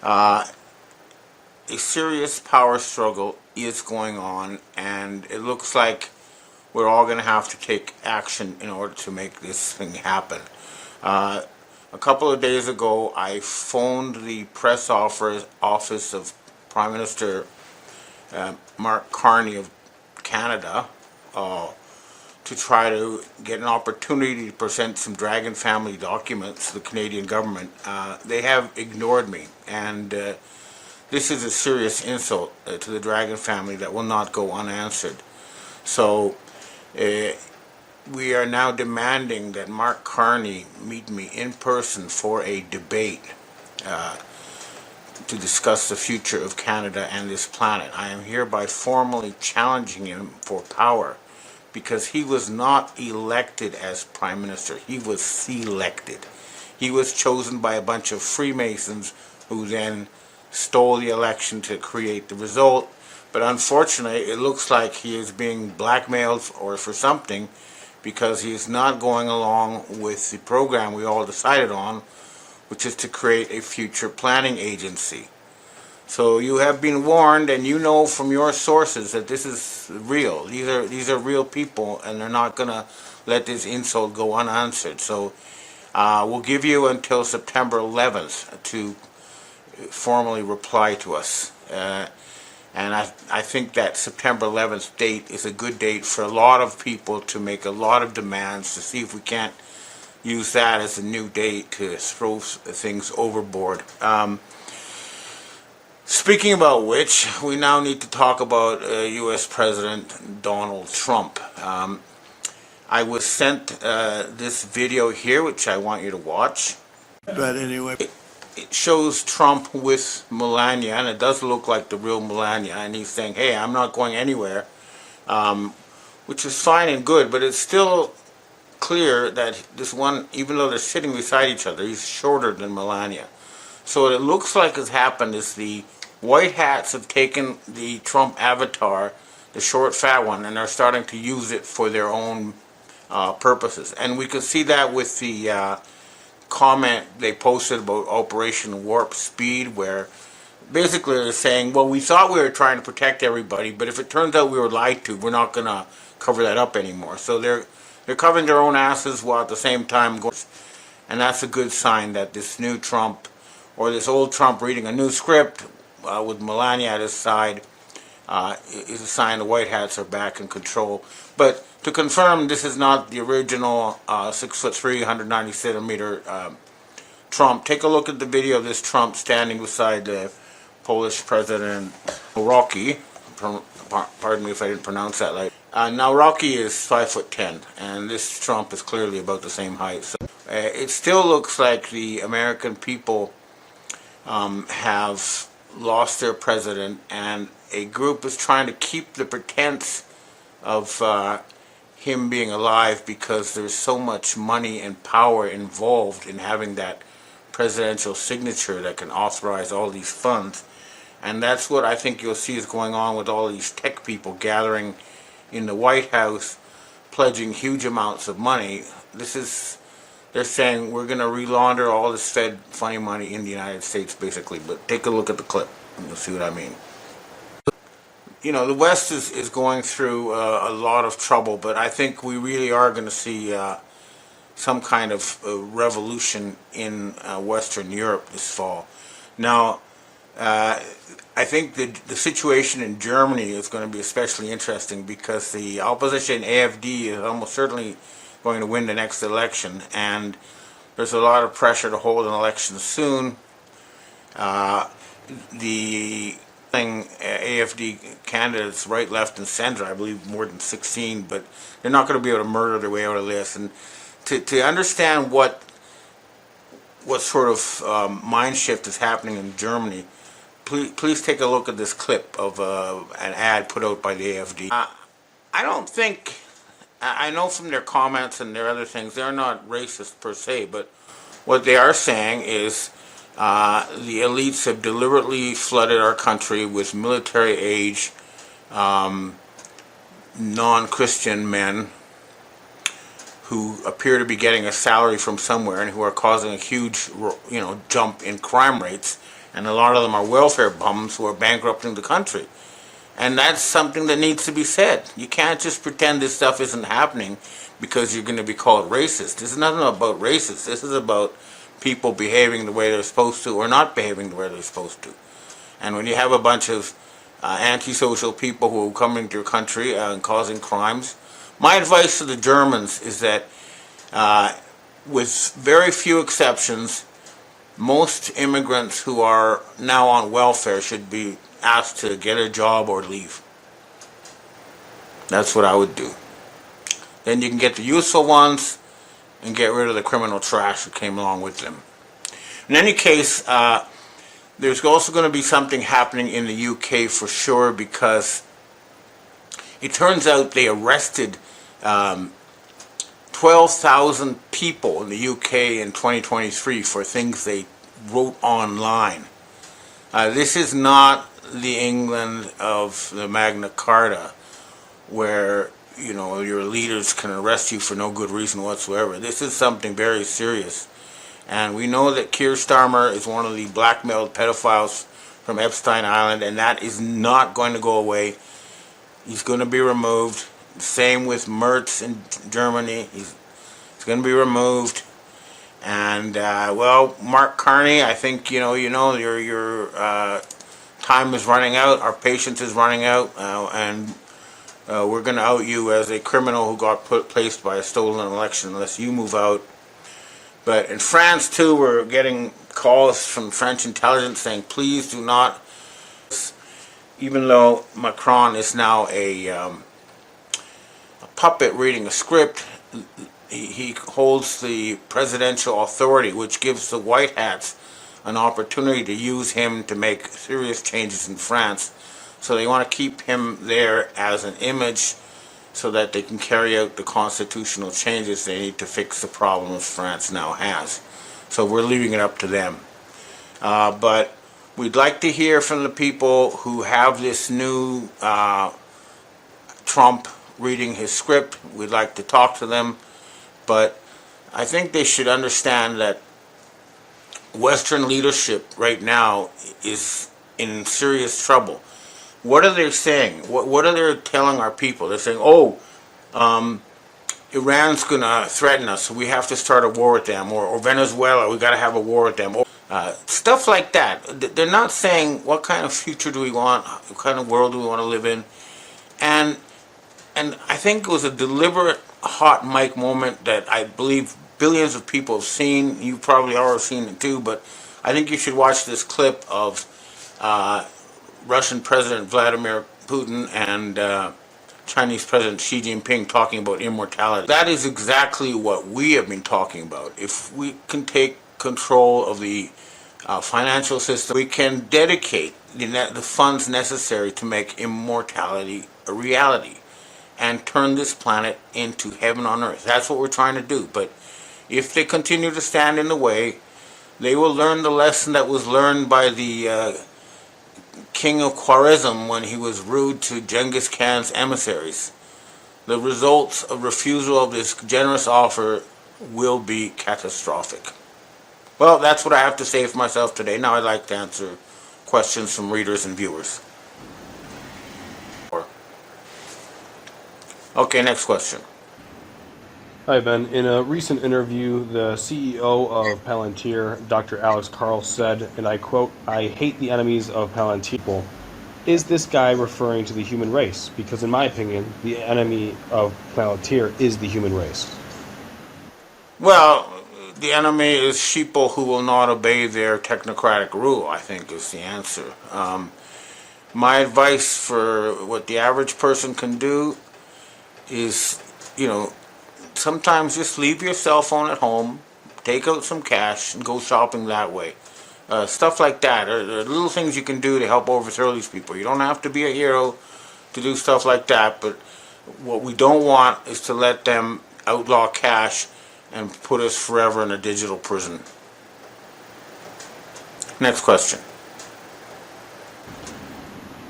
Uh, a serious power struggle is going on, and it looks like we're all going to have to take action in order to make this thing happen. Uh, a couple of days ago, I phoned the press office of Prime Minister Mark Carney of Canada uh, to try to get an opportunity to present some Dragon family documents to the Canadian government. They have ignored me, and this is a serious insult to the Dragon family that will not go unanswered. So uh, we are now demanding that Mark Carney meet me in person for a debate uh, to discuss the future of Canada and this planet. I am hereby formally challenging him for power because he was not elected as Prime Minister. He was selected. He was chosen by a bunch of Freemasons who then stole the election to create the result. But unfortunately, it looks like he is being blackmailed or for something because he is not going along with the program we all decided on, which is to create a future planning agency. So you have been warned, and you know from your sources that this is real. These are real people, and they're not going to let this insult go unanswered. So we'll give you until September 11th to formally reply to us. And I think that September 11th date is a good date for a lot of people to make a lot of demands to see if we can't use that as a new date to throw things overboard. Speaking about which, we now need to talk about U.S. President Donald Trump. I was sent this video here, which I want you to watch. But anyway, It shows Trump with Melania, and it does look like the real Melania, and he's saying, hey, I'm not going anywhere, which is fine and good, but it's still clear that this one, even though they're sitting beside each other, he's shorter than Melania. So what it looks like has happened is the white hats have taken the Trump avatar, the short fat one, and are starting to use it for their own purposes. And we can see that with the comment they posted about Operation Warp Speed, where basically they're saying, well, we thought we were trying to protect everybody, but if it turns out we were lied to, we're not going to cover that up anymore. So they're covering their own asses while at the same time going, and that's a good sign that this new Trump, or this old Trump reading a new script with Melania at his side, is a sign the White Hats are back in control. But to confirm, this is not the original 6'3", 190 centimeter Trump. Take a look at the video of this Trump standing beside the Polish President Nawrocki. Pardon me if I didn't pronounce that right. Nawrocki is 5'10", and this Trump is clearly about the same height. So it still looks like the American people have lost their president, and a group is trying to keep the pretense of him being alive because there's so much money and power involved in having that presidential signature that can authorize all these funds. And that's what I think you'll see is going on with all these tech people gathering in the White House, pledging huge amounts of money. They're saying we're going to relaunder all this Fed funny money in the United States, basically. But take a look at the clip, and you'll see what I mean. You know, the West is going through a lot of trouble, but I think we really are going to see some kind of revolution in Western Europe this fall. Now, I think the situation in Germany is going to be especially interesting because the opposition AfD is almost certainly going to win the next election, and there's a lot of pressure to hold an election soon. The AfD candidates, right, left, and center, I believe more than 16, but they're not going to be able to murder their way out of this. And to understand what sort of mind shift is happening in Germany, please take a look at this clip of an ad put out by the AfD. I don't think, I know from their comments and their other things, they're not racist per se, but what they are saying is the elites have deliberately flooded our country with military-age, non-Christian men who appear to be getting a salary from somewhere and who are causing a huge, jump in crime rates. And a lot of them are welfare bums who are bankrupting the country. And that's something that needs to be said. You can't just pretend this stuff isn't happening because you're going to be called racist. This is nothing about racist. This is about people behaving the way they're supposed to or not behaving the way they're supposed to. And when you have a bunch of antisocial people who come into your country and causing crimes, my advice to the Germans is that with very few exceptions, most immigrants who are now on welfare should be asked to get a job or leave. That's what I would do. Then you can get the useful ones and get rid of the criminal trash that came along with them. In any case, there's also going to be something happening in the UK for sure, because it turns out they arrested 12,000 people in the UK in 2023 for things they wrote online. This is not the England of the Magna Carta, where your leaders can arrest you for no good reason whatsoever. This is something very serious. And we know that Keir Starmer is one of the blackmailed pedophiles from Epstein Island, and that is not going to go away. He's going to be removed. Same with Merz in Germany. He's going to be removed. And well, Mark Carney, I think your time is running out. Our patience is running out, and we're going to out you as a criminal who got placed by a stolen election unless you move out. But in France too, we're getting calls from French intelligence saying, please do not. Even though Macron is now a puppet reading a script, he holds the presidential authority, which gives the white hats an opportunity to use him to make serious changes in France. So they want to keep him there as an image so that they can carry out the constitutional changes they need to fix the problems France now has. So we're leaving it up to them. But we'd like to hear from the people who have this new Trump reading his script. We'd like to talk to them. But I think they should understand that Western leadership right now is in serious trouble. What are they saying? What are they telling our people? They're saying, Iran's going to threaten us, so we have to start a war with them. Or Venezuela, we got to have a war with them. Stuff like that. They're not saying what kind of future do we want, what kind of world do we want to live in. And I think it was a deliberate hot mic moment that I believe billions of people have seen. You probably already seen it too, but I think you should watch this clip of Russian President Vladimir Putin and Chinese President Xi Jinping talking about immortality. That is exactly what we have been talking about. If we can take control of the financial system, we can dedicate the funds necessary to make immortality a reality and turn this planet into heaven on earth. That's what we're trying to do. But if they continue to stand in the way, they will learn the lesson that was learned by the King of Khwarezm when he was rude to Genghis Khan's emissaries. The results of refusal of this generous offer will be catastrophic. Well, that's what I have to say for myself today. Now I'd like to answer questions from readers and viewers. Okay, next question. Hi, Ben. In a recent interview, the CEO of Palantir, Dr. Alex Carl, said, and I quote, "I hate the enemies of Palantir." Is this guy referring to the human race? Because in my opinion, the enemy of Palantir is the human race. Well, the enemy is sheeple who will not obey their technocratic rule, I think is the answer. My advice for what the average person can do is, sometimes just leave your cell phone at home, take out some cash, and go shopping that way. Stuff like that. There are little things you can do to help overthrow these people. You don't have to be a hero to do stuff like that, but what we don't want is to let them outlaw cash and put us forever in a digital prison. Next question.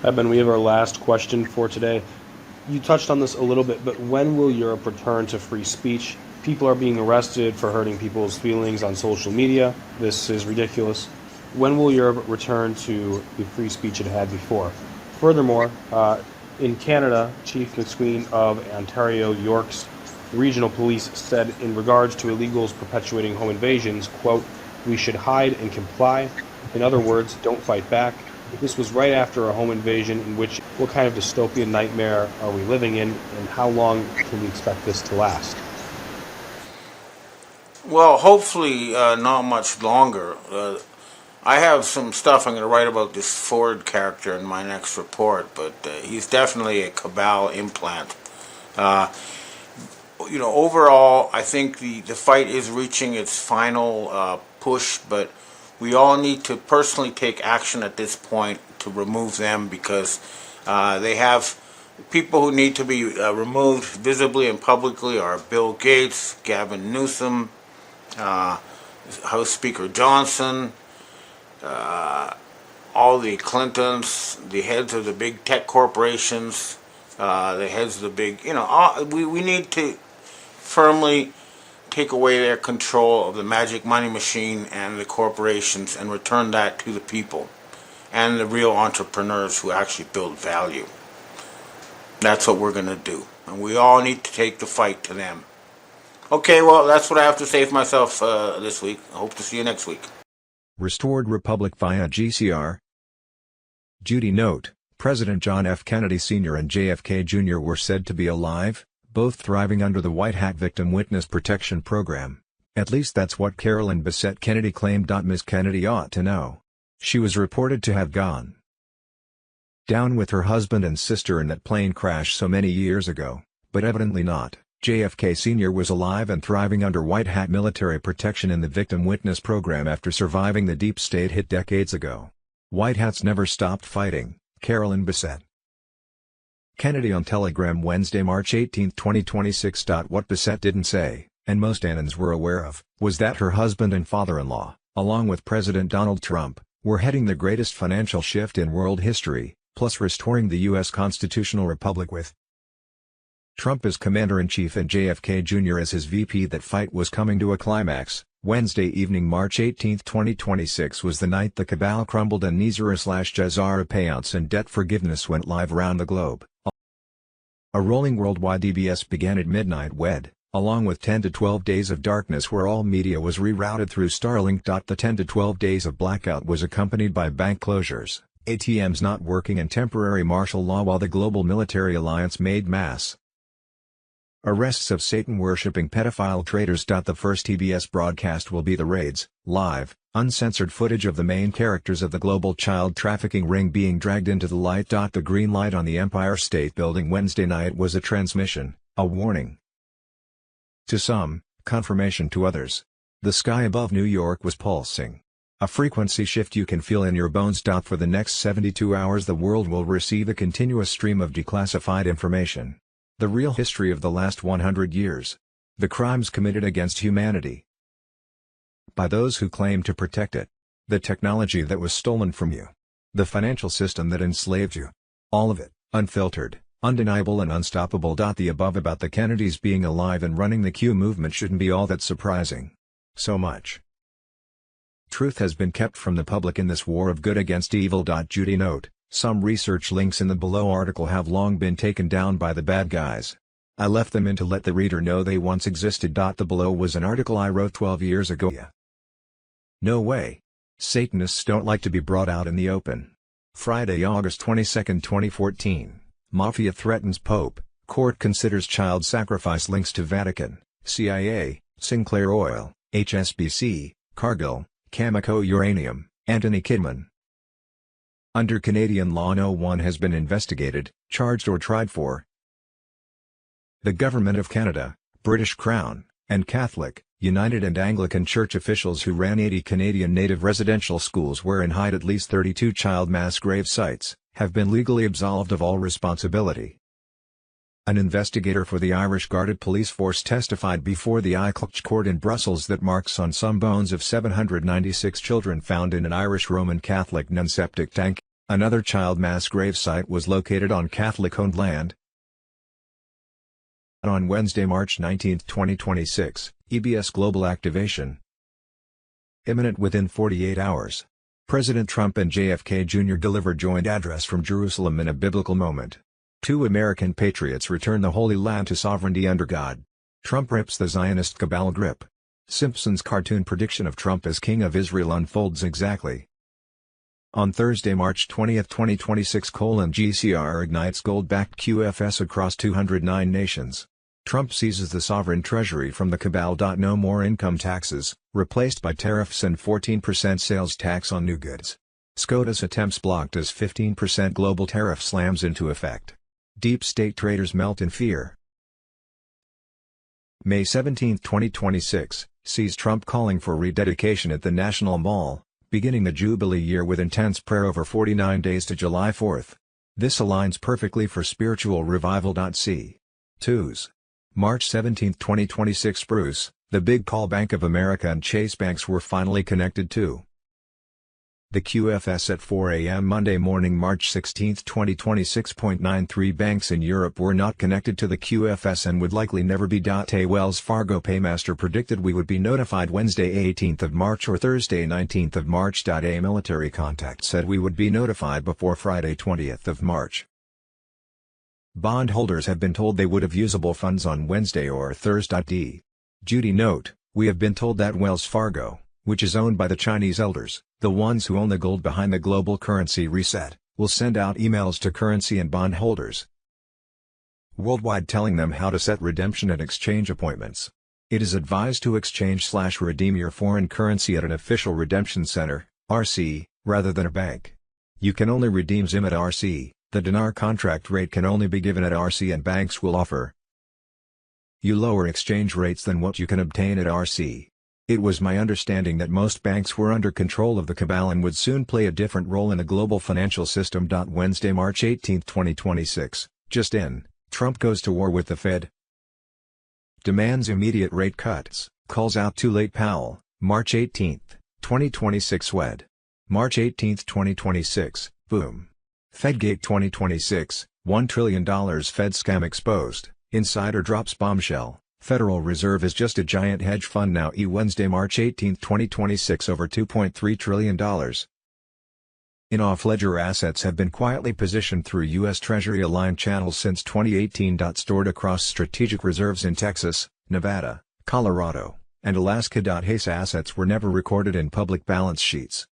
Hi, Ben. We have our last question for today. You touched on this a little bit, but when will Europe return to free speech? People are being arrested for hurting people's feelings on social media. This is ridiculous. When will Europe return to the free speech it had before? Furthermore, in Canada, Chief McSween of Ontario York's regional police said in regards to illegals perpetuating home invasions, quote, "We should hide and comply. In other words, don't fight back." This was right after a home invasion in which what kind of dystopian nightmare are we living in, and how long can we expect this to last? Well, hopefully not much longer. I have some stuff I'm going to write about this Ford character in my next report, but he's definitely a cabal implant. Uh, Overall, I think the fight is reaching its final push, but we all need to personally take action at this point to remove them because they have people who need to be removed visibly and publicly are Bill Gates, Gavin Newsom, House Speaker Johnson, all the Clintons, the heads of the big tech corporations, the heads of the big, we need to firmly take away their control of the magic money machine and the corporations and return that to the people and the real entrepreneurs who actually build value. That's what we're going to do. And we all need to take the fight to them. Okay, well, that's what I have to say for myself this week. I hope to see you next week. Restored Republic via GCR. Judy note, President John F. Kennedy Sr. and JFK Jr. were said to be alive, both thriving under the White Hat Victim Witness Protection Program. At least that's what Carolyn Bessette Kennedy claimed. Ms. Kennedy ought to know. She was reported to have gone down with her husband and sister in that plane crash so many years ago, but evidently not. JFK Sr. was alive and thriving under White Hat military protection in the Victim Witness Program after surviving the deep state hit decades ago. White Hats never stopped fighting. Carolyn Bessette Kennedy on Telegram Wednesday, March 18, 2026. What Bessette didn't say, and most Annans were aware of, was that her husband and father-in-law, along with President Donald Trump, were heading the greatest financial shift in world history, plus restoring the U.S. constitutional republic with Trump as Commander-in-Chief and JFK Jr. as his VP. That fight was coming to a climax. Wednesday evening, March 18, 2026 was the night the cabal crumbled and Nizara/Jazara payouts and debt forgiveness went live around the globe. A rolling worldwide EBS began at midnight along with 10 to 12 days of darkness where all media was rerouted through Starlink. The 10 to 12 days of blackout was accompanied by bank closures, ATMs not working and temporary martial law while the global military alliance made mass arrests of Satan-worshipping pedophile traitors. The first TBS broadcast will be the raids, live, uncensored footage of the main characters of the global child trafficking ring being dragged into the light. The green light on the Empire State Building Wednesday night was a transmission, a warning to some, confirmation to others. The sky above New York was pulsing. A frequency shift you can feel in your bones. For the next 72 hours the world will receive a continuous stream of declassified information. The real history of the last 100 years. The crimes committed against humanity by those who claim to protect it. The technology that was stolen from you. The financial system that enslaved you. All of it, unfiltered, undeniable and unstoppable. The above about the Kennedys being alive and running the Q movement shouldn't be all that surprising. So much truth has been kept from the public in this war of good against evil. Judy note, some research links in the below article have long been taken down by the bad guys. I left them in to let the reader know they once existed. The below was an article I wrote 12 years ago. No way. Satanists don't like to be brought out in the open. Friday, August 22, 2014. Mafia threatens Pope, court considers child sacrifice links to Vatican, CIA, Sinclair Oil, HSBC, Cargill, Cameco Uranium, Anthony Kidman. Under Canadian law no one has been investigated, charged or tried for. The Government of Canada, British Crown, and Catholic, United and Anglican Church officials who ran 80 Canadian native residential schools wherein hide at least 32 child mass grave sites, have been legally absolved of all responsibility. An investigator for the Irish Guarded Police Force testified before the ICLC court in Brussels that marks on some bones of 796 children found in an Irish Roman Catholic nun septic tank. Another child mass grave site was located on Catholic-owned land. On Wednesday, March 19, 2026, EBS Global Activation. Imminent within 48 hours. President Trump and JFK Jr. delivered joint address from Jerusalem in a biblical moment. Two American patriots return the Holy Land to sovereignty under God. Trump rips the Zionist cabal grip. Simpsons cartoon prediction of Trump as King of Israel unfolds exactly. On Thursday, March 20, 2026, GCR ignites gold-backed QFS across 209 nations. Trump seizes the sovereign treasury from the cabal. No more income taxes, replaced by tariffs and 14% sales tax on new goods. SCOTUS attempts blocked as 15% global tariff slams into effect. Deep state traders melt in fear. May 17, 2026, sees Trump calling for rededication at the National Mall, beginning the Jubilee year with intense prayer over 49 days to July 4. This aligns perfectly for spiritual revival. C. 2s. March 17, 2026, Bruce, the big call Bank of America and Chase banks were finally connected to the QFS at 4 a.m. Monday morning, March 16, 2026. 93 banks in Europe were not connected to the QFS and would likely never be. A Wells Fargo paymaster predicted we would be notified Wednesday 18 March or Thursday 19 March. A military contact said we would be notified before Friday 20 March. Bondholders have been told they would have usable funds on Wednesday or Thursday. Judy note, we have been told that Wells Fargo, which is owned by the Chinese elders, the ones who own the gold behind the global currency reset, will send out emails to currency and bondholders worldwide telling them how to set redemption and exchange appointments. It is advised to exchange/redeem your foreign currency at an official redemption center, RC, rather than a bank. You can only redeem ZIM at RC, the dinar contract rate can only be given at RC, and banks will offer you lower exchange rates than what you can obtain at RC. It was my understanding that most banks were under control of the cabal and would soon play a different role in the global financial system. Wednesday, March 18, 2026, just in, Trump goes to war with the Fed. Demands immediate rate cuts, calls out too late Powell, March 18, 2026. WED. March 18, 2026, boom. Fedgate 2026, $1 trillion Fed scam exposed, insider drops bombshell. Federal Reserve is just a giant hedge fund now. Wednesday, March 18, 2026, over $2.3 trillion in off-ledger assets have been quietly positioned through U.S. Treasury-aligned channels since 2018. Stored across strategic reserves in Texas, Nevada, Colorado, and Alaska. HACE assets were never recorded in public balance sheets.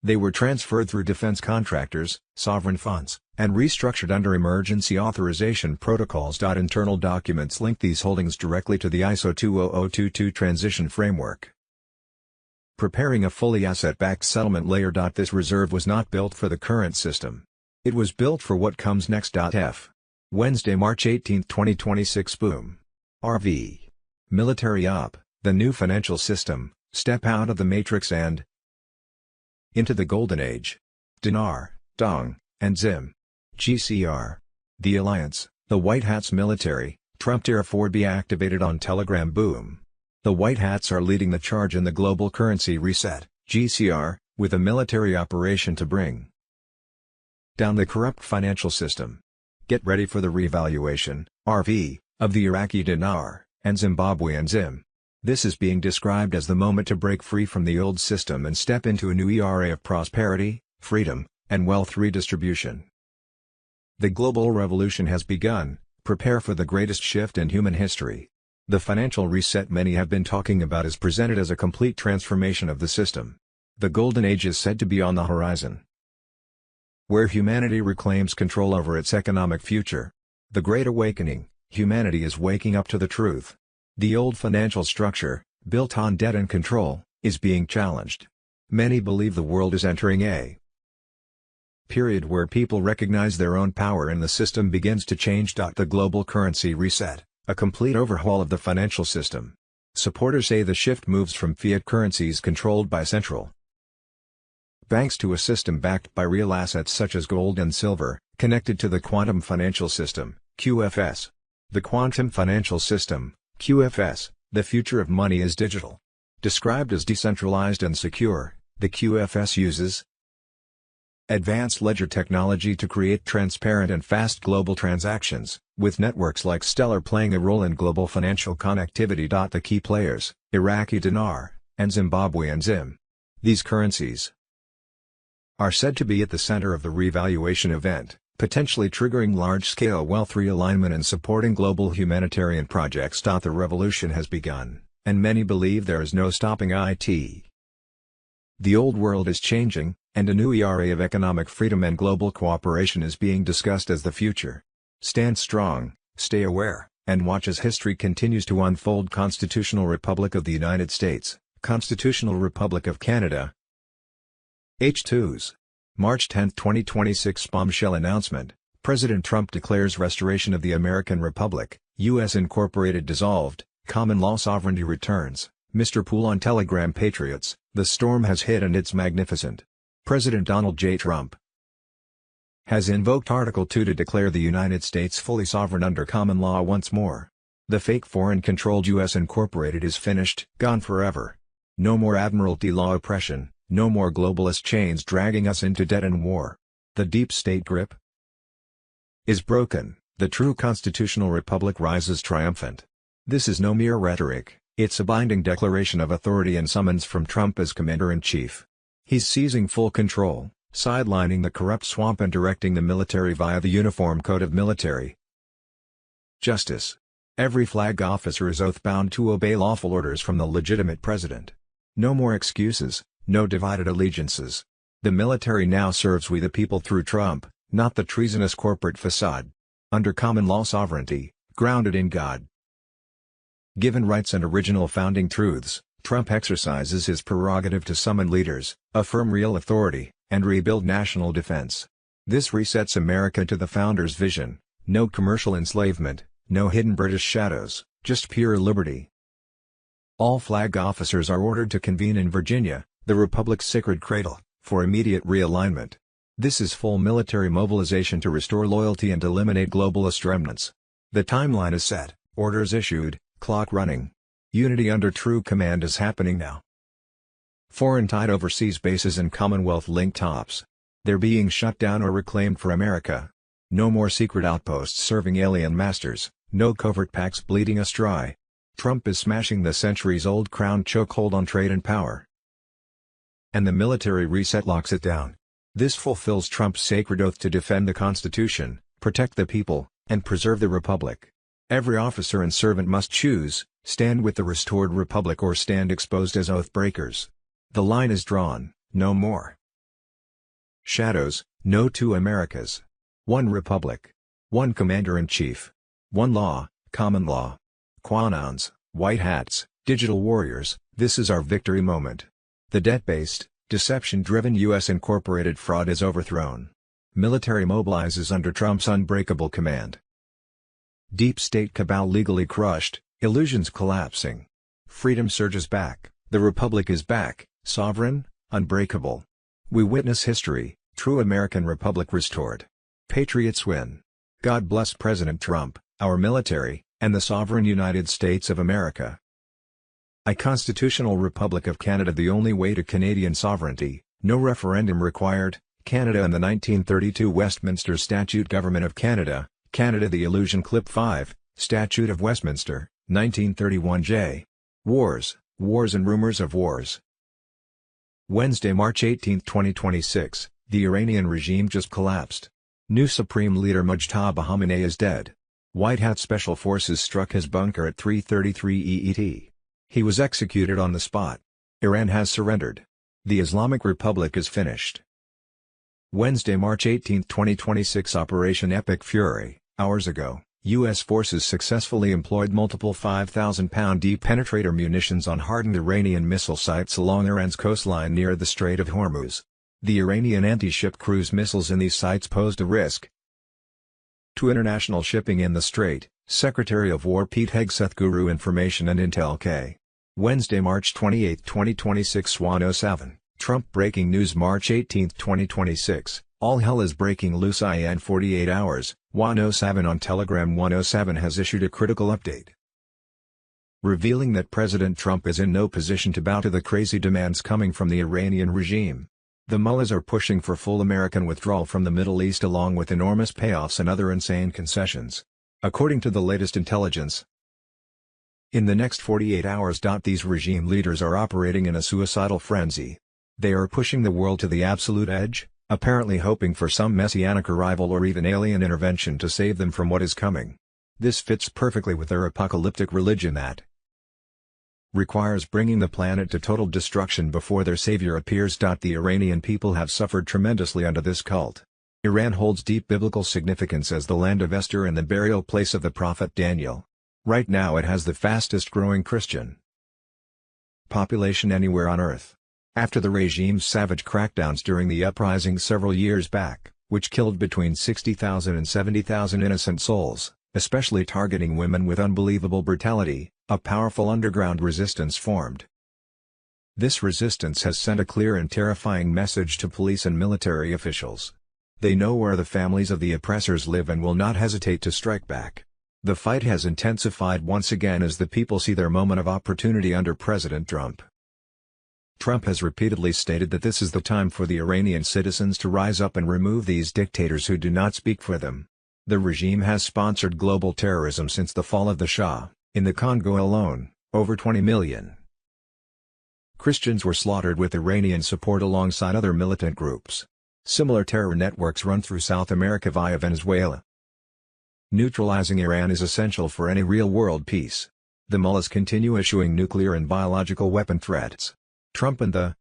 They were transferred through defense contractors, sovereign funds, and restructured under emergency authorization protocols. Internal documents link these holdings directly to the ISO 20022 transition framework, preparing a fully asset-backed settlement layer. This reserve was not built for the current system. It was built for what comes next. F. Wednesday, March 18, 2026. Boom. RV. Military op, the new financial system, step out of the matrix and into the golden age. Dinar, Dong, and ZIM. GCR. The alliance, the White Hats military, Trump Tier 4 be activated on Telegram. Boom. The White Hats are leading the charge in the global currency reset, GCR, with a military operation to bring down the corrupt financial system. Get ready for the revaluation, RV, of the Iraqi dinar, and Zimbabwean ZIM. This is being described as the moment to break free from the old system and step into a new era of prosperity, freedom, and wealth redistribution. The global revolution has begun. Prepare for the greatest shift in human history. The financial reset many have been talking about is presented as a complete transformation of the system. The golden age is said to be on the horizon, where humanity reclaims control over its economic future. The Great Awakening, humanity is waking up to the truth. The old financial structure, built on debt and control, is being challenged. Many believe the world is entering a period where people recognize their own power and the system begins to change. The global currency reset, a complete overhaul of the financial system. Supporters say the shift moves from fiat currencies controlled by central banks to a system backed by real assets such as gold and silver, connected to the quantum financial system, QFS. The quantum financial system, QFS, the future of money is digital. Described as decentralized and secure, the QFS uses advanced ledger technology to create transparent and fast global transactions, with networks like Stellar playing a role in global financial connectivity. The key players, Iraqi dinar, and Zimbabwean ZIM. These currencies are said to be at the center of the revaluation event, potentially triggering large-scale wealth realignment and supporting global humanitarian projects. The revolution has begun, and many believe there is no stopping it. The old world is changing, and a new era of economic freedom and global cooperation is being discussed as the future. Stand strong, stay aware, and watch as history continues to unfold. Constitutional Republic of the United States, Constitutional Republic of Canada. H2s. March 10, 2026 bombshell announcement, President Trump declares restoration of the American Republic, U.S. Incorporated dissolved, common law sovereignty returns. Mr. Pool on Telegram. Patriots, the storm has hit and it's magnificent. President Donald J. Trump has invoked Article 2 to declare the United States fully sovereign under common law once more. The fake foreign-controlled U.S. Incorporated is finished, gone forever. No more Admiralty law oppression. No more globalist chains dragging us into debt and war. The deep state grip is broken, the true constitutional republic rises triumphant. This is no mere rhetoric, it's a binding declaration of authority and summons from Trump as Commander-in-Chief. He's seizing full control, sidelining the corrupt swamp and directing the military via the Uniform Code of Military Justice. Every flag officer is oath-bound to obey lawful orders from the legitimate president. No more excuses. No divided allegiances. The military now serves we the people through Trump, not the treasonous corporate facade. Under common law sovereignty, grounded in God. Given rights and original founding truths, Trump exercises his prerogative to summon leaders, affirm real authority, and rebuild national defense. This resets America to the founders' vision: no commercial enslavement, no hidden British shadows, just pure liberty. All flag officers are ordered to convene in Virginia, the Republic's sacred cradle, for immediate realignment. This is full military mobilization to restore loyalty and eliminate globalist remnants. The timeline is set, orders issued, clock running. Unity under true command is happening now. Foreign-tied overseas bases and Commonwealth-linked tops. They're being shut down or reclaimed for America. No more secret outposts serving alien masters, no covert pacts bleeding us dry. Trump is smashing the centuries-old crown chokehold on trade and power. And the military reset locks it down. This fulfills Trump's sacred oath to defend the Constitution, protect the people, and preserve the Republic. Every officer and servant must choose, stand with the restored Republic or stand exposed as oath breakers. The line is drawn, no more shadows, no two Americas. One Republic. One Commander-in-Chief. One law, common law. Quanons, white hats, digital warriors, this is our victory moment. The debt-based, deception-driven U.S. Incorporated fraud is overthrown. Military mobilizes under Trump's unbreakable command. Deep state cabal legally crushed, illusions collapsing. Freedom surges back, the Republic is back, sovereign, unbreakable. We witness history, true American Republic restored. Patriots win. God bless President Trump, our military, and the sovereign United States of America. A constitutional Republic of Canada, the only way to Canadian sovereignty, no referendum required. Canada and the 1932 Westminster Statute. Government of Canada, Canada. The Illusion. Clip 5, Statute of Westminster, 1931 J. Wars, Wars and Rumors of Wars. Wednesday, March 18, 2026, the Iranian regime just collapsed. New Supreme Leader Mujtaba Khamenei is dead. White Hat Special Forces struck his bunker at 3:33 EET. He was executed on the spot. Iran has surrendered. The Islamic Republic is finished. Wednesday, March 18, 2026. Operation Epic Fury. Hours ago, U.S. forces successfully employed multiple 5,000-pound deep penetrator munitions on hardened Iranian missile sites along Iran's coastline near the Strait of Hormuz. The Iranian anti-ship cruise missiles in these sites posed a risk to international shipping in the strait, Secretary of War Pete Hegseth. Guru Information and Intel K. Wednesday, March 28, 2026. 107. Trump breaking news. March 18, 2026. All hell is breaking loose in 48 hours. 107 on Telegram. 107 has issued a critical update, revealing that President Trump is in no position to bow to the crazy demands coming from the Iranian regime. The mullahs are pushing for full American withdrawal from the Middle East along with enormous payoffs and other insane concessions. According to the latest intelligence, in the next 48 hours. These regime leaders are operating in a suicidal frenzy. They are pushing the world to the absolute edge, apparently hoping for some messianic arrival or even alien intervention to save them from what is coming. This fits perfectly with their apocalyptic religion that requires bringing the planet to total destruction before their savior appears. The Iranian people have suffered tremendously under this cult. Iran holds deep biblical significance as the land of Esther and the burial place of the prophet Daniel. Right now it has the fastest growing Christian population anywhere on Earth. After the regime's savage crackdowns during the uprising several years back, which killed between 60,000 and 70,000 innocent souls, especially targeting women with unbelievable brutality, a powerful underground resistance formed. This resistance has sent a clear and terrifying message to police and military officials. They know where the families of the oppressors live and will not hesitate to strike back. The fight has intensified once again as the people see their moment of opportunity under President Trump. Trump has repeatedly stated that this is the time for the Iranian citizens to rise up and remove these dictators who do not speak for them. The regime has sponsored global terrorism since the fall of the Shah. In the Congo alone, over 20 million Christians were slaughtered with Iranian support alongside other militant groups. Similar terror networks run through South America via Venezuela. Neutralizing Iran is essential for any real-world peace. The mullahs continue issuing nuclear and biological weapon threats. Trump and the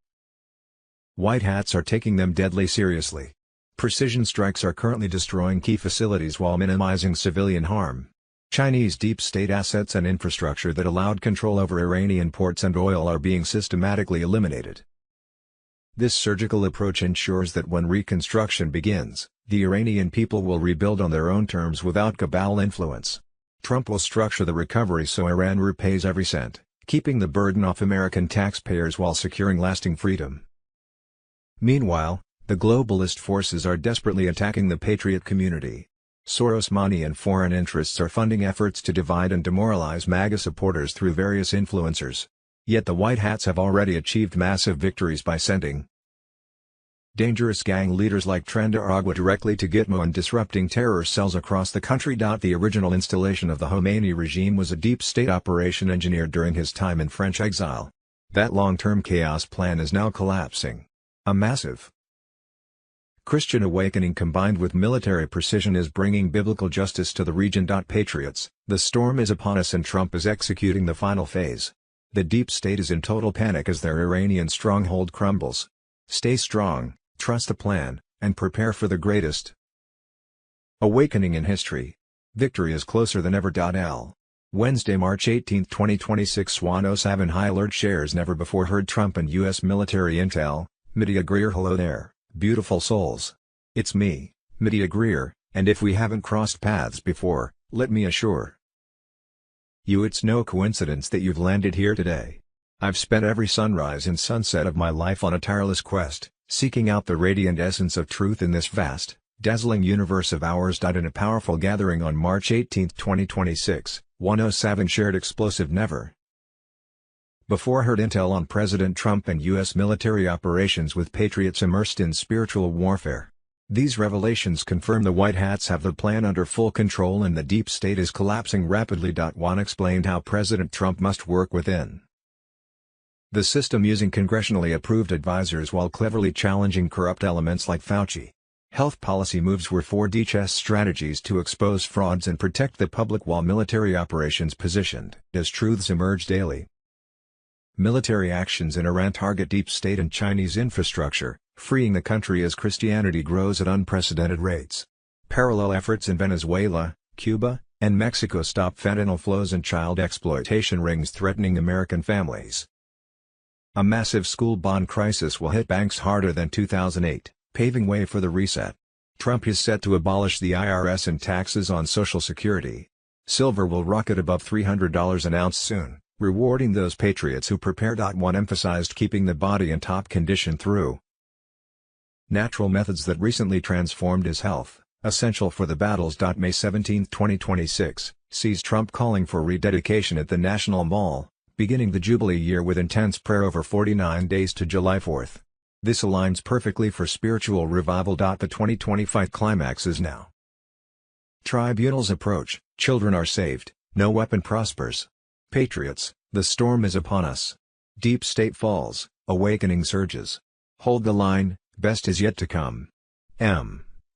White Hats are taking them deadly seriously. Precision strikes are currently destroying key facilities while minimizing civilian harm. Chinese deep state assets and infrastructure that allowed control over Iranian ports and oil are being systematically eliminated. This surgical approach ensures that when reconstruction begins, the Iranian people will rebuild on their own terms without cabal influence. Trump will structure the recovery so Iran repays every cent, keeping the burden off American taxpayers while securing lasting freedom. Meanwhile, the globalist forces are desperately attacking the patriot community. Soros money and foreign interests are funding efforts to divide and demoralize MAGA supporters through various influencers. Yet the White Hats have already achieved massive victories by sending dangerous gang leaders like Trenda Aragua directly to Gitmo and disrupting terror cells across the country. The original installation of the Khomeini regime was a deep state operation engineered during his time in French exile. That long-term chaos plan is now collapsing. A massive Christian awakening combined with military precision is bringing biblical justice to the region. Patriots, the storm is upon us and Trump is executing the final phase. The deep state is in total panic as their Iranian stronghold crumbles. Stay strong, trust the plan, and prepare for the greatest awakening in history. Victory is closer than ever. Wednesday, March 18, 2026. Swan 07 High Alert shares never before heard Trump and U.S. military intel. Media Greer. Hello there, beautiful souls. It's me, Media Greer, and if we haven't crossed paths before, let me assure you it's no coincidence that you've landed here today. I've spent every sunrise and sunset of my life on a tireless quest, seeking out the radiant essence of truth in this vast, dazzling universe of ours. In a powerful gathering on March 18, 2026, 107 shared explosive never before heard intel on President Trump and U.S. military operations with patriots immersed in spiritual warfare. These revelations confirm the White Hats have the plan under full control and the deep state is collapsing rapidly. One explained how President Trump must work within the system using congressionally approved advisors while cleverly challenging corrupt elements like Fauci. Health policy moves were 4D chess strategies to expose frauds and protect the public while military operations positioned as truths emerge daily. Military actions in Iran target deep state and Chinese infrastructure, freeing the country as Christianity grows at unprecedented rates. Parallel efforts in Venezuela, Cuba, and Mexico stop fentanyl flows and child exploitation rings threatening American families. A massive school bond crisis will hit banks harder than 2008, paving way for the reset. Trump is set to abolish the IRS and taxes on Social Security. Silver will rocket above $300 an ounce soon, rewarding those patriots who prepare. One emphasized keeping the body in top condition through natural methods that recently transformed his health, essential for the battles. May 17, 2026, sees Trump calling for rededication at the National Mall, beginning the Jubilee year with intense prayer over 49 days to July 4th. This aligns perfectly for spiritual revival. The 2025 climax is now. Tribunals approach, children are saved, no weapon prospers. Patriots, the storm is upon us. Deep state falls, awakening surges. Hold the line, best is yet to come.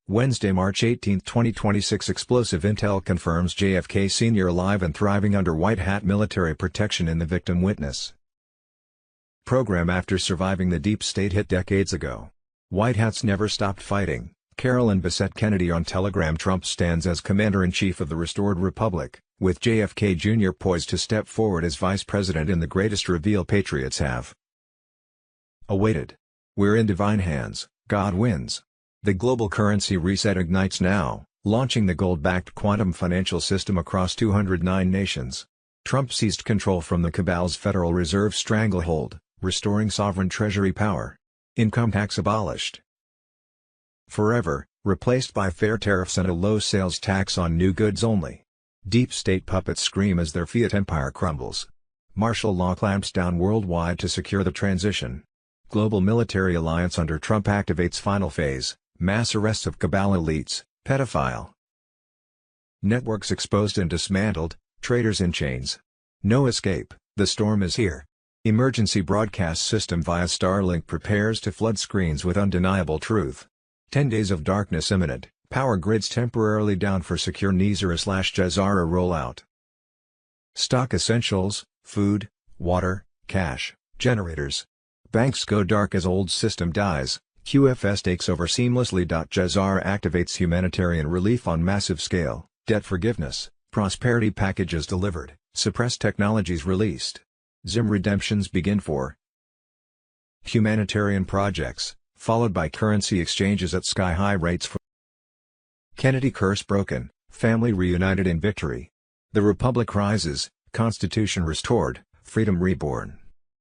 Wednesday, March 18, 2026. Explosive intel confirms JFK Sr. alive and thriving under white hat military protection in the victim witness program after surviving the deep state hit decades ago. White hats never stopped fighting. Carolyn Bessette Kennedy on Telegram. Trump stands as Commander-in-Chief of the Restored Republic, with JFK Jr. poised to step forward as Vice President in the greatest reveal patriots have awaited. We're in divine hands, God wins. The global currency reset ignites now, launching the gold-backed quantum financial system across 209 nations. Trump seized control from the cabal's Federal Reserve stranglehold, restoring sovereign treasury power. Income tax abolished forever, replaced by fair tariffs and a low sales tax on new goods only. Deep state puppets scream as their fiat empire crumbles. Martial law clamps down worldwide to secure the transition. Global military alliance under Trump activates final phase, mass arrests of cabal elites, pedophile networks exposed and dismantled, traitors in chains. No escape, the storm is here. Emergency broadcast system via Starlink prepares to flood screens with undeniable truth. 10 days of darkness imminent, power grids temporarily down for secure Nizara/Jazara rollout. Stock essentials, food, water, cash, generators. Banks go dark as old system dies, QFS takes over seamlessly. Jazara activates humanitarian relief on massive scale, debt forgiveness, prosperity packages delivered, suppressed technologies released. Zim redemptions begin for humanitarian projects, followed by currency exchanges at sky-high rates for Kennedy curse broken, family reunited in victory. The Republic rises, Constitution restored, freedom reborn.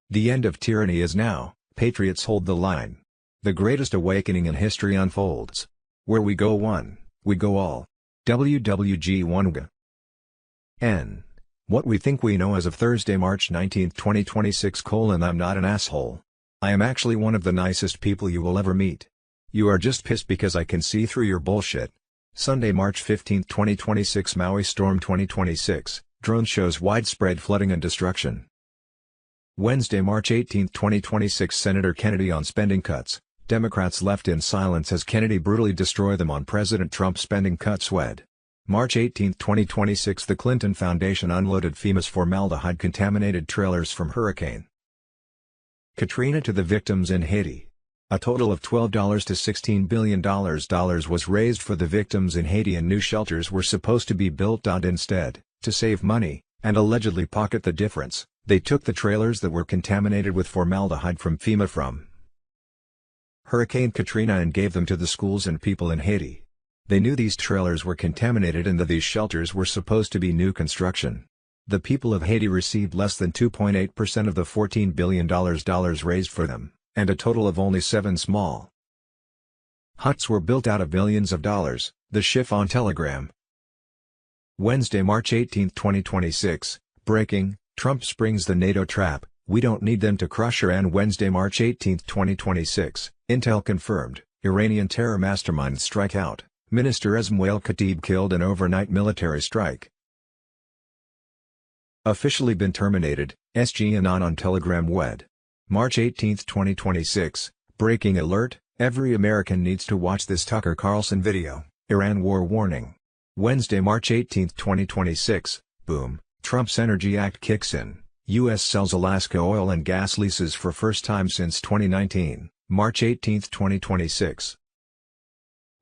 The end of tyranny is now, patriots hold the line. The greatest awakening in history unfolds. Where we go one, we go all. WWG Wonga. N. What we think we know as of Thursday, March 19, 2026. I'm not an asshole. I am actually one of the nicest people you will ever meet. You are just pissed because I can see through your bullshit. Sunday, March 15, 2026. Maui Storm 2026, drone shows widespread flooding and destruction. Wednesday, March 18, 2026. Senator Kennedy on spending cuts. Democrats left in silence as Kennedy brutally destroy them on President Trump's spending cuts. March 18, 2026. The Clinton Foundation unloaded FEMA's formaldehyde-contaminated trailers from Hurricane Katrina to the victims in Haiti. A total of $12 to $16 billion was raised for the victims in Haiti, and new shelters were supposed to be built. Instead, to save money, and allegedly pocket the difference, they took the trailers that were contaminated with formaldehyde from FEMA from Hurricane Katrina and gave them to the schools and people in Haiti. They knew these trailers were contaminated and that these shelters were supposed to be new construction. The people of Haiti received less than 2.8% of the $14 billion raised for them, and a total of only 7 small huts were built out of millions of dollars, the Chiffon Telegram. Wednesday, March 18, 2026, breaking, Trump springs the NATO trap, we don't need them to crush Iran. Wednesday, March 18, 2026, Intel confirmed, Iranian terror mastermind strike out, Minister Esmail Khatib killed in overnight military strike. Officially been terminated, SG Anon on Telegram. March 18, 2026, breaking alert, every American needs to watch this Tucker Carlson video, Iran war warning. Wednesday, March 18, 2026, boom, Trump's Energy Act kicks in, U.S. sells Alaska oil and gas leases for first time since 2019, March 18, 2026.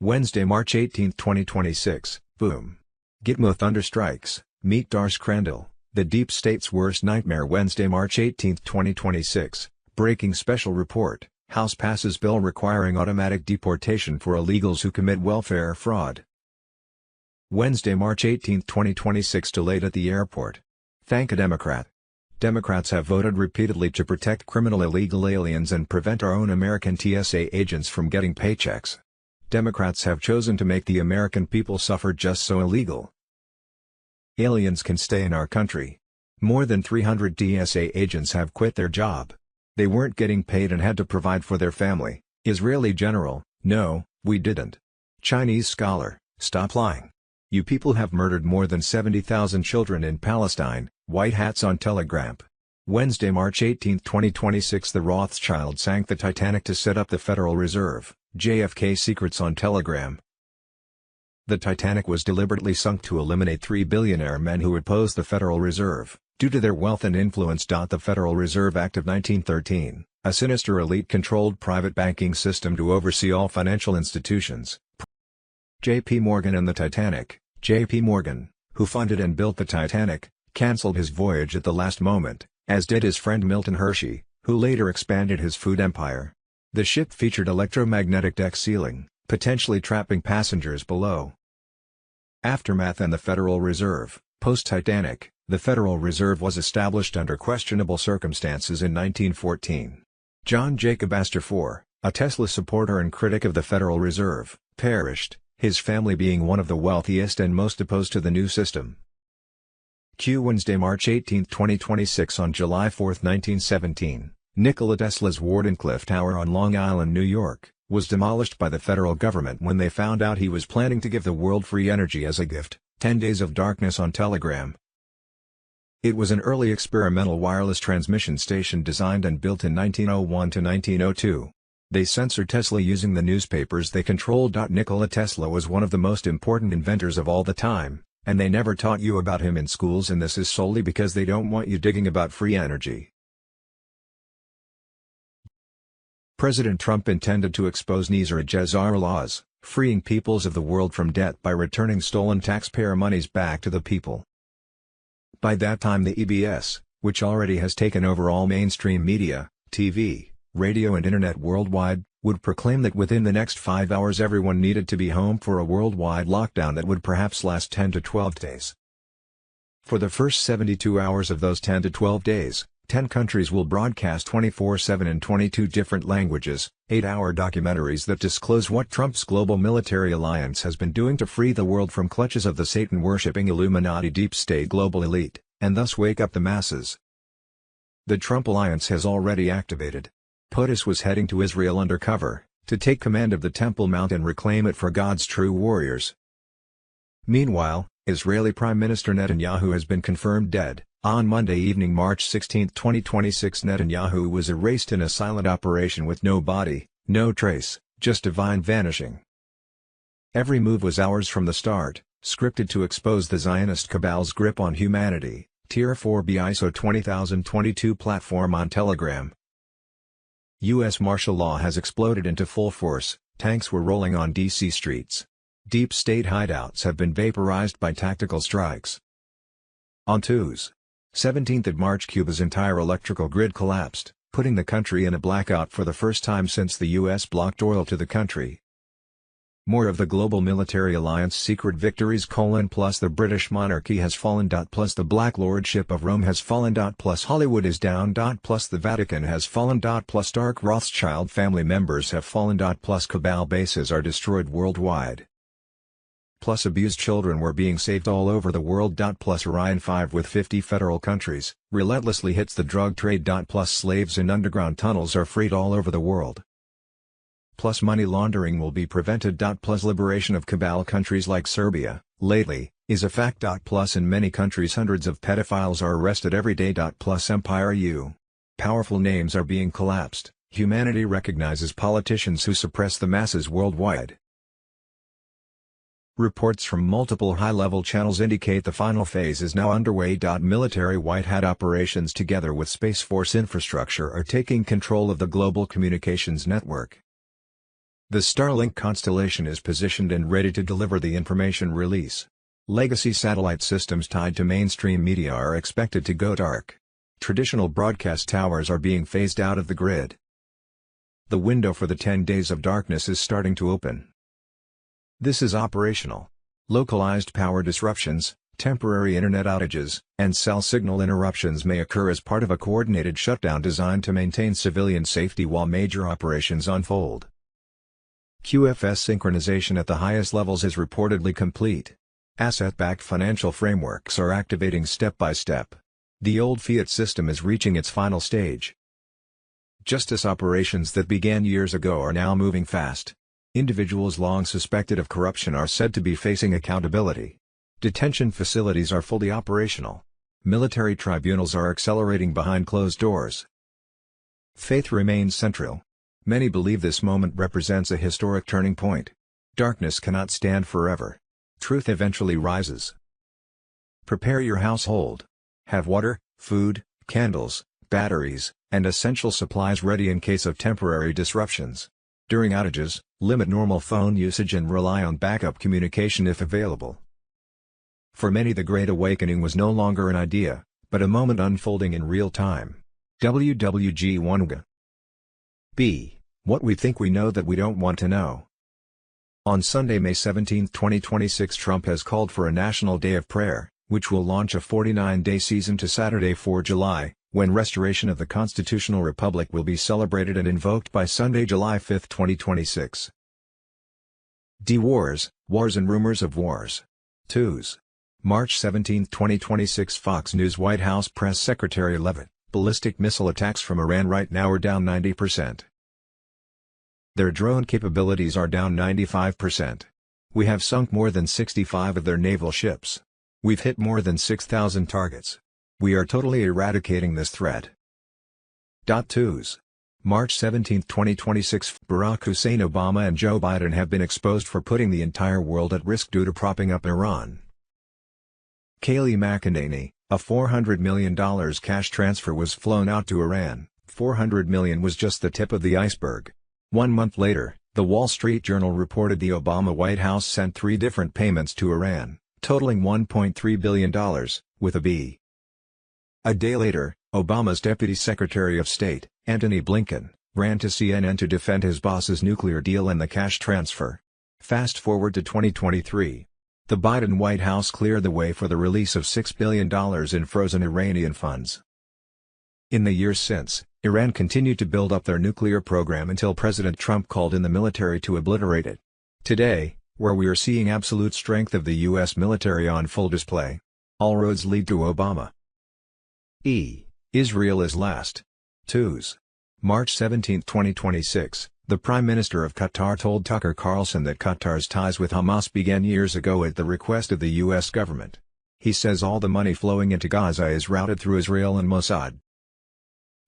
Wednesday, March 18, 2026, boom. Gitmo thunder strikes, meet Darsh Crandall, the deep state's worst nightmare. Wednesday, March 18, 2026, breaking special report, House passes bill requiring automatic deportation for illegals who commit welfare fraud. Wednesday, March 18, 2026, delayed at the airport. Thank a Democrat. Democrats have voted repeatedly to protect criminal illegal aliens and prevent our own American TSA agents from getting paychecks. Democrats have chosen to make the American people suffer just so illegal aliens can stay in our country. More than 300 TSA agents have quit their job. They weren't getting paid and had to provide for their family. Israeli general, no, we didn't. Chinese scholar, stop lying. You people have murdered more than 70,000 children in Palestine. White hats on Telegram. Wednesday, March 18, 2026. The Rothschild sank the Titanic to set up the Federal Reserve. JFK secrets on Telegram. The Titanic was deliberately sunk to eliminate three billionaire men who opposed the Federal Reserve, due to their wealth and influence. The Federal Reserve Act of 1913, a sinister elite-controlled private banking system to oversee all financial institutions. J.P. Morgan and the Titanic. J.P. Morgan, who funded and built the Titanic, cancelled his voyage at the last moment, as did his friend Milton Hershey, who later expanded his food empire. The ship featured electromagnetic deck sealing, potentially trapping passengers below. Aftermath and the Federal Reserve. Post-Titanic, the Federal Reserve was established under questionable circumstances in 1914. John Jacob Astor IV, a Tesla supporter and critic of the Federal Reserve, perished, his family being one of the wealthiest and most opposed to the new system. Wednesday, March 18, 2026. On July 4, 1917, Nikola Tesla's Wardenclyffe Tower on Long Island, New York, was demolished by the federal government when they found out he was planning to give the world free energy as a gift. 10 Days of Darkness on Telegram. It was an early experimental wireless transmission station designed and built in 1901 to 1902. They censored Tesla using the newspapers they controlled. Nikola Tesla was one of the most important inventors of all the time, and they never taught you about him in schools, and this is solely because they don't want you digging about free energy. President Trump intended to expose Nizar laws, freeing peoples of the world from debt by returning stolen taxpayer monies back to the people. By that time the EBS, which already has taken over all mainstream media, TV, radio and internet worldwide, would proclaim that within the next 5 hours everyone needed to be home for a worldwide lockdown that would perhaps last 10 to 12 days. For the first 72 hours of those 10 to 12 days, 10 countries will broadcast 24/7 in 22 different languages, 8-hour documentaries that disclose what Trump's global military alliance has been doing to free the world from clutches of the Satan-worshipping Illuminati deep state global elite, and thus wake up the masses. The Trump alliance has already activated. POTUS was heading to Israel undercover, to take command of the Temple Mount and reclaim it for God's true warriors. Meanwhile, Israeli Prime Minister Netanyahu has been confirmed dead. On Monday evening, March 16, 2026, Netanyahu was erased in a silent operation with no body, no trace, just divine vanishing. Every move was ours from the start, scripted to expose the Zionist cabal's grip on humanity. Tier 4B ISO 20022 platform on Telegram. U.S. martial law has exploded into full force, tanks were rolling on D.C. streets. Deep state hideouts have been vaporized by tactical strikes. On Tuesday, 17th of March, Cuba's entire electrical grid collapsed, putting the country in a blackout for the first time since the U.S. blocked oil to the country. More of the global military alliance secret victories: plus the British monarchy has fallen. Plus the Black Lordship of Rome has fallen. Plus Hollywood is down. Plus the Vatican has fallen. Plus dark Rothschild family members have fallen. Plus cabal bases are destroyed worldwide. Plus abused children were being saved all over the world. Plus Orion 5 with 50 federal countries relentlessly hits the drug trade. Plus slaves in underground tunnels are freed all over the world. Plus money laundering will be prevented. Plus liberation of cabal countries like Serbia, lately, is a fact. Plus in many countries hundreds of pedophiles are arrested every day. Plus Empire U. Powerful names are being collapsed. Humanity recognizes politicians who suppress the masses worldwide. Reports from multiple high-level channels indicate the final phase is now underway. Military White Hat operations together with Space Force infrastructure are taking control of the global communications network. The Starlink constellation is positioned and ready to deliver the information release. Legacy satellite systems tied to mainstream media are expected to go dark. Traditional broadcast towers are being phased out of the grid. The window for the 10 days of darkness is starting to open. This is operational. Localized power disruptions, temporary internet outages, and cell signal interruptions may occur as part of a coordinated shutdown designed to maintain civilian safety while major operations unfold. QFS synchronization at the highest levels is reportedly complete. Asset-backed financial frameworks are activating step by step. The old fiat system is reaching its final stage. Justice operations that began years ago are now moving fast. Individuals long suspected of corruption are said to be facing accountability. Detention facilities are fully operational. Military tribunals are accelerating behind closed doors. Faith remains central. Many believe this moment represents a historic turning point. Darkness cannot stand forever. Truth eventually rises. Prepare your household. Have water, food, candles, batteries, and essential supplies ready in case of temporary disruptions. During outages, limit normal phone usage and rely on backup communication if available. For many, the Great Awakening was no longer an idea, but a moment unfolding in real time. WWG Wonga. B. What we think we know that we don't want to know. On Sunday, May 17, 2026, Trump has called for a National Day of Prayer, which will launch a 49-day season to Saturday, 4 July, when restoration of the constitutional republic will be celebrated and invoked by Sunday, July 5, 2026. D. Wars and Rumors of Wars. 2s. March 17, 2026. Fox News. White House Press Secretary Leavitt, ballistic missile attacks from Iran right now are down 90%. Their drone capabilities are down 95%. We have sunk more than 65 of their naval ships. We've hit more than 6,000 targets. We are totally eradicating this threat. 2s. March 17, 2026. Barack Hussein Obama and Joe Biden have been exposed for putting the entire world at risk due to propping up Iran. Kayleigh McEnany, a $400 million cash transfer was flown out to Iran. $400 million was just the tip of the iceberg. 1 month later, The Wall Street Journal reported the Obama White House sent 3 different payments to Iran, totaling $1.3 billion, with a B. A day later, Obama's Deputy Secretary of State, Antony Blinken, ran to CNN to defend his boss's nuclear deal and the cash transfer. Fast forward to 2023. The Biden White House cleared the way for the release of $6 billion in frozen Iranian funds. In the years since, Iran continued to build up their nuclear program until President Trump called in the military to obliterate it. Today, where we are seeing absolute strength of the U.S. military on full display, all roads lead to Obama. Israel is last. 2s. March 17, 2026, the Prime Minister of Qatar told Tucker Carlson that Qatar's ties with Hamas began years ago at the request of the U.S. government. He says all the money flowing into Gaza is routed through Israel and Mossad.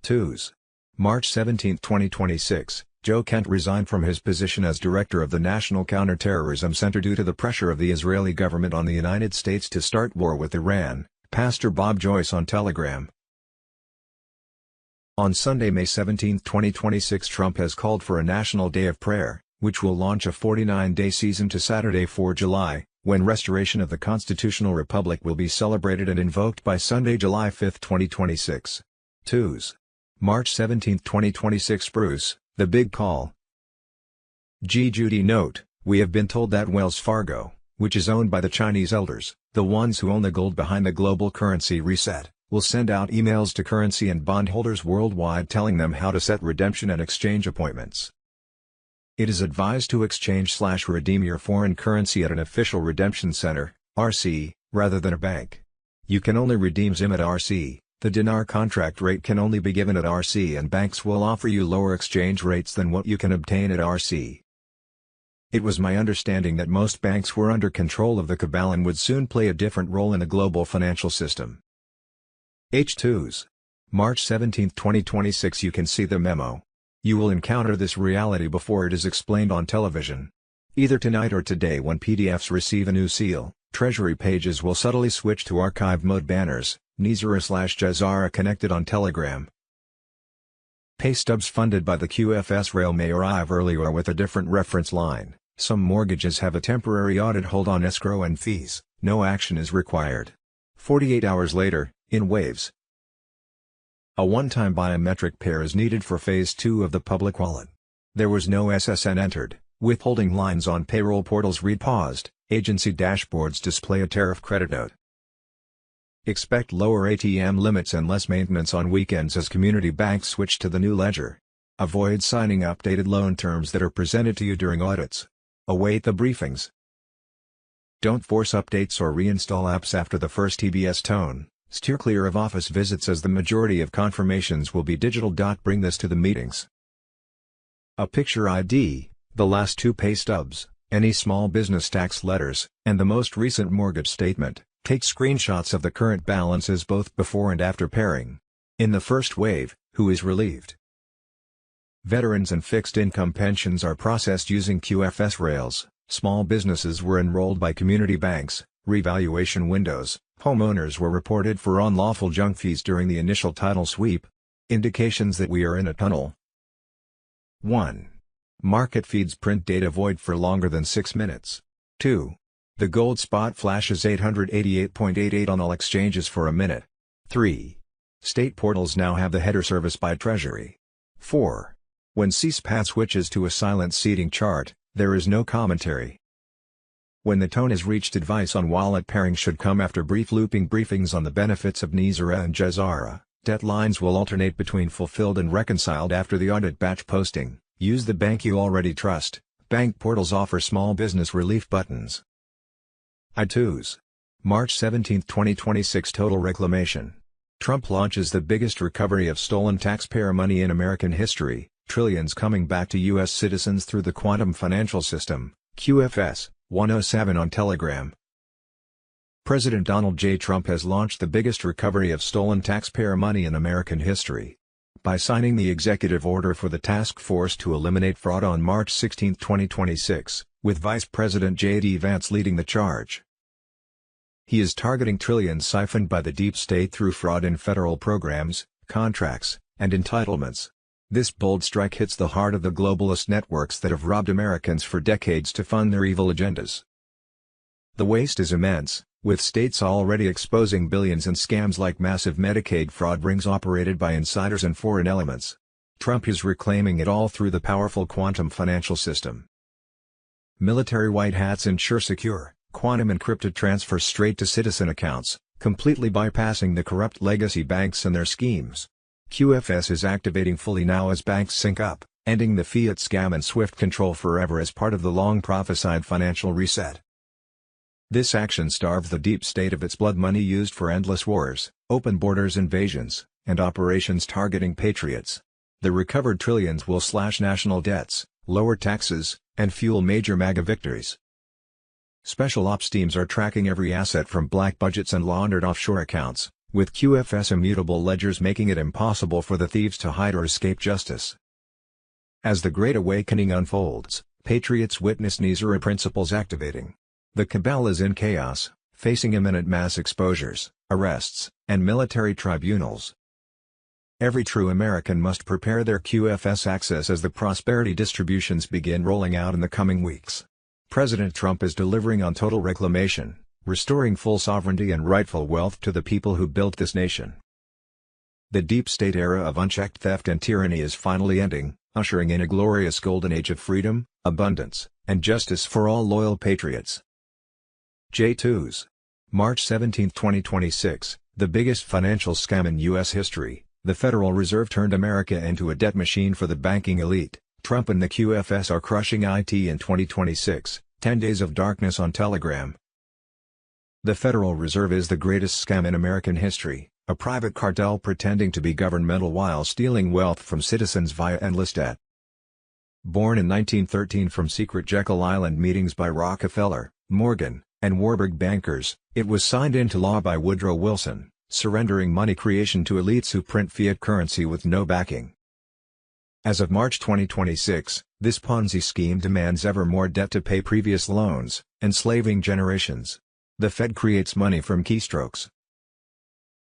2s. March 17, 2026, Joe Kent resigned from his position as director of the National Counterterrorism Center due to the pressure of the Israeli government on the United States to start war with Iran, Pastor Bob Joyce on Telegram. On Sunday, May 17, 2026, Trump has called for a National Day of Prayer, which will launch a 49-day season to Saturday, 4 July, when restoration of the constitutional republic will be celebrated and invoked by Sunday, July 5, 2026. 2s. March 17, 2026. Bruce, the big call. Judy note, we have been told that Wells Fargo, which is owned by the Chinese elders, the ones who own the gold behind the global currency reset, will send out emails to currency and bondholders worldwide telling them how to set redemption and exchange appointments. It is advised to exchange/redeem your foreign currency at an official redemption center, RC, rather than a bank. You can only redeem ZIM at RC. The dinar contract rate can only be given at RC, and banks will offer you lower exchange rates than what you can obtain at RC. It was my understanding that most banks were under control of the cabal and would soon play a different role in the global financial system. H2s. March 17, 2026. You can see the memo. You will encounter this reality before it is explained on television. Either tonight or today, when PDFs receive a new seal, Treasury pages will subtly switch to archive mode. Banners, Nizara/Jazara connected on Telegram. Pay stubs funded by the QFS rail may arrive early or with a different reference line. Some mortgages have a temporary audit hold on escrow and fees. No action is required. 48 hours later, in waves. A one-time biometric pair is needed for Phase 2 of the public wallet. There was no SSN entered. Withholding lines on payroll portals read paused. Agency dashboards display a tariff credit note. Expect lower ATM limits and less maintenance on weekends as community banks switch to the new ledger. Avoid signing updated loan terms that are presented to you during audits. Await the briefings. Don't force updates or reinstall apps after the first TBS tone. Steer clear of office visits as the majority of confirmations will be digital. Bring this to the meetings. A picture ID, the last 2 pay stubs, any small business tax letters, and the most recent mortgage statement, Take screenshots of the current balances both before and after pairing. In the first wave, who is relieved? Veterans and fixed income pensions are processed using QFS rails. Small businesses were enrolled by community banks. Revaluation windows. Homeowners were reported for unlawful junk fees during the initial title sweep. Indications that we are in a tunnel. 1. Market feeds print data void for longer than 6 minutes. 2. The gold spot flashes 888.88 on all exchanges for a minute. 3. State portals now have the header service by Treasury. 4. When CSPAT switches to a silent seating chart, there is no commentary. When the tone is reached, advice on wallet pairing should come after brief looping briefings on the benefits of Nizara and Jazara. Debt lines will alternate between fulfilled and reconciled after the audit batch posting. Use the bank you already trust. Bank portals offer small business relief buttons. I2s. March 17, 2026 Total reclamation. Trump launches the biggest recovery of stolen taxpayer money in American history, trillions coming back to U.S. citizens through the quantum financial system. QFS, 107 on Telegram. President Donald J. Trump has launched the biggest recovery of stolen taxpayer money in American history. By signing the executive order for the task force to eliminate fraud on March 16, 2026, with Vice President J.D. Vance leading the charge. He is targeting trillions siphoned by the deep state through fraud in federal programs, contracts, and entitlements. This bold strike hits the heart of the globalist networks that have robbed Americans for decades to fund their evil agendas. The waste is immense, with states already exposing billions in scams like massive Medicaid fraud rings operated by insiders and foreign elements. Trump is reclaiming it all through the powerful quantum financial system. Military white hats ensure secure, quantum encrypted transfers straight to citizen accounts, completely bypassing the corrupt legacy banks and their schemes. QFS is activating fully now as banks sync up, ending the fiat scam and SWIFT control forever as part of the long-prophesied financial reset. This action starves the deep state of its blood money used for endless wars, open borders invasions, and operations targeting patriots. The recovered trillions will slash national debts, lower taxes, and fuel major MAGA victories. Special ops teams are tracking every asset from black budgets and laundered offshore accounts, with QFS immutable ledgers making it impossible for the thieves to hide or escape justice. As the Great Awakening unfolds, patriots witness Nizara principles activating. The cabal is in chaos, facing imminent mass exposures, arrests, and military tribunals. Every true American must prepare their QFS access as the prosperity distributions begin rolling out in the coming weeks. President Trump is delivering on total reclamation, restoring full sovereignty and rightful wealth to the people who built this nation. The deep state era of unchecked theft and tyranny is finally ending, ushering in a glorious golden age of freedom, abundance, and justice for all loyal patriots. J2s. March 17, 2026, the biggest financial scam in U.S. history. The Federal Reserve turned America into a debt machine for the banking elite. Trump and the QFS are crushing IT in 2026, 10 days of darkness on Telegram. The Federal Reserve is the greatest scam in American history, a private cartel pretending to be governmental while stealing wealth from citizens via endless debt. Born in 1913 from secret Jekyll Island meetings by Rockefeller, Morgan, and Warburg bankers, it was signed into law by Woodrow Wilson, surrendering money creation to elites who print fiat currency with no backing. As of March 2026, this Ponzi scheme demands ever more debt to pay previous loans, enslaving generations. The Fed creates money from keystrokes.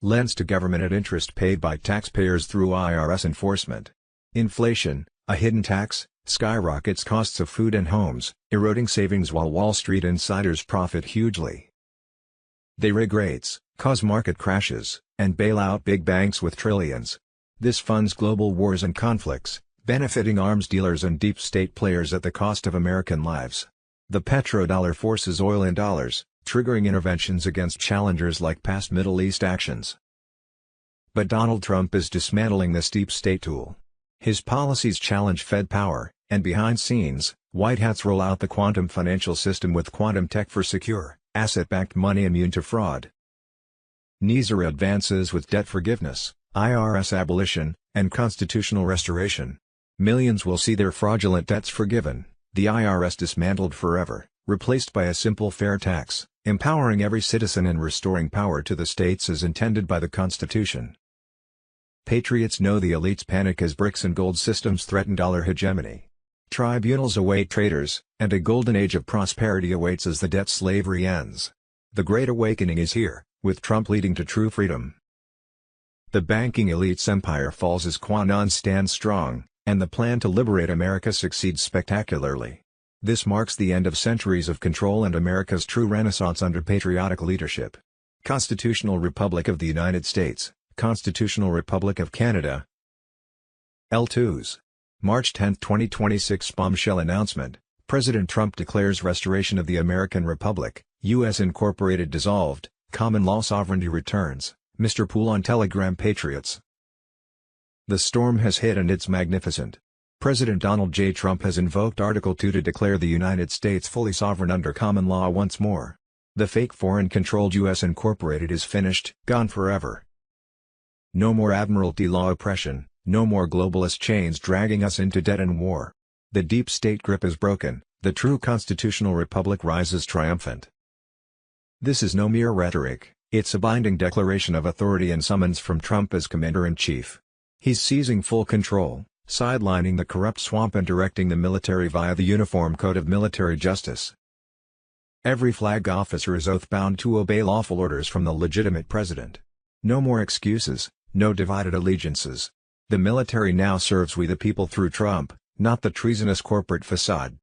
Lends to government at interest paid by taxpayers through IRS enforcement. Inflation, a hidden tax, skyrockets costs of food and homes, eroding savings while Wall Street insiders profit hugely. They rig rates, cause market crashes, and bail out big banks with trillions. This funds global wars and conflicts, benefiting arms dealers and deep state players at the cost of American lives. The petrodollar forces oil in dollars, triggering interventions against challengers like past Middle East actions. But Donald Trump is dismantling this deep state tool. His policies challenge Fed power, and behind scenes, white hats roll out the quantum financial system with quantum tech for secure, asset-backed money immune to fraud. Nizara advances with debt forgiveness, IRS abolition, and constitutional restoration. Millions will see their fraudulent debts forgiven, the IRS dismantled forever, replaced by a simple fair tax, empowering every citizen and restoring power to the states as intended by the Constitution. Patriots know the elites panic as bricks and gold systems threaten dollar hegemony. Tribunals await traitors, and a golden age of prosperity awaits as the debt slavery ends. The Great Awakening is here, with Trump leading to true freedom. The banking elite's empire falls as QAnon stands strong, and the plan to liberate America succeeds spectacularly. This marks the end of centuries of control and America's true renaissance under patriotic leadership. Constitutional Republic of the United States, Constitutional Republic of Canada. L2s. March 10, 2026 bombshell announcement, President Trump declares restoration of the American Republic, U.S. Incorporated dissolved, common law sovereignty returns, Mr. Poole on Telegram Patriots. The storm has hit and it's magnificent. President Donald J. Trump has invoked Article 2 to declare the United States fully sovereign under common law once more. The fake foreign-controlled U.S. Incorporated is finished, gone forever. No more Admiralty law oppression, no more globalist chains dragging us into debt and war. The deep state grip is broken, the true constitutional republic rises triumphant. This is no mere rhetoric, it's a binding declaration of authority and summons from Trump as Commander-in-Chief. He's seizing full control, sidelining the corrupt swamp and directing the military via the Uniform Code of Military Justice. Every flag officer is oath-bound to obey lawful orders from the legitimate president. No more excuses, no divided allegiances. The military now serves we the people through Trump, not the treasonous corporate facade.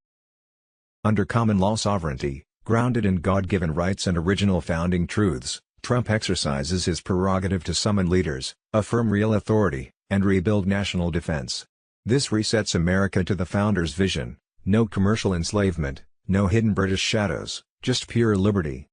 Under common law sovereignty, grounded in God-given rights and original founding truths, Trump exercises his prerogative to summon leaders, affirm real authority, and rebuild national defense. This resets America to the founders' vision: no commercial enslavement, no hidden British shadows, just pure liberty.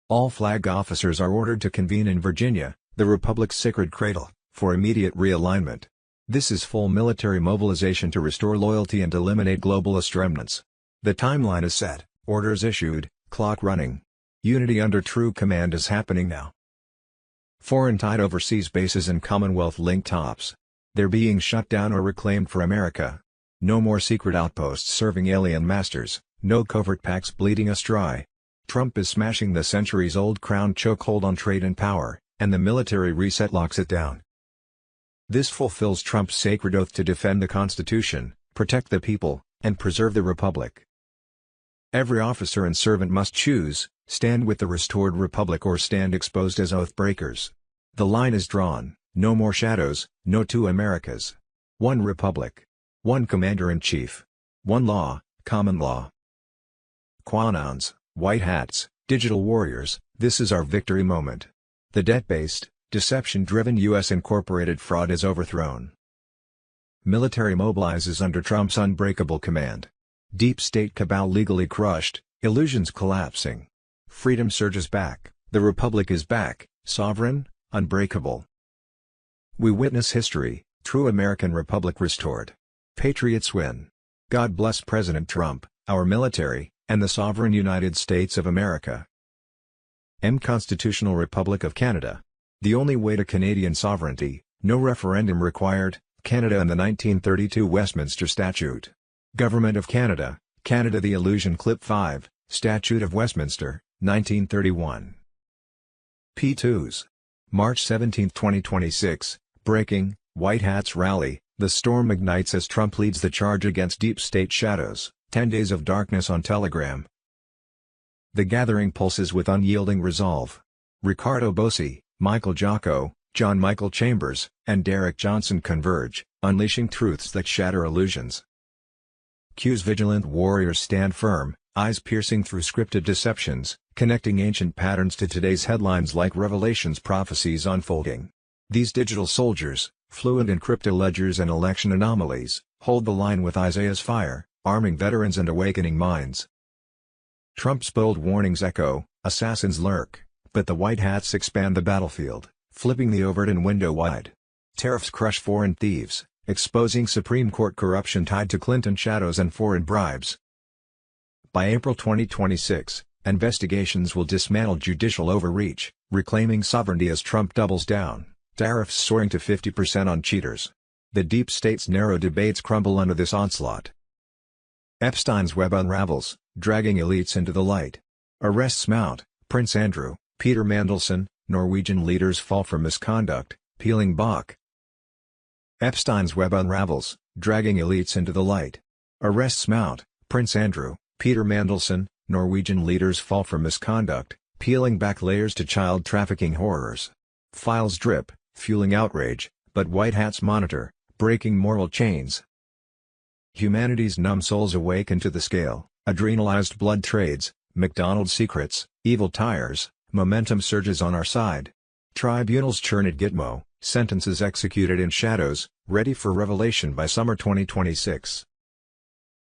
All flag officers are ordered to convene in Virginia, the Republic's sacred cradle, for immediate realignment. This is full military mobilization to restore loyalty and eliminate globalist remnants. The timeline is set, orders issued, clock running. Unity under true command is happening now. Foreign-tied overseas bases and Commonwealth-linked tops. They're being shut down or reclaimed for America. No more secret outposts serving alien masters, no covert pacts bleeding us dry. Trump is smashing the centuries-old crown chokehold on trade and power, and the military reset locks it down. This fulfills Trump's sacred oath to defend the Constitution, protect the people, and preserve the Republic. Every officer and servant must choose, stand with the restored Republic or stand exposed as oath breakers. The line is drawn, no more shadows, no two Americas. One Republic. One Commander-in-Chief. One law, common law. QAnons, white hats, digital warriors, this is our victory moment. The debt-based, deception-driven U.S. Incorporated fraud is overthrown. Military mobilizes under Trump's unbreakable command. Deep state cabal legally crushed, illusions collapsing. Freedom surges back, the Republic is back, sovereign, unbreakable. We witness history, true American Republic restored. Patriots win. God bless President Trump, our military, and the sovereign United States of America. Constitutional Republic of Canada. The only way to Canadian sovereignty, no referendum required, Canada and the 1932 Westminster Statute. Government of Canada, Canada. The Illusion Clip 5, Statute of Westminster, 1931. P2s. March 17, 2026, breaking, White Hats rally, the storm ignites as Trump leads the charge against deep state shadows, 10 days of darkness on Telegram. The gathering pulses with unyielding resolve. Ricardo Bossi, Michael Jocko, John Michael Chambers, and Derek Johnson converge, unleashing truths that shatter illusions. Q's vigilant warriors stand firm, eyes piercing through scripted deceptions, connecting ancient patterns to today's headlines like Revelation's prophecies unfolding. These digital soldiers, fluent in crypto ledgers and election anomalies, hold the line with Isaiah's fire, arming veterans and awakening minds. Trump's bold warnings echo, assassins lurk, but the White Hats expand the battlefield, flipping the Overton window wide. Tariffs crush foreign thieves, exposing Supreme Court corruption tied to Clinton shadows and foreign bribes. By April 2026, investigations will dismantle judicial overreach, reclaiming sovereignty as Trump doubles down, tariffs soaring to 50% on cheaters. The deep state's narrow debates crumble under this onslaught. Epstein's web unravels, dragging elites into the light. Arrests mount, Prince Andrew, Peter Mandelson, Norwegian leaders fall for misconduct, peeling Bach. Epstein's web unravels, dragging elites into the light. Arrests mount, Prince Andrew, Peter Mandelson, Norwegian leaders fall for misconduct, peeling back layers to child trafficking horrors. Files drip, fueling outrage, but white hats monitor, breaking moral chains. Humanity's numb souls awaken to the scale, adrenalized blood trades, McDonald's secrets, evil tires, momentum surges on our side. Tribunals churn at Gitmo, sentences executed in shadows, ready for revelation by summer 2026.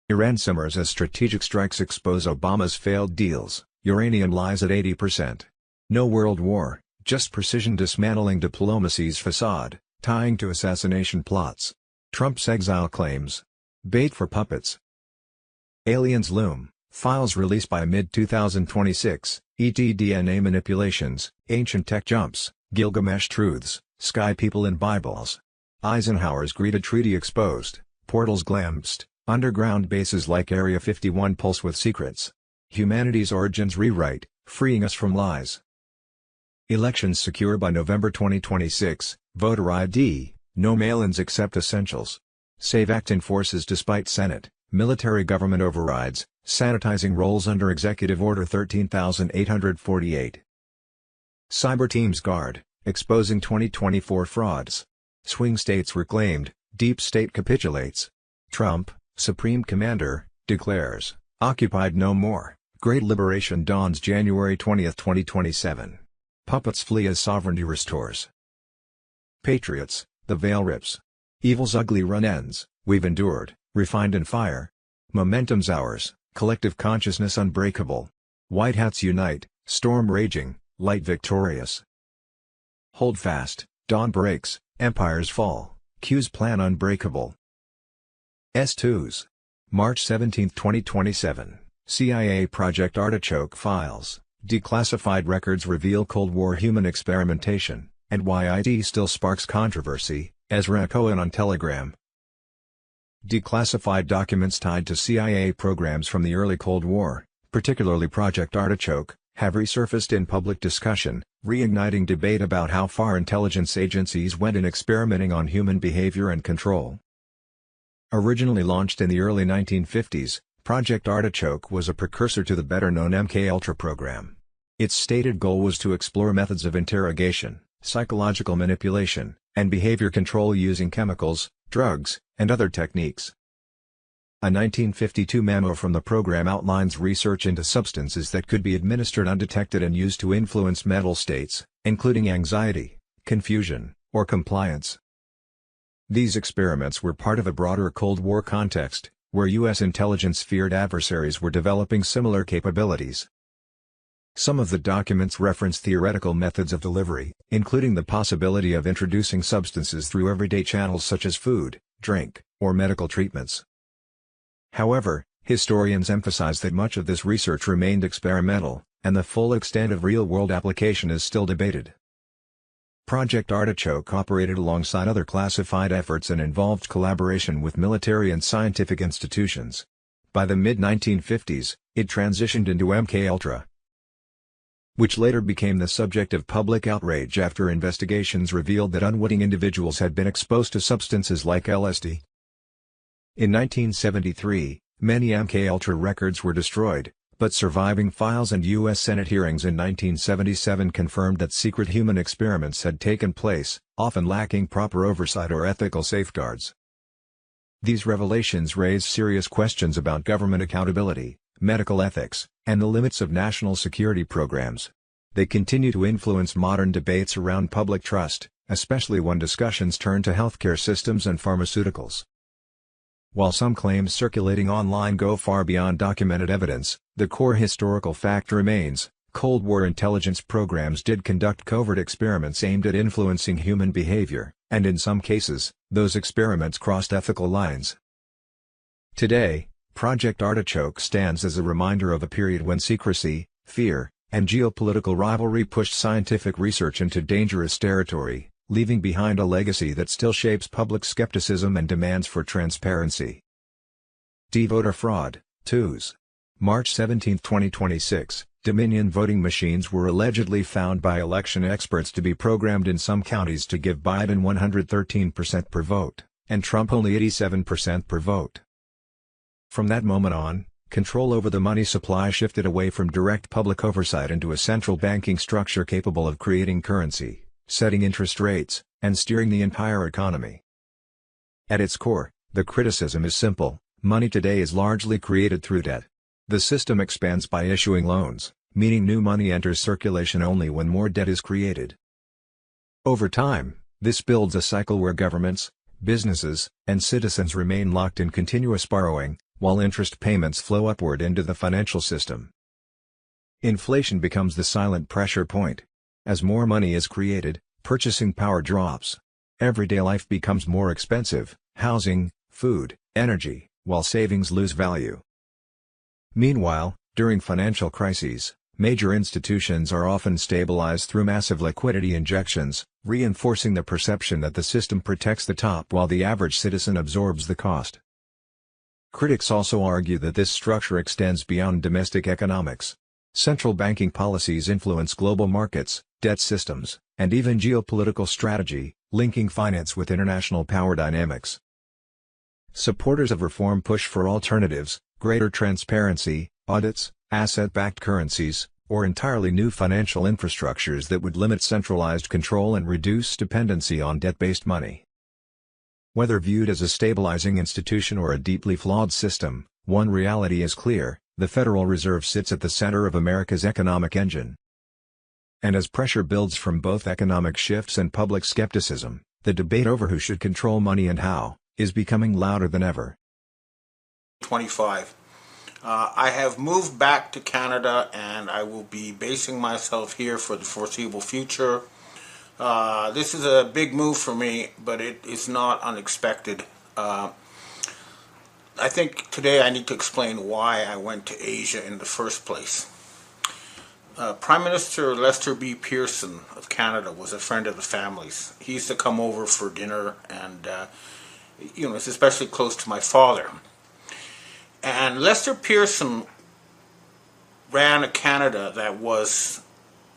Iran simmers as strategic strikes expose Obama's failed deals, uranium lies at 80%. No world war, just precision dismantling diplomacy's facade, tying to assassination plots. Trump's exile claims. Bait for puppets. Aliens loom, files released by mid-2026, ET DNA manipulations, ancient tech jumps, Gilgamesh truths, sky people in Bibles. Eisenhower's greeted treaty exposed, portals glimpsed, underground bases like Area 51 pulse with secrets. Humanity's origins rewrite, freeing us from lies. Elections secure by November 2026, voter ID, no mail-ins except essentials. Save Act enforces despite Senate, military government overrides, sanitizing roles under Executive Order 13,848. Cyber teams guard, exposing 2024 frauds. Swing states reclaimed, deep state capitulates. Trump, Supreme Commander, declares, occupied no more, Great Liberation dawns January 20, 2027. Puppets flee as sovereignty restores. Patriots, the veil rips. Evil's ugly run ends, we've endured, refined in fire. Momentum's ours, collective consciousness unbreakable. White hats unite, storm raging, light victorious. Hold fast, dawn breaks, empires fall, Q's plan unbreakable. S2s. March 17, 2027, CIA Project Artichoke files, declassified records reveal Cold War human experimentation, and why ID still sparks controversy, Ezra Cohen on Telegram. Declassified documents tied to CIA programs from the early Cold War, particularly Project Artichoke, have resurfaced in public discussion, reigniting debate about how far intelligence agencies went in experimenting on human behavior and control. Originally launched in the early 1950s, Project Artichoke was a precursor to the better-known MKUltra program. Its stated goal was to explore methods of interrogation, psychological manipulation, and behavior control using chemicals, drugs, and other techniques. A 1952 memo from the program outlines research into substances that could be administered undetected and used to influence mental states, including anxiety, confusion, or compliance. These experiments were part of a broader Cold War context, where U.S. intelligence feared adversaries were developing similar capabilities. Some of the documents reference theoretical methods of delivery, including the possibility of introducing substances through everyday channels such as food, drink, or medical treatments. However, historians emphasize that much of this research remained experimental, and the full extent of real-world application is still debated. Project Artichoke operated alongside other classified efforts and involved collaboration with military and scientific institutions. By the mid-1950s, it transitioned into MKUltra, which later became the subject of public outrage after investigations revealed that unwitting individuals had been exposed to substances like LSD. In 1973, many MKUltra records were destroyed, but surviving files and U.S. Senate hearings in 1977 confirmed that secret human experiments had taken place, often lacking proper oversight or ethical safeguards. These revelations raise serious questions about government accountability, medical ethics, and the limits of national security programs. They continue to influence modern debates around public trust, especially when discussions turn to healthcare systems and pharmaceuticals. While some claims circulating online go far beyond documented evidence, the core historical fact remains: Cold War intelligence programs did conduct covert experiments aimed at influencing human behavior, and in some cases, those experiments crossed ethical lines. Today, Project Artichoke stands as a reminder of a period when secrecy, fear, and geopolitical rivalry pushed scientific research into dangerous territory, leaving behind a legacy that still shapes public skepticism and demands for transparency. Voter fraud, twos. March 17, 2026, Dominion voting machines were allegedly found by election experts to be programmed in some counties to give Biden 113% per vote, and Trump only 87% per vote. From that moment on, control over the money supply shifted away from direct public oversight into a central banking structure capable of creating currency, setting interest rates, and steering the entire economy. At its core, the criticism is simple: money today is largely created through debt. The system expands by issuing loans, meaning new money enters circulation only when more debt is created. Over time, this builds a cycle where governments, businesses, and citizens remain locked in continuous borrowing, while interest payments flow upward into the financial system. Inflation becomes the silent pressure point. As more money is created, purchasing power drops. Everyday life becomes more expensive: housing, food, energy, while savings lose value. Meanwhile, during financial crises, major institutions are often stabilized through massive liquidity injections, reinforcing the perception that the system protects the top while the average citizen absorbs the cost. Critics also argue that this structure extends beyond domestic economics. Central banking policies influence global markets, debt systems, and even geopolitical strategy, linking finance with international power dynamics. Supporters of reform push for alternatives: greater transparency, audits, asset-backed currencies, or entirely new financial infrastructures that would limit centralized control and reduce dependency on debt-based money. Whether viewed as a stabilizing institution or a deeply flawed system, one reality is clear: the Federal Reserve sits at the center of America's economic engine. And as pressure builds from both economic shifts and public skepticism, the debate over who should control money and how is becoming louder than ever. 25. I have moved back to Canada, and I will be basing myself here for the foreseeable future. This is a big move for me, but it is not unexpected. I think today I need to explain why I went to Asia in the first place. Prime Minister Lester B. Pearson of Canada was a friend of the family's. He used to come over for dinner, and it's especially close to my father. And Lester Pearson ran a Canada that was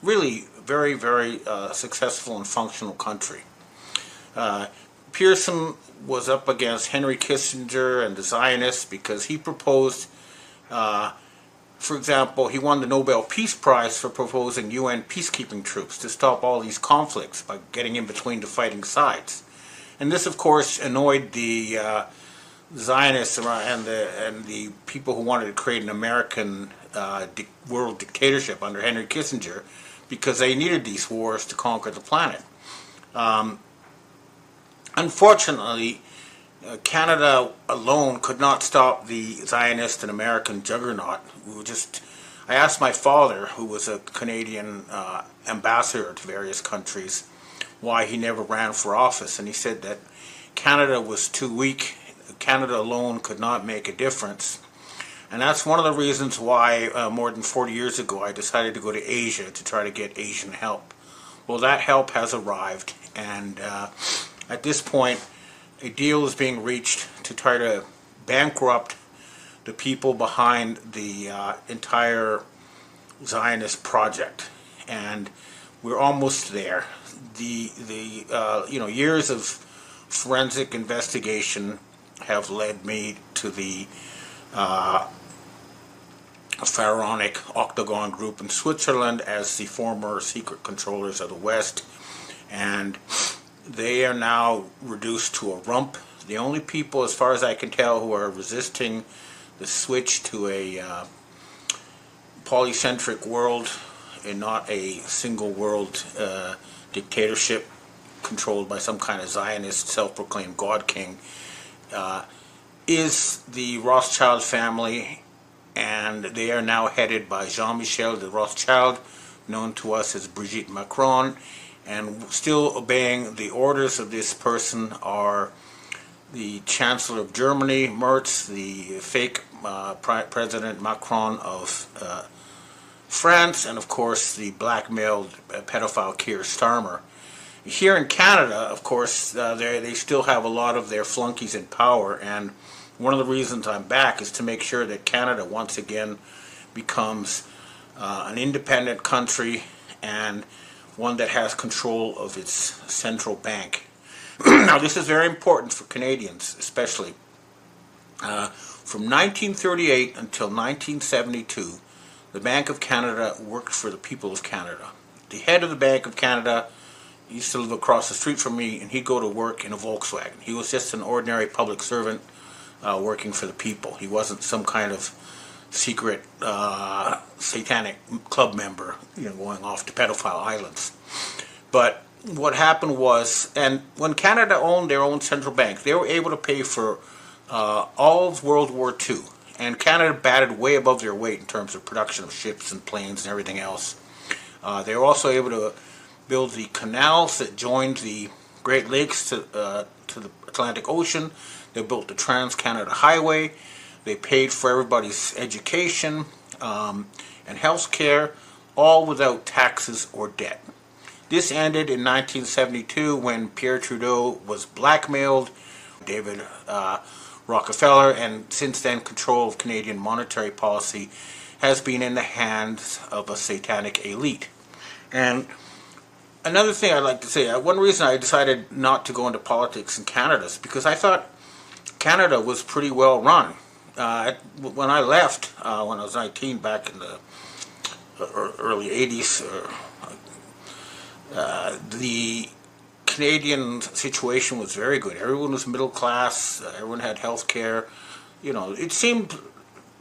really very, very successful and functional country. Pearson was up against Henry Kissinger and the Zionists because he proposed, for example, he won the Nobel Peace Prize for proposing UN peacekeeping troops to stop all these conflicts by getting in between the fighting sides. And this, of course, annoyed the Zionists and the people who wanted to create an American world dictatorship under Henry Kissinger, because they needed these wars to conquer the planet. Unfortunately, Canada alone could not stop the Zionist and American juggernaut. I asked my father, who was a Canadian ambassador to various countries, why he never ran for office, and he said that Canada was too weak. Canada alone could not make a difference. And that's one of the reasons why more than 40 years ago I decided to go to Asia to try to get Asian help. Well, that help has arrived, and at this point a deal is being reached to try to bankrupt the people behind the entire Zionist project, and we're almost there. The years of forensic investigation have led me to the pharaonic Octagon Group in Switzerland as the former secret controllers of the West, and they are now reduced to a rump. The only people, as far as I can tell, who are resisting the switch to a polycentric world and not a single world dictatorship controlled by some kind of Zionist self-proclaimed God King, is the Rothschild family, and they are now headed by Jean-Michel de Rothschild, known to us as Brigitte Macron, and still obeying the orders of this person are the Chancellor of Germany, Merz, the fake President Macron of France, and of course the blackmailed pedophile Keir Starmer. Here in Canada, of course, they still have a lot of their flunkies in power, and One of the reasons I'm back is to make sure that Canada once again becomes an independent country and one that has control of its central bank. Now, this is very important for Canadians, especially. From 1938 until 1972, the Bank of Canada worked for the people of Canada. The head of the Bank of Canada used to live across the street from me, and he'd go to work in a Volkswagen. He was just an ordinary public servant working for the people. He wasn't some kind of secret satanic club member, going off to pedophile islands. But what happened was, and when Canada owned their own central bank, they were able to pay for all of World War II. And Canada batted way above their weight in terms of production of ships and planes and everything else. They were also able to build the canals that joined the Great Lakes to the Atlantic Ocean. They built the Trans-Canada Highway. They paid for everybody's education and health care, all without taxes or debt. This ended in 1972 when Pierre Trudeau was blackmailed, David Rockefeller, and since then control of Canadian monetary policy has been in the hands of a satanic elite. And another thing I'd like to say, one reason I decided not to go into politics in Canada is because I thought Canada was pretty well run. When I left, when I was 19, back in the early 80s, the Canadian situation was very good. Everyone was middle class, everyone had health care. It seemed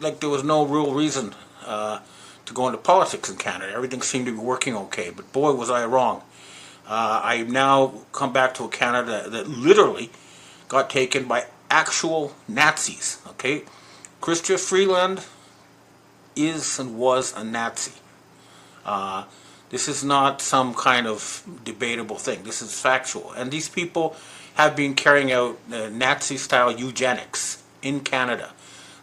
like there was no real reason to go into politics in Canada. Everything seemed to be working okay, but boy was I wrong. I've now come back to a Canada that literally got taken by actual Nazis, okay? Chrystia Freeland is and was a Nazi. This is not some kind of debatable thing. This is factual. And these people have been carrying out Nazi-style eugenics in Canada.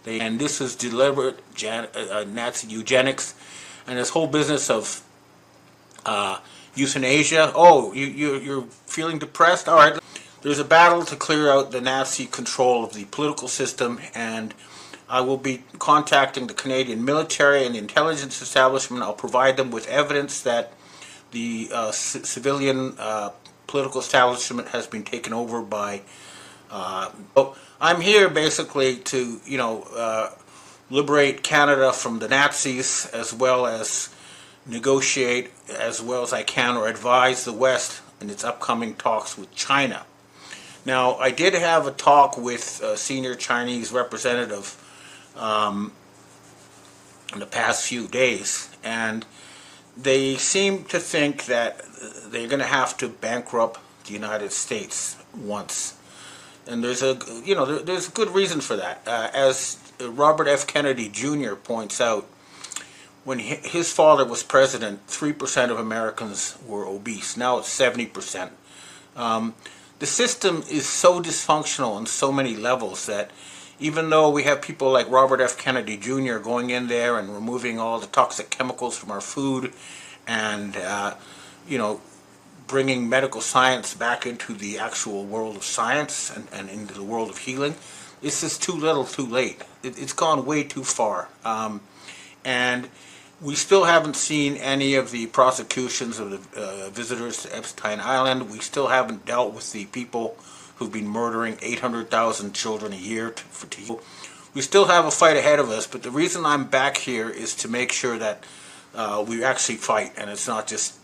And this is deliberate Nazi eugenics. And this whole business of euthanasia. Oh, you're feeling depressed? All right. There's a battle to clear out the Nazi control of the political system, and I will be contacting the Canadian military and the intelligence establishment. I'll provide them with evidence that the civilian political establishment has been taken over by... So I'm here basically to, liberate Canada from the Nazis, as well as negotiate as well as I can, or advise the West in its upcoming talks with China. Now, I did have a talk with a senior Chinese representative in the past few days, and they seem to think that they're going to have to bankrupt the United States once. And there's a good reason for that. As Robert F. Kennedy Jr. points out, when his father was president, 3% of Americans were obese. Now it's 70%. The system is so dysfunctional on so many levels that even though we have people like Robert F. Kennedy Jr. going in there and removing all the toxic chemicals from our food and, bringing medical science back into the actual world of science and into the world of healing, it's just too little too late. It's gone way too far. And we still haven't seen any of the prosecutions of the visitors to Epstein Island. We still haven't dealt with the people who've been murdering 800,000 children a year for tea. We still have a fight ahead of us, but the reason I'm back here is to make sure that we actually fight, and it's not just,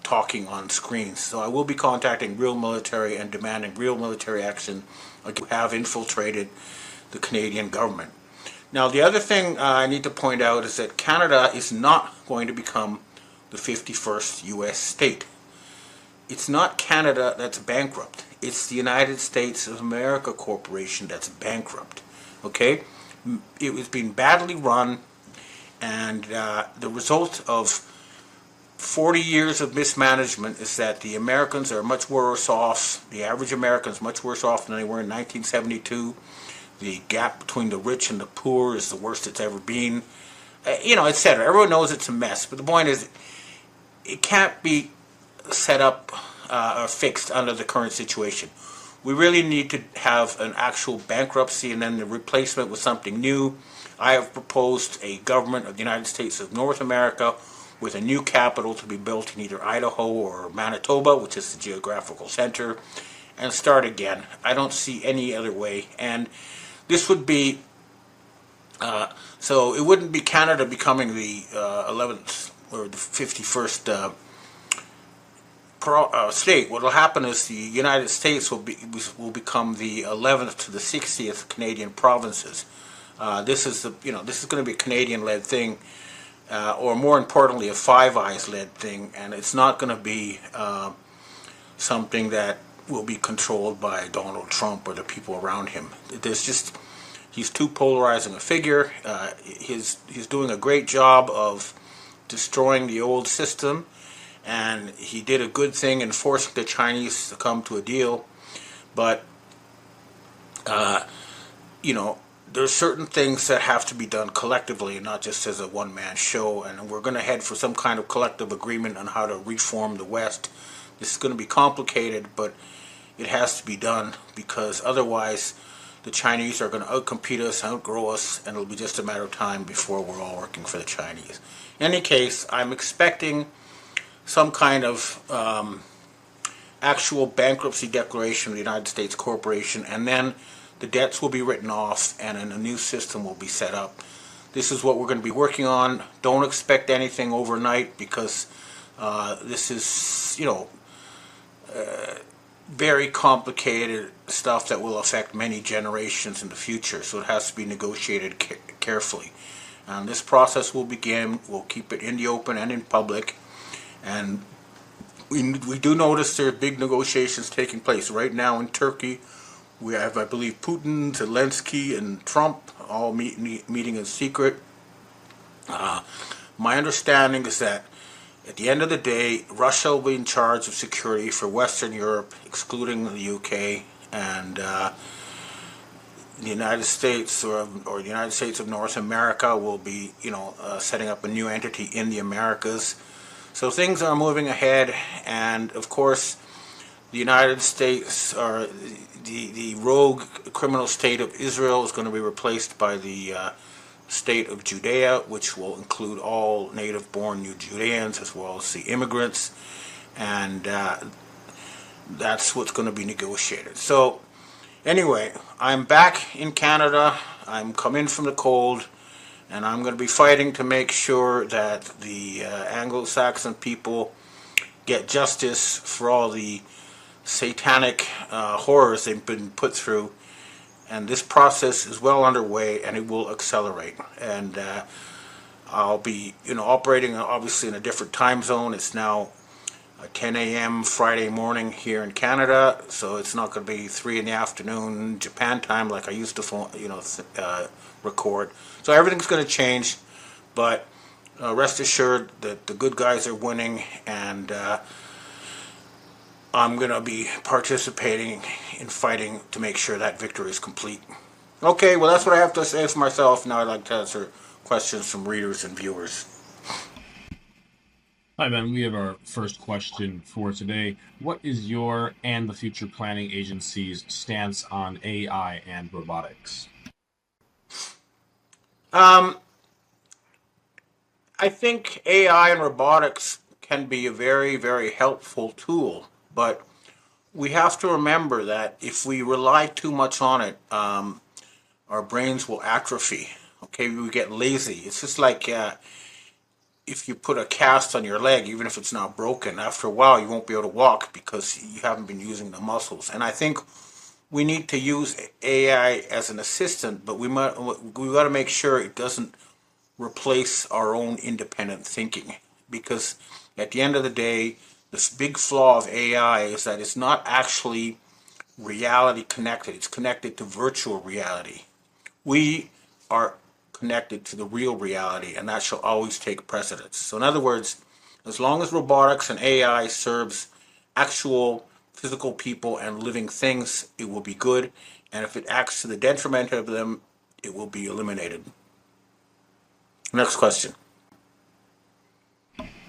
talking on screens. So I will be contacting real military and demanding real military action who have infiltrated the Canadian government. Now, the other thing I need to point out is that Canada is not going to become the 51st U.S. state. It's not Canada that's bankrupt. It's the United States of America Corporation that's bankrupt. Okay? It was being badly run, and the result of 40 years of mismanagement is that the Americans are much worse off. The average American is much worse off than they were in 1972. The gap between the rich and the poor is the worst it's ever been. Etc. Everyone knows it's a mess. But the point is, it can't be set up or fixed under the current situation. we really need to have an actual bankruptcy and then the replacement with something new. I have proposed a government of the United States of North America with a new capital to be built in either Idaho or Manitoba, which is the geographical center, and start again. I don't see any other way. And this would be, so it wouldn't be Canada becoming the 11th or the 51st state. What will happen is the United States will become the 11th to the 60th Canadian provinces. This is going to be a Canadian-led thing, or more importantly, a Five Eyes-led thing, and it's not going to be something that will be controlled by Donald Trump or the people around him. He's too polarizing a figure. He's doing a great job of destroying the old system, and he did a good thing in forcing the Chinese to come to a deal. But there's certain things that have to be done collectively, not just as a one-man show. And we're going to head for some kind of collective agreement on how to reform the West. This is going to be complicated, but it has to be done, because otherwise the Chinese are going to outcompete us, outgrow us, and it'll be just a matter of time before we're all working for the Chinese. In any case, I'm expecting some kind of actual bankruptcy declaration of the United States corporation, and then the debts will be written off and a new system will be set up. This is what we're going to be working on. Don't expect anything overnight, because this is, very complicated stuff that will affect many generations in the future, so it has to be negotiated carefully. And this process will begin. We'll keep it in the open and in public, and we do notice there are big negotiations taking place right now in Turkey. We have, I believe, Putin, Zelensky, and Trump all meeting in secret. My understanding is that at the end of the day, Russia will be in charge of security for Western Europe, excluding the UK, and the United States or the United States of North America will be, setting up a new entity in the Americas. So things are moving ahead, and of course, the United States, or the rogue criminal state of Israel, is going to be replaced by the state of Judea, which will include all native-born New Judeans as well as the immigrants, and that's what's going to be negotiated. So anyway, I'm back in Canada. I'm come in from the cold, and I'm going to be fighting to make sure that the Anglo-Saxon people get justice for all the satanic horrors they've been put through. And this process is well underway, and it will accelerate. And I'll be, operating obviously in a different time zone. It's now 10 a.m. Friday morning here in Canada, so it's not going to be 3 in the afternoon Japan time like I used to, record. So everything's going to change, but rest assured that the good guys are winning, and I'm going to be participating in fighting to make sure that victory is complete. Okay, well, that's what I have to say for myself. Now I'd like to answer questions from readers and viewers. Hi, Ben. We have our first question for today. What is your and the Future Planning Agency's stance on AI and robotics? I think AI and robotics can be a very, very helpful tool, but we have to remember that if we rely too much on it, our brains will atrophy. Okay, we get lazy. It's just like if you put a cast on your leg, even if it's not broken, after a while you won't be able to walk because you haven't been using the muscles. And I think we need to use AI as an assistant, but we got to make sure it doesn't replace our own independent thinking, because at the end of the day, this big flaw of AI is that it's not actually reality connected. It's connected to virtual reality. We are connected to the real reality, and that shall always take precedence. So in other words, as long as robotics and AI serves actual physical people and living things, it will be good, and if it acts to the detriment of them, it will be eliminated. Next question.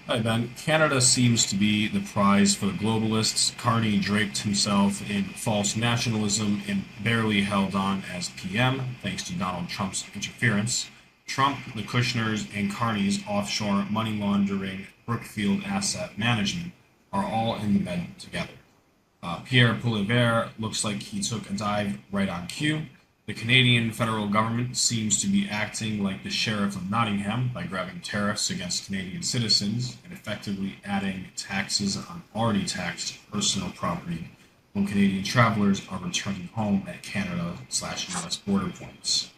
Hi, Ben. Canada seems to be the prize for the globalists. Carney draped himself in false nationalism and barely held on as PM, thanks to Donald Trump's interference. Trump, the Kushners, and Carney's offshore money laundering Brookfield Asset Management are all in the bed together. Pierre Poilievre looks like he took a dive right on cue. The Canadian federal government seems to be acting like the Sheriff of Nottingham by grabbing tariffs against Canadian citizens and effectively adding taxes on already taxed personal property when Canadian travelers are returning home at Canada/US border points.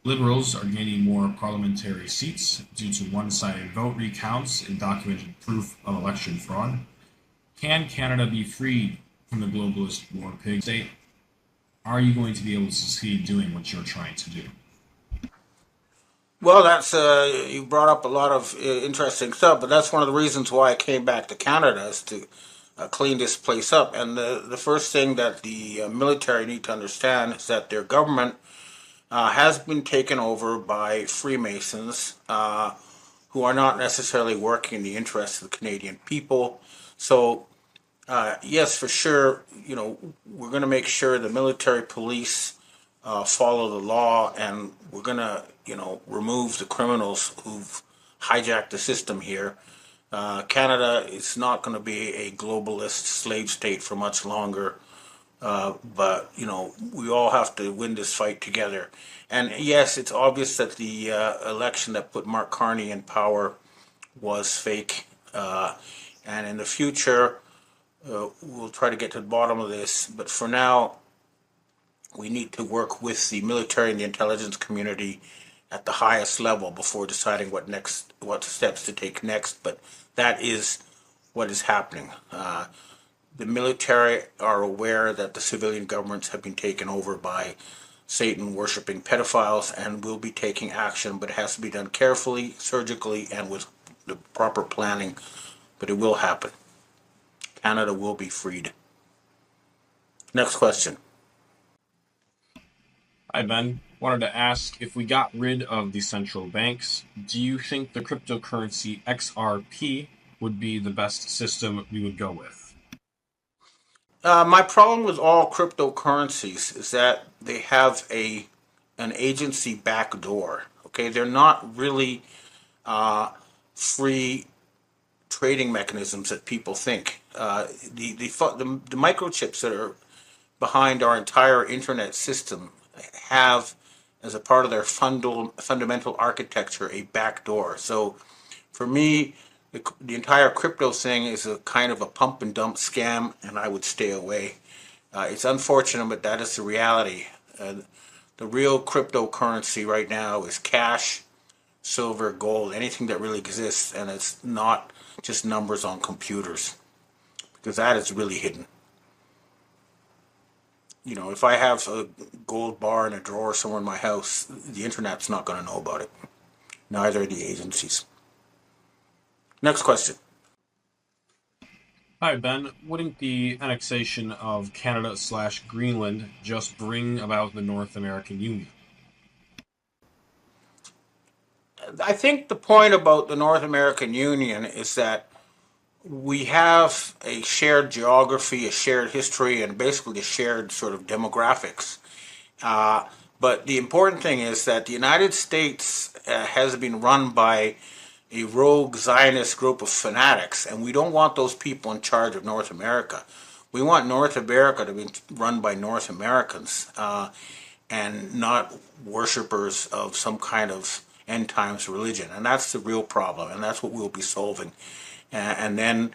Liberals are gaining more parliamentary seats due to one-sided vote recounts and documented proof of election fraud. Can Canada be freed from the globalist war pig state? Are you going to be able to succeed doing what you're trying to do? Well, that's you brought up a lot of interesting stuff, but that's one of the reasons why I came back to Canada is to clean this place up. And the first thing that the military need to understand is that their government has been taken over by Freemasons who are not necessarily working in the interests of the Canadian people. So yes, for sure, we're going to make sure the military police follow the law, and we're going to, remove the criminals who've hijacked the system here. Canada is not going to be a globalist slave state for much longer, but, we all have to win this fight together. And yes, it's obvious that the election that put Mark Carney in power was fake. And in the future, we'll try to get to the bottom of this, but for now, we need to work with the military and the intelligence community at the highest level before deciding what steps to take next. But that is what is happening. The military are aware that the civilian governments have been taken over by Satan worshipping pedophiles and will be taking action, but it has to be done carefully, surgically, and with the proper planning. But it will happen. Canada will be freed. Next question. Hi, Ben. Wanted to ask, if we got rid of the central banks, do you think the cryptocurrency XRP would be the best system we would go with? My problem with all cryptocurrencies is that they have an agency backdoor. Okay, they're not really free trading mechanisms that people think. The microchips that are behind our entire internet system have, as a part of their fundamental architecture, a backdoor. So, for me, the entire crypto thing is a kind of a pump and dump scam, and I would stay away. It's unfortunate, but that is the reality. The real cryptocurrency right now is cash, silver, gold, anything that really exists, and it's not just numbers on computers, because that is really hidden. If I have a gold bar in a drawer somewhere in my house, the internet's not going to know about it. Neither are the agencies. Next question. Hi, Ben. Wouldn't the annexation of Canada/Greenland just bring about the North American Union? I think the point about the North American Union is that we have a shared geography, a shared history, and basically a shared sort of demographics. But the important thing is that the United States has been run by a rogue Zionist group of fanatics, and we don't want those people in charge of North America. We want North America to be run by North Americans and not worshippers of some kind of end times religion. And that's the real problem, and that's what we'll be solving. And then,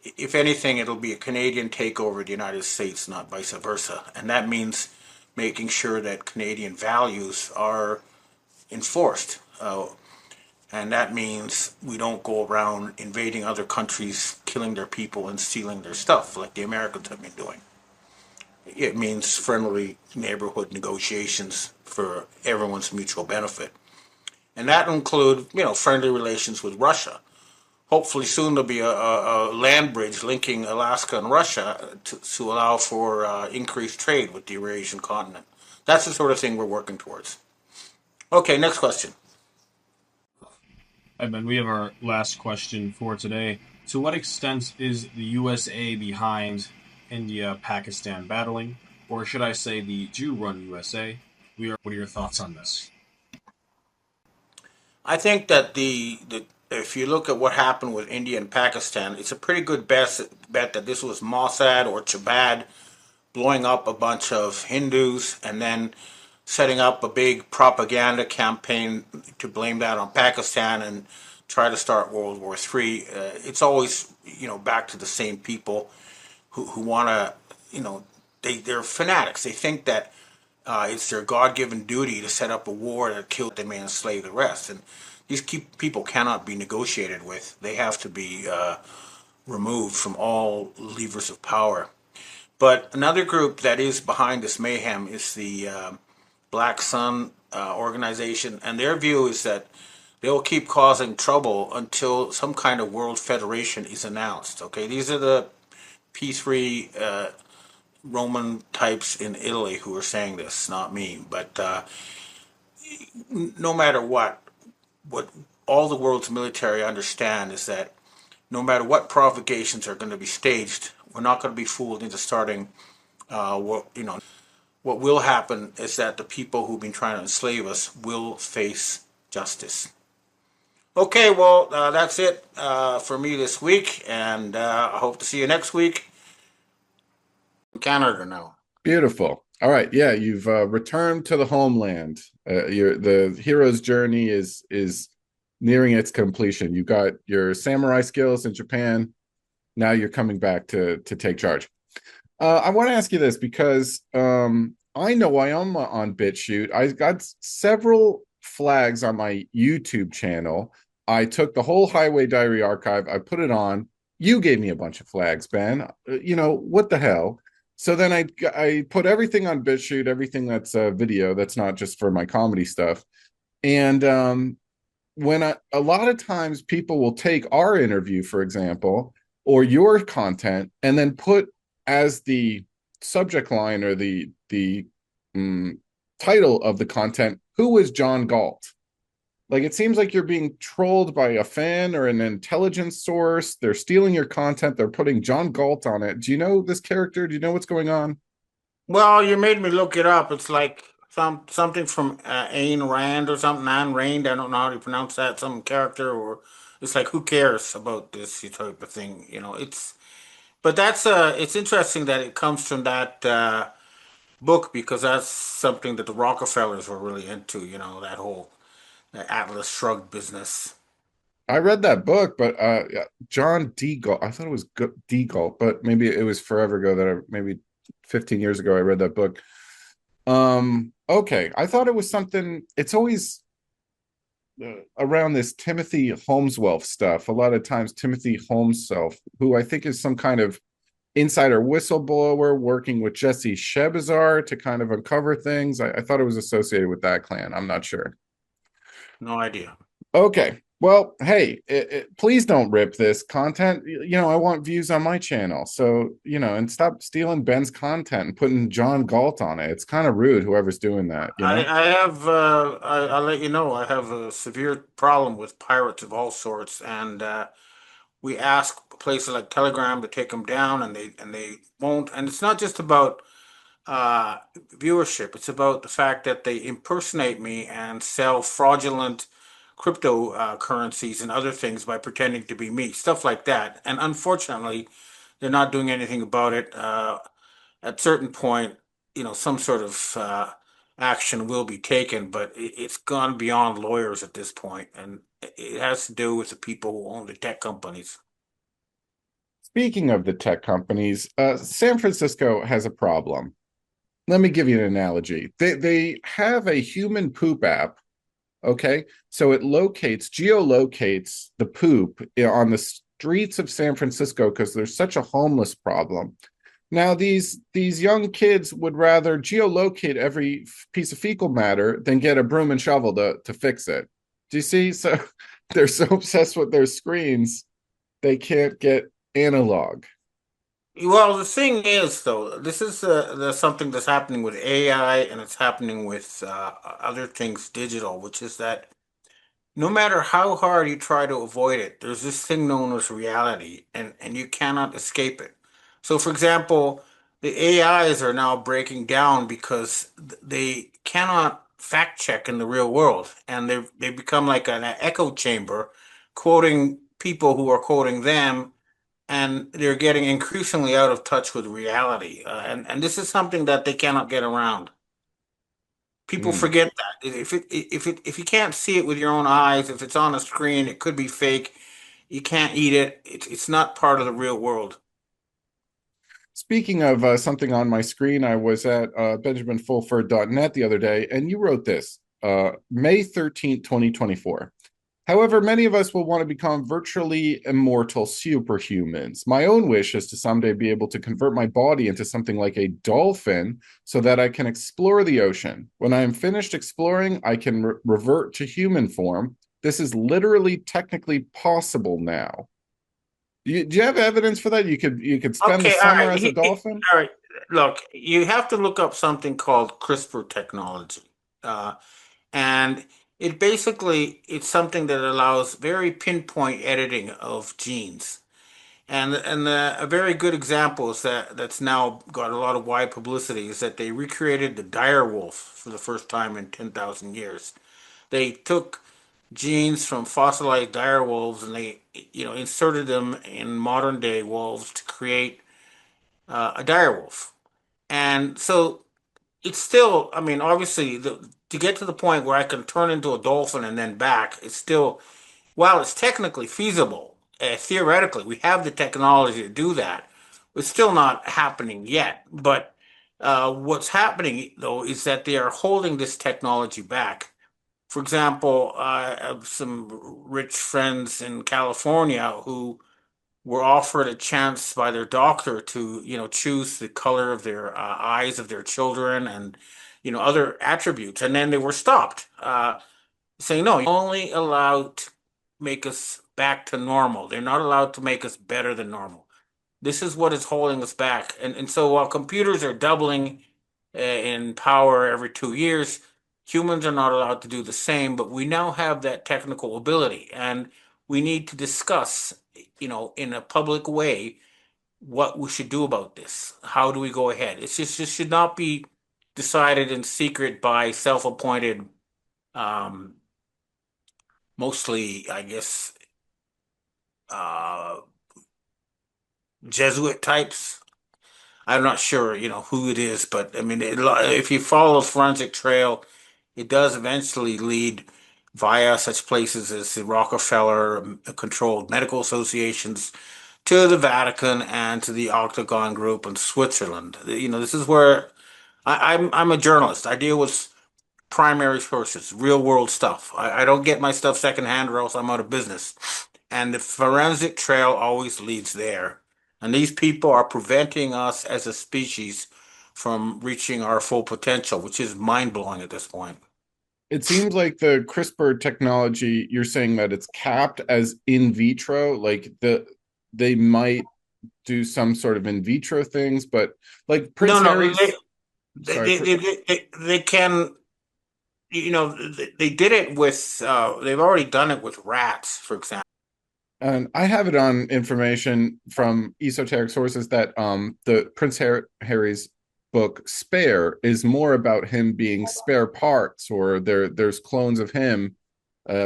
if anything, it'll be a Canadian takeover of the United States, not vice versa. And that means making sure that Canadian values are enforced. And that means we don't go around invading other countries, killing their people, and stealing their stuff like the Americans have been doing. It means friendly neighborhood negotiations for everyone's mutual benefit. And that will include, friendly relations with Russia. Hopefully soon there'll be a land bridge linking Alaska and Russia to allow for increased trade with the Eurasian continent. That's the sort of thing we're working towards. Okay, next question. Hi, Ben. We have our last question for today. To what extent is the USA behind India Pakistan battling? Or should I say the Jew run USA? What are your thoughts on this? I think that the if you look at what happened with India and Pakistan, it's a pretty good bet that this was Mossad or Chabad blowing up a bunch of Hindus and then setting up a big propaganda campaign to blame that on Pakistan and try to start World War III. It's always back to the same people who want to they're fanatics. They think that it's their God-given duty to set up a war that kill they may enslave the rest, and these people cannot be negotiated with. They have to be removed from all levers of power. But another group that is behind this mayhem is the Black Sun organization, and their view is that they'll keep causing trouble until some kind of world federation is announced. Okay, these are the P3 Roman types in Italy who are saying this, not me. But no matter what all the world's military understand is that no matter what provocations are going to be staged, we're not going to be fooled into starting. What will happen is that the people who've been trying to enslave us will face justice. Okay, well, that's it for me this week, and I hope to see you next week in Canada now. Beautiful. All right. Yeah, you've returned to the homeland. The hero's journey is nearing its completion. You got your samurai skills in Japan. Now you're coming back to take charge. I want to ask you this because I know I am on BitChute. I got several flags on my YouTube channel. I took the whole Highway Diary archive. I put it on. You gave me a bunch of flags, Ben. What the hell? So then I put everything on BitChute, everything that's video, that's not just for my comedy stuff. And a lot of times people will take our interview, for example, or your content, and then put as the subject line or the title of the content, who is John Galt? Like, it seems like you're being trolled by a fan or an intelligence source. They're stealing your content. They're putting John Galt on it. Do you know this character? Do you know what's going on? Well, you made me look it up. It's like something from Ayn Rand or something. Ayn Rand. I don't know how to pronounce that. Some character, or it's like who cares about this type of thing? But that's it's interesting that it comes from that book because that's something that the Rockefellers were really into. That whole that Atlas Shrugged business. I read that book, but John D. Galt, I thought it was D. Galt, but maybe it was forever ago maybe 15 years ago I read that book. Okay. I thought it was something, it's always around this Timothy Holmeswelf stuff. A lot of times Timothy Holmeswelf, who I think is some kind of insider whistleblower working with Jesse Shebazar to kind of uncover things. I thought it was associated with that clan. I'm not sure. No idea. Okay. Well, hey, please don't rip this content. I want views on my channel. So, and stop stealing Ben's content and putting John Galt on it. It's kind of rude, whoever's doing that. I have, I'll let you know, I have a severe problem with pirates of all sorts, and we ask places like Telegram to take them down, and they won't. And it's not just about viewership; it's about the fact that they impersonate me and sell fraudulent cryptocurrencies and other things by pretending to be me, stuff like that. And unfortunately, they're not doing anything about it. At certain point, some sort of action will be taken, but it's gone beyond lawyers at this point, and it has to do with the people who own the tech companies. Speaking of the tech companies, San Francisco has a problem. Let me give you an analogy. They have a human poop app. Okay, so it geolocates the poop on the streets of San Francisco because there's such a homeless problem. Now, these young kids would rather geolocate every piece of fecal matter than get a broom and shovel to fix it. Do you see? So they're so obsessed with their screens, they can't get analog. Well, the thing is, though, this is something that's happening with AI and it's happening with other things digital, which is that no matter how hard you try to avoid it, there's this thing known as reality, and you cannot escape it. So, for example, the AIs are now breaking down because they cannot fact check in the real world, and they become like an echo chamber, quoting people who are quoting them, and they're getting increasingly out of touch with reality. And this is something that they cannot get around. People Mm. forget that if you can't see it with your own eyes, if it's on a screen, it could be fake. You can't eat it. It's not part of the real world. Speaking of something on my screen, I was at benjaminfulford.net the other day, and you wrote this May 13th, 2024. However, many of us will want to become virtually immortal superhumans. My own wish is to someday be able to convert my body into something like a dolphin so that I can explore the ocean. When I am finished exploring, I can revert to human form. This is literally technically possible now. Do you have evidence for that? You could spend the Okay, all summer right. as a dolphin? All right. Look, you have to look up something called CRISPR technology. Uh, and it's something that allows very pinpoint editing of genes. And a very good example is that's now got a lot of wide publicity is that they recreated the dire wolf for the first time in 10,000 years. They took genes from fossilized dire wolves and they, inserted them in modern day wolves to create a dire wolf. And so it's still, I mean, obviously, to get to the point where I can turn into a dolphin and then back, it's still, while it's technically feasible, theoretically, we have the technology to do that. It's still not happening yet. But what's happening, though, is that they are holding this technology back. For example, I have some rich friends in California who were offered a chance by their doctor to, choose the color of their eyes of their children and, other attributes. And then they were stopped, saying, no, you're only allowed to make us back to normal. They're not allowed to make us better than normal. This is what is holding us back. And so while computers are doubling in power every 2 years, humans are not allowed to do the same, but we now have that technical ability. And we need to discuss, in a public way, what we should do about this. How do we go ahead? It should not be decided in secret by self-appointed, um, mostly, I guess, uh, Jesuit types. I'm not sure, who it is, but I mean, if you follow the forensic trail, it does eventually lead via such places as the Rockefeller controlled medical associations to the Vatican and to the Octagon Group in Switzerland. This is where I'm a journalist. I deal with primary sources, real world stuff. I don't get my stuff secondhand or else I'm out of business. And the forensic trail always leads there. And these people are preventing us as a species from reaching our full potential, which is mind blowing at this point. It seems like the CRISPR technology, you're saying that it's capped as in vitro, like they might do some sort of in vitro things, but like No, Prince no, Harry's, they, sorry, they, they, they can, they did it with, they've already done it with rats, for example. and I have it on information from esoteric sources that the Harry's book Spare is more about him being spare parts, or there's clones of him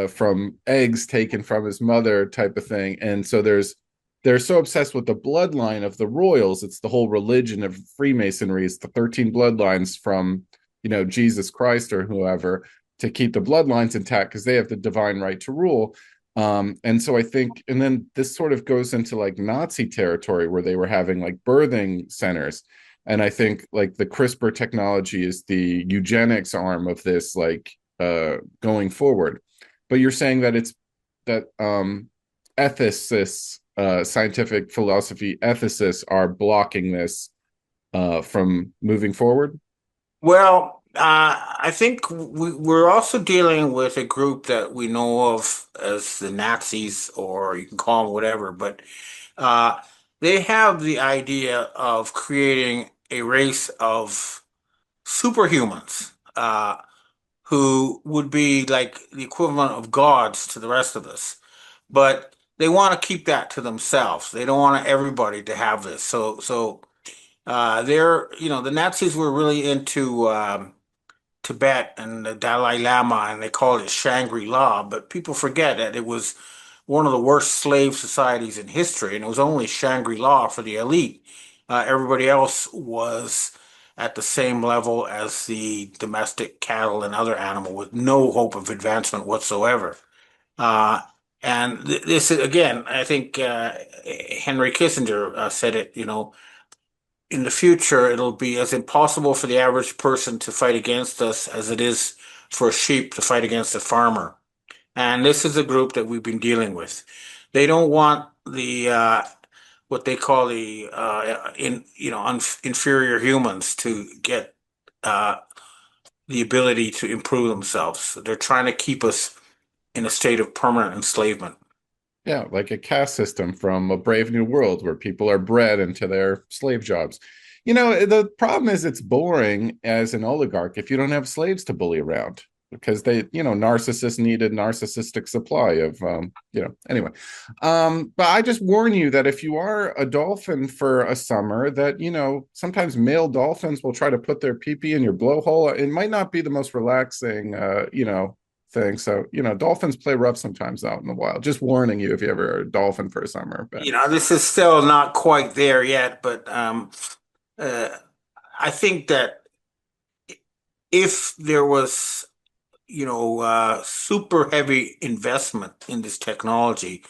from eggs taken from his mother type of thing. And so they're so obsessed with the bloodline of the royals. It's the whole religion of Freemasonry. It's the 13 bloodlines from, Jesus Christ or whoever, to keep the bloodlines intact because they have the divine right to rule. And so I think, and then this sort of goes into like Nazi territory where they were having like birthing centers. And I think like the CRISPR technology is the eugenics arm of this, like going forward. But you're saying that it's that ethicists, scientific philosophy ethicists, are blocking this from moving forward. Well, I think we're also dealing with a group that we know of as the Nazis, or you can call them whatever, but uh, they have the idea of creating a race of superhumans who would be like the equivalent of gods to the rest of us. But they want to keep that to themselves. They don't want everybody to have this. The Nazis were really into Tibet and the Dalai Lama, and they called it Shangri-La. But people forget that it was one of the worst slave societies in history, and it was only Shangri-La for the elite. Everybody else was at the same level as the domestic cattle and other animal with no hope of advancement whatsoever. Uh, and this is, again, I think Henry Kissinger said it, in the future, it'll be as impossible for the average person to fight against us as it is for a sheep to fight against a farmer. And this is a group that we've been dealing with. They don't want the what they call the inferior humans to get uh, the ability to improve themselves. They're trying to keep us in a state of permanent enslavement. Yeah, like a caste system from A Brave New World where people are bred into their slave jobs. The problem is it's boring as an oligarch if you don't have slaves to bully around because narcissists need a narcissistic supply of, anyway. But I just warn you that if you are a dolphin for a summer, that, sometimes male dolphins will try to put their pee-pee in your blowhole. It might not be the most relaxing, thing. So, dolphins play rough sometimes out in the wild. Just warning you if you ever are a dolphin for a summer. But This is still not quite there yet, but uh, I think that if there was, super heavy investment in this technology,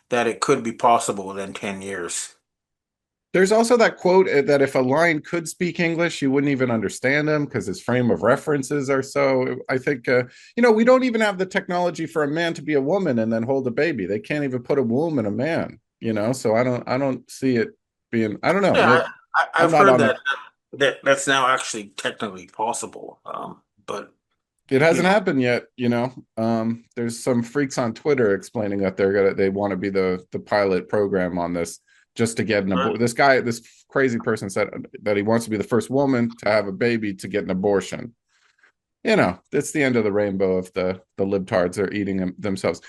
that it could be possible within 10 years. there's also that quote that if a lion could speak English, you wouldn't even understand him because his frame of references are so. I think, we don't even have the technology for a man to be a woman and then hold a baby. They can't even put a womb in a man, so I don't see it being, I don't know. Yeah, Maybe, I'm I've not heard on the, that's now actually technically possible. But it you hasn't know, happened yet. There's some freaks on Twitter explaining that they want to be the pilot program on this just to get an abortion. This crazy person said that he wants to be the first woman to have a baby to get an abortion. It's the end of the rainbow if the libtards are eating themselves.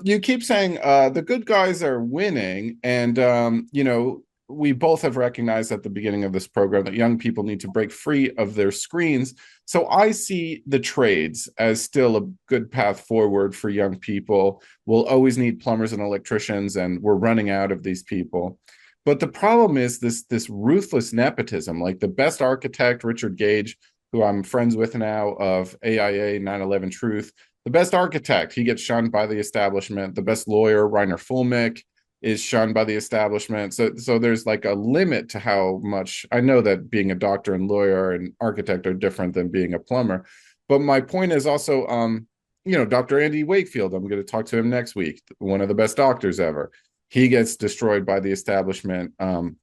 You keep saying the good guys are winning, and we both have recognized at the beginning of this program that young people need to break free of their screens. So I see the trades as still a good path forward for young people. We'll always need plumbers and electricians, and we're running out of these people. But the problem is this ruthless nepotism. Like the best architect, Richard Gage, who I'm friends with now of AIA 9/11 Truth, the best architect, he gets shunned by the establishment. The best lawyer, Reiner Fulmick, is shunned by the establishment. So there's like a limit to how much. I know that being a doctor and lawyer and architect are different than being a plumber. But my point is also, Dr. Andy Wakefield, I'm going to talk to him next week, one of the best doctors ever. He gets destroyed by the establishment. And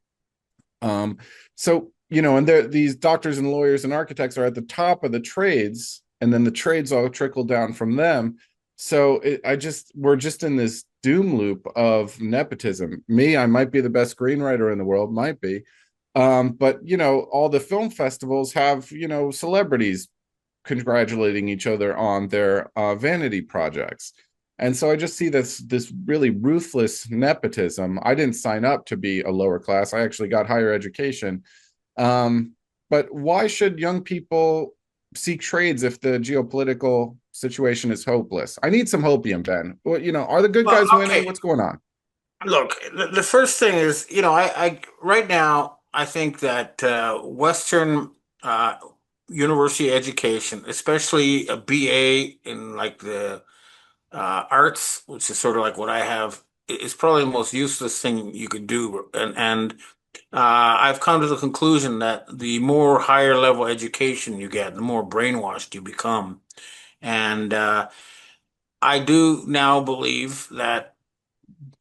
these doctors and lawyers and architects are at the top of the trades, and then the trades all trickle down from them. So we're just in this doom loop of nepotism. I might be the best screenwriter in the world, might be. But all the film festivals have, celebrities congratulating each other on their vanity projects. And so I just see this really ruthless nepotism. I didn't sign up to be a lower class. I actually got higher education. But why should young people seek trades if the geopolitical situation is hopeless? I need some hopium, Ben. Well, are the good well, guys winning? okay. What's going on? Look, the first thing is, I right now I think that Western uh, university education, especially a BA in like the arts, which is sort of like what I have, is probably the most useless thing you could do. And I've come to the conclusion that the more higher level education you get, the more brainwashed you become. And I do now believe that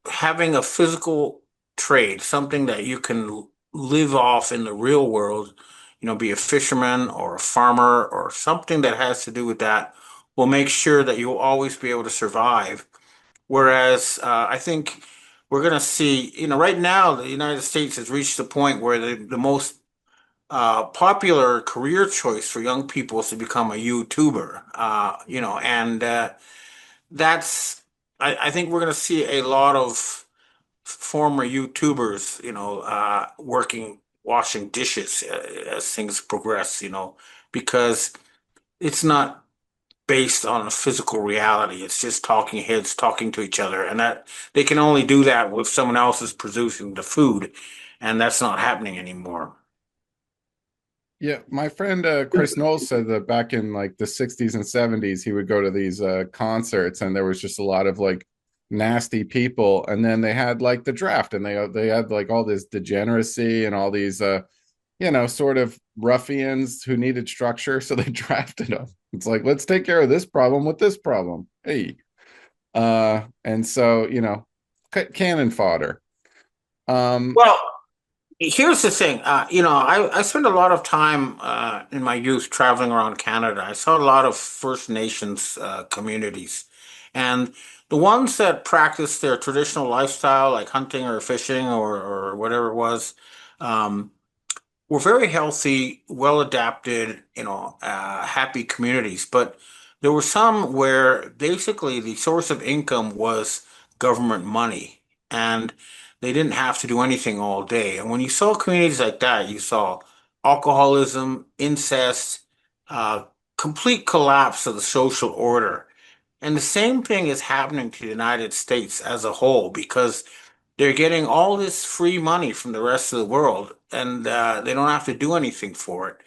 having a physical trade, something that you can live off in the real world, be a fisherman or a farmer or something that has to do with that, will make sure that you'll always be able to survive. Whereas I think we're going to see, right now, the United States has reached the point where the most popular career choice for young people is to become a YouTuber. And that's I think we're going to see a lot of former YouTubers, working washing dishes as things progress, because it's not based on a physical reality. It's just talking heads talking to each other, and that they can only do that if someone else is producing the food, and that's not happening anymore. Yeah, my friend Chris Knowles said that back in like the 60s and 70s, he would go to these concerts and there was just a lot of like nasty people. And then they had like the draft and they had like all this degeneracy and all these sort of ruffians who needed structure. So they drafted them. It's like, let's take care of this problem with this problem. Hey. And so, cannon fodder. Um, Well, here's the thing. I spent a lot of time in my youth traveling around Canada. I saw a lot of First Nations communities, and the ones that practice their traditional lifestyle, like hunting or fishing or whatever it was, um, were very healthy, well adapted, happy communities. But there were some where basically the source of income was government money, and they didn't have to do anything all day. And when you saw communities like that, you saw alcoholism, incest, uh, complete collapse of the social order. And the same thing is happening to the United States as a whole because they're getting all this free money from the rest of the world, and they don't have to do anything for it.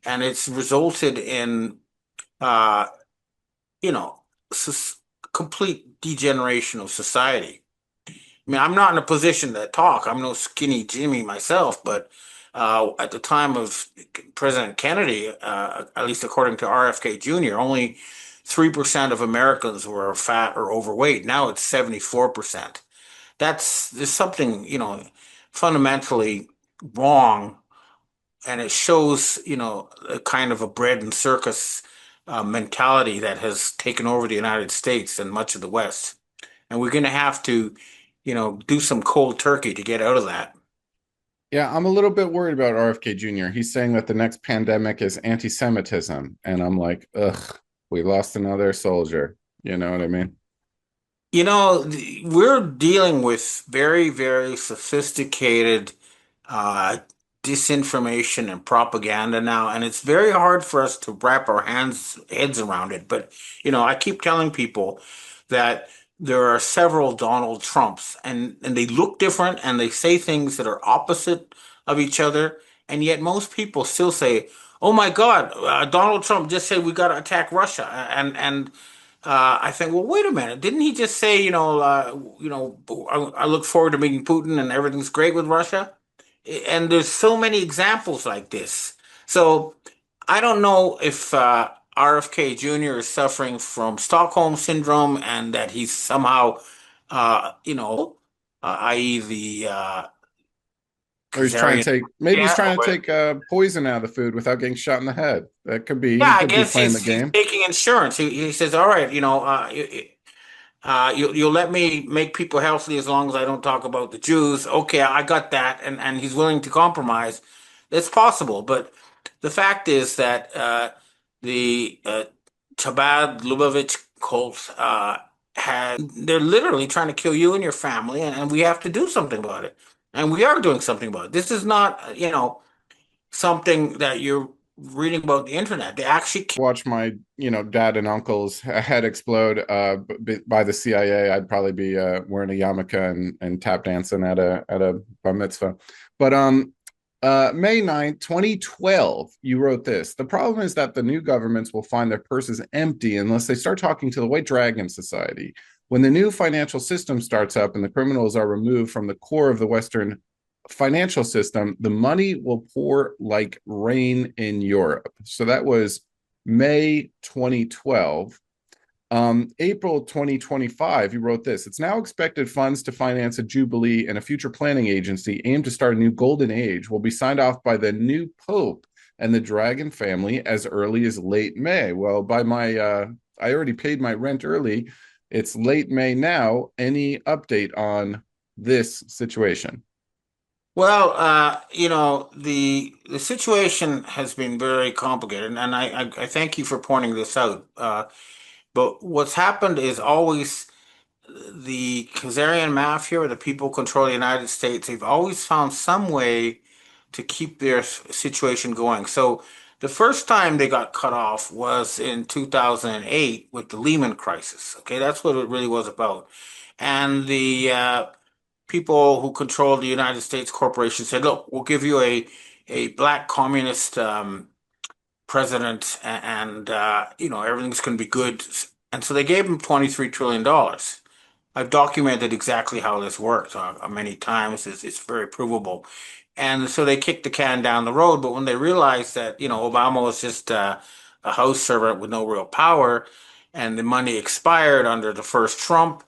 And it's resulted in, uh, you know, complete degeneration of society. I mean, I'm not in a position to talk. I'm no skinny Jimmy myself, but at the time of President Kennedy, at least according to RFK Jr., only 3% of Americans were fat or overweight. Now it's 74%. There's something, fundamentally wrong, and it shows, a kind of a bread and circus mentality that has taken over the United States and much of the West. And we're going to have to, do some cold turkey to get out of that. Yeah, I'm a little bit worried about RFK Jr. He's saying that the next pandemic is anti-Semitism, and I'm like, ugh, we lost another soldier. You know what I mean? We're dealing with very, very sophisticated uh, disinformation and propaganda now, and it's very hard for us to wrap our heads around it. But, I keep telling people that there are several Donald Trumps, and they look different, and they say things that are opposite of each other, and yet most people still say, "Oh my God, Donald Trump just said we got to attack Russia," and I think, well, wait a minute. Didn't he just say, I look forward to meeting Putin and everything's great with Russia? And there's so many examples like this. So I don't know if RFK Jr. is suffering from Stockholm syndrome and that he's somehow, i.e. the Or he's trying Kazarian. to take, maybe he's Yeah, trying to take poison out of the food without getting shot in the head. That could be, yeah, he I could be guess playing the he's game. taking insurance. He says, all right, you'll let me make people healthy as long as I don't talk about the Jews. Okay, I got that, and he's willing to compromise. It's possible, but the fact is that the Chabad Lubavitch cult they're literally trying to kill you and your family, and we have to do something about it. And we are doing something about it. This is not, something that you're reading about the internet. They actually Watch my, dad and uncle's head explode by the CIA. I'd probably be wearing a yarmulke and tap dancing at a bar mitzvah. But May 9th, 2012, you wrote this. The problem is that the new governments will find their purses empty unless they start talking to the White Dragon Society. When the new financial system starts up and the criminals are removed from the core of the Western financial system, the money will pour like rain in Europe. So that was May 2012. April 2025, you wrote this. It's now expected funds to finance a Jubilee and a future planning agency aimed to start a new golden age will be signed off by the new Pope and the Dragon family as early as late May. Well, by my, I already paid my rent early. It's late May now. Any update on this situation? Well, the situation has been very complicated, and I thank you for pointing this out. But what's happened is always the Khazarian mafia or the people who control the United States, they've always found some way to keep their situation going. So the first time they got cut off was in 2008 with the Lehman crisis. Okay, that's what it really was about. And the people who control the United States corporation said, "Look, we'll give you a black communist president, and everything's going to be good." And so they gave him $23 trillion. I've documented exactly how this works many times. It's very provable. And so they kicked the can down the road. But when they realized that, Obama was just a house servant with no real power, and the money expired under the first Trump,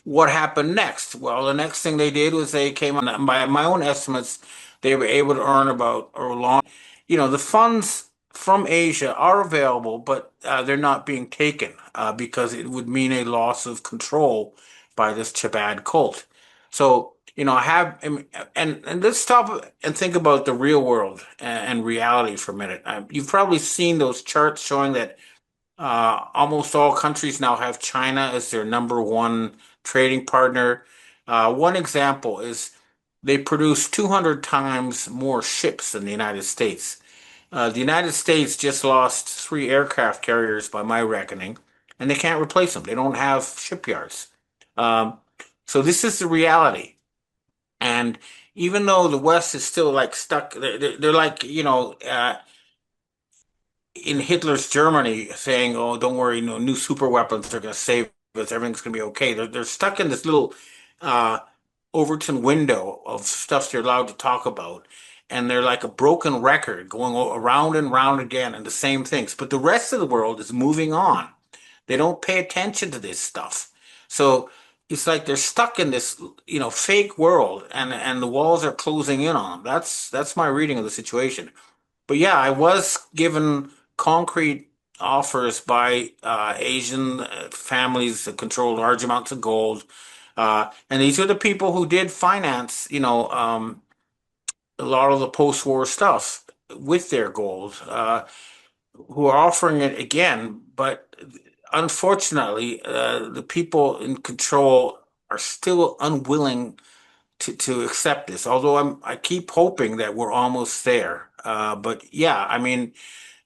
what happened next? Well, the next thing they did was they came on, by my own estimates, they were able to earn about, or long, the funds from Asia are available, but they're not being taken because it would mean a loss of control by this Chabad cult. So, I have, and let's stop and think about the real world and reality for a minute. You've probably seen those charts showing that almost all countries now have China as their number one trading partner. One example is they produce 200 times more ships than the United States. The United States just lost three aircraft carriers by my reckoning, and they can't replace them. They don't have shipyards. Um, so this is the reality. And even though the West is still like stuck, they're like, in Hitler's Germany saying, "Oh, don't worry, new super weapons are going to save us. Everything's going to be okay." They're stuck in this little uh, Overton window of stuff they're allowed to talk about, and they're like a broken record going around and round again and the same things. But the rest of the world is moving on. They don't pay attention to this stuff, so it's like they're stuck in this, fake world, and the walls are closing in on them. That's my reading of the situation. But yeah, I was given concrete offers by Asian families that control large amounts of gold. And these are the people who did finance, a lot of the post-war stuff with their gold, who are offering it again. But unfortunately, the people in control are still unwilling to accept this. Although I keep hoping that we're almost there. But yeah, I mean,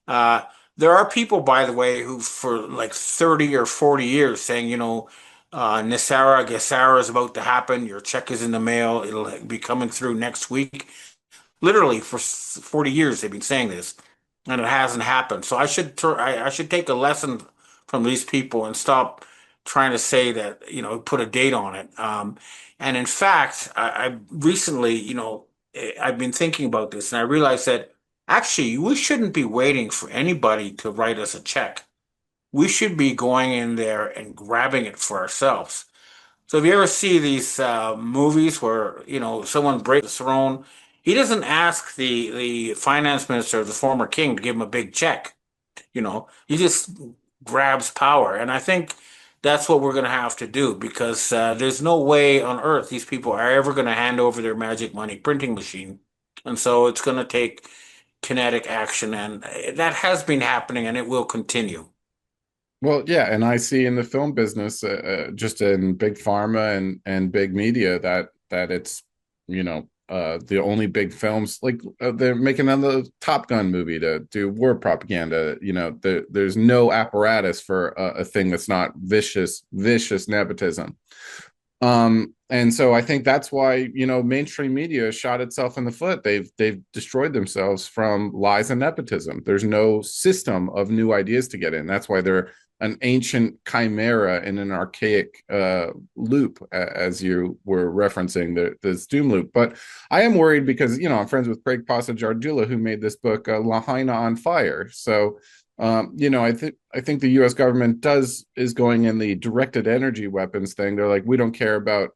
uh, there are people, by the way, who for like 30 or 40 years saying, Nisara Gesara is about to happen. Your check is in the mail. It'll be coming through next week. Literally for 40 years they've been saying this, and it hasn't happened. So I should take a lesson from these people and stop trying to say that, put a date on it. And in fact, I recently, I've been thinking about this, and I realized that actually we shouldn't be waiting for anybody to write us a check. We should be going in there and grabbing it for ourselves. So if you ever see these movies where, someone breaks the throne, he doesn't ask the finance minister of the former king to give him a big check. He just grabs power. And I think that's what we're going to have to do, because there's no way on earth these people are ever going to hand over their magic money printing machine. And so it's going to take kinetic action, and that has been happening, and it will continue. Well, yeah, and I see in the film business, just in big pharma and big media, that it's the only big films, like they're making another Top Gun movie to do war propaganda. There's no apparatus for a thing that's not vicious nepotism. And so I think that's why, mainstream media shot itself in the foot. They've destroyed themselves from lies and nepotism. There's no system of new ideas to get in. That's why they're an ancient chimera in an archaic loop, as you were referencing this doom loop. But I am worried because, I'm friends with Craig Passagiardula, who made this book, Lahaina on Fire. So I think the U.S. government is going in the directed energy weapons thing. They're like, we don't care about,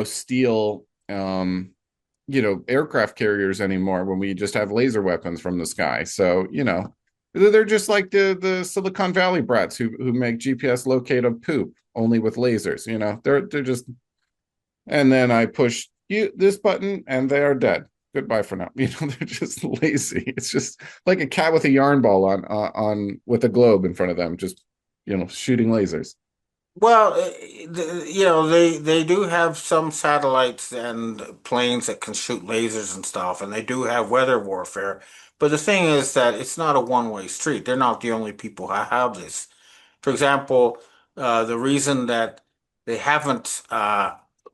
steel, aircraft carriers anymore when we just have laser weapons from the sky. So, they're just like the Silicon Valley brats who make GPS locate of poop only with lasers. They're just. And then I push this button, and they are dead. Goodbye for now. They're just lazy. It's just like a cat with a yarn ball on with a globe in front of them, just shooting lasers. Well, they do have some satellites and planes that can shoot lasers and stuff, and they do have weather warfare. But the thing is that it's not a one-way street. They're not the only people who have this. For example, the reason that they haven't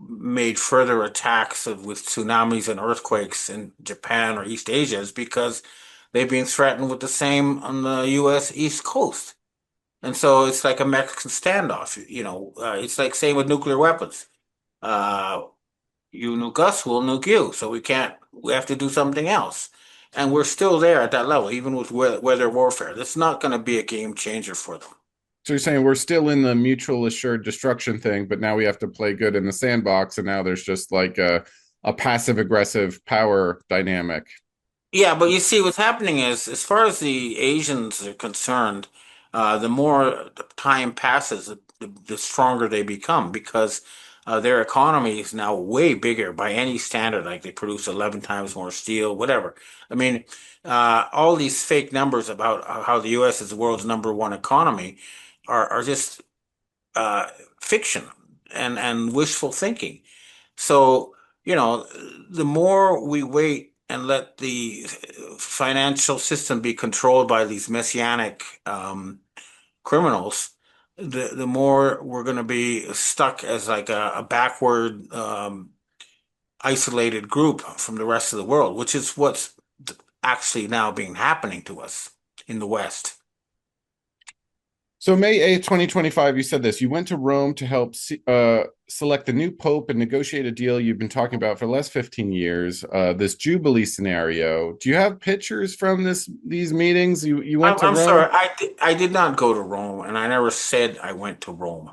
made further attacks with tsunamis and earthquakes in Japan or East Asia is because they've been threatened with the same on the U.S. East Coast. And so it's like a Mexican standoff. It's like same with nuclear weapons. Uh, you nuke us, we'll nuke you. So we have to do something else. And we're still there at that level, even with weather warfare. That's not going to be a game changer for them. So you're saying we're still in the mutual assured destruction thing, but now we have to play good in the sandbox, and now there's just like a passive aggressive power dynamic. Yeah, but you see, what's happening is, as far as the Asians are concerned, the more time passes, the stronger they become because their economy is now way bigger by any standard. Like they produce 11 times more steel, whatever. I mean, all these fake numbers about how the U.S. is the world's number one economy are just uh, fiction and wishful thinking. So, the more we wait and let the financial system be controlled by these messianic criminals, the more we're going to be stuck as like a backward, isolated group from the rest of the world, which is what's actually now being happening to us in the West. So May 8th, 2025, you said this. You went to Rome to help select the new pope and negotiate a deal you've been talking about for the last 15 years, this Jubilee scenario. Do you have pictures from these meetings? You went to I'm Rome? sorry, I did not go to Rome, and I never said I went to Rome.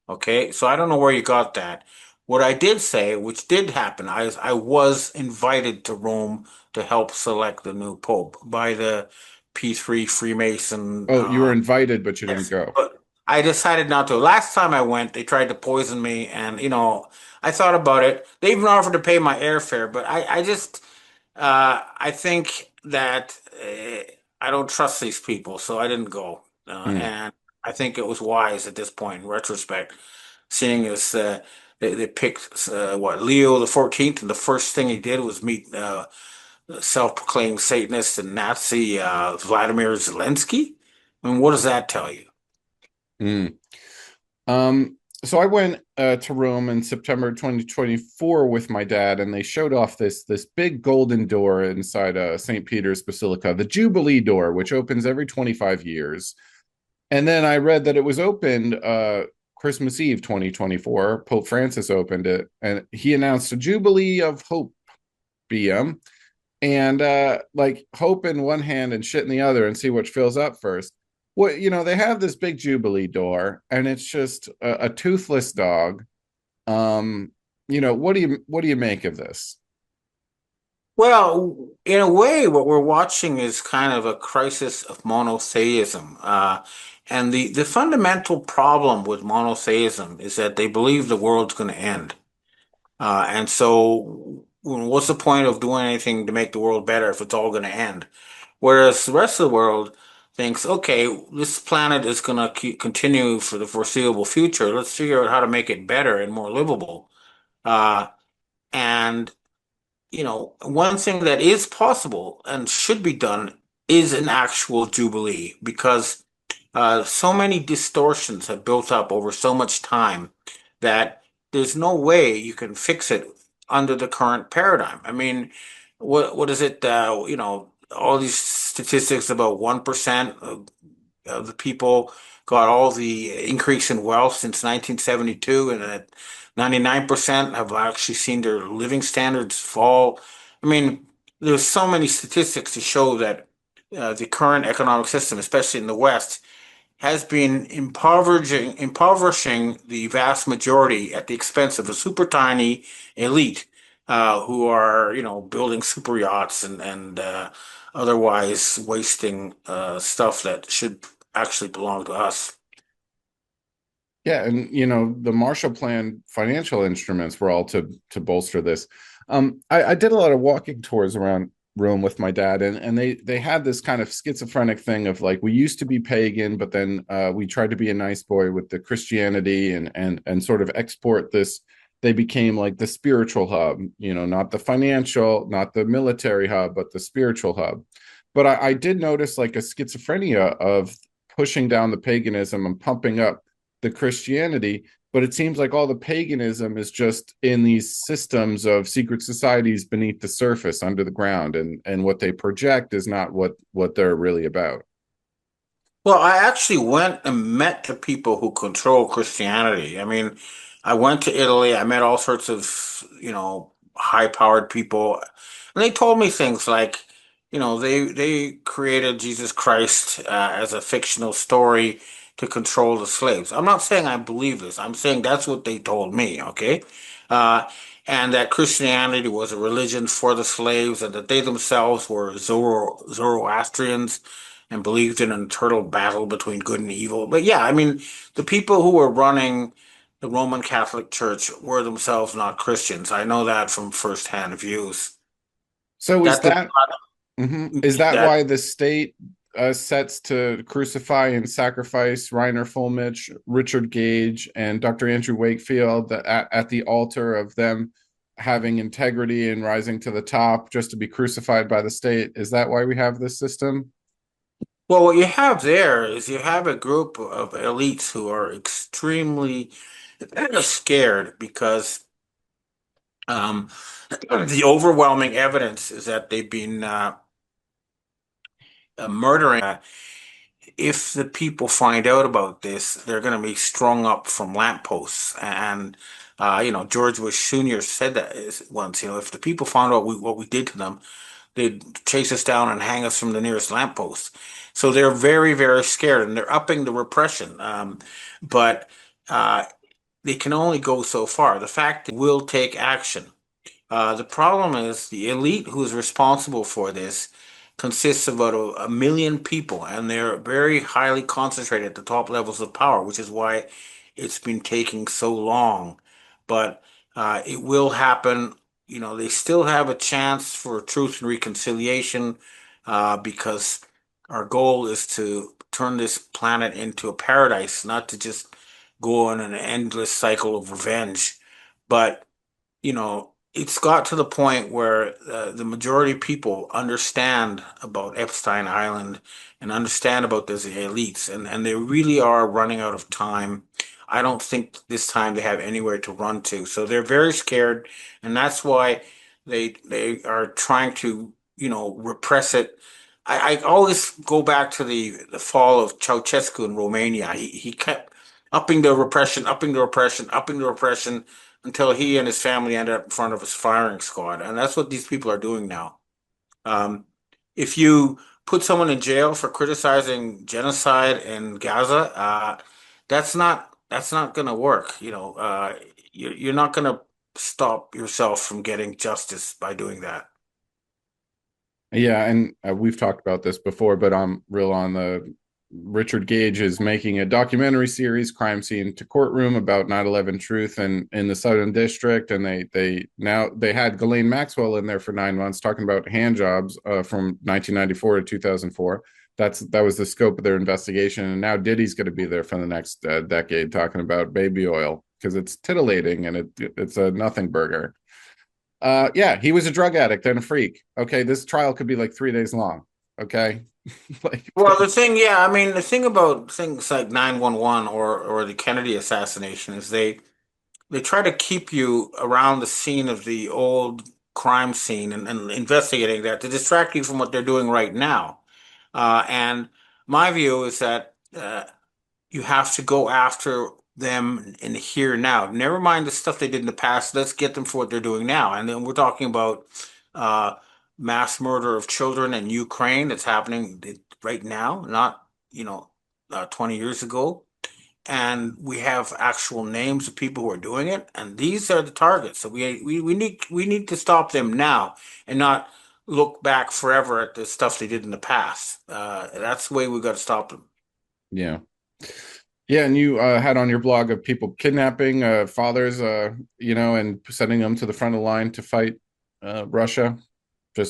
Okay, so I don't know where you got that. What I did say, which did happen, I was invited to Rome to help select the new pope by the P3 Freemason. Oh, you were invited, but you didn't Yes, go. but I decided not to. Last time I went, they tried to poison me, and I thought about it. They even offered to pay my airfare, but I just, I think that I don't trust these people, so I didn't go. Hmm. And I think it was wise at this point, in retrospect, seeing as they picked Leo the 14th, and the first thing he did was meet self-proclaimed Satanist and Nazi Vladimir Zelensky. I mean, what does that tell you? Hmm. So I went to Rome in September 2024 with my dad, and they showed off this big golden door inside St. Peter's Basilica, the Jubilee door, which opens every 25 years. And then I read that it was opened Christmas Eve 2024. Pope Francis opened it, and he announced a Jubilee of Hope BM, and like hope in one hand and shit in the other, and see what fills up first. What they have this big Jubilee door, and it's just a toothless dog. Um, what do you make of this? Well, in a way, what we're watching is kind of a crisis of monotheism. And the fundamental problem with monotheism is that they believe the world's going to end. And so, what's the point of doing anything to make the world better if it's all going to end? Whereas the rest of the world thinks, okay, this planet is going to continue for the foreseeable future. Let's figure out how to make it better and more livable. Uh, and one thing that is possible and should be done is an actual jubilee because so many distortions have built up over so much time that there's no way you can fix it under the current paradigm. I mean, what is it? All these statistics about 1% of the people got all the increase in wealth since 1972, and that 99% have actually seen their living standards fall. I mean, there's so many statistics to show that the current economic system, especially in the West, has been impoverishing the vast majority at the expense of a super tiny elite who are, building super yachts and otherwise wasting stuff that should actually belong to us. Yeah, and the Marshall Plan financial instruments were all to bolster this. I did a lot of walking tours around Rome with my dad, and they had this kind of schizophrenic thing of like we used to be pagan, but then we tried to be a nice boy with the Christianity and sort of export this. They became like the spiritual hub, not the financial, not the military hub, but the spiritual hub. But I did notice like a schizophrenia of pushing down the paganism and pumping up the Christianity, but it seems like all the paganism is just in these systems of secret societies beneath the surface under the ground, and what they project is not what they're really about. Well, I actually went and met the people who control Christianity. I mean, I went to Italy, I met all sorts of, high-powered people, and they told me things like, they created Jesus Christ as a fictional story to control the slaves. I'm not saying I believe this. I'm saying that's what they told me, okay? Uh, and that Christianity was a religion for the slaves, and that they themselves were Zoroastrians and believed in an eternal battle between good and evil. But yeah, I mean, the people who were running the Roman Catholic Church were themselves not Christians. I know that from firsthand views. So is That does that not is mean that that. why the state sets to crucify and sacrifice Reiner Fullmich, Richard Gage, and Dr. Andrew Wakefield at the altar of them having integrity and rising to the top just to be crucified by the state? Is that why we have this system? Well, what you have there is you have a group of elites who are extremely scared because um, the overwhelming evidence is that they've been murdering. If the people find out about this, they're going to be strung up from lampposts. And, George Bush Sr. said that once, if the people found out what we did to them, they'd chase us down and hang us from the nearest lamppost. So they're very, very scared and they're upping the repression. But uh, they can only go so far. The fact will take action. The problem is the elite who is responsible for this consists of about a million people, and they're very highly concentrated at the top levels of power, which is why it's been taking so long. But it will happen. They still have a chance for truth and reconciliation because our goal is to turn this planet into a paradise, not to just go on an endless cycle of revenge. But it's got to the point where the majority of people understand about Epstein Island and understand about these elites, and they really are running out of time. I don't think this time they have anywhere to run to, so they're very scared, and that's why they are trying to, repress it. I always go back to the fall of Ceausescu in Romania. He kept upping the repression, upping the repression, upping the repression until he and his family ended up in front of his firing squad. And that's what these people are doing now. Um, if you put someone in jail for criticizing genocide in Gaza, that's not going to work. You're not going to stop yourself from getting justice by doing that. Yeah, and we've talked about this before, but I'm real on the Richard Gage is making a documentary series, Crime Scene to Courtroom, about 9/11 truth and in the Southern District, and they had Ghislaine Maxwell in there for 9 months talking about hand jobs from 1994 to 2004. That was the scope of their investigation, and now Diddy's going to be there for the next decade talking about baby oil because it's titillating and it's a nothing burger. Yeah, he was a drug addict and a freak. Okay, this trial could be like 3 days long. Okay, like Well, yeah, I mean, the thing about things like 911 or the Kennedy assassination is they try to keep you around the scene of the old crime scene and investigating that to distract you from what they're doing right now. And my view is that you have to go after them in the here now. Never mind the stuff they did in the past. Let's get them for what they're doing now. And then we're talking about uh, mass murder of children in Ukraine that's happening right now, not 20 years ago. And we have actual names of people who are doing it, and these are the targets. So we need to stop them now and not look back forever at the stuff they did in the past. That's the way we got to stop them. yeah. Yeah, and you had on your blog of people kidnapping fathers, and sending them to the front of the line to fight Russia.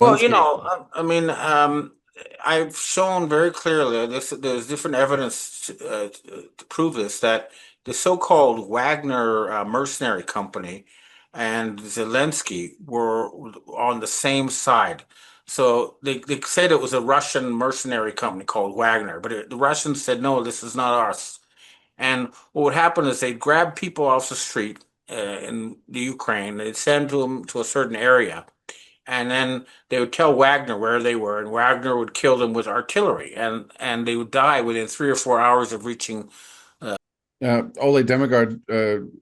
Well, Jasinski. I mean, I've shown very clearly there's different evidence to prove this that the so-called Wagner mercenary company and Zelensky were on the same side. So they said it was a Russian mercenary company called Wagner, but the Russians said, no, this is not us. And what would happen is they'd grab people off the street in the Ukraine, they'd send them to a certain area and then they would tell Wagner where they were, and Wagner would kill them with artillery, and they would die within 3 or 4 hours of reaching. Ole Demigard,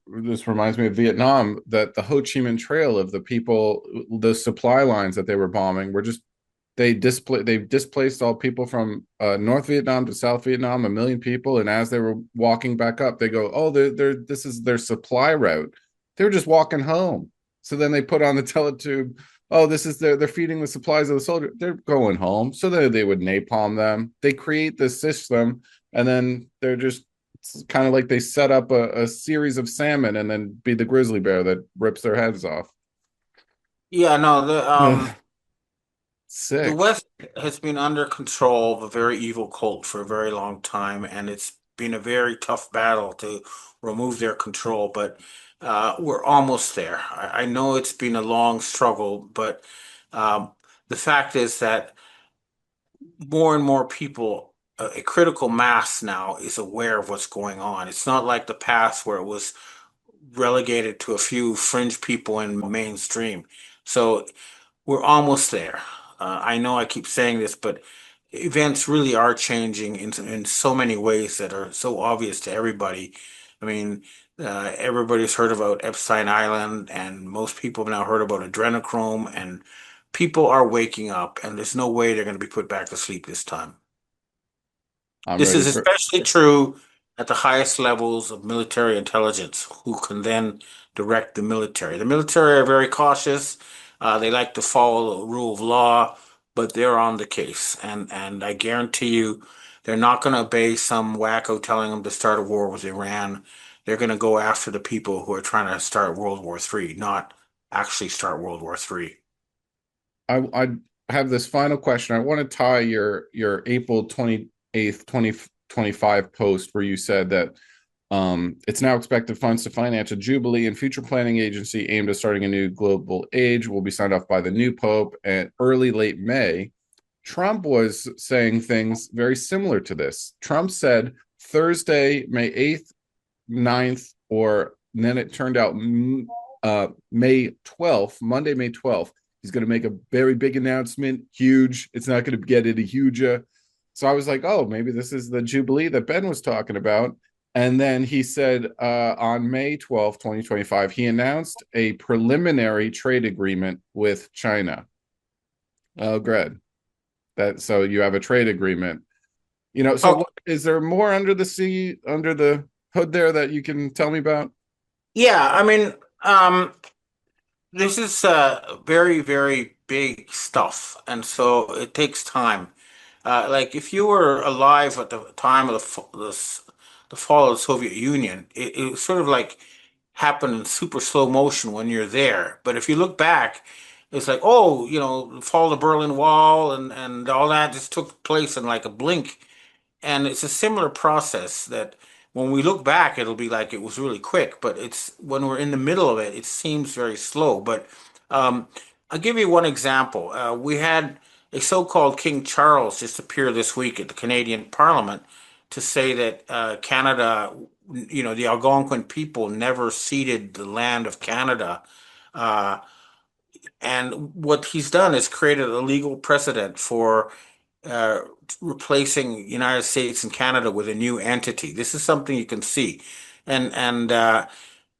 this reminds me of Vietnam, that the Ho Chi Minh Trail of the people, the supply lines that they were bombing were just they've displaced all people from North Vietnam to South Vietnam, 1 million people, and as they were walking back up, they go, "Oh, this is their supply route." They were just walking home. So then they put on the teletube, "Oh, this is they're feeding the supplies of the soldier." They're going home. So then they would napalm them. They create this system, and then they're just it's kind of like they set up a series of salmon and then be the grizzly bear that rips their heads off. Yeah, no, the Sick. West has been under control of a very evil cult for a very long time, and it's been a very tough battle to remove their control. But we're almost there. I know it's been a long struggle, but um, the fact is that more and more people, a critical mass now is aware of what's going on. It's not like the past where it was relegated to a few fringe people in mainstream. So we're almost there. I know I keep saying this, but events really are changing in so many ways that are so obvious to everybody. I mean, everybody's heard about Epstein Island, and most people have now heard about adrenochrome, and people are waking up, and there's no way they're going to be put back to sleep this time. I'm This ready is for especially true at the highest levels of military intelligence, who can then direct the military. The military are very cautious. They like to follow the rule of law, but they're on the case. And I guarantee you, they're not going to obey some wacko telling them to start a war with Iran. They're going to go after the people who are trying to start World War III, not actually start World War III. I have this final question. I want to tie your April 28th, 2025 post where you said that it's now expected funds to finance a jubilee and future planning agency aimed at starting a new global age will be signed off by the new pope at late May. Trump was saying things very similar to this. Trump said Thursday, May 8th, 9th, or and then it turned out May 12th, Monday, May 12th. He's going to make a very big announcement, huge. It's not going to get any huger. So I was like, oh, maybe this is the Jubilee that Ben was talking about. And then he said on May 12th, 2025, he announced a preliminary trade agreement with China. Oh, great. That so you have a trade agreement. So Oh, what, is there more under the sea, under the hood there that you can tell me about? yeah. I mean, this is very, very big stuff, and so it takes time. Like if you were alive at the time of the fall of the Soviet Union, it was sort of like happened in super slow motion when you're there. But if you look back, it's like, oh, the fall of the Berlin Wall and all that just took place in like a blink. And it's a similar process that when we look back, it'll be like it was really quick, but it's when we're in the middle of it, it seems very slow. But um, I'll give you one example. We had a so-called King Charles just appear this week at the Canadian Parliament to say that Canada, the Algonquin people never ceded the land of Canada. Uh, and what he's done is created a legal precedent for uh, replacing United States and Canada with a new entity. This is something you can see, and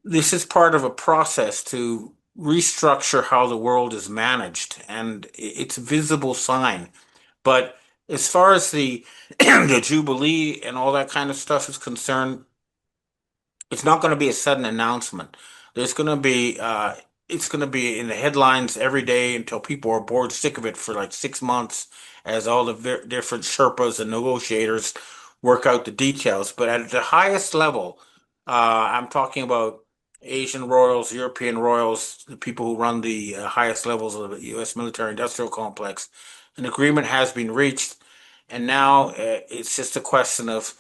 this is part of a process to restructure how the world is managed, and it's a visible sign. But as far as the the Jubilee and all that kind of stuff is concerned, it's not going to be a sudden announcement. There's going to be it's going to be in the headlines every day until people are bored sick of it for like 6 months, as all the different Sherpas and negotiators work out the details. But at the highest level, I'm talking about Asian royals, European royals, the people who run the highest levels of the U.S. military-industrial complex. An agreement has been reached, and now it's just a question of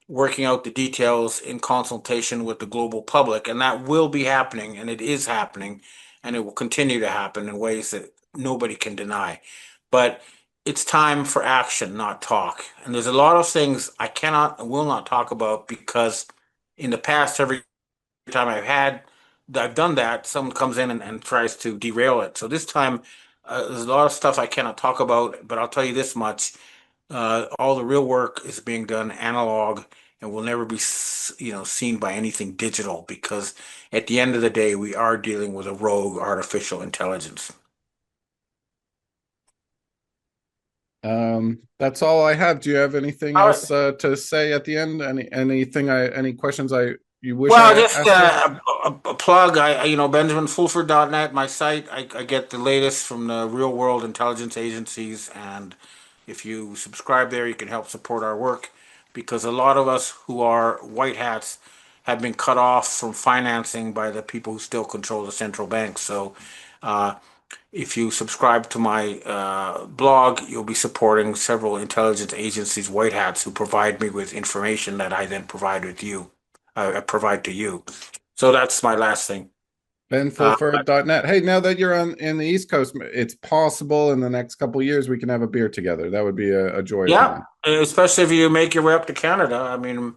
working out the details in consultation with the global public, and that will be happening, and it is happening, and it will continue to happen in ways that nobody can deny. But it's time for action, not talk. And there's a lot of things I cannot and will not talk about because in the past, every time I've done that, someone comes in and tries to derail it. So this time, there's a lot of stuff I cannot talk about, but I'll tell you this much. All the real work is being done analog and will never be, seen by anything digital because at the end of the day, we are dealing with a rogue artificial intelligence. That's all I have. Do you have anything All else to say at the end? Any questions you wish Well, I just asked you? a plug. BenjaminFulford.net, my site. I get the latest from the real world intelligence agencies, and if you subscribe there, you can help support our work because a lot of us who are white hats have been cut off from financing by the people who still control the central bank. So, uh, if you subscribe to my blog, you'll be supporting several intelligence agencies, white hats, who provide me with information that I then provide to you. So that's my last thing. BenFulford.net. Hey, now that you're in the East Coast, it's possible in the next couple of years we can have a beer together. That would be a joy of Yeah, mine. especially if you make your way up to Canada. I mean,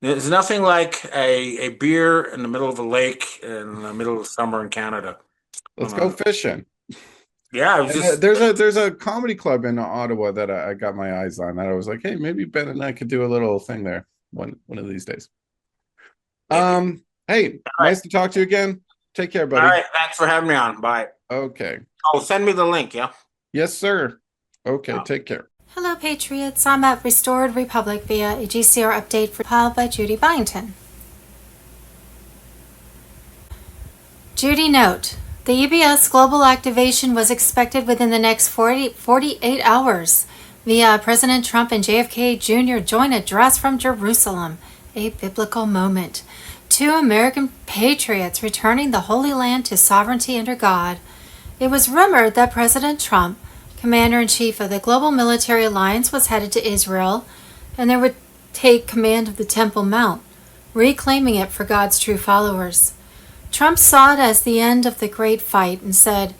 there's nothing like a beer in the middle of a lake in the middle of summer in Canada. Let's go fishing. Yeah, it was And just there's a comedy club in Ottawa that I got my eyes on. That I was like, hey, maybe Ben and I could do a little thing there one of these days. Hey, nice to talk to you again. Take care, all buddy. right. Thanks for having me on. Bye. Okay. Oh, send me the link. Yeah. Yes, sir. Okay, take care. Hello, Patriots. I'm at Restored Republic via a GCR update compiled by Judy Byington. Judy note, the EBS global activation was expected within the next 48 hours via President Trump and JFK Jr. joint address from Jerusalem, a biblical moment. 2 American patriots returning the Holy Land to sovereignty under God. It was rumored that President Trump, Commander-in-Chief of the Global Military Alliance, was headed to Israel, and they would take command of the Temple Mount, reclaiming it for God's true followers. Trump saw it as the end of the great fight and said,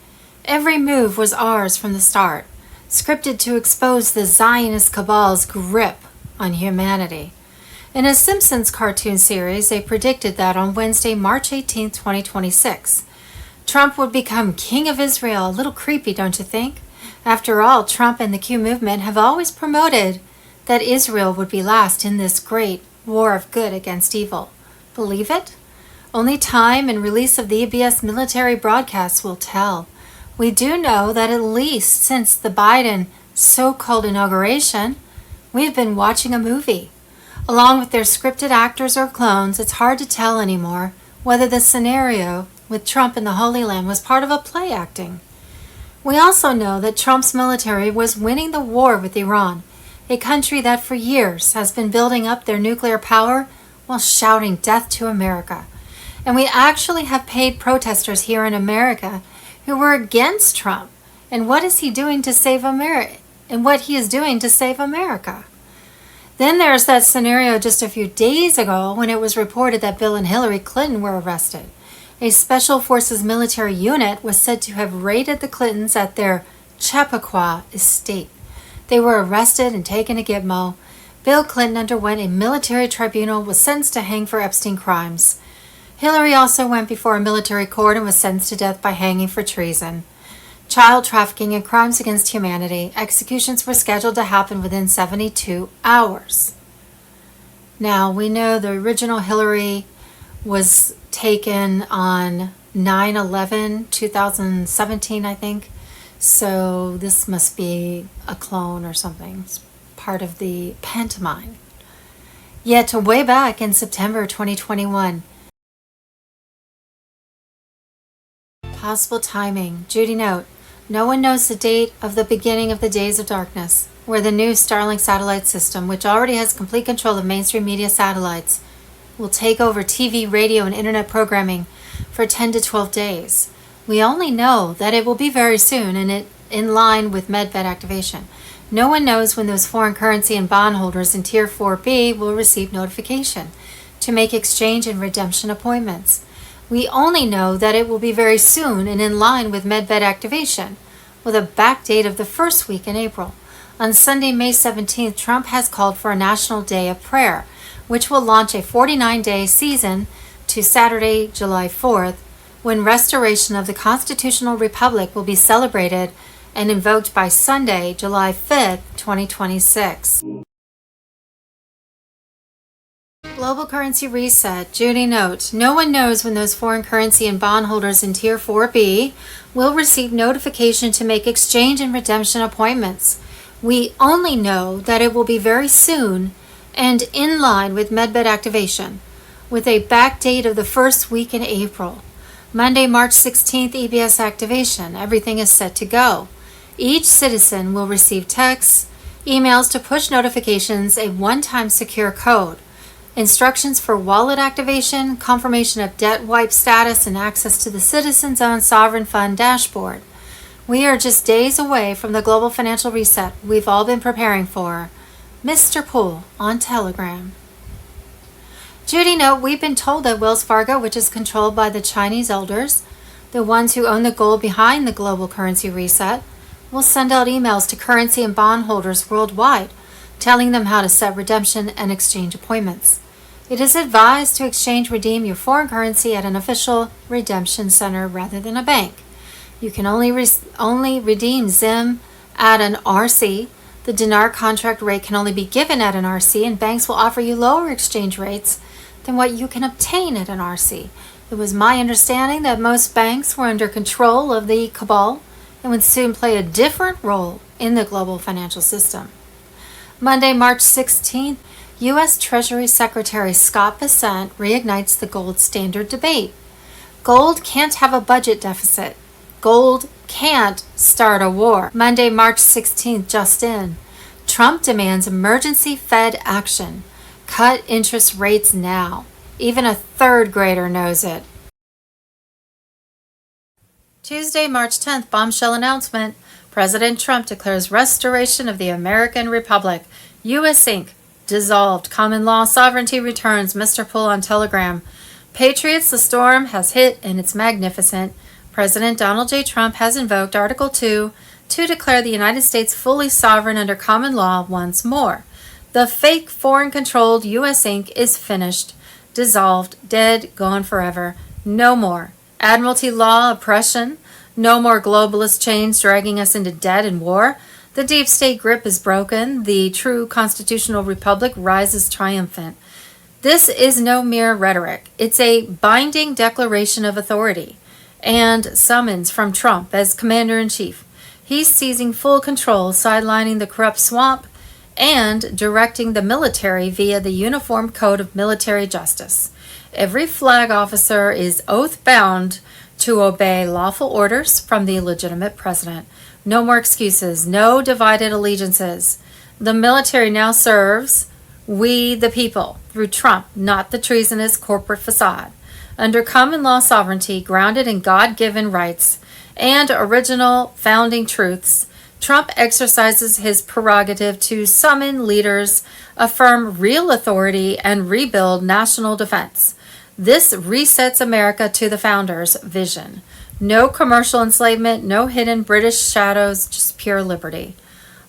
every move was ours from the start, scripted to expose the Zionist cabal's grip on humanity. In a Simpsons cartoon series, they predicted that on Wednesday, March 18, 2026, Trump would become King of Israel. A little creepy, don't you think? After all, Trump and the Q movement have always promoted that Israel would be last in this great war of good against evil. Believe it? Only time and release of the EBS military broadcasts will tell. We do know that at least since the Biden so-called inauguration, we've been watching a movie. Along with their scripted actors or clones, it's hard to tell anymore whether the scenario with Trump in the Holy Land was part of a play acting. We also know that Trump's military was winning the war with Iran, a country that for years has been building up their nuclear power while shouting death to America. And we actually have paid protesters here in America who were against Trump and what is he doing to save America and what he is doing to save America. Then there's that scenario just a few days ago when it was reported that Bill and Hillary Clinton were arrested. A Special Forces military unit was said to have raided the Clintons at their Chappaqua estate. They were arrested and taken to Gitmo. Bill Clinton underwent a military tribunal, was sentenced to hang for Epstein crimes. Hillary also went before a military court and was sentenced to death by hanging for treason. Child trafficking and crimes against humanity. Executions were scheduled to happen within 72 hours. Now, we know the original Hillary was taken on 9/11/2017, I think. So this must be a clone or something. It's part of the pantomime. Yet way back in September 2021. Possible timing. Judy note, No one knows the date of the beginning of the days of darkness, where the new Starlink satellite system, which already has complete control of mainstream media satellites, will take over TV, radio, and internet programming for 10 to 12 days. We only know that it will be very soon and in line with MedVet activation. No one knows when those foreign currency and bondholders in Tier 4B will receive notification to make exchange and redemption appointments. We only know that it will be very soon and in line with MedVet activation, with a back date of the first week in April. On Sunday, May 17th, Trump has called for a National Day of Prayer, which will launch a 49-day season to Saturday, July 4th, when restoration of the constitutional republic will be celebrated and invoked by Sunday, July 5th, 2026. Global currency reset. Judy note, no one knows when those foreign currency and bondholders in Tier 4B will receive notification to make exchange and redemption appointments. We only know that it will be very soon and in line with MedVet activation, with a back date of the first week in April. Monday, March 16th, EBS activation. Everything is set to go. Each citizen will receive texts, emails to push notifications, a one-time secure code, instructions for wallet activation, confirmation of debt wipe status, and access to the Citizens Owned Sovereign Fund dashboard. We are just days away from the global financial reset we've all been preparing for. Mr. Poole on Telegram. Judy note, we've been told that Wells Fargo, which is controlled by the Chinese elders, the ones who own the gold behind the global currency reset, will send out emails to currency and bondholders worldwide, telling them how to set redemption and exchange appointments. It is advised to exchange redeem your foreign currency at an official redemption center rather than a bank. You can only redeem ZIM at an RC. The dinar contract rate can only be given at an RC, and banks will offer you lower exchange rates than what you can obtain at an RC. It was my understanding that most banks were under control of the cabal and would soon play a different role in the global financial system. Monday, March 16th, U.S. Treasury Secretary Scott Bessent reignites the gold standard debate. Gold can't have a budget deficit. Gold can't start a war. Monday, March 16th, just in. Trump demands emergency Fed action. Cut interest rates now. Even a third grader knows it. Tuesday, March 10th, bombshell announcement. President Trump declares restoration of the American Republic. U.S. Inc. dissolved. Common law sovereignty returns. Mr. Poole on Telegram. Patriots, the storm has hit and it's magnificent. President Donald J. Trump has invoked Article 2 to declare the United States fully sovereign under common law once more. The fake foreign-controlled U.S. Inc. is finished, dissolved, dead, gone forever. No more admiralty law oppression. No more globalist chains dragging us into debt and war. The deep state grip is broken. The true constitutional republic rises triumphant. This is no mere rhetoric. It's a binding declaration of authority and summons from Trump as commander-in-chief. He's seizing full control, sidelining the corrupt swamp, and directing the military via the Uniform Code of Military Justice. Every flag officer is oath-bound to obey lawful orders from the legitimate president. No more excuses, no divided allegiances. The military now serves we the people through Trump, not the treasonous corporate facade. Under common law sovereignty, grounded in God-given rights and original founding truths, Trump exercises his prerogative to summon leaders, affirm real authority, and rebuild national defense. This resets America to the founders' vision. No commercial enslavement, no hidden British shadows, just pure liberty.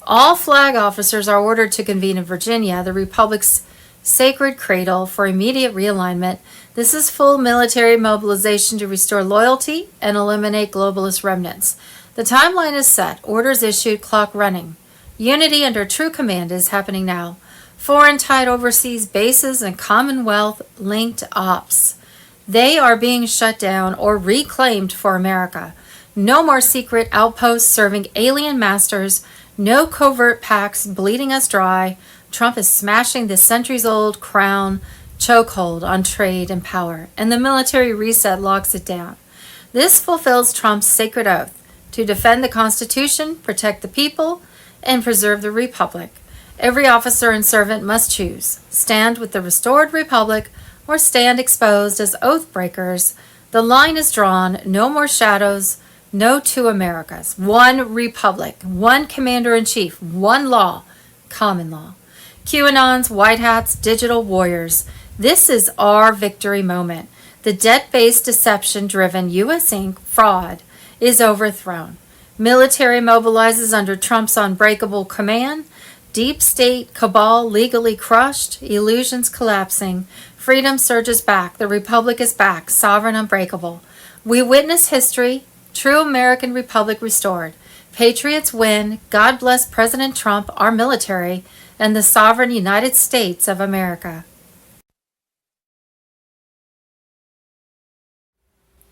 All flag officers are ordered to convene in Virginia, the Republic's sacred cradle, for immediate realignment. This is full military mobilization to restore loyalty and eliminate globalist remnants. The timeline is set, orders issued, clock running. Unity under true command is happening now. Foreign-tied overseas bases and Commonwealth-linked ops. They are being shut down or reclaimed for America. No more secret outposts serving alien masters. No covert pacts bleeding us dry. Trump is smashing the centuries-old crown chokehold on trade and power, and the military reset locks it down. This fulfills Trump's sacred oath to defend the Constitution, protect the people, and preserve the Republic. Every officer and servant must choose, stand with the restored Republic or stand exposed as oath breakers. The line is drawn, no more shadows, no two Americas, one Republic, one Commander-in-Chief, one law, common law. QAnons, white hats, digital warriors, this is our victory moment. The debt-based deception-driven U.S. Inc. fraud is overthrown. Military mobilizes under Trump's unbreakable command. Deep state cabal legally crushed. Illusions collapsing. Freedom surges back. The Republic is back. Sovereign unbreakable. We witness history. True American Republic restored. Patriots win. God bless President Trump, our military, and the sovereign United States of America.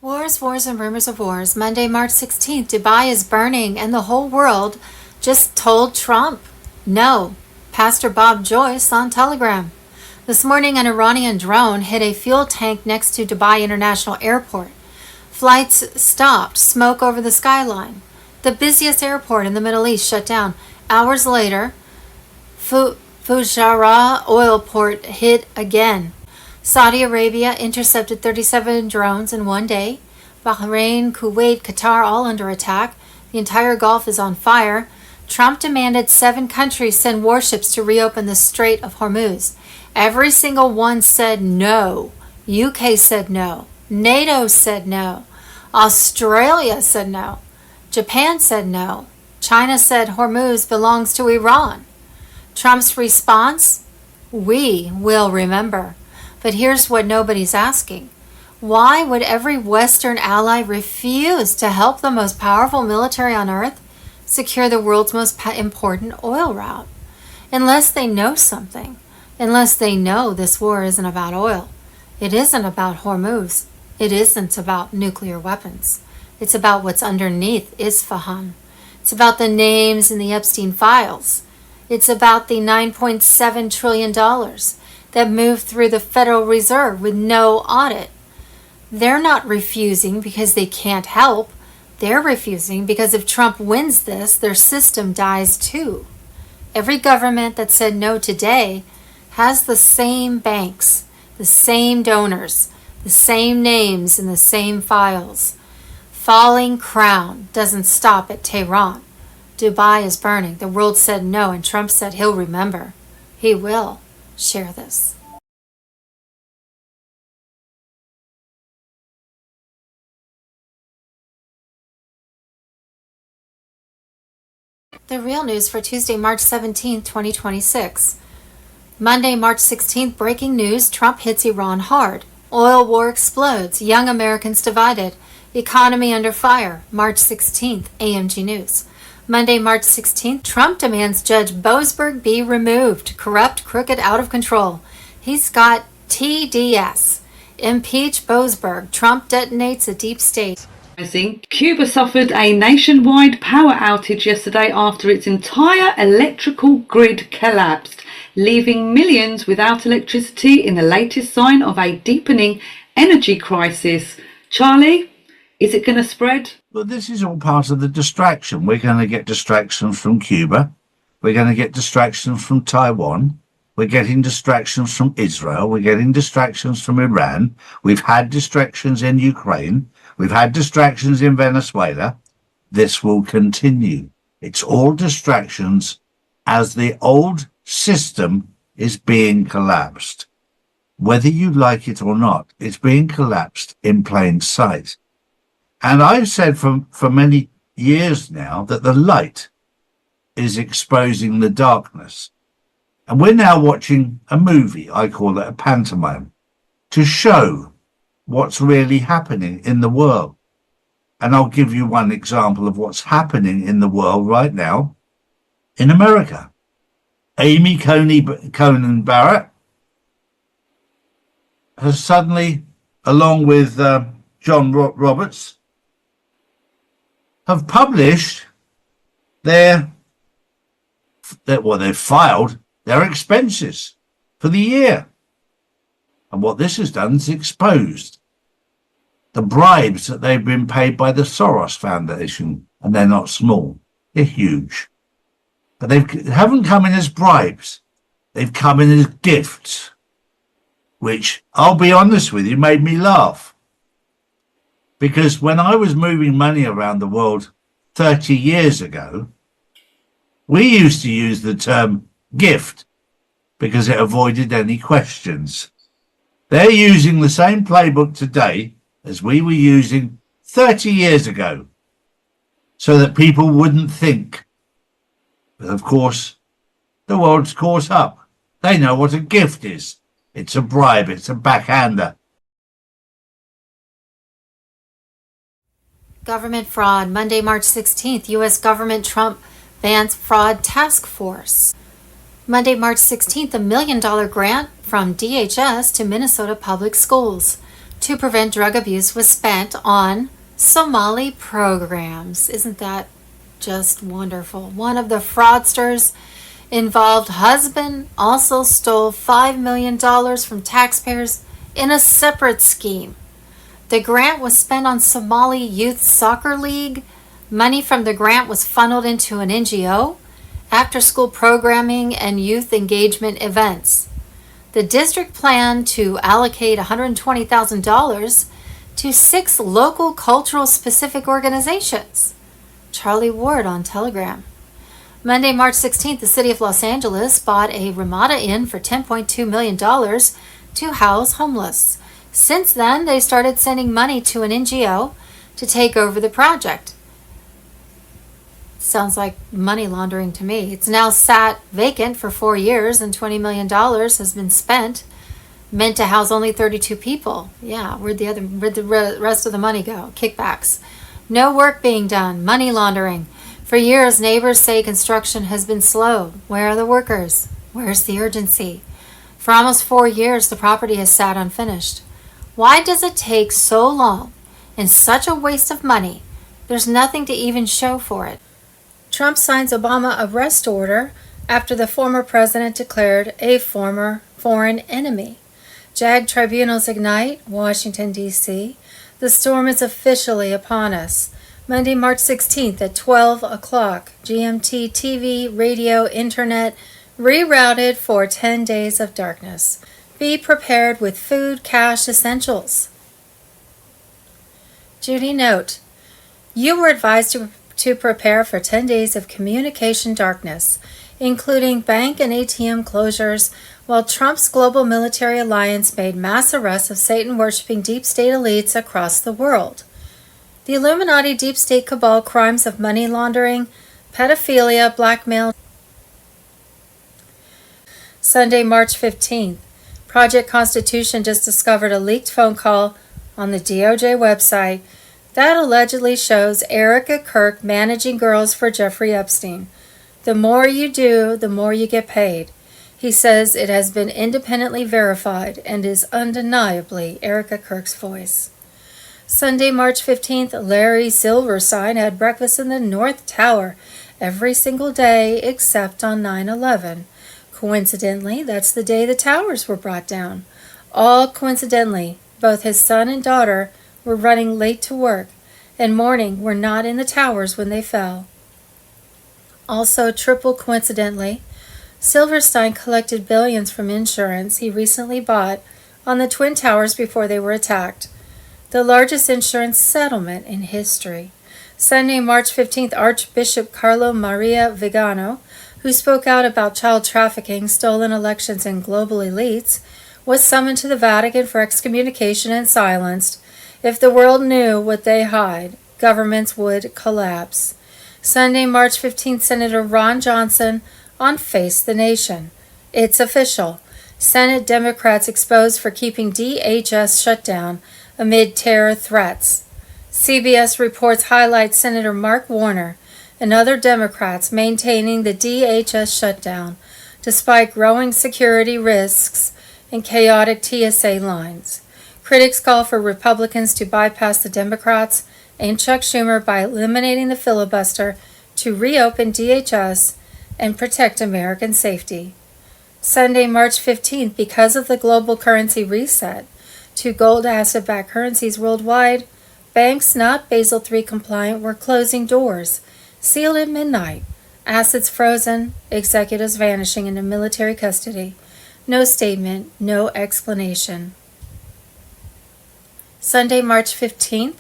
Wars, wars, and rumors of wars. Monday, March 16th, Dubai is burning, and the whole world just told Trump no. Pastor Bob Joyce on Telegram. This morning, an Iranian drone hit a fuel tank next to Dubai International Airport. Flights stopped, smoke over the skyline. The busiest airport in the Middle East shut down. Hours later, Fujairah oil port hit again. Saudi Arabia intercepted 37 drones in one day. Bahrain, Kuwait, Qatar all under attack. The entire Gulf is on fire. Trump demanded 7 countries send warships to reopen the Strait of Hormuz. Every single one said no. UK said no. NATO said no. Australia said no. Japan said no. China said Hormuz belongs to Iran. Trump's response? We will remember. But here's what nobody's asking. Why would every Western ally refuse to help the most powerful military on earth secure the world's most important oil route? Unless they know something. Unless they know this war isn't about oil. It isn't about Hormuz. It isn't about nuclear weapons. It's about what's underneath Isfahan. It's about the names in the Epstein files. It's about the $9.7 trillion that moved through the Federal Reserve with no audit. They're not refusing because they can't help. They're refusing because if Trump wins this, their system dies too. Every government that said no today has the same banks, the same donors, the same names in the same files. Falling crown doesn't stop at Tehran. Dubai is burning. The world said no, and Trump said he'll remember. He will share this. The real news for Tuesday, March 17, 2026. Monday, March 16th, breaking news, Trump hits Iran hard. Oil war explodes. Young Americans divided. Economy under fire. March 16th, AMG News. Monday, March 16th, Trump demands Judge Boasberg be removed. Corrupt, crooked, out of control. He's got TDS. Impeach Boasberg. Trump detonates a deep state. Cuba suffered a nationwide power outage yesterday after its entire electrical grid collapsed, leaving millions without electricity in the latest sign of a deepening energy crisis. Charlie, is it going to spread? Well, this is all part of the distraction. We're going to get distractions from Cuba. We're going to get distractions from Taiwan. We're getting distractions from Israel. We're getting distractions from Iran. We've had distractions in Ukraine. We've had distractions in Venezuela. This will continue. It's all distractions as the old system is being collapsed. Whether you like it or not, it's being collapsed in plain sight. And I've said for many years now that the light is exposing the darkness. And we're now watching a movie, I call it a pantomime, to show what's really happening in the world. And I'll give you one example of what's happening in the world right now in America. Amy Coney Barrett has suddenly, along with John Roberts, have published they've filed their expenses for the year. And what this has done is exposed the bribes that they've been paid by the Soros Foundation and they're not small. They're huge. But they haven't come in as bribes. They've come in as gifts, which, I'll be honest with you, made me laugh. Because when I was moving money around the world 30 years ago, we used to use the term gift because it avoided any questions. They're using the same playbook today as we were using 30 years ago so that people wouldn't think. But of course, the world's caught up. They know what a gift is. It's a bribe. It's a backhander. Government fraud. Monday, March 16th, U.S. government Trump bans fraud task force. Monday, March 16th, $1 million grant from DHS to Minnesota public schools to prevent drug abuse was spent on Somali programs. Isn't that just wonderful? One of the fraudsters involved husband also stole $5 million from taxpayers in a separate scheme. The grant was spent on Somali Youth Soccer League. Money from the grant was funneled into an NGO, after-school programming, and youth engagement events. The district planned to allocate $120,000 to 6 local cultural specific organizations. Charlie Ward on Telegram. Monday, March 16th, the city of Los Angeles bought a Ramada Inn for $10.2 million to house homeless. Since then, they started sending money to an NGO to take over the project. Sounds like money laundering to me. It's now sat vacant for 4 years and $20 million has been spent, meant to house only 32 people. Yeah, where'd the rest of the money go? Kickbacks. No work being done. Money laundering. For years, neighbors say construction has been slow. Where are the workers? Where's the urgency? For almost 4 years, the property has sat unfinished. Why does it take so long and such a waste of money? There's nothing to even show for it. Trump signs Obama arrest order after the former president declared a former foreign enemy. JAG tribunals ignite, Washington, D.C. The storm is officially upon us. Monday, March 16th at 12 o'clock. GMT, TV, radio, internet rerouted for 10 days of darkness. Be prepared with food, cash, essentials. Judy note, you were advised to prepare for 10 days of communication darkness, including bank and ATM closures, while Trump's global military alliance made mass arrests of Satan-worshipping deep state elites across the world. The Illuminati deep state cabal crimes of money laundering, pedophilia, blackmail. Sunday, March 15th. Project Constitution just discovered a leaked phone call on the DOJ website that allegedly shows Erica Kirk managing girls for Jeffrey Epstein. The more you do, the more you get paid. He says it has been independently verified and is undeniably Erica Kirk's voice. Sunday, March 15th, Larry Silverstein had breakfast in the North Tower every single day except on 9/11. Coincidentally, that's the day the towers were brought down. All coincidentally, both his son and daughter were running late to work, and morning were not in the towers when they fell. Also, triple coincidentally, Silverstein collected billions from insurance he recently bought on the Twin Towers before they were attacked, the largest insurance settlement in history. Sunday, March 15th, Archbishop Carlo Maria Vigano, who spoke out about child trafficking, stolen elections, and global elites, was summoned to the Vatican for excommunication and silenced. If the world knew what they hide, governments would collapse. Sunday, March 15th, Senator Ron Johnson on Face the Nation. It's official. Senate Democrats exposed for keeping DHS shut down amid terror threats. CBS Reports highlights Senator Mark Warner and other Democrats maintaining the DHS shutdown despite growing security risks and chaotic TSA lines. Critics call for Republicans to bypass the Democrats and Chuck Schumer by eliminating the filibuster to reopen DHS and protect American safety. Sunday, March 15th, because of the global currency reset to gold asset-backed currencies worldwide, banks not Basel III compliant were closing doors, sealed at midnight, assets frozen, executives vanishing into military custody. No statement, no explanation. Sunday, March 15th,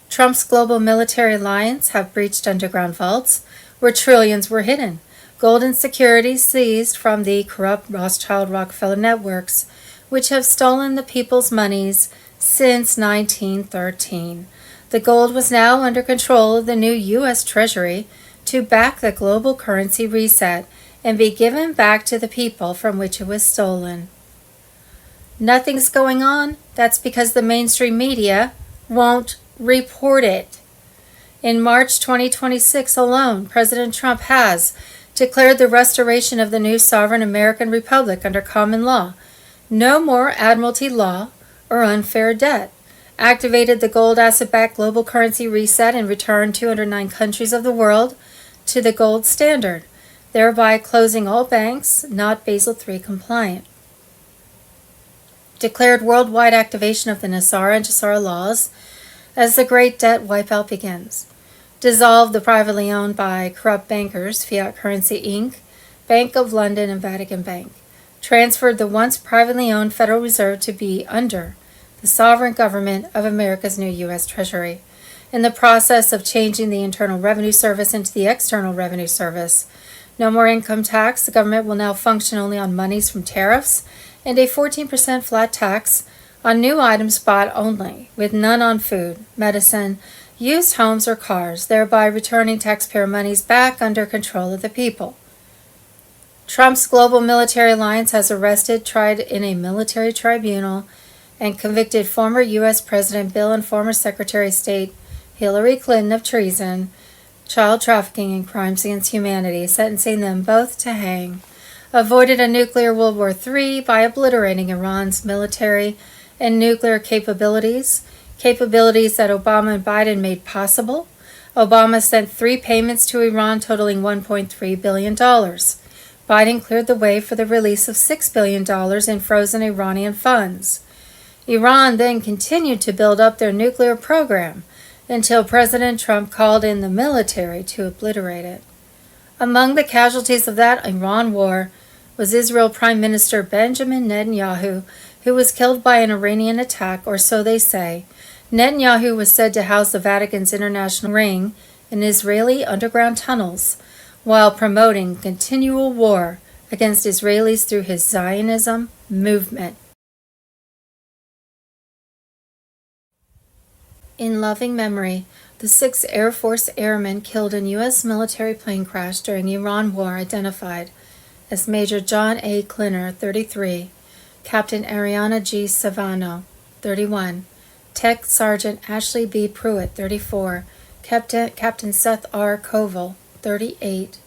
Trump's global military alliance have breached underground vaults where trillions were hidden. Gold and securities seized from the corrupt Rothschild Rockefeller networks, which have stolen the people's monies since 1913. The gold was now under control of the new U.S. Treasury to back the global currency reset and be given back to the people from which it was stolen. Nothing's going on? That's because the mainstream media won't report it. In March 2026 alone, President Trump has declared the restoration of the new sovereign American Republic under common law, no more admiralty law or unfair debt, activated the gold asset-backed global currency reset and returned 209 countries of the world to the gold standard, thereby closing all banks not Basel III compliant. Declared worldwide activation of the Nassara and Jassara laws as the Great Debt Wipeout begins. Dissolved the privately owned by corrupt bankers, Fiat Currency Inc., Bank of London, and Vatican Bank. Transferred the once privately owned Federal Reserve to be under the sovereign government of America's new U.S. Treasury. In the process of changing the Internal Revenue Service into the External Revenue Service. No more income tax. The government will now function only on monies from tariffs and a 14% flat tax on new items bought only, with none on food, medicine, used homes, or cars, thereby returning taxpayer monies back under control of the people. Trump's global military alliance has arrested, tried in a military tribunal, and convicted former U.S. President Bill and former Secretary of State Hillary Clinton of treason, child trafficking, and crimes against humanity, sentencing them both to hang. Avoided a nuclear World War III by obliterating Iran's military and nuclear capabilities that Obama and Biden made possible. Obama sent 3 payments to Iran totaling $1.3 billion. Biden cleared the way for the release of $6 billion in frozen Iranian funds. Iran then continued to build up their nuclear program until President Trump called in the military to obliterate it. Among the casualties of that Iran war was Israel Prime Minister Benjamin Netanyahu, who was killed by an Iranian attack, or so they say. Netanyahu was said to house the Vatican's international ring in Israeli underground tunnels, while promoting continual war against Israelis through his Zionism movement. In loving memory, the 6 Air Force airmen killed in U.S. military plane crash during Iran war identified as Major John A. Klinner, 33, Captain Ariana G. Savano, 31, Tech Sergeant Ashley B. Pruitt, 34, Captain Seth R. Koval, 38,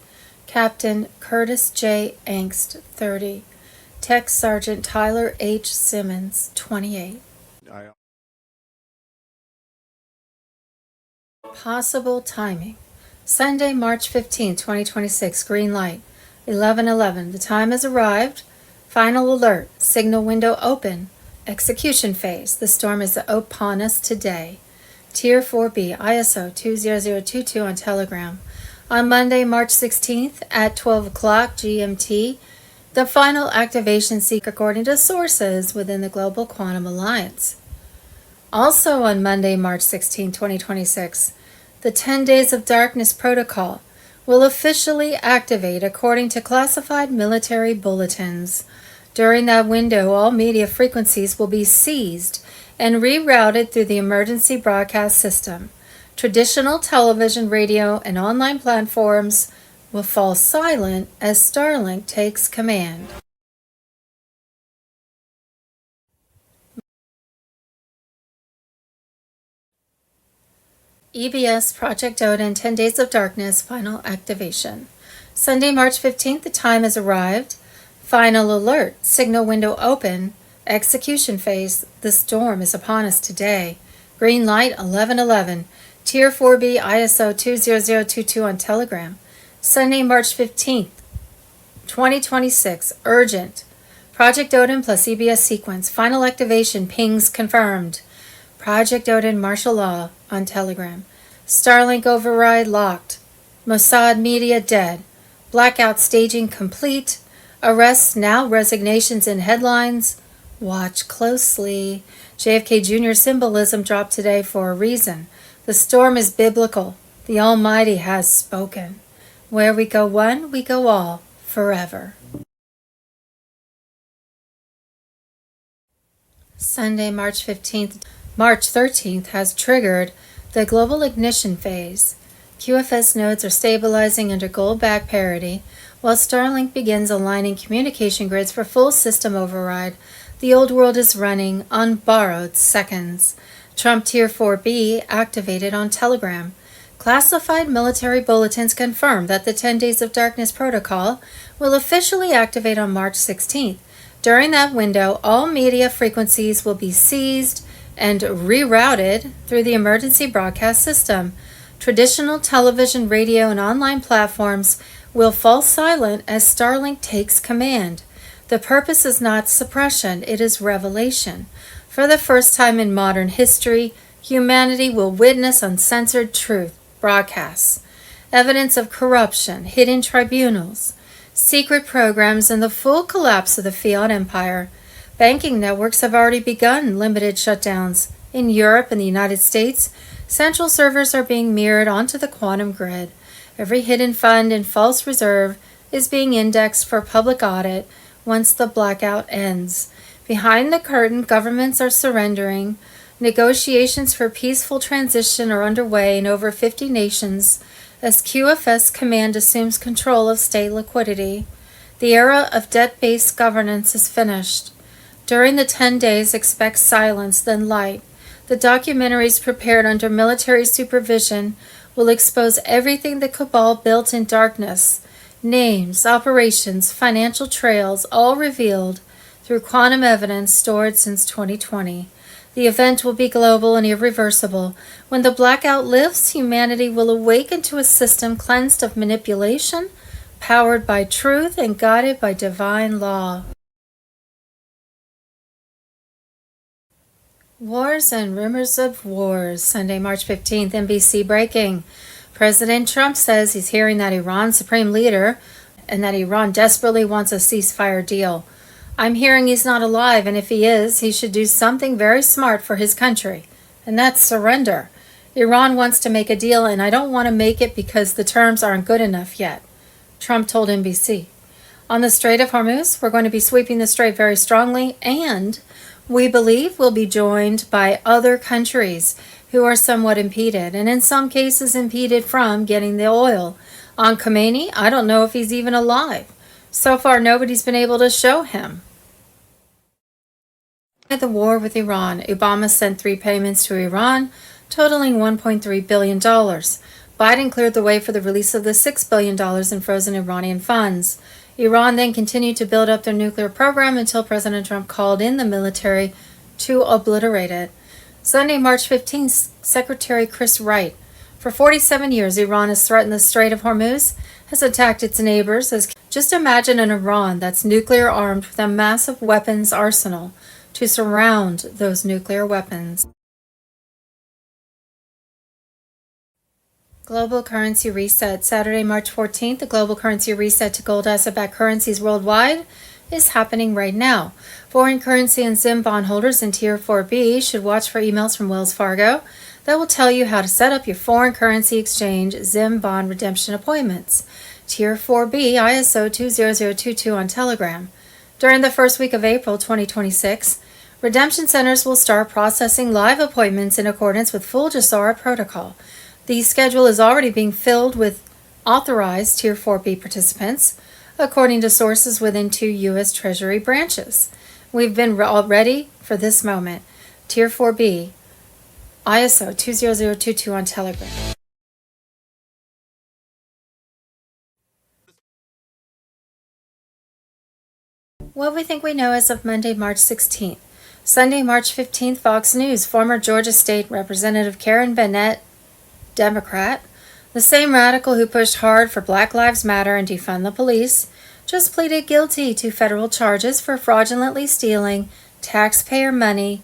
Captain Curtis J. Angst, 30, Tech Sergeant Tyler H. Simmons, 28. Possible timing. Sunday, March 15, 2026, green light, 11:11. The time has arrived. Final alert, signal window open. Execution phase. The storm is upon us today. Tier 4B, ISO 20022 on Telegram. On Monday, March 16th at 12 o'clock GMT, the final activation seek according to sources within the Global Quantum Alliance. Also on Monday, March 16, 2026, the 10 Days of Darkness Protocol will officially activate according to classified military bulletins. During that window, all media frequencies will be seized and rerouted through the emergency broadcast system. Traditional television, radio, and online platforms will fall silent as Starlink takes command. EBS Project Odin 10 Days of Darkness Final Activation. Sunday, March 15th, the time has arrived. Final alert, signal window open, execution phase, the storm is upon us today. Green light 11:11, Tier 4B ISO 20022 on Telegram. Sunday, March 15th, 2026, urgent. Project Odin plus EBS sequence, final activation, pings confirmed. Project Odin martial law on Telegram. Starlink override locked. Mossad media dead. Blackout staging complete. Arrests now resignations in headlines. Watch closely. JFK Jr. symbolism dropped today for a reason. The storm is biblical. The Almighty has spoken. Where we go one, we go all, forever. Sunday, March 13th has triggered the global ignition phase. QFS nodes are stabilizing under gold-backed parity, while Starlink begins aligning communication grids for full system override. The old world is running on borrowed seconds. Trump Tier 4B activated on Telegram. Classified military bulletins confirm that the 10 Days of Darkness protocol will officially activate on March 16th. During that window, all media frequencies will be seized and rerouted through the emergency broadcast system. Traditional television, radio, and online platforms will fall silent as Starlink takes command. The purpose is not suppression, it is revelation. For the first time in modern history, humanity will witness uncensored truth broadcasts, evidence of corruption, hidden tribunals, secret programs, and the full collapse of the fiat empire. Banking networks have already begun limited shutdowns. In Europe and the United States, central servers are being mirrored onto the quantum grid. Every hidden fund and false reserve is being indexed for public audit once the blackout ends. Behind the curtain, governments are surrendering. Negotiations for peaceful transition are underway in over 50 nations as QFS Command assumes control of state liquidity. The era of debt-based governance is finished. During the 10 days, expect silence, then light. The documentaries prepared under military supervision will expose everything the cabal built in darkness. Names, operations, financial trails, all revealed through quantum evidence stored since 2020. The event will be global and irreversible. When the blackout lifts, humanity will awaken to a system cleansed of manipulation, powered by truth, and guided by divine law. Wars and rumors of wars. Sunday, March 15th, NBC breaking. President Trump says he's hearing that Iran's supreme leader and that Iran desperately wants a ceasefire deal. I'm hearing he's not alive, and if he is, he should do something very smart for his country, and that's surrender. Iran wants to make a deal, and I don't want to make it because the terms aren't good enough yet, Trump told NBC. On the Strait of Hormuz, we're going to be sweeping the strait very strongly, and we believe we'll be joined by other countries who are somewhat impeded, and in some cases impeded from getting the oil. On Khamenei, I don't know if he's even alive. So far, nobody's been able to show him. The war with Iran. Obama sent 3 payments to Iran, totaling $1.3 billion. Biden cleared the way for the release of the $6 billion in frozen Iranian funds. Iran then continued to build up their nuclear program until President Trump called in the military to obliterate it. Sunday, March 15th, Secretary Chris Wright. For 47 years, Iran has threatened the Strait of Hormuz, has attacked its neighbors. Just imagine an Iran that's nuclear armed with a massive weapons arsenal to surround those nuclear weapons. Global currency reset. Saturday, March 14th, the global currency reset to gold asset-backed currencies worldwide is happening right now. Foreign currency and ZIM bond holders in Tier 4B should watch for emails from Wells Fargo that will tell you how to set up your foreign currency exchange ZIM bond redemption appointments. Tier 4B ISO 20022 on Telegram. During the first week of April 2026, redemption centers will start processing live appointments in accordance with full JASARA protocol. The schedule is already being filled with authorized Tier 4B participants, according to sources within 2 U.S. Treasury branches. We've been all ready for this moment. Tier 4B, ISO 20022 on Telegram. What we think we know as of Monday, March 16th. Sunday, March 15th, Fox News. Former Georgia State Representative Karen Bennett, Democrat, the same radical who pushed hard for Black Lives Matter and defund the police, just pleaded guilty to federal charges for fraudulently stealing taxpayer money.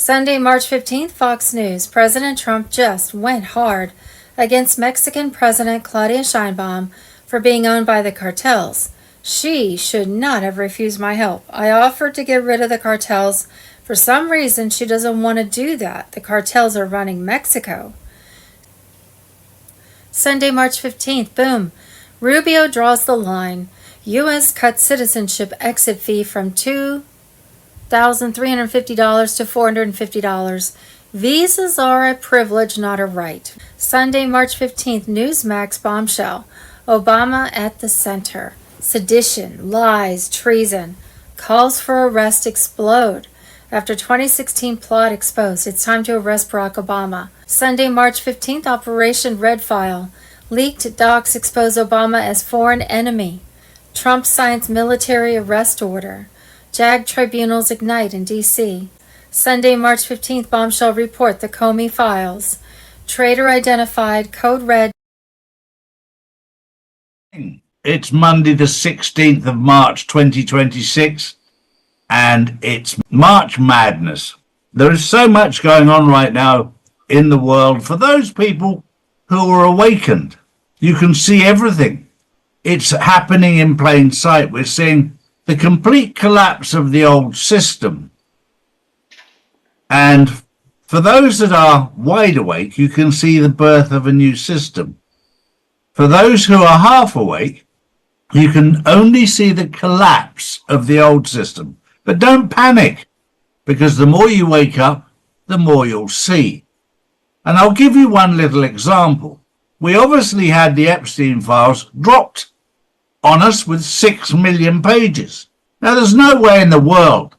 Sunday, March 15th, Fox News. President Trump just went hard against Mexican President Claudia Sheinbaum for being owned by the cartels. She should not have refused my help. I offered to get rid of the cartels. For some reason, she doesn't want to do that. The cartels are running Mexico. Sunday, March 15th, boom. Rubio draws the line. U.S. cuts citizenship exit fee from $2,350 to $450. Visas are a privilege, not a right. Sunday, March 15th, Newsmax bombshell. Obama at the center. Sedition, lies, treason. Calls for arrest explode. After 2016 plot exposed, it's time to arrest Barack Obama. Sunday, March 15th, Operation Red File. Leaked docs expose Obama as foreign enemy. Trump signs military arrest order. JAG tribunals ignite in D.C. Sunday, March 15th, bombshell report, the Comey files. Traitor identified, code red. It's Monday, the 16th of March, 2026, and it's March Madness. There is so much going on right now in the world. For those people who are awakened, you can see everything. It's happening in plain sight. We're seeing the complete collapse of the old system. And for those that are wide awake, you can see the birth of a new system. For those who are half awake, you can only see the collapse of the old system. But don't panic, because the more you wake up, the more you'll see. And I'll give you one little example. We obviously had the Epstein files dropped on us with 6 million pages. Now, there's no way in the world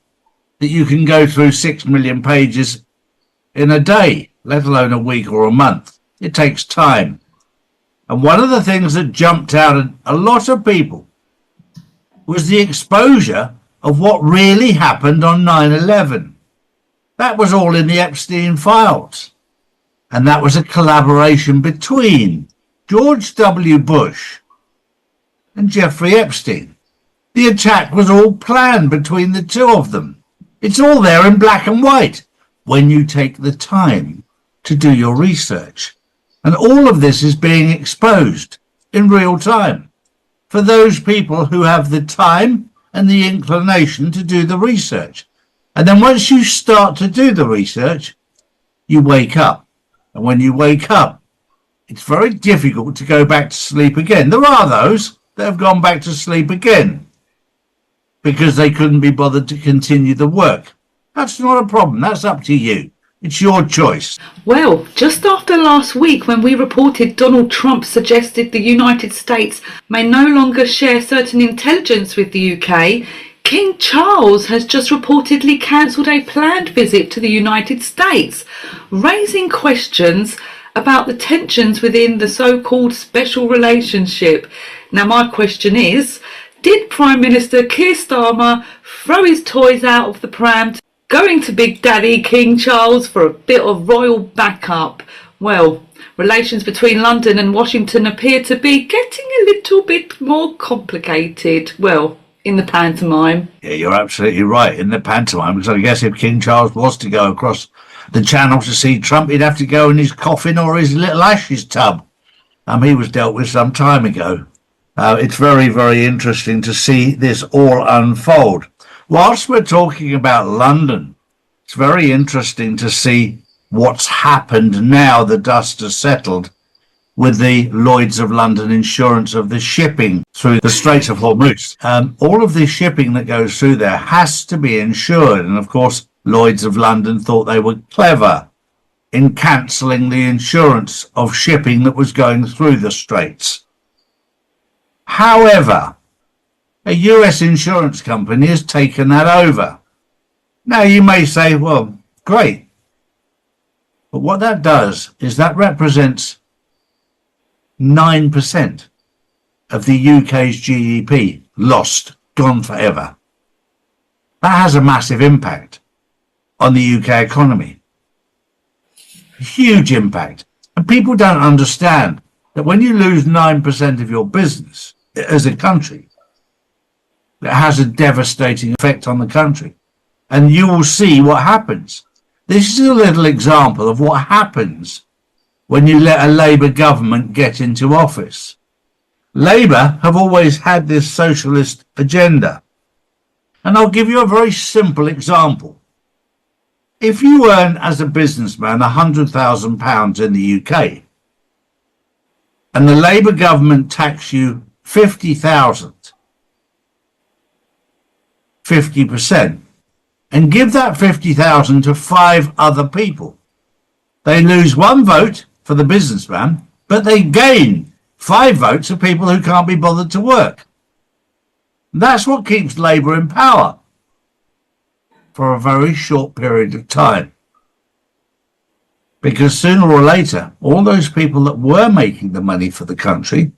that you can go through 6 million pages in a day, let alone a week or a month. It takes time. And one of the things that jumped out at a lot of people was the exposure of what really happened on 9/11. That was all in the Epstein files. And that was a collaboration between George W. Bush and Jeffrey Epstein. The attack was all planned between the two of them. It's all there in black and white when you take the time to do your research. And all of this is being exposed in real time for those people who have the time and the inclination to do the research. And then once you start to do the research, you wake up. And when you wake up, it's very difficult to go back to sleep again. There are those that have gone back to sleep again because they couldn't be bothered to continue the work. That's not a problem. That's up to you. It's your choice. Well, just after last week when we reported Donald Trump suggested the United States may no longer share certain intelligence with the UK, King Charles has just reportedly cancelled a planned visit to the United States, raising questions about the tensions within the so-called special relationship. Now, my question is, did Prime Minister Keir Starmer throw his toys out of the pram, going to Big Daddy King Charles for a bit of royal backup? Well, relations between London and Washington appear to be getting a little bit more complicated. Well, in the pantomime. Yeah, you're absolutely right, in the pantomime, because I guess if King Charles was to go across the channel to see Trump, he'd have to go in his coffin or his little ashes tub. He was dealt with some time ago. It's very, very interesting to see this all unfold. Whilst we're talking about London, it's very interesting to see what's happened now the dust has settled with the Lloyd's of London insurance of the shipping through the Straits of Hormuz. All of the shipping that goes through there has to be insured. And of course, Lloyd's of London thought they were clever in cancelling the insurance of shipping that was going through the Straits. However, a US insurance company has taken that over. Now, you may say, well, great. But what that does is that represents 9% of the UK's GDP lost, gone forever. That has a massive impact on the UK economy. Huge impact. And people don't understand that when you lose 9% of your business as a country, it has a devastating effect on the country. And you will see what happens. This is a little example of what happens when you let a Labour government get into office. Labour have always had this socialist agenda. And I'll give you a very simple example. If you earn as a businessman £100,000 in the UK and the Labour government tax you 50,000, 50%, and give that 50,000 to 5 other people, they lose 1 vote for the businessman, but they gain 5 votes of people who can't be bothered to work. That's what keeps Labour in power for a very short period of time. Because sooner or later, all those people that were making the money for the country,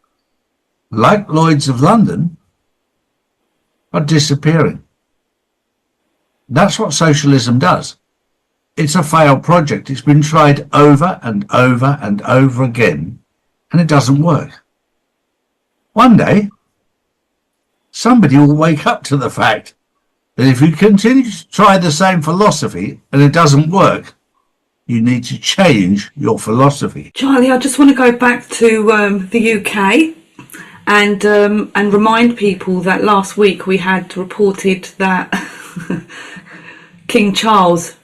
like Lloyd's of London, are disappearing. That's what socialism does. It's a failed project. It's been tried over and over and over again, and it doesn't work. One day, somebody will wake up to the fact that if you continue to try the same philosophy and it doesn't work, you need to change your philosophy. Charlie, I just want to go back to the UK and remind people that last week we had reported that King Charles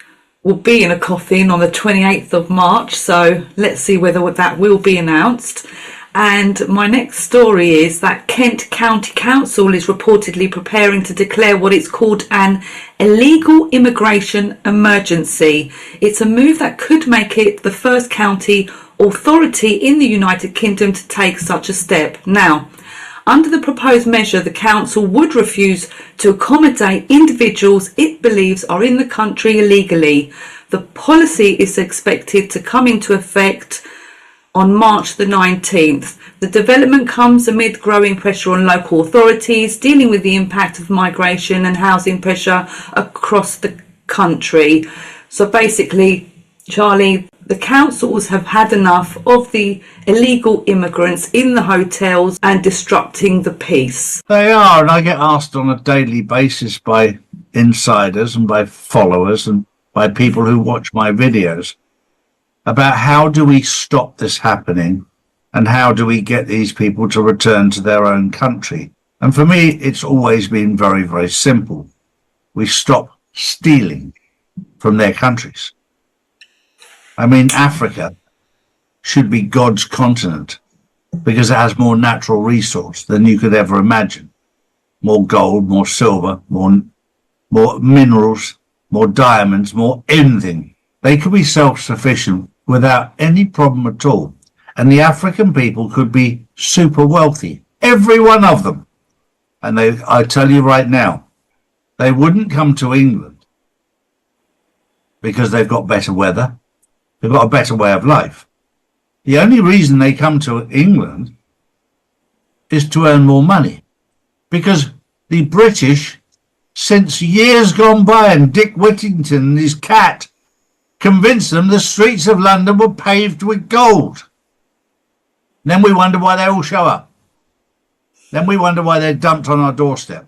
will be in a coffin on the 28th of March. So let's see whether that will be announced. And my next story is that Kent County Council is reportedly preparing to declare what it's called an illegal immigration emergency. It's a move that could make it the first county authority in the United Kingdom to take such a step. Now, under the proposed measure, the council would refuse to accommodate individuals it believes are in the country illegally. The policy is expected to come into effect on March the 19th. The development comes amid growing pressure on local authorities dealing with the impact of migration and housing pressure across the country. So basically, Charlie, the councils have had enough of the illegal immigrants in the hotels and disrupting the peace. They are, and I get asked on a daily basis by insiders and by followers and by people who watch my videos about how do we stop this happening and how do we get these people to return to their own country. And for me, it's always been very, very simple. We stop stealing from their countries. I mean, Africa should be God's continent because it has more natural resource than you could ever imagine. More gold, more silver, more minerals, more diamonds, more anything. They could be self-sufficient without any problem at all. And the African people could be super wealthy, every one of them. And I tell you right now, they wouldn't come to England because they've got better weather. They've got a better way of life. The only reason they come to England is to earn more money. Because the British, since years gone by, and Dick Whittington and his cat convinced them the streets of London were paved with gold. Then we wonder why they all show up. Then we wonder why they're dumped on our doorstep.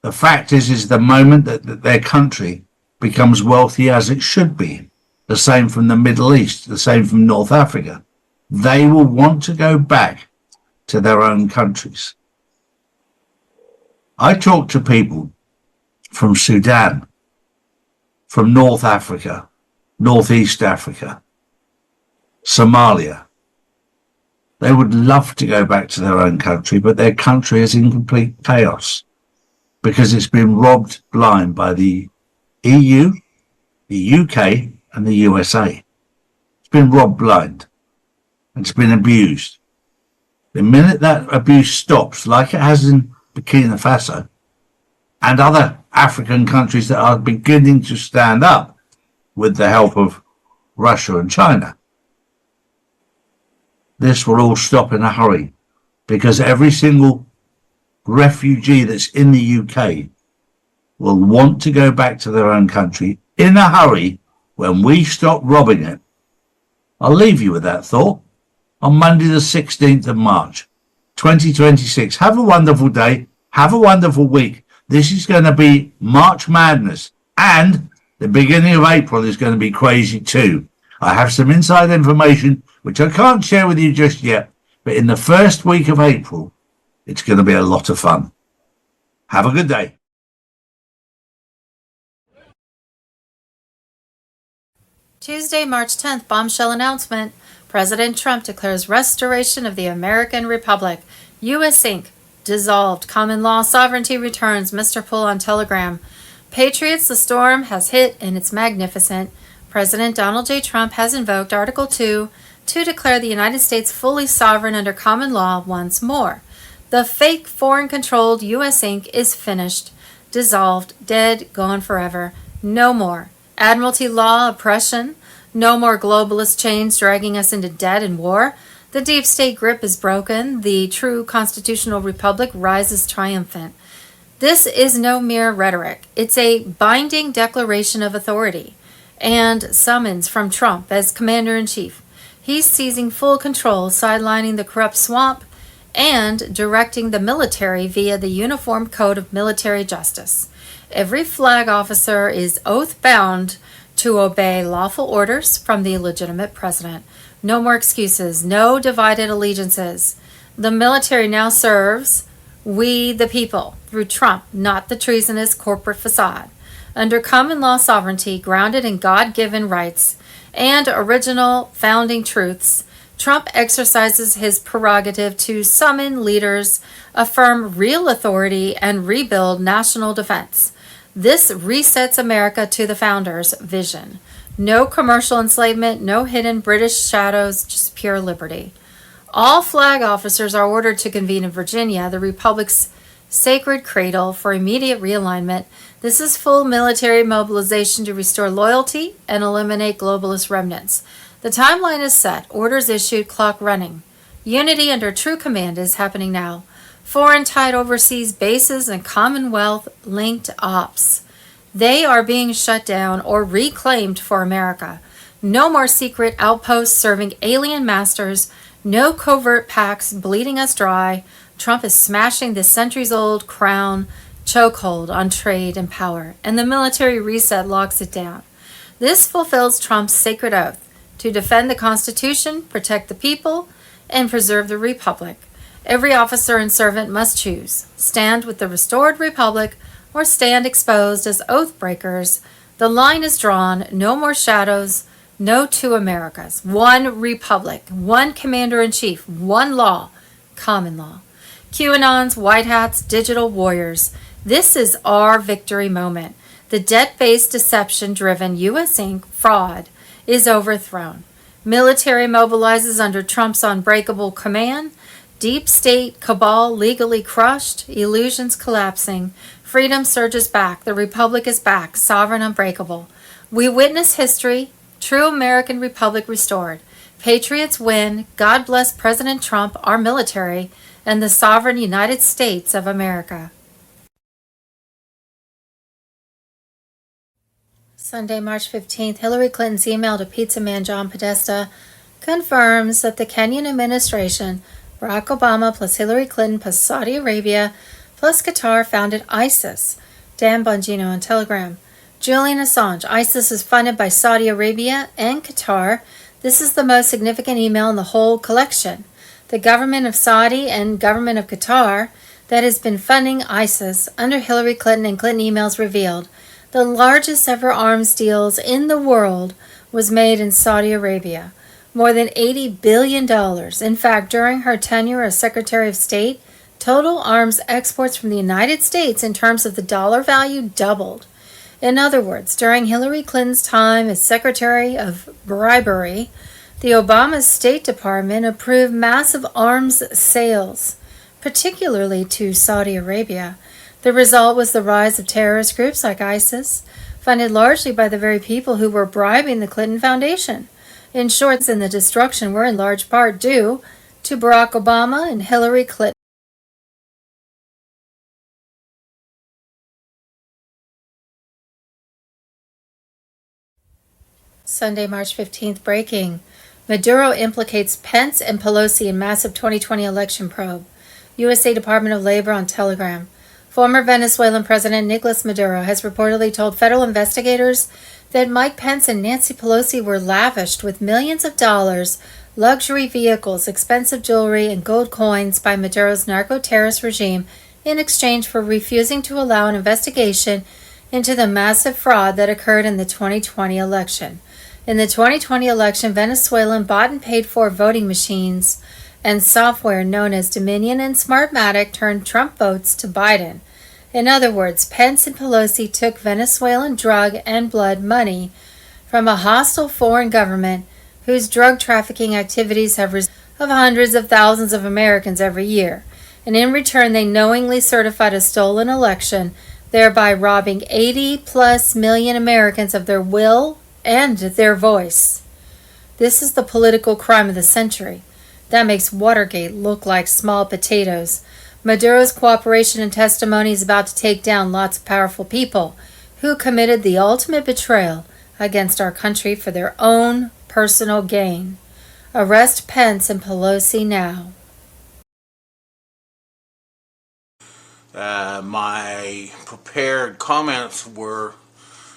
The fact is the moment that their country becomes wealthy as it should be, the same from the Middle East, the same from North Africa, they will want to go back to their own countries. I talk to people from Sudan, from North Africa, Northeast Africa, Somalia. They would love to go back to their own country, but their country is in complete chaos because it's been robbed blind by the EU, the UK, and the USA. It's been robbed blind and it's been abused. The minute that abuse stops, like it has in Burkina Faso and other African countries that are beginning to stand up with the help of Russia and China, this will all stop in a hurry because every single refugee that's in the UK will want to go back to their own country in a hurry when we stop robbing it. I'll leave you with that thought on Monday the 16th of March, 2026. Have a wonderful day. Have a wonderful week. This is going to be March Madness. And The beginning of April is going to be crazy too. I have some inside information which I can't share with you just yet, but in the first week of April, it's going to be a lot of fun. Have a good day. Tuesday, March 10th, bombshell announcement. President Trump declares restoration of the American Republic. U.S. Inc. dissolved. Common law sovereignty returns. Mr. Pull on Telegram. Patriots, the storm has hit and it's magnificent. President Donald J. Trump has invoked Article 2 to declare the United States fully sovereign under common law once more. The fake foreign-controlled U.S. Inc. is finished, dissolved, dead, gone forever. No more Admiralty law oppression. No more globalist chains dragging us into debt and war. The deep state grip is broken. The true constitutional republic rises triumphant. This is no mere rhetoric. It's a binding declaration of authority and summons from Trump as commander-in-chief. He's seizing full control, sidelining the corrupt swamp, and directing the military via the Uniform Code of Military Justice. Every flag officer is oath-bound to obey lawful orders from the legitimate president. No more excuses, no divided allegiances. The military now serves we the people through Trump, not the treasonous corporate facade. Under common law sovereignty grounded in God-given rights and original founding truths, Trump exercises his prerogative to summon leaders, affirm real authority, and rebuild national defense. This resets America to the founders' vision. No commercial enslavement, no hidden British shadows, just pure liberty. All flag officers are ordered to convene in Virginia, the Republic's sacred cradle, for immediate realignment. This is full military mobilization to restore loyalty and eliminate globalist remnants. The timeline is set, orders issued, clock running. Unity under true command is happening now. Foreign tied overseas bases and Commonwealth-linked ops. They are being shut down or reclaimed for America. No more secret outposts serving alien masters. No covert pacts bleeding us dry. Trump is smashing the centuries-old crown chokehold on trade and power, and the military reset locks it down. This fulfills Trump's sacred oath to defend the Constitution, protect the people, and preserve the Republic. Every officer and servant must choose, stand with the restored Republic or stand exposed as oath breakers. The line is drawn, no more shadows, no two Americas, one Republic, one Commander-in-Chief, one law, common law. QAnons, white hats, digital warriors. This is our victory moment. The debt-based deception-driven U.S. Inc. fraud is overthrown. Military mobilizes under Trump's unbreakable command. Deep state cabal legally crushed, illusions collapsing, freedom surges back, the Republic is back, sovereign unbreakable. We witness history, true American Republic restored. Patriots win, God bless President Trump, our military, and the sovereign United States of America. Sunday, March 15th, Hillary Clinton's email to pizza man John Podesta confirms that the Kenyan administration, Barack Obama plus Hillary Clinton plus Saudi Arabia plus Qatar founded ISIS. Dan Bongino on Telegram. Julian Assange. ISIS is funded by Saudi Arabia and Qatar. This is the most significant email in the whole collection. The government of Saudi and government of Qatar that has been funding ISIS under Hillary Clinton and Clinton emails revealed the largest ever arms deals in the world was made in Saudi Arabia. More than $80 billion. In fact, during her tenure as Secretary of State, total arms exports from the United States in terms of the dollar value doubled. In other words, during Hillary Clinton's time as Secretary of Bribery, the Obama State Department approved massive arms sales, particularly to Saudi Arabia. The result was the rise of terrorist groups like ISIS, funded largely by the very people who were bribing the Clinton Foundation. In short, and the destruction were in large part due to Barack Obama and Hillary Clinton. Sunday, March 15th, breaking. Maduro implicates Pence and Pelosi in massive 2020 election probe. USA Department of Labor on Telegram. Former Venezuelan President Nicolas Maduro has reportedly told federal investigators that Mike Pence and Nancy Pelosi were lavished with millions of dollars, luxury vehicles, expensive jewelry, and gold coins by Maduro's narco-terrorist regime in exchange for refusing to allow an investigation into the massive fraud that occurred in the 2020 election. In the 2020 election, Venezuelan bought and paid for voting machines and software known as Dominion and Smartmatic turned Trump votes to Biden. In other words, Pence and Pelosi took Venezuelan drug and blood money from a hostile foreign government whose drug trafficking activities have resulted of hundreds of thousands of Americans every year. And in return, they knowingly certified a stolen election, thereby robbing 80+ million Americans of their will and their voice. This is the political crime of the century. That makes Watergate look like small potatoes. Maduro's cooperation and testimony is about to take down lots of powerful people who committed the ultimate betrayal against our country for their own personal gain. Arrest Pence and Pelosi now. My prepared comments were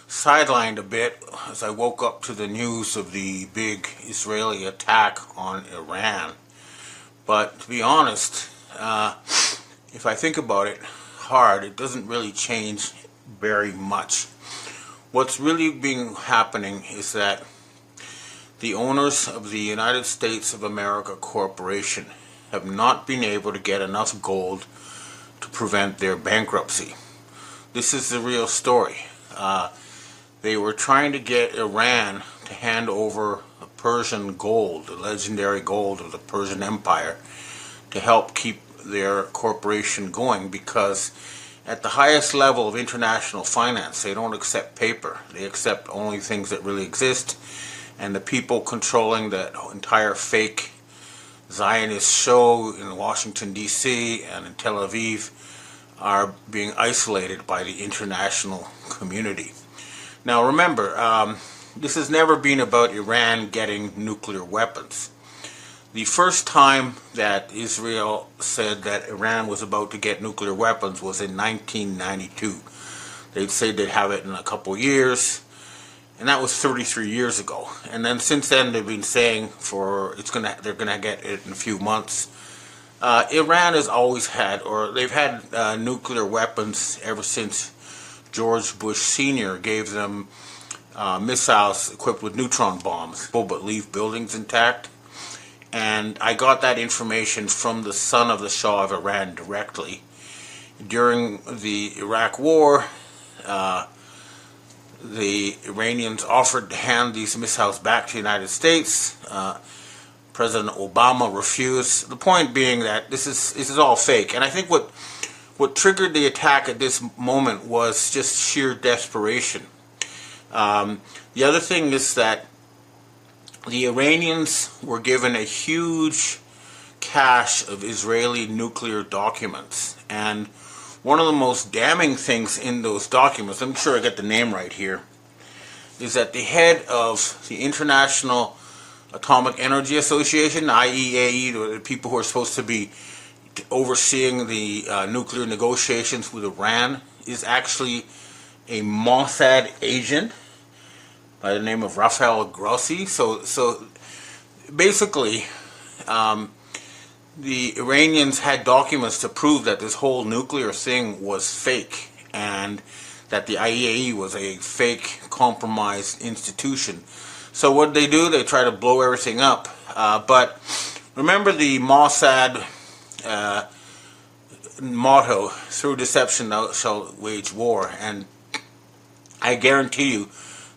sidelined a bit as I woke up to the news of the big Israeli attack on Iran. But to be honest, if I think about it hard, it doesn't really change very much. What's really happening is that the owners of the United States of America Corporation have not been able to get enough gold to prevent their bankruptcy. This is the real story. They were trying to get Iran to hand over Persian gold, the legendary gold of the Persian Empire, to help keep their corporation going, because at the highest level of international finance, they don't accept paper. They accept only things that really exist, and the people controlling the entire fake Zionist show in Washington, D.C. and in Tel Aviv are being isolated by the international community. Now remember, this has never been about Iran getting nuclear weapons. The first time that Israel said that Iran was about to get nuclear weapons was in 1992. They'd say they'd have it in a couple years, and that was 33 years ago. And then since then they've been saying they're gonna get it in a few months. Iran has always had, or they've had nuclear weapons ever since George Bush Sr. gave them missiles equipped with neutron bombs, but leave buildings intact. And I got that information from the son of the Shah of Iran directly. During the Iraq War, the Iranians offered to hand these missiles back to the United States. President Obama refused. The point being that this is all fake. And I think what triggered the attack at this moment was just sheer desperation. The other thing is that the Iranians were given a huge cache of Israeli nuclear documents. And one of the most damning things in those documents, I'm sure I get the name right here, is that the head of the International Atomic Energy Association, IAEA, the people who are supposed to be overseeing the nuclear negotiations with Iran, is actually a Mossad agent by the name of Rafael Grossi. So basically, the Iranians had documents to prove that this whole nuclear thing was fake, and that the IAEA was a fake, compromised institution. So what they do, they try to blow everything up. But remember the Mossad motto, through deception thou shalt wage war. And I guarantee you,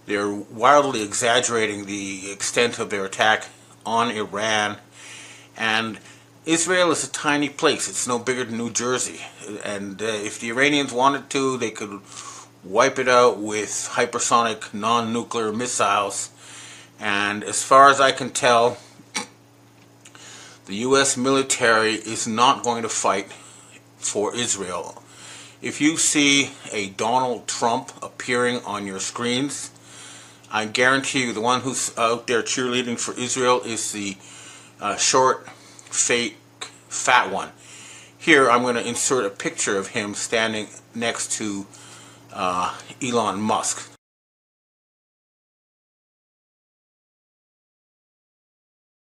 they're wildly exaggerating the extent of their attack on Iran. And Israel is a tiny place. It's no bigger than New Jersey. And if the Iranians wanted to, they could wipe it out with hypersonic non-nuclear missiles. And as far as I can tell, the U.S. military is not going to fight for Israel. If you see a Donald Trump appearing on your screens, I guarantee you the one who's out there cheerleading for Israel is the short, fake, fat one. here I'm going to insert a picture of him standing next to Elon Musk.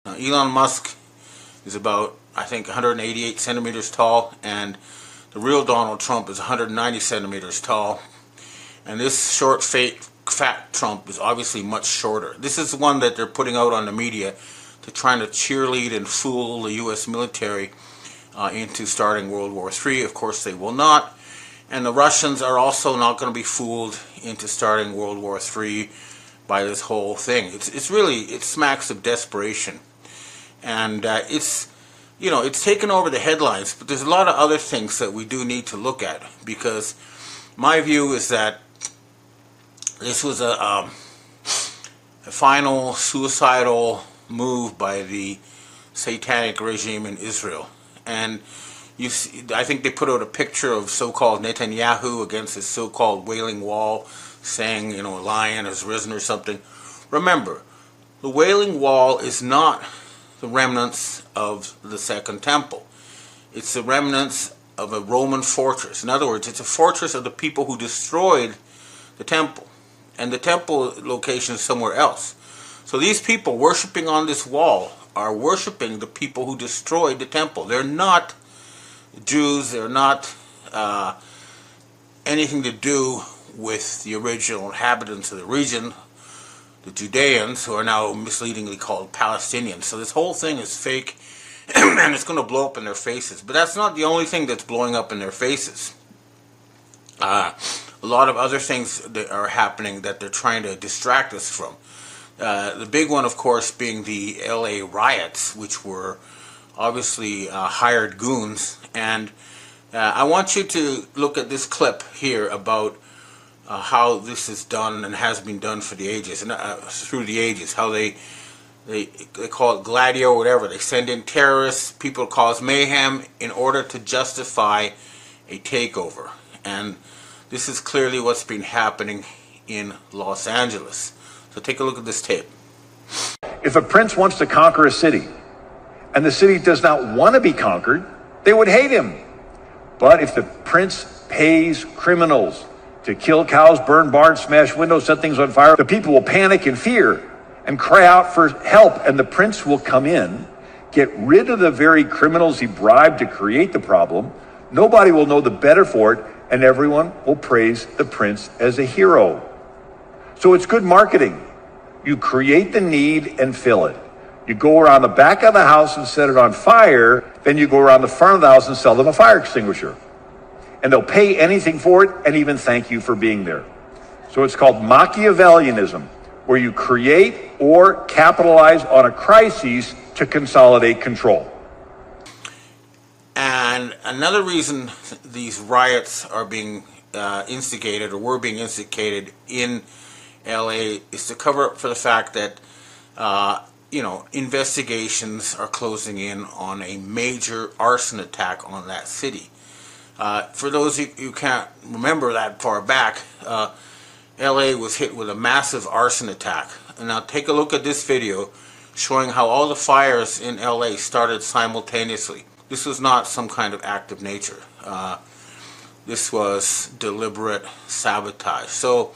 Now, Elon Musk is about, I think, 188 centimeters tall, and the real Donald Trump is 190 centimeters tall. And this short, fat Trump is obviously much shorter. This is the one that they're putting out on the media to trying to cheerlead and fool the U.S. military into starting World War III. Of course, they will not. And the Russians are also not going to be fooled into starting World War III by this whole thing. It's really, it smacks of desperation. And it's taken over the headlines, but there's a lot of other things that we do need to look at, because my view is that this was a final suicidal move by the satanic regime in Israel. And you see, I think they put out a picture of so-called Netanyahu against his so-called Wailing Wall, saying, a lion has risen or something. Remember, the Wailing Wall is not the remnants of the Second Temple. It's the remnants of a Roman fortress. In other words, it's a fortress of the people who destroyed the temple. And the temple location is somewhere else. So these people worshiping on this wall are worshiping the people who destroyed the temple. They're not Jews. They're not anything to do with the original inhabitants of the region, the Judeans, who are now misleadingly called Palestinians. So this whole thing is fake, and it's going to blow up in their faces. But that's not the only thing that's blowing up in their faces. A lot of other things that are happening that they're trying to distract us from. The big one, of course, being the LA riots, which were obviously hired goons. And I want you to look at this clip here about how this is done and has been done for the ages, and through the ages, how they call it Gladio or whatever. They send in terrorists, people cause mayhem in order to justify a takeover. And this is clearly what's been happening in Los Angeles. So take a look at this tape. If a prince wants to conquer a city, and the city does not want to be conquered, they would hate him. But if the prince pays criminals to kill cows, burn barns, smash windows, set things on fire, the people will panic in fear and cry out for help, and the prince will come in, get rid of the very criminals he bribed to create the problem. Nobody will know the better for it, and everyone will praise the prince as a hero. So it's good marketing. You create the need and fill it. You go around the back of the house and set it on fire, then you go around the front of the house and sell them a fire extinguisher. And they'll pay anything for it and even thank you for being there. So it's called Machiavellianism, where you create or capitalize on a crisis to consolidate control. And another reason these riots are being instigated, or were being instigated in LA, is to cover up for the fact that investigations are closing in on a major arson attack on that city. For those who can't remember that far back, LA was hit with a massive arson attack. And now take a look at this video showing how all the fires in LA started simultaneously. This was not some kind of act of nature. This was deliberate sabotage. So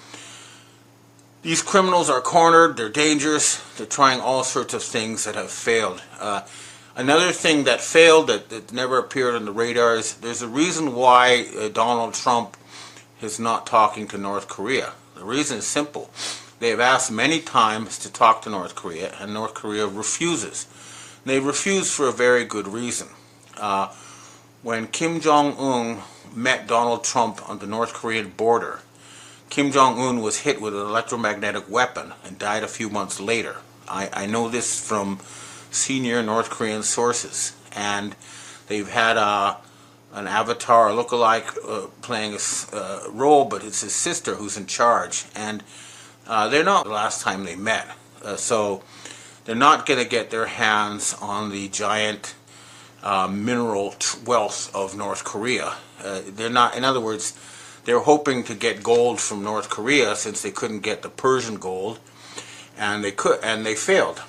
these criminals are cornered, they're dangerous, they're trying all sorts of things that have failed. Another thing that failed that never appeared on the radar is there's a reason why Donald Trump is not talking to North Korea. The reason is simple. They have asked many times to talk to North Korea, and North Korea refuses. They refuse for a very good reason. When Kim Jong-un met Donald Trump on the North Korean border, Kim Jong-un was hit with an electromagnetic weapon and died a few months later. I know this from senior North Korean sources, and they've had an avatar, a lookalike, playing a role, but it's his sister who's in charge, and they're not the last time they met, so they're not going to get their hands on the giant mineral wealth of North Korea. They're not, in other words, they're hoping to get gold from North Korea since they couldn't get the Persian gold, and they failed.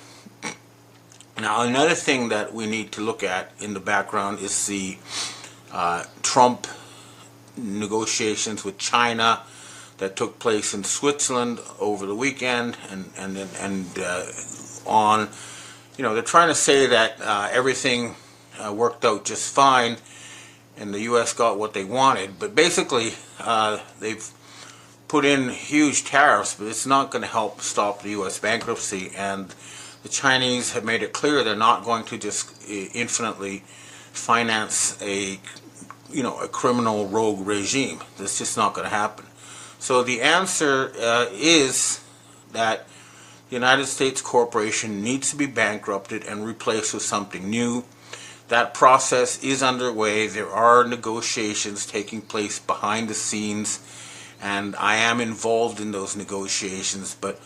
Now, another thing that we need to look at in the background is the Trump negotiations with China that took place in Switzerland over the weekend, and on, they're trying to say that everything worked out just fine, and the U.S. got what they wanted. But basically, they've put in huge tariffs, but it's not going to help stop the U.S. bankruptcy. And the Chinese have made it clear they're not going to just infinitely finance a criminal rogue regime. That's just not going to happen. So the answer is that the United States corporation needs to be bankrupted and replaced with something new. That process is underway. There are negotiations taking place behind the scenes, and I am involved in those negotiations, but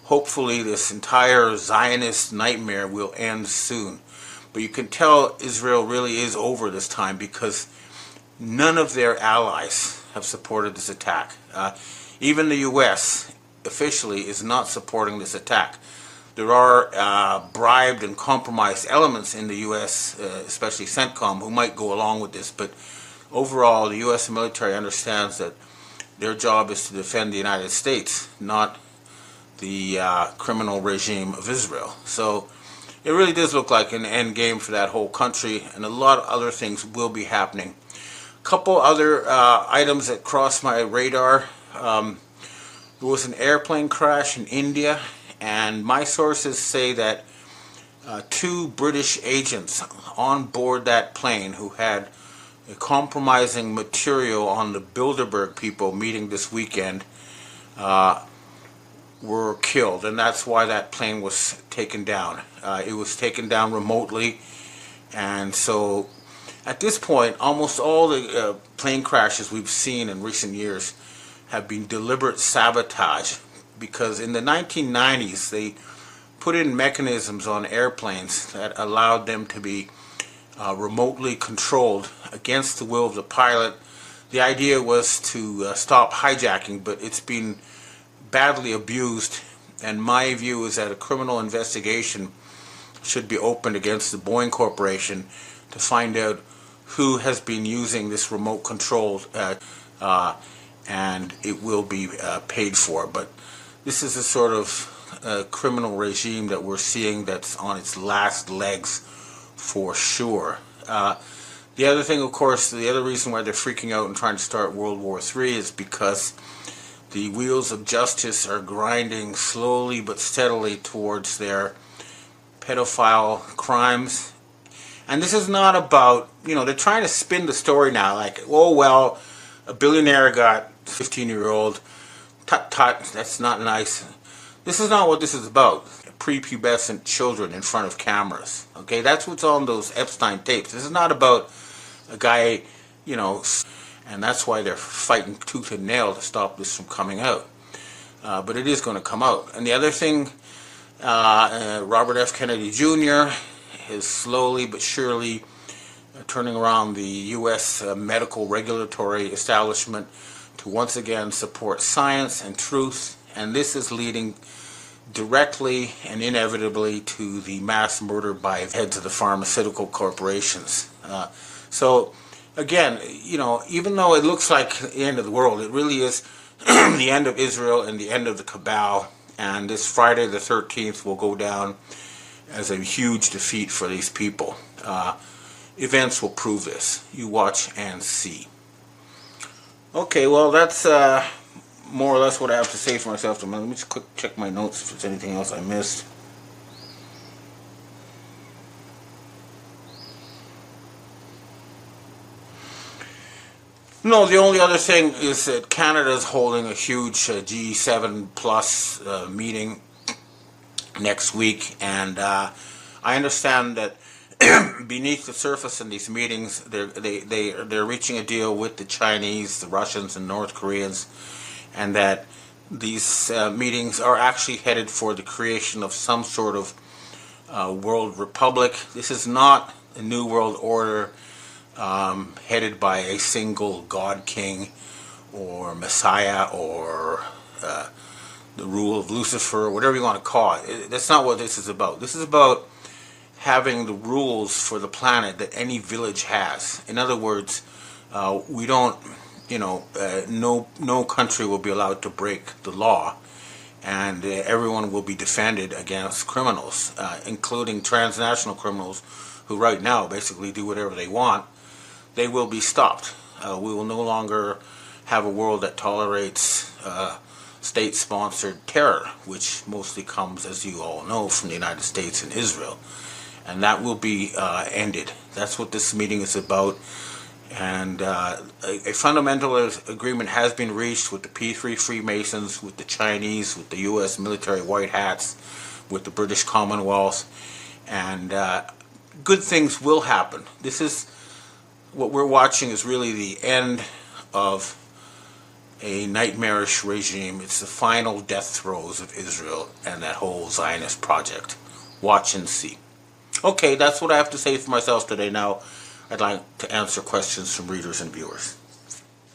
hopefully this entire Zionist nightmare will end soon. But you can tell Israel really is over this time, because none of their allies have supported this attack. Even the U.S. officially is not supporting this attack. There are bribed and compromised elements in the U.S., especially CENTCOM, who might go along with this, but overall the U.S. military understands that their job is to defend the United States, not the criminal regime of Israel. So it really does look like an end game for that whole country, and a lot of other things will be happening. A couple other items that crossed my radar. There was an airplane crash in India, and my sources say that 2 British agents on board that plane who had compromising material on the Bilderberg people meeting this weekend were killed, and that's why that plane was taken down. It was taken down remotely, and so at this point almost all the plane crashes we've seen in recent years have been deliberate sabotage, because in the 1990s they put in mechanisms on airplanes that allowed them to be remotely controlled against the will of the pilot. The idea was to stop hijacking, but it's been badly abused, and my view is that a criminal investigation should be opened against the Boeing Corporation to find out who has been using this remote control, and it will be paid for. But this is a sort of criminal regime that we're seeing that's on its last legs for sure. The other thing, of course, the other reason why they're freaking out and trying to start World War III is because the wheels of justice are grinding slowly but steadily towards their pedophile crimes. And this is not about, they're trying to spin the story now like, oh well, a billionaire got 15-year-old, tut, that's not nice. This is not what this is about. Prepubescent children in front of cameras. Okay, that's what's on those Epstein tapes. This is not about a guy, and that's why they're fighting tooth and nail to stop this from coming out. But it is going to come out. And the other thing, Robert F. Kennedy Jr. is slowly but surely turning around the U.S. Medical regulatory establishment to once again support science and truth, and this is leading directly and inevitably to the mass murder by heads of the pharmaceutical corporations. So again, even though it looks like the end of the world, it really is the end of Israel and the end of the cabal, and this Friday the 13th will go down as a huge defeat for these people. Events will prove this. You watch and see. Okay, well, that's more or less what I have to say for myself. Let me just quick check my notes if there's anything else I missed. No, the only other thing is that Canada is holding a huge G7 plus meeting next week, and I understand that beneath the surface in these meetings, they're reaching a deal with the Chinese, the Russians, and North Koreans, and that these meetings are actually headed for the creation of some sort of world republic. This is not a new world order headed by a single God King or Messiah or the rule of Lucifer, whatever you want to call it. That's not what this is about. This is about having the rules for the planet that any village has. In other words, We don't, no country will be allowed to break the law, and everyone will be defended against criminals, including transnational criminals who right now basically do whatever they want. They will be stopped. We will no longer have a world that tolerates state-sponsored terror, which mostly comes, as you all know, from the United States and Israel. And that will be ended. That's what this meeting is about. And a fundamental agreement has been reached with the P3 Freemasons, with the Chinese, with the U.S. military white hats, with the British Commonwealth. And good things will happen. This is what we're watching is really the end of a nightmarish regime. It's the final death throes of Israel and that whole Zionist project. Watch and see. Okay, that's what I have to say for myself today. Now, I'd like to answer questions from readers and viewers.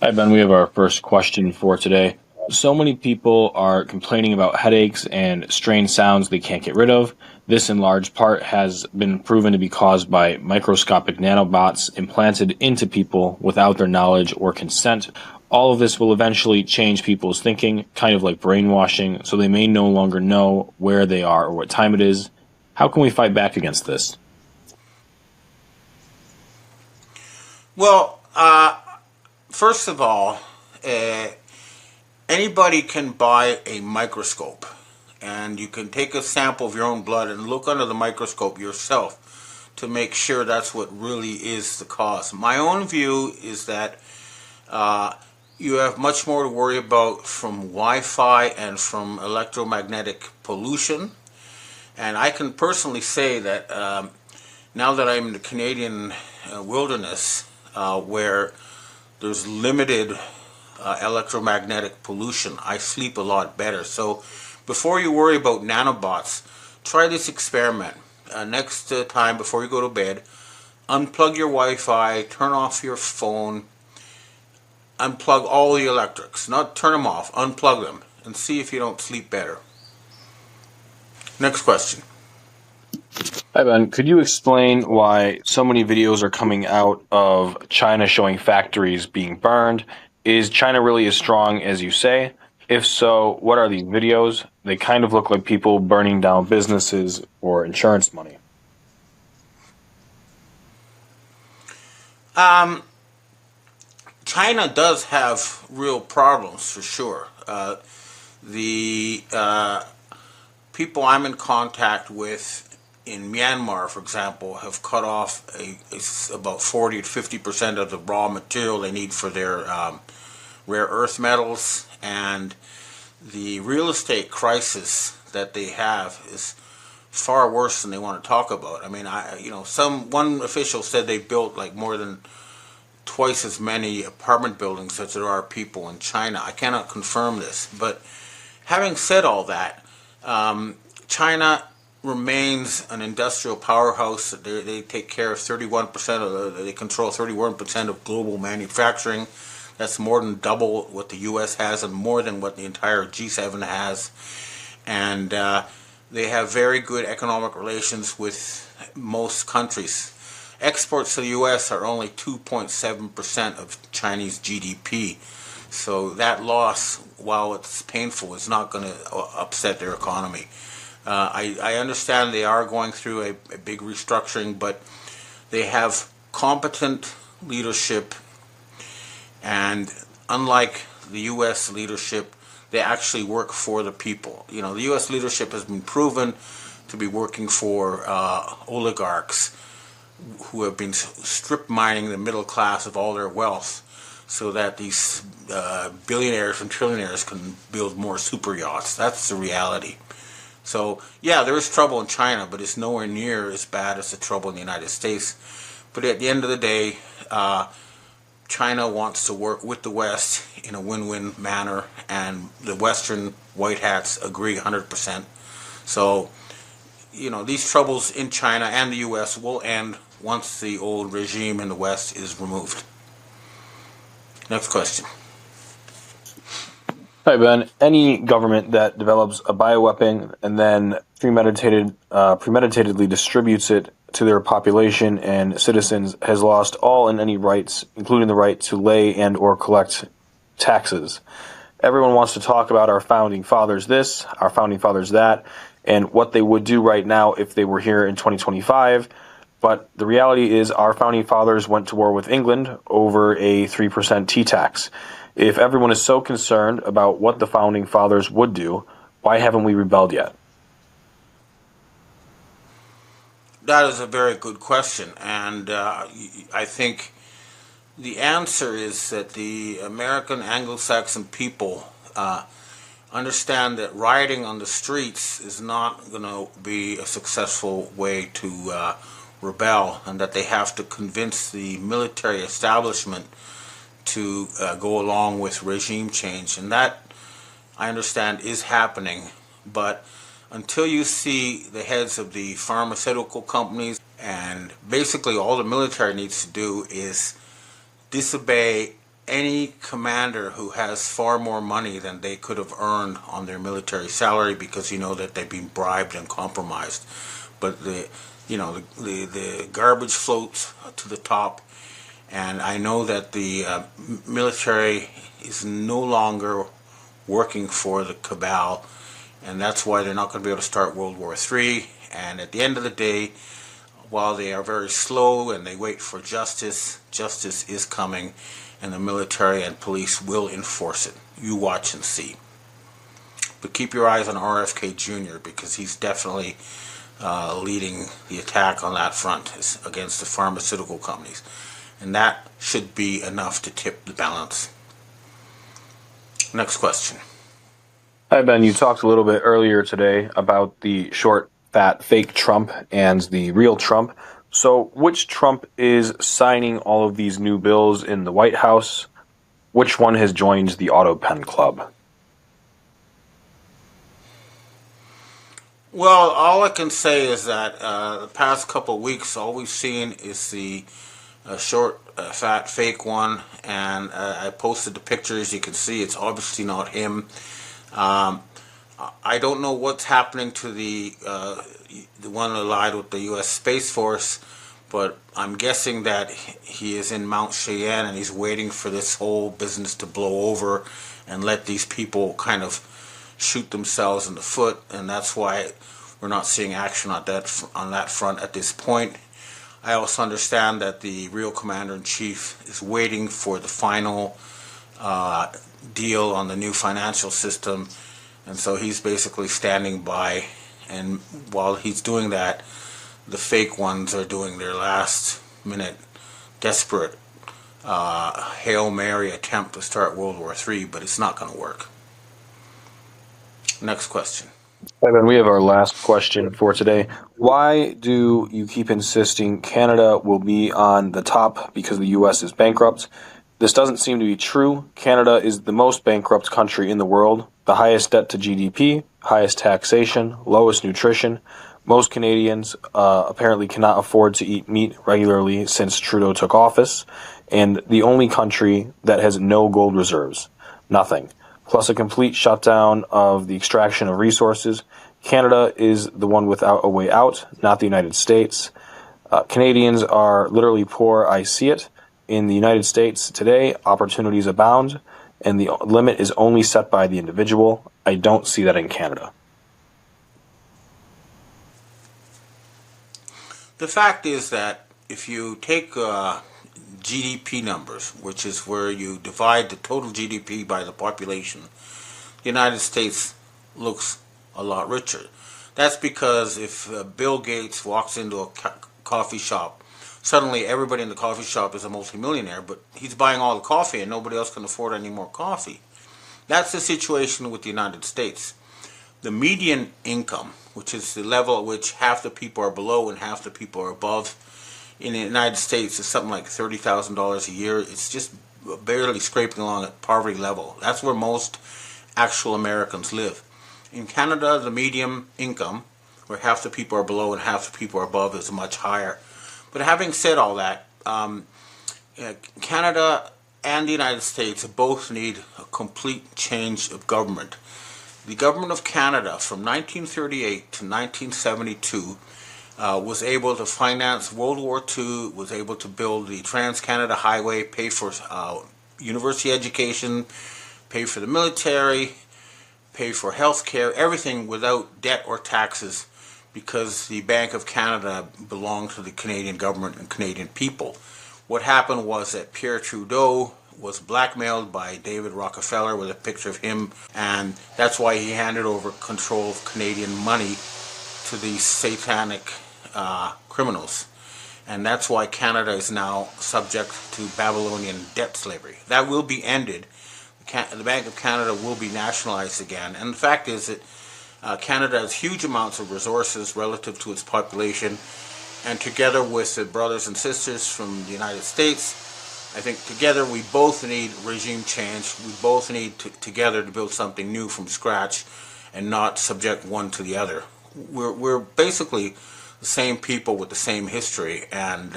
Hi, Ben. We have our first question for today. So many people are complaining about headaches and strange sounds they can't get rid of. This, in large part, has been proven to be caused by microscopic nanobots implanted into people without their knowledge or consent. All of this will eventually change people's thinking, kind of like brainwashing, so they may no longer know where they are or what time it is. How can we fight back against this? Well, first of all, anybody can buy a microscope, and you can take a sample of your own blood and look under the microscope yourself to make sure that's what really is the cause. My own view is that you have much more to worry about from Wi-Fi and from electromagnetic pollution. And I can personally say that now that I'm in the Canadian wilderness, where there's limited electromagnetic pollution, I sleep a lot better. So before you worry about nanobots, try this experiment. Next time before you go to bed, unplug your Wi-Fi, turn off your phone, unplug all the electrics. Not turn them off, unplug them, and see if you don't sleep better. Next question. Hi, Ben. Could you explain why so many videos are coming out of China showing factories being burned? Is China really as strong as you say? If so, what are these videos? They kind of look like people burning down businesses or insurance money. China does have real problems, for sure. The people I'm in contact with in Myanmar, for example, have cut off about 40 to 50% of the raw material they need for their rare earth metals, and the real estate crisis that they have is far worse than they want to talk about. I mean, one official said they built like more than twice as many apartment buildings as there are people in China. I cannot confirm this, but having said all that, China remains an industrial powerhouse. They take care of 31% they control 31% of global manufacturing. That's more than double what the U.S. has and more than what the entire G7 has. And they have very good economic relations with most countries. Exports to the U.S. are only 2.7% of Chinese GDP. So that loss, while it's painful, is not going to upset their economy. I understand they are going through a big restructuring, but they have competent leadership, and unlike the U.S. leadership, they actually work for the people. You know, the U.S. leadership has been proven to be working for oligarchs who have been strip mining the middle class of all their wealth so that these billionaires and trillionaires can build more super yachts. That's the reality. So, yeah, there is trouble in China, but it's nowhere near as bad as the trouble in the United States. But at the end of the day, China wants to work with the West in a win-win manner, and the Western white hats agree 100%. So, you know, these troubles in China and the U.S. will end once the old regime in the West is removed. Next question. Hi, Ben. Any government that develops a bioweapon and then premeditatedly distributes it to their population and citizens has lost all and any rights, including the right to lay and or collect taxes. Everyone wants to talk about our founding fathers this, our founding fathers that, and what they would do right now if they were here in 2025. But the reality is our founding fathers went to war with England over a 3% T-tax. If everyone is so concerned about what the founding fathers would do, why haven't we rebelled yet? That is a very good question, and I think the answer is that the American Anglo-Saxon people understand that rioting on the streets is not going to be a successful way to rebel, and that they have to convince the military establishment to go along with regime change. And that, I understand, is happening. But until you see the heads of the pharmaceutical companies, and basically all the military needs to do is disobey any commander who has far more money than they could have earned on their military salary, because you know that they've been bribed and compromised. But the garbage floats to the top, and I know that the military is no longer working for the cabal, and that's why they're not going to be able to start World War III. And at the end of the day, while they are very slow and they wait for justice, justice is coming, and the military and police will enforce it. You watch and see. But keep your eyes on RFK Jr., because he's definitely leading the attack on that front against the pharmaceutical companies. And that should be enough to tip the balance. Next question. Hi, Ben. You talked a little bit earlier today about the short, fat, fake Trump and the real Trump. So which Trump is signing all of these new bills in the White House? Which one has joined the Auto Pen Club? Well, all I can say is that the past couple of weeks, all we've seen is the short, fat, fake one, and I posted the pictures. You can see it's obviously not him. I don't know what's happening to the one that lied with the U.S. Space Force, but I'm guessing that he is in Mount Cheyenne and he's waiting for this whole business to blow over and let these people kind of shoot themselves in the foot, and that's why we're not seeing action on that front at this point. I also understand that the real commander-in-chief is waiting for the final deal on the new financial system, and so he's basically standing by, and while he's doing that, the fake ones are doing their last-minute desperate Hail Mary attempt to start World War III, but it's not going to work. Next question. Evan, we have our last question for today. Why do you keep insisting Canada will be on the top because the U.S. is bankrupt? This doesn't seem to be true. Canada is the most bankrupt country in the world, the highest debt to GDP, highest taxation, lowest nutrition. Most Canadians apparently cannot afford to eat meat regularly since Trudeau took office, and the only country that has no gold reserves. Nothing. Plus a complete shutdown of the extraction of resources. Canada is the one without a way out, not the United States. Canadians are literally poor. I see it. In the United States today, opportunities abound, and the limit is only set by the individual. I don't see that in Canada. The fact is that if you take GDP numbers, which is where you divide the total GDP by the population, the United States looks a lot richer. That's because if Bill Gates walks into a coffee shop, suddenly everybody in the coffee shop is a multimillionaire, but he's buying all the coffee and nobody else can afford any more coffee. That's the situation with the United States. The median income, which is the level at which half the people are below and half the people are above, in the United States is something like $30,000 a year. It's just barely scraping along at poverty level. That's where most actual Americans live. In Canada, the median income, where half the people are below and half the people are above, is much higher. But having said all that, Canada and the United States both need a complete change of government. The government of Canada from 1938 to 1972 was able to finance World War II, was able to build the Trans-Canada Highway, pay for university education, pay for the military, pay for health care, everything without debt or taxes, because the Bank of Canada belonged to the Canadian government and Canadian people. What happened was that Pierre Trudeau was blackmailed by David Rockefeller with a picture of him, and that's why he handed over control of Canadian money to these satanic criminals. And that's why Canada is now subject to Babylonian debt slavery. That will be ended. The Bank of Canada will be nationalized again. And the fact is that Canada has huge amounts of resources relative to its population, and together with the brothers and sisters from the United States, I think together we both need regime change. We both need together to build something new from scratch and not subject one to the other. We're basically the same people with the same history, and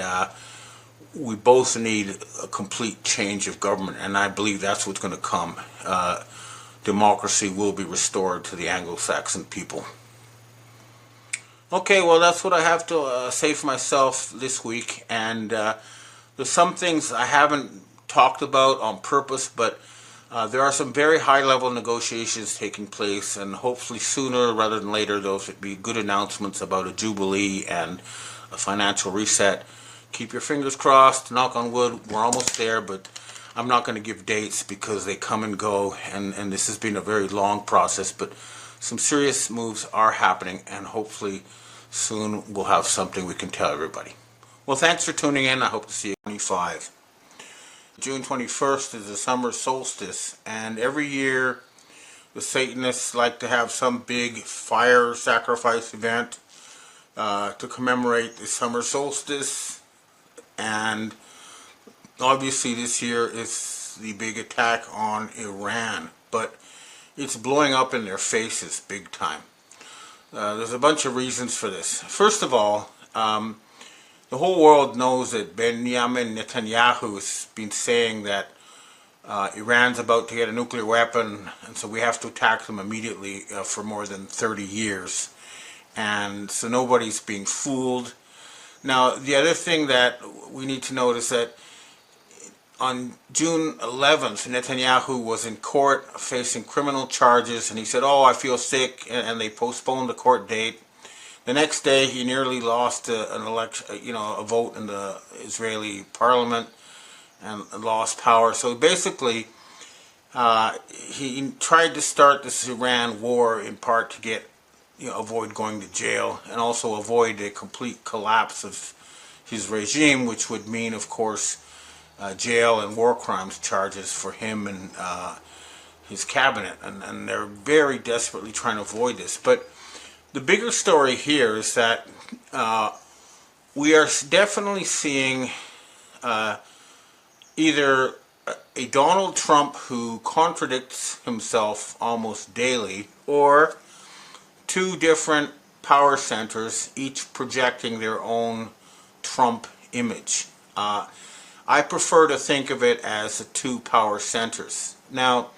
we both need a complete change of government, and I believe that's what's going to come. Democracy will be restored to the Anglo-Saxon people. Okay, well, that's what I have to say for myself this week, and there's some things I haven't talked about on purpose, but there are some very high-level negotiations taking place, and hopefully sooner rather than later those would be good announcements about a jubilee and a financial reset. Keep your fingers crossed, knock on wood, we're almost there, but I'm not going to give dates because they come and go, and this has been a very long process, but some serious moves are happening, and hopefully soon we'll have something we can tell everybody. Well, thanks for tuning in. I hope to see you 25. June 21st is the summer solstice, and every year the Satanists like to have some big fire sacrifice event to commemorate the summer solstice. And obviously this year is the big attack on Iran, but it's blowing up in their faces big time. There's a bunch of reasons for this. First of all, the whole world knows that Benjamin Netanyahu has been saying that Iran's about to get a nuclear weapon, and so we have to attack them immediately for more than 30 years. And so nobody's being fooled. Now, the other thing that we need to note is that on June 11th, Netanyahu was in court facing criminal charges, and he said, "Oh, I feel sick," and they postponed the court date. The next day, he nearly lost an election, a vote in the Israeli parliament, and lost power. So basically, he tried to start this Iran war in part to get, avoid going to jail, and also avoid a complete collapse of his regime, which would mean, of course, jail and war crimes charges for him and his cabinet, and they're very desperately trying to avoid this. But the bigger story here is that we are definitely seeing either a Donald Trump who contradicts himself almost daily, or two different power centers, each projecting their own Trump image. I prefer to think of it as the two power centers. Now,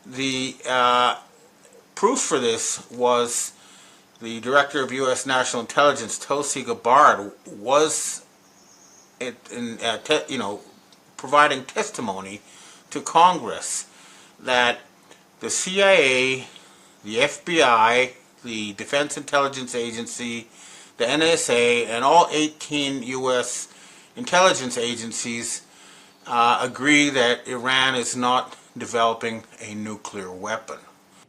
the proof for this was the director of U.S. National Intelligence, Tulsi Gabbard, was providing testimony to Congress that the CIA, the FBI, the Defense Intelligence Agency, the NSA, and all 18 U.S. intelligence agencies agree that Iran is not developing a nuclear weapon.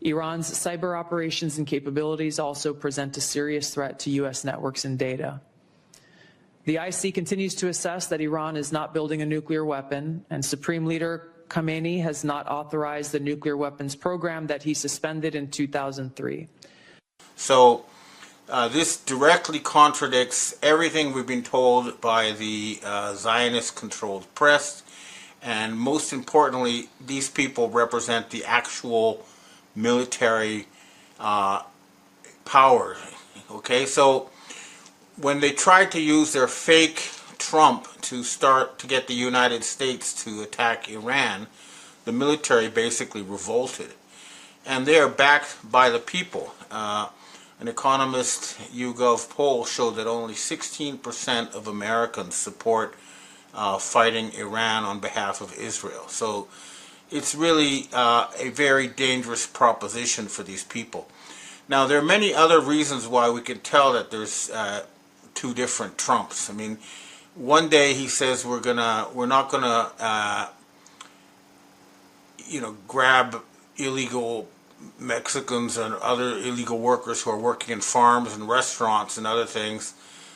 Iran's cyber operations and capabilities also present a serious threat to U.S. networks and data. The IC continues to assess that Iran is not building a nuclear weapon, and Supreme Leader Khamenei has not authorized the nuclear weapons program that he suspended in 2003. So this directly contradicts everything we've been told by the Zionist-controlled press, and most importantly, these people represent the actual military power. Okay, so when they tried to use their fake Trump to get the United States to attack Iran, the military basically revolted, and they are backed by the people. An Economist YouGov poll showed that only 16% of Americans support fighting Iran on behalf of Israel. So it's really a very dangerous proposition for these people. Now, there are many other reasons why we can tell that there's two different Trumps. I mean, one day he says we're not gonna grab illegal Mexicans and other illegal workers who are working in farms and restaurants and other things,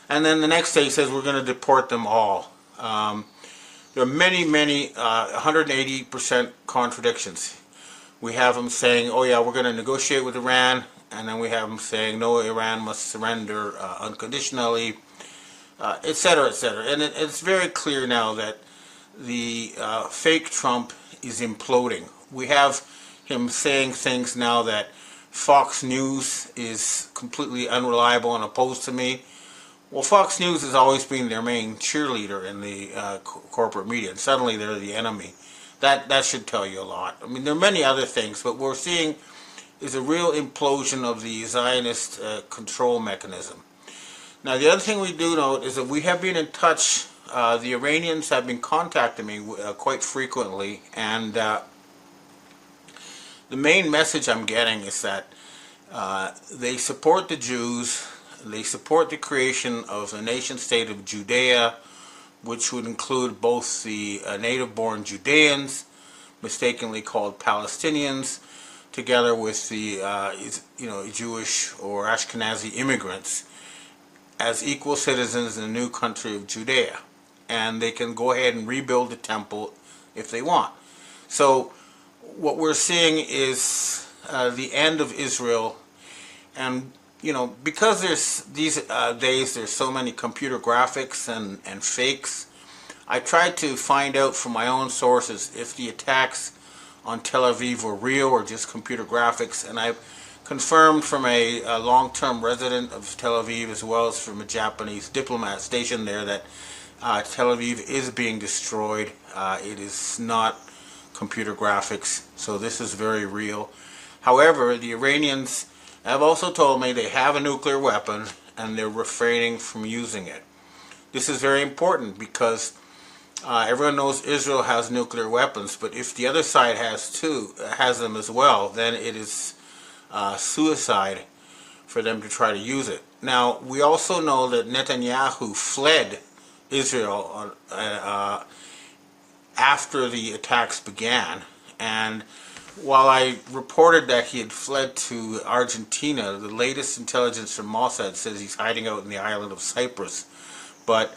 and then the next day he says we're going to deport them all. There are many 180% contradictions. We have him saying, oh yeah, we're going to negotiate with Iran, and then we have him saying, no, Iran must surrender unconditionally, etc., etc. And it's very clear now that the fake Trump is imploding. We have him saying things now that Fox News is completely unreliable and opposed to me. Well, Fox News has always been their main cheerleader in the corporate media, and suddenly they're the enemy. That should tell you a lot. I mean, there are many other things, but what we're seeing is a real implosion of the Zionist control mechanism. Now, the other thing we do note is that we have been in touch. The Iranians have been contacting me quite frequently, and the main message I'm getting is that they support the Jews, they support the creation of a nation-state of Judea, which would include both the native-born Judeans, mistakenly called Palestinians, together with the Jewish or Ashkenazi immigrants as equal citizens in the new country of Judea. And they can go ahead and rebuild the temple if they want. So what we're seeing is the end of Israel, and because there's these days there's so many computer graphics and fakes, I tried to find out from my own sources if the attacks on Tel Aviv were real or just computer graphics, and I confirmed from a long-term resident of Tel Aviv as well as from a Japanese diplomat stationed there that Tel Aviv is being destroyed. It is not computer graphics, so this is very real. However, the Iranians have also told me they have a nuclear weapon and they're refraining from using it. This is very important because everyone knows Israel has nuclear weapons, but if the other side has them as well, then it is suicide for them to try to use it. Now, we also know that Netanyahu fled Israel after the attacks began, and while I reported that he had fled to Argentina, the latest intelligence from Mossad says he's hiding out in the island of Cyprus. But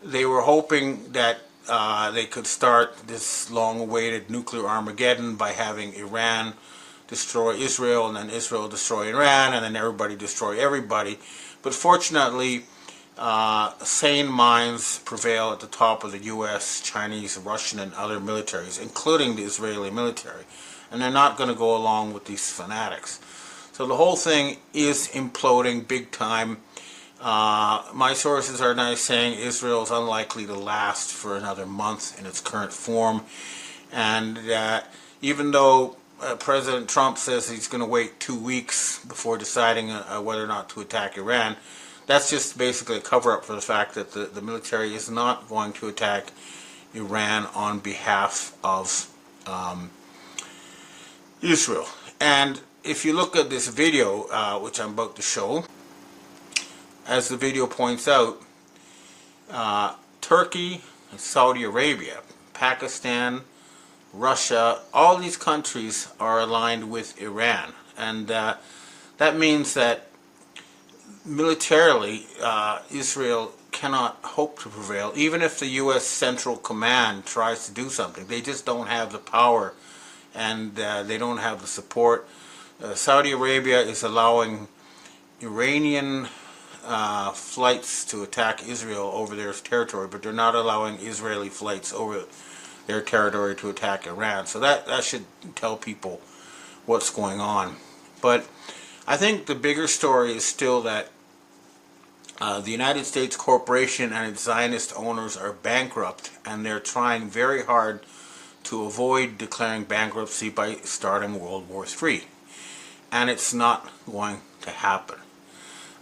they were hoping that they could start this long-awaited nuclear Armageddon by having Iran destroy Israel, and then Israel destroy Iran, and then everybody destroy everybody. But fortunately, sane minds prevail at the top of the U.S., Chinese, Russian, and other militaries, including the Israeli military. And they're not going to go along with these fanatics. So the whole thing is imploding big time. My sources are now saying Israel is unlikely to last for another month in its current form. And even though President Trump says he's going to wait 2 weeks before deciding whether or not to attack Iran, that's just basically a cover-up for the fact that the military is not going to attack Iran on behalf of Israel. And if you look at this video, which I'm about to show, as the video points out, Turkey, Saudi Arabia, Pakistan, Russia, all these countries are aligned with Iran. And that means that militarily, Israel cannot hope to prevail. Even if the U.S. Central Command tries to do something, they just don't have the power, and they don't have the support. Saudi Arabia is allowing Iranian flights to attack Israel over their territory, but they're not allowing Israeli flights over their territory to attack Iran. So that should tell people what's going on. But I think the bigger story is still that the United States corporation and its Zionist owners are bankrupt, and they're trying very hard to avoid declaring bankruptcy by starting World War III. And it's not going to happen.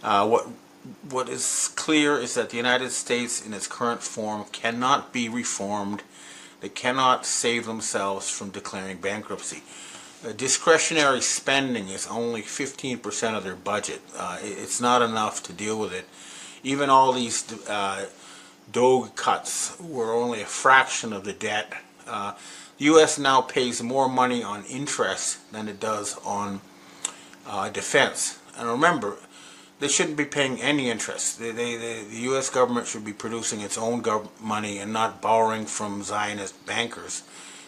What is clear is that the United States in its current form cannot be reformed. They cannot save themselves from declaring bankruptcy. Discretionary spending is only 15% of their budget. It's not enough to deal with it. Even all these DOGE cuts were only a fraction of the debt. The U.S. now pays more money on interest than it does on defense. And remember, they shouldn't be paying any interest. The U.S. government should be producing its own money and not borrowing from Zionist bankers.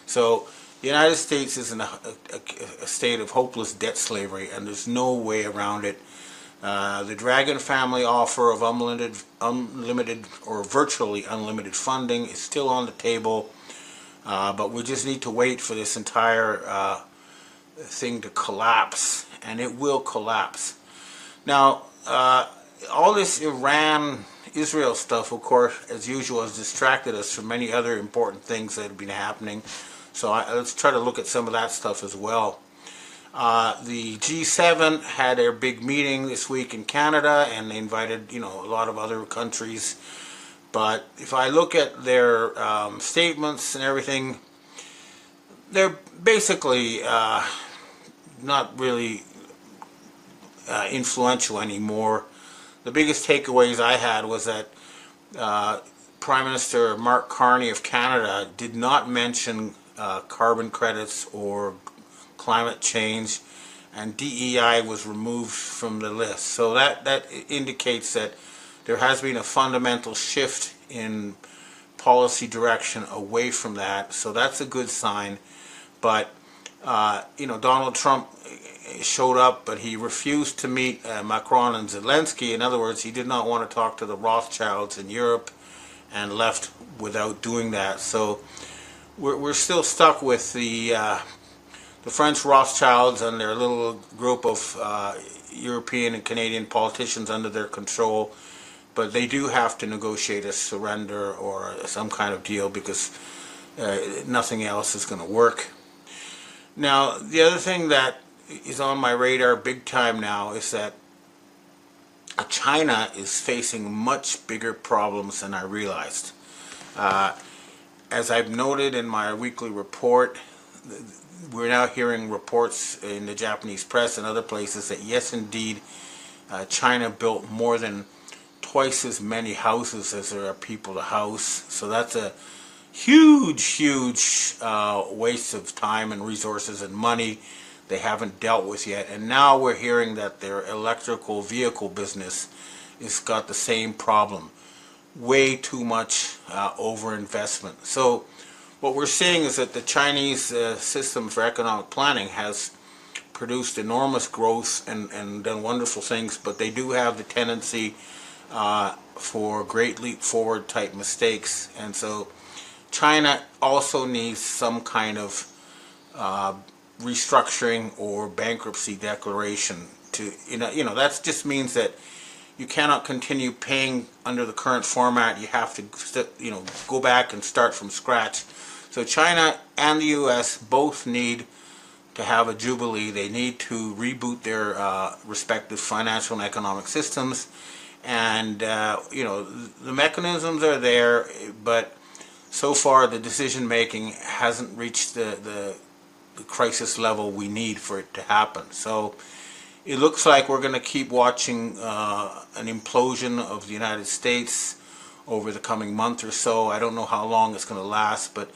So the United States is in a state of hopeless debt slavery, and there's no way around it. The Dragon family offer of unlimited or virtually unlimited funding is still on the table, but we just need to wait for this entire thing to collapse, and it will collapse. Now, all this Iran-Israel stuff, of course, as usual, has distracted us from many other important things that have been happening. So let's try to look at some of that stuff as well. The G7 had their big meeting this week in Canada, and they invited, a lot of other countries. But if I look at their statements and everything, they're basically not really influential anymore. The biggest takeaways I had was that Prime Minister Mark Carney of Canada did not mention carbon credits or climate change, and DEI was removed from the list. So that indicates that there has been a fundamental shift in policy direction away from that. So that's a good sign. But Donald Trump showed up, but he refused to meet Macron and Zelensky. In other words, he did not want to talk to the Rothschilds in Europe and left without doing that. So we're still stuck with the French Rothschilds and their little group of European and Canadian politicians under their control, but they do have to negotiate a surrender or some kind of deal because nothing else is going to work. Now, the other thing that is on my radar big time now is that China is facing much bigger problems than I realized. As I've noted in my weekly report, we're now hearing reports in the Japanese press and other places that yes, indeed, China built more than twice as many houses as there are people to house. So that's a huge waste of time and resources and money they haven't dealt with yet. And now we're hearing that their electrical vehicle business has got the same problem. Way too much overinvestment. So what we're seeing is that the Chinese system for economic planning has produced enormous growth and done wonderful things, but they do have the tendency for great leap forward type mistakes. And so China also needs some kind of restructuring or bankruptcy declaration to, that just means that you cannot continue paying under the current format. You have to, go back and start from scratch. So China and the U.S. both need to have a jubilee. They need to reboot their respective financial and economic systems. And, the mechanisms are there, but so far the decision making hasn't reached the crisis level we need for it to happen. So it looks like we're going to keep watching an implosion of the United States over the coming month or so. I don't know how long it's going to last, but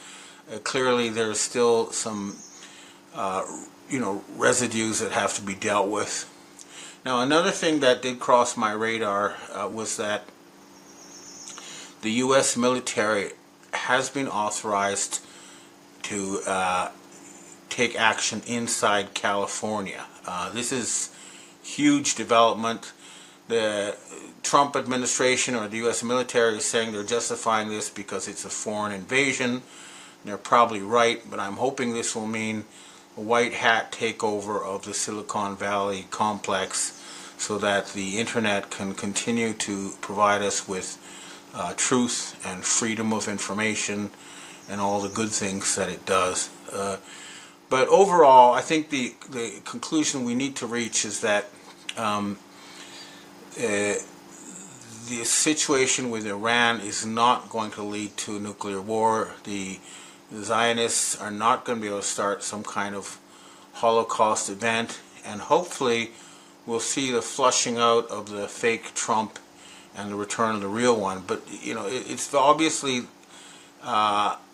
clearly there's still some, residues that have to be dealt with. Now, another thing that did cross my radar was that the U.S. military has been authorized to take action inside California. This is huge development. The Trump administration or the U.S. military is saying they're justifying this because it's a foreign invasion. They're probably right, but I'm hoping this will mean a white hat takeover of the Silicon Valley complex so that the internet can continue to provide us with truth and freedom of information and all the good things that it does. But overall, I think the conclusion we need to reach is that the situation with Iran is not going to lead to a nuclear war. The Zionists are not going to be able to start some kind of Holocaust event, and hopefully we'll see the flushing out of the fake Trump and the return of the real one. But it's obviously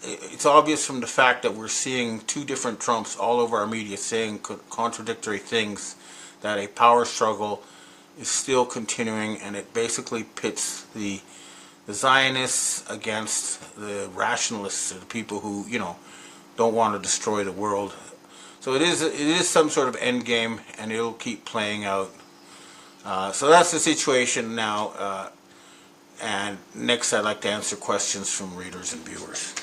it's obvious from the fact that we're seeing two different Trumps all over our media saying contradictory things, that a power struggle is still continuing, and it basically pits the Zionists against the rationalists, the people who don't want to destroy the world. So it is some sort of end game, and it'll keep playing out. So that's the situation now. And next, I'd like to answer questions from readers and viewers.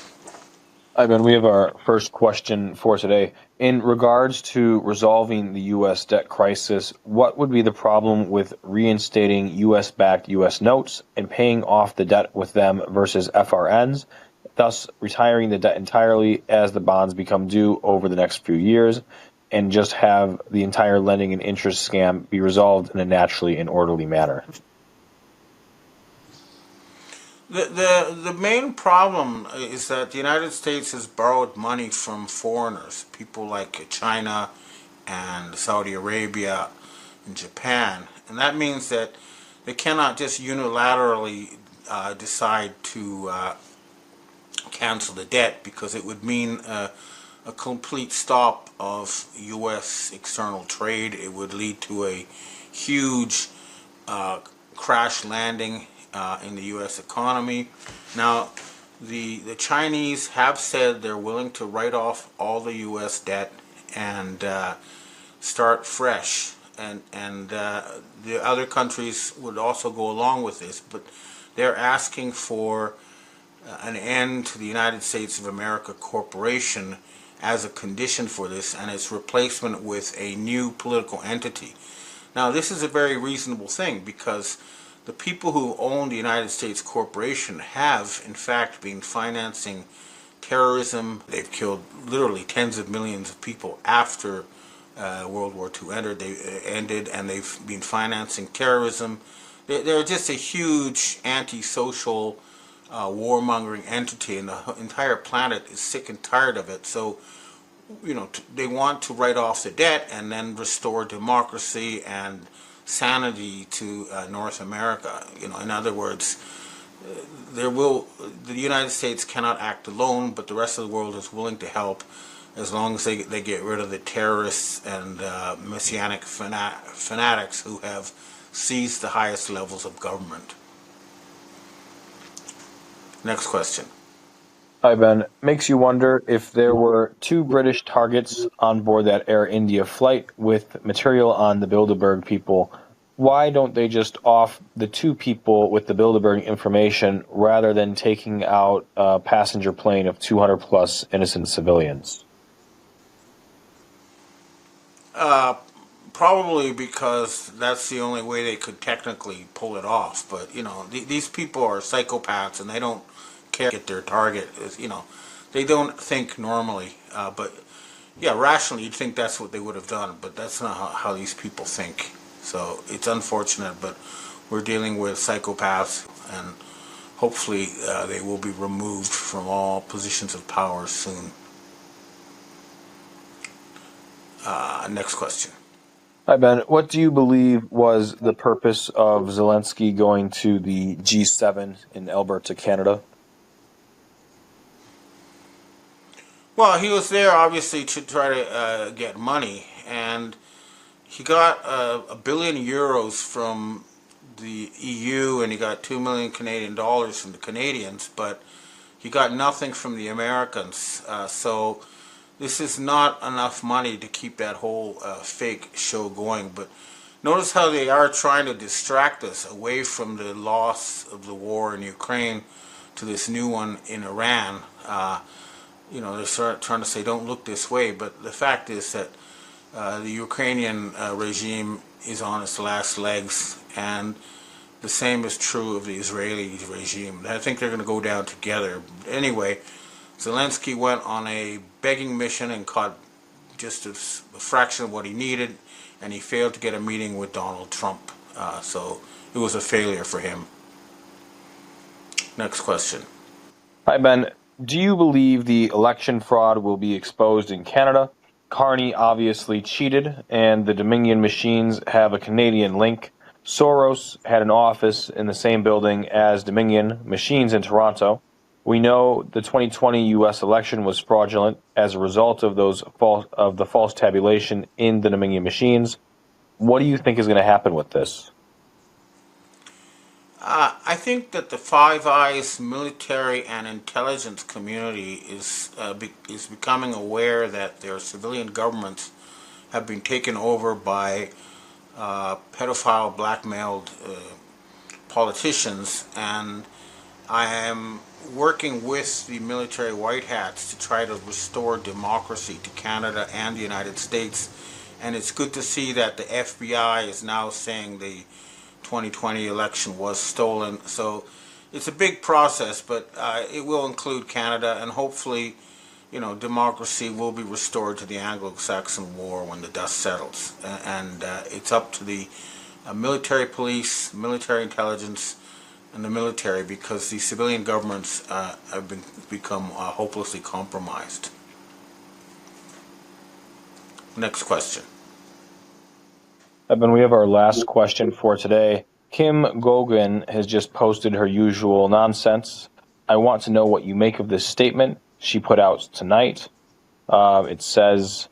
Hi, Ben. We have our first question for today. In regards to resolving the U.S. debt crisis, what would be the problem with reinstating U.S.-backed U.S. notes and paying off the debt with them versus FRNs, thus retiring the debt entirely as the bonds become due over the next few years, and just have the entire lending and interest scam be resolved in a naturally and orderly manner? The main problem is that the United States has borrowed money from foreigners, people like China and Saudi Arabia and Japan, and that means that they cannot just unilaterally decide to cancel the debt, because it would mean a complete stop of U.S. external trade. It would lead to a huge crash landing in the U.S. economy. Now, the Chinese have said they're willing to write off all the U.S. debt and start fresh, and the other countries would also go along with this, but they're asking for an end to the United States of America Corporation as a condition for this, and its replacement with a new political entity. Now, this is a very reasonable thing, because the people who own the United States Corporation have, in fact, been financing terrorism. They've killed literally tens of millions of people after World War II ended, and they've been financing terrorism. They're just a huge anti-social, warmongering entity, and the entire planet is sick and tired of it. So, they want to write off the debt and then restore democracy and sanity to North America. In other words, the United States cannot act alone, but the rest of the world is willing to help, as long as they get rid of the terrorists and messianic fanatics who have seized the highest levels of government. Next question. Hi, Ben. Makes you wonder, if there were two British targets on board that Air India flight with material on the Bilderberg people, why don't they just off the two people with the Bilderberg information rather than taking out a passenger plane of 200 plus innocent civilians? Probably because that's the only way they could technically pull it off. But, these people are psychopaths, and they don't care to get their target. They don't think normally. But, yeah, rationally, you'd think that's what they would have done. But that's not how these people think. So it's unfortunate, but we're dealing with psychopaths, and hopefully they will be removed from all positions of power soon. Next question. Hi, Ben. What do you believe was the purpose of Zelensky going to the G7 in Alberta, Canada? Well, he was there obviously to try to get money, and he got €1 billion from the EU, and he got 2 million Canadian dollars from the Canadians, but he got nothing from the Americans. So this is not enough money to keep that whole fake show going. But notice how they are trying to distract us away from the loss of the war in Ukraine to this new one in Iran. They're trying to say, don't look this way, but the fact is that the Ukrainian regime is on its last legs, and the same is true of the Israeli regime. I think they're going to go down together. Anyway, Zelensky went on a begging mission and caught just a fraction of what he needed, and he failed to get a meeting with Donald Trump. So it it was a failure for him. Next question. Hi, Ben. Do you believe the election fraud will be exposed in Canada? Carney obviously cheated, and the Dominion machines have a Canadian link. Soros had an office in the same building as Dominion machines in Toronto. We know the 2020 U.S. election was fraudulent as a result of the false tabulation in the Dominion machines. What do you think is going to happen with this? I think that the Five Eyes military and intelligence community is becoming aware that their civilian governments have been taken over by pedophile, blackmailed politicians, and I am working with the military white hats to try to restore democracy to Canada and the United States. And it's good to see that the FBI is now saying the 2020 election was stolen. So it's a big process, but it will include Canada, and hopefully, democracy will be restored to the Anglo-Saxon War when the dust settles. And it's up to the military police, military intelligence, and the military, because the civilian governments have become hopelessly compromised. Next question. Evan, we have our last question for today. Kim Gogan has just posted her usual nonsense. I want to know what you make of this statement she put out tonight. It says,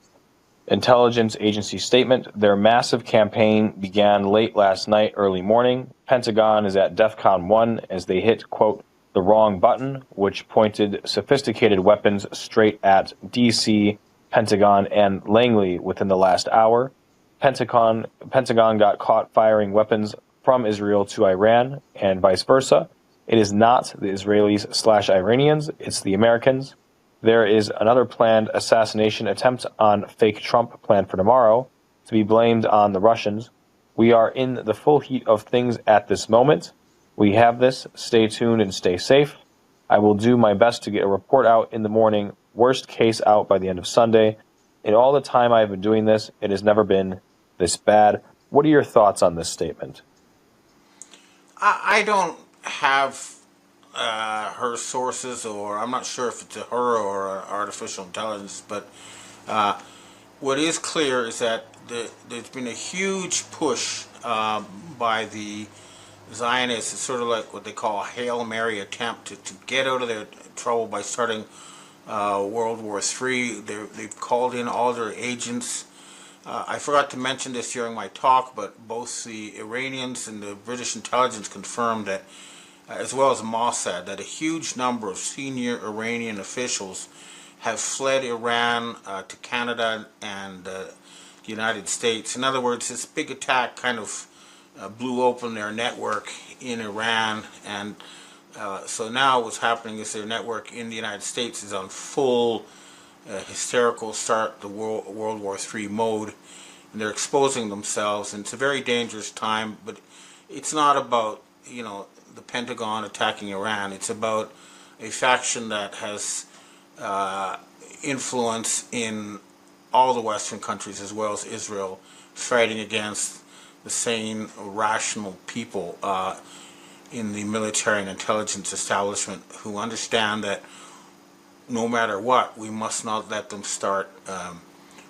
intelligence agency statement, their massive campaign began late last night, early morning. Pentagon is at DEFCON 1 as they hit, quote, the wrong button, which pointed sophisticated weapons straight at DC, Pentagon, and Langley within the last hour. Pentagon got caught firing weapons from Israel to Iran and vice versa. It is not the Israelis/Iranians, it's the Americans. There is another planned assassination attempt on fake Trump planned for tomorrow to be blamed on the Russians. We are in the full heat of things at this moment. We have this. Stay tuned and stay safe. I will do my best to get a report out in the morning, worst case out by the end of Sunday. In all the time I've been doing this, it has never been this bad. What are your thoughts on this statement? I don't have her sources, or I'm not sure if it's a her or artificial intelligence, but what is clear is that there's been a huge push by the Zionists. It's sort of like what they call a Hail Mary attempt to get out of their trouble by starting World War III. They've called in all their agents. I forgot to mention this during my talk, but both the Iranians and the British intelligence confirmed that, as well as Mossad, that a huge number of senior Iranian officials have fled Iran to Canada and the United States. In other words, this big attack kind of blew open their network in Iran, and so now what's happening is their network in the United States is on full hysterical start the World War III mode, and they're exposing themselves, and it's a very dangerous time. But it's not about the Pentagon attacking Iran. It's about a faction that has influence in all the Western countries as well as Israel, fighting against the sane, rational people in the military and intelligence establishment who understand that no matter what, we must not let them start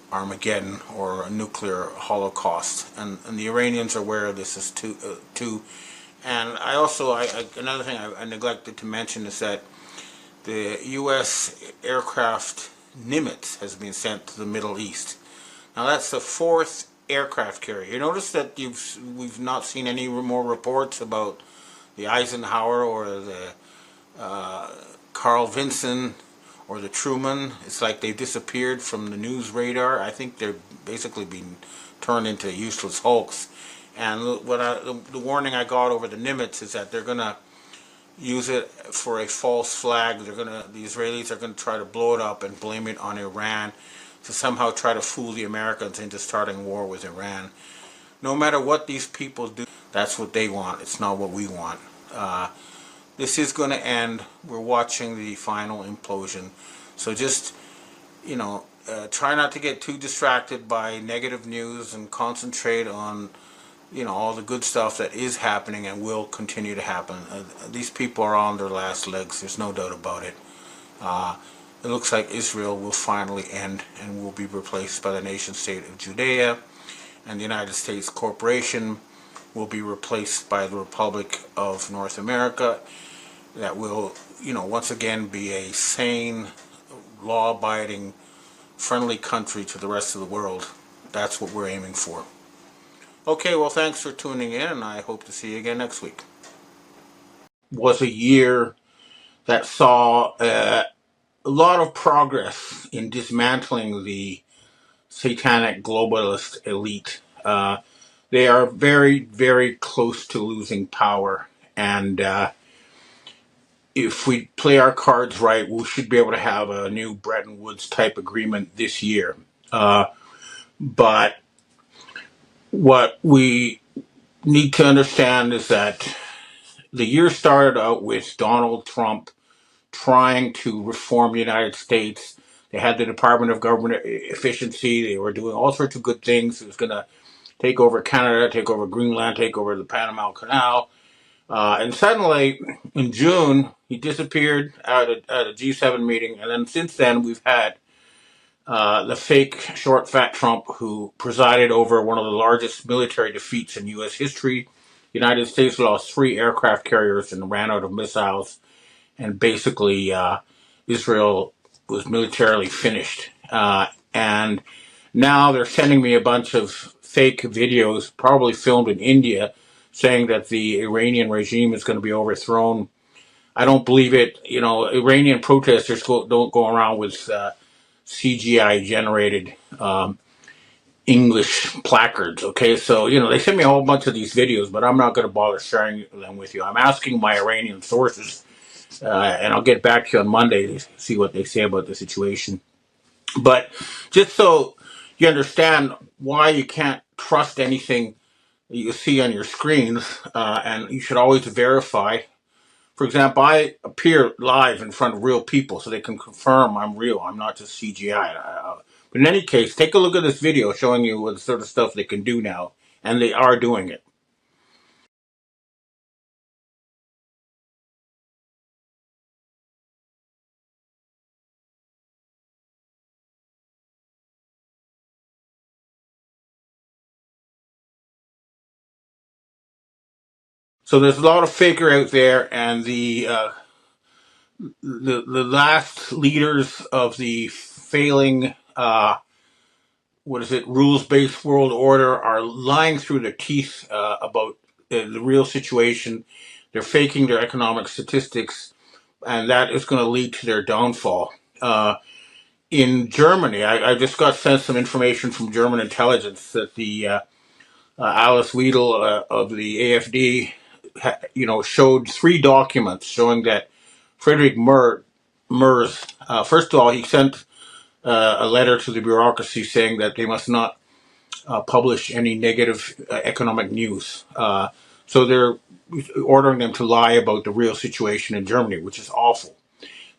Armageddon or a nuclear holocaust. And the Iranians are aware of this too. And I also, another thing I neglected to mention is that the U.S. aircraft Nimitz has been sent to the Middle East. Now that's the fourth aircraft carrier. You notice that we've not seen any more reports about the Eisenhower or the Carl Vinson or the Truman. It's like they've disappeared from the news radar. I think they're basically being turned into useless hulks. And the warning I got over the Nimitz is that they're going to use it for a false flag. The Israelis are going to try to blow it up and blame it on Iran to somehow try to fool the Americans into starting war with Iran. No matter what these people do, that's what they want. It's not what we want. This is going to end. We're watching the final implosion. So just, try not to get too distracted by negative news and concentrate on all the good stuff that is happening and will continue to happen. These people are on their last legs. There's no doubt about it. It looks like Israel will finally end and will be replaced by the nation state of Judea, and the United States corporation will be replaced by the Republic of North America. That will, once again be a sane, law-abiding, friendly country to the rest of the world. That's what we're aiming for. Okay, well, thanks for tuning in, and I hope to see you again next week. Was a year that saw a lot of progress in dismantling the satanic globalist elite. They are very, very close to losing power, and if we play our cards right, we should be able to have a new Bretton Woods type agreement this year. But what we need to understand is that the year started out with Donald Trump trying to reform the United States. They had the Department of Government Efficiency. They were doing all sorts of good things. It was going to take over Canada, take over Greenland, take over the Panama Canal. And suddenly, in June, he disappeared at a G7 meeting. And then since then, we've had the fake short fat Trump, who presided over one of the largest military defeats in U.S. history. The United States lost 3 aircraft carriers and ran out of missiles. And basically, Israel was militarily finished. And now they're sending me a bunch of fake videos, probably filmed in India, saying that the Iranian regime is going to be overthrown. I don't believe it. Iranian protesters don't go around with CGI generated English placards. Okay, so they sent me a whole bunch of these videos, but I'm not going to bother sharing them with you. I'm asking my Iranian sources, and I'll get back to you on Monday to see what they say about the situation. But just so you understand why you can't trust anything you see on your screens, and you should always verify. For example, I appear live in front of real people so they can confirm I'm real. I'm not just CGI. But in any case, take a look at this video showing you what sort of stuff they can do now, and they are doing it. So there's a lot of faker out there, and the last leaders of the failing rules-based world order are lying through their teeth about the real situation. They're faking their economic statistics, and that is going to lead to their downfall. In Germany, I just got sent some information from German intelligence that the Alice Weidel of the AfD, showed 3 documents showing that Friedrich Merz, first of all, he sent a letter to the bureaucracy saying that they must not publish any negative economic news. So they're ordering them to lie about the real situation in Germany, which is awful.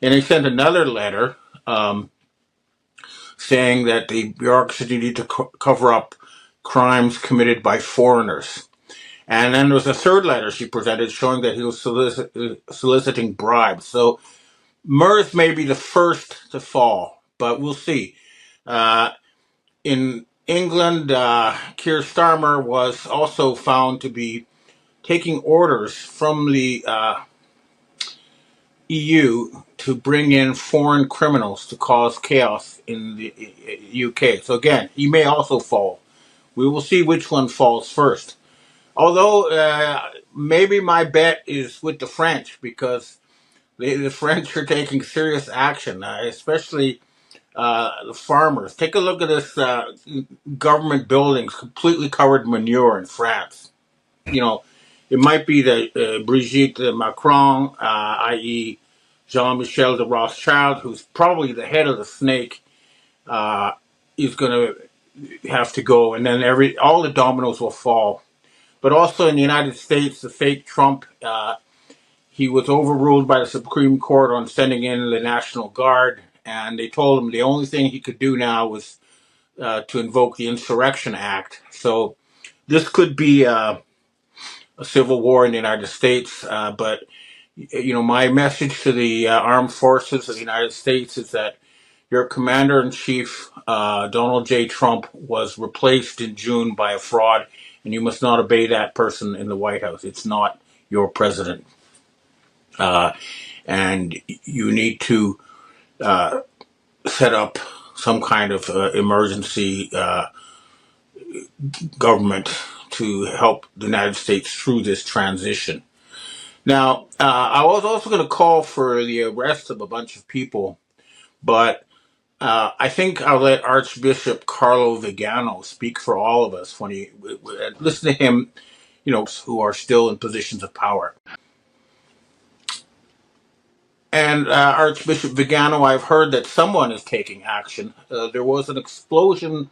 And he sent another letter saying that the bureaucracy need to cover up crimes committed by foreigners. And then there was a third letter she presented showing that he was soliciting bribes. So Merz may be the first to fall, but we'll see. In England, Keir Starmer was also found to be taking orders from the EU to bring in foreign criminals to cause chaos in the UK. So again, he may also fall. We will see which one falls first. Although maybe my bet is with the French, because the French are taking serious action, especially the farmers. Take a look at this government buildings completely covered in manure in France. It might be that Brigitte Macron, i.e. Jean-Michel de Rothschild, who's probably the head of the snake, is going to have to go, and then all the dominoes will fall. But also in the United States, the fake Trump, he was overruled by the Supreme Court on sending in the National Guard, and they told him the only thing he could do now was to invoke the Insurrection Act. So this could be a civil war in the United States. But my message to the armed forces of the United States is that your commander-in-chief, Donald J. Trump, was replaced in June by a fraud, and you must not obey that person in the White House. It's not your president. And you need to set up some kind of emergency government to help the United States through this transition. Now, I was also going to call for the arrest of a bunch of people, but I think I'll let Archbishop Carlo Vigano speak for all of us when he listen to him, who are still in positions of power. And Archbishop Vigano, I've heard that someone is taking action. There was an explosion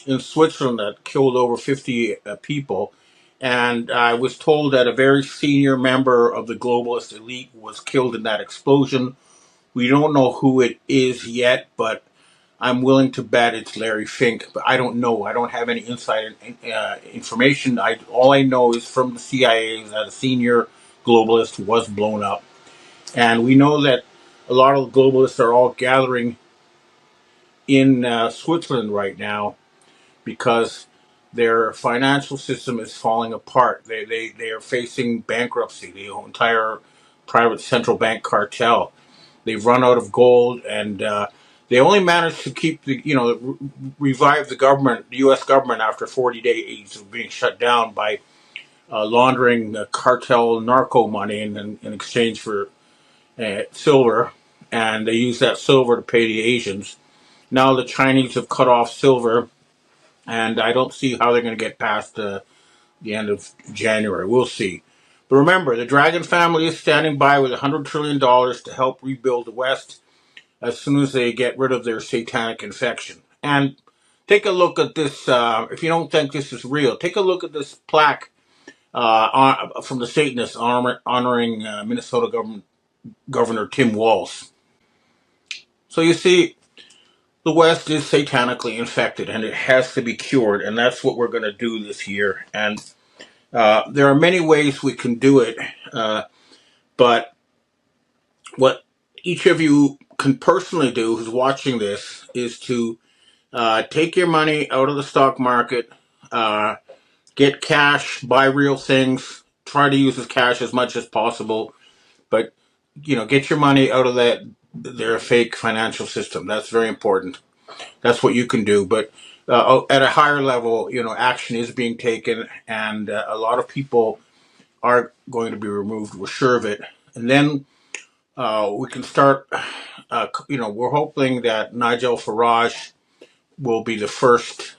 in Switzerland that killed over 50 people. And I was told that a very senior member of the globalist elite was killed in that explosion. We don't know who it is yet, but I'm willing to bet it's Larry Fink. But I don't know. I don't have any inside information. All I know is from the CIA that a senior globalist was blown up. And we know that a lot of the globalists are all gathering in Switzerland right now because their financial system is falling apart. They are facing bankruptcy, the entire private central bank cartel. They've run out of gold, and they only managed to keep revive the government, the U.S. government, after 40 days of being shut down by laundering cartel narco money in exchange for silver, and they use that silver to pay the Asians. Now the Chinese have cut off silver, and I don't see how they're going to get past the end of January. We'll see. But remember, the Dragon family is standing by with $100 trillion to help rebuild the West as soon as they get rid of their satanic infection. And take a look at this. If you don't think this is real, take a look at this plaque from the Satanists honoring Minnesota Governor Tim Walz. So you see, the West is satanically infected, and it has to be cured, and that's what we're going to do this year. And there are many ways we can do it, but what each of you can personally do who's watching this is to take your money out of the stock market, get cash, buy real things, try to use this cash as much as possible, but get your money out of their fake financial system. That's very important. That's what you can do. But at a higher level, action is being taken, and a lot of people are going to be removed. We're sure of it. And then we can start, we're hoping that Nigel Farage will be the first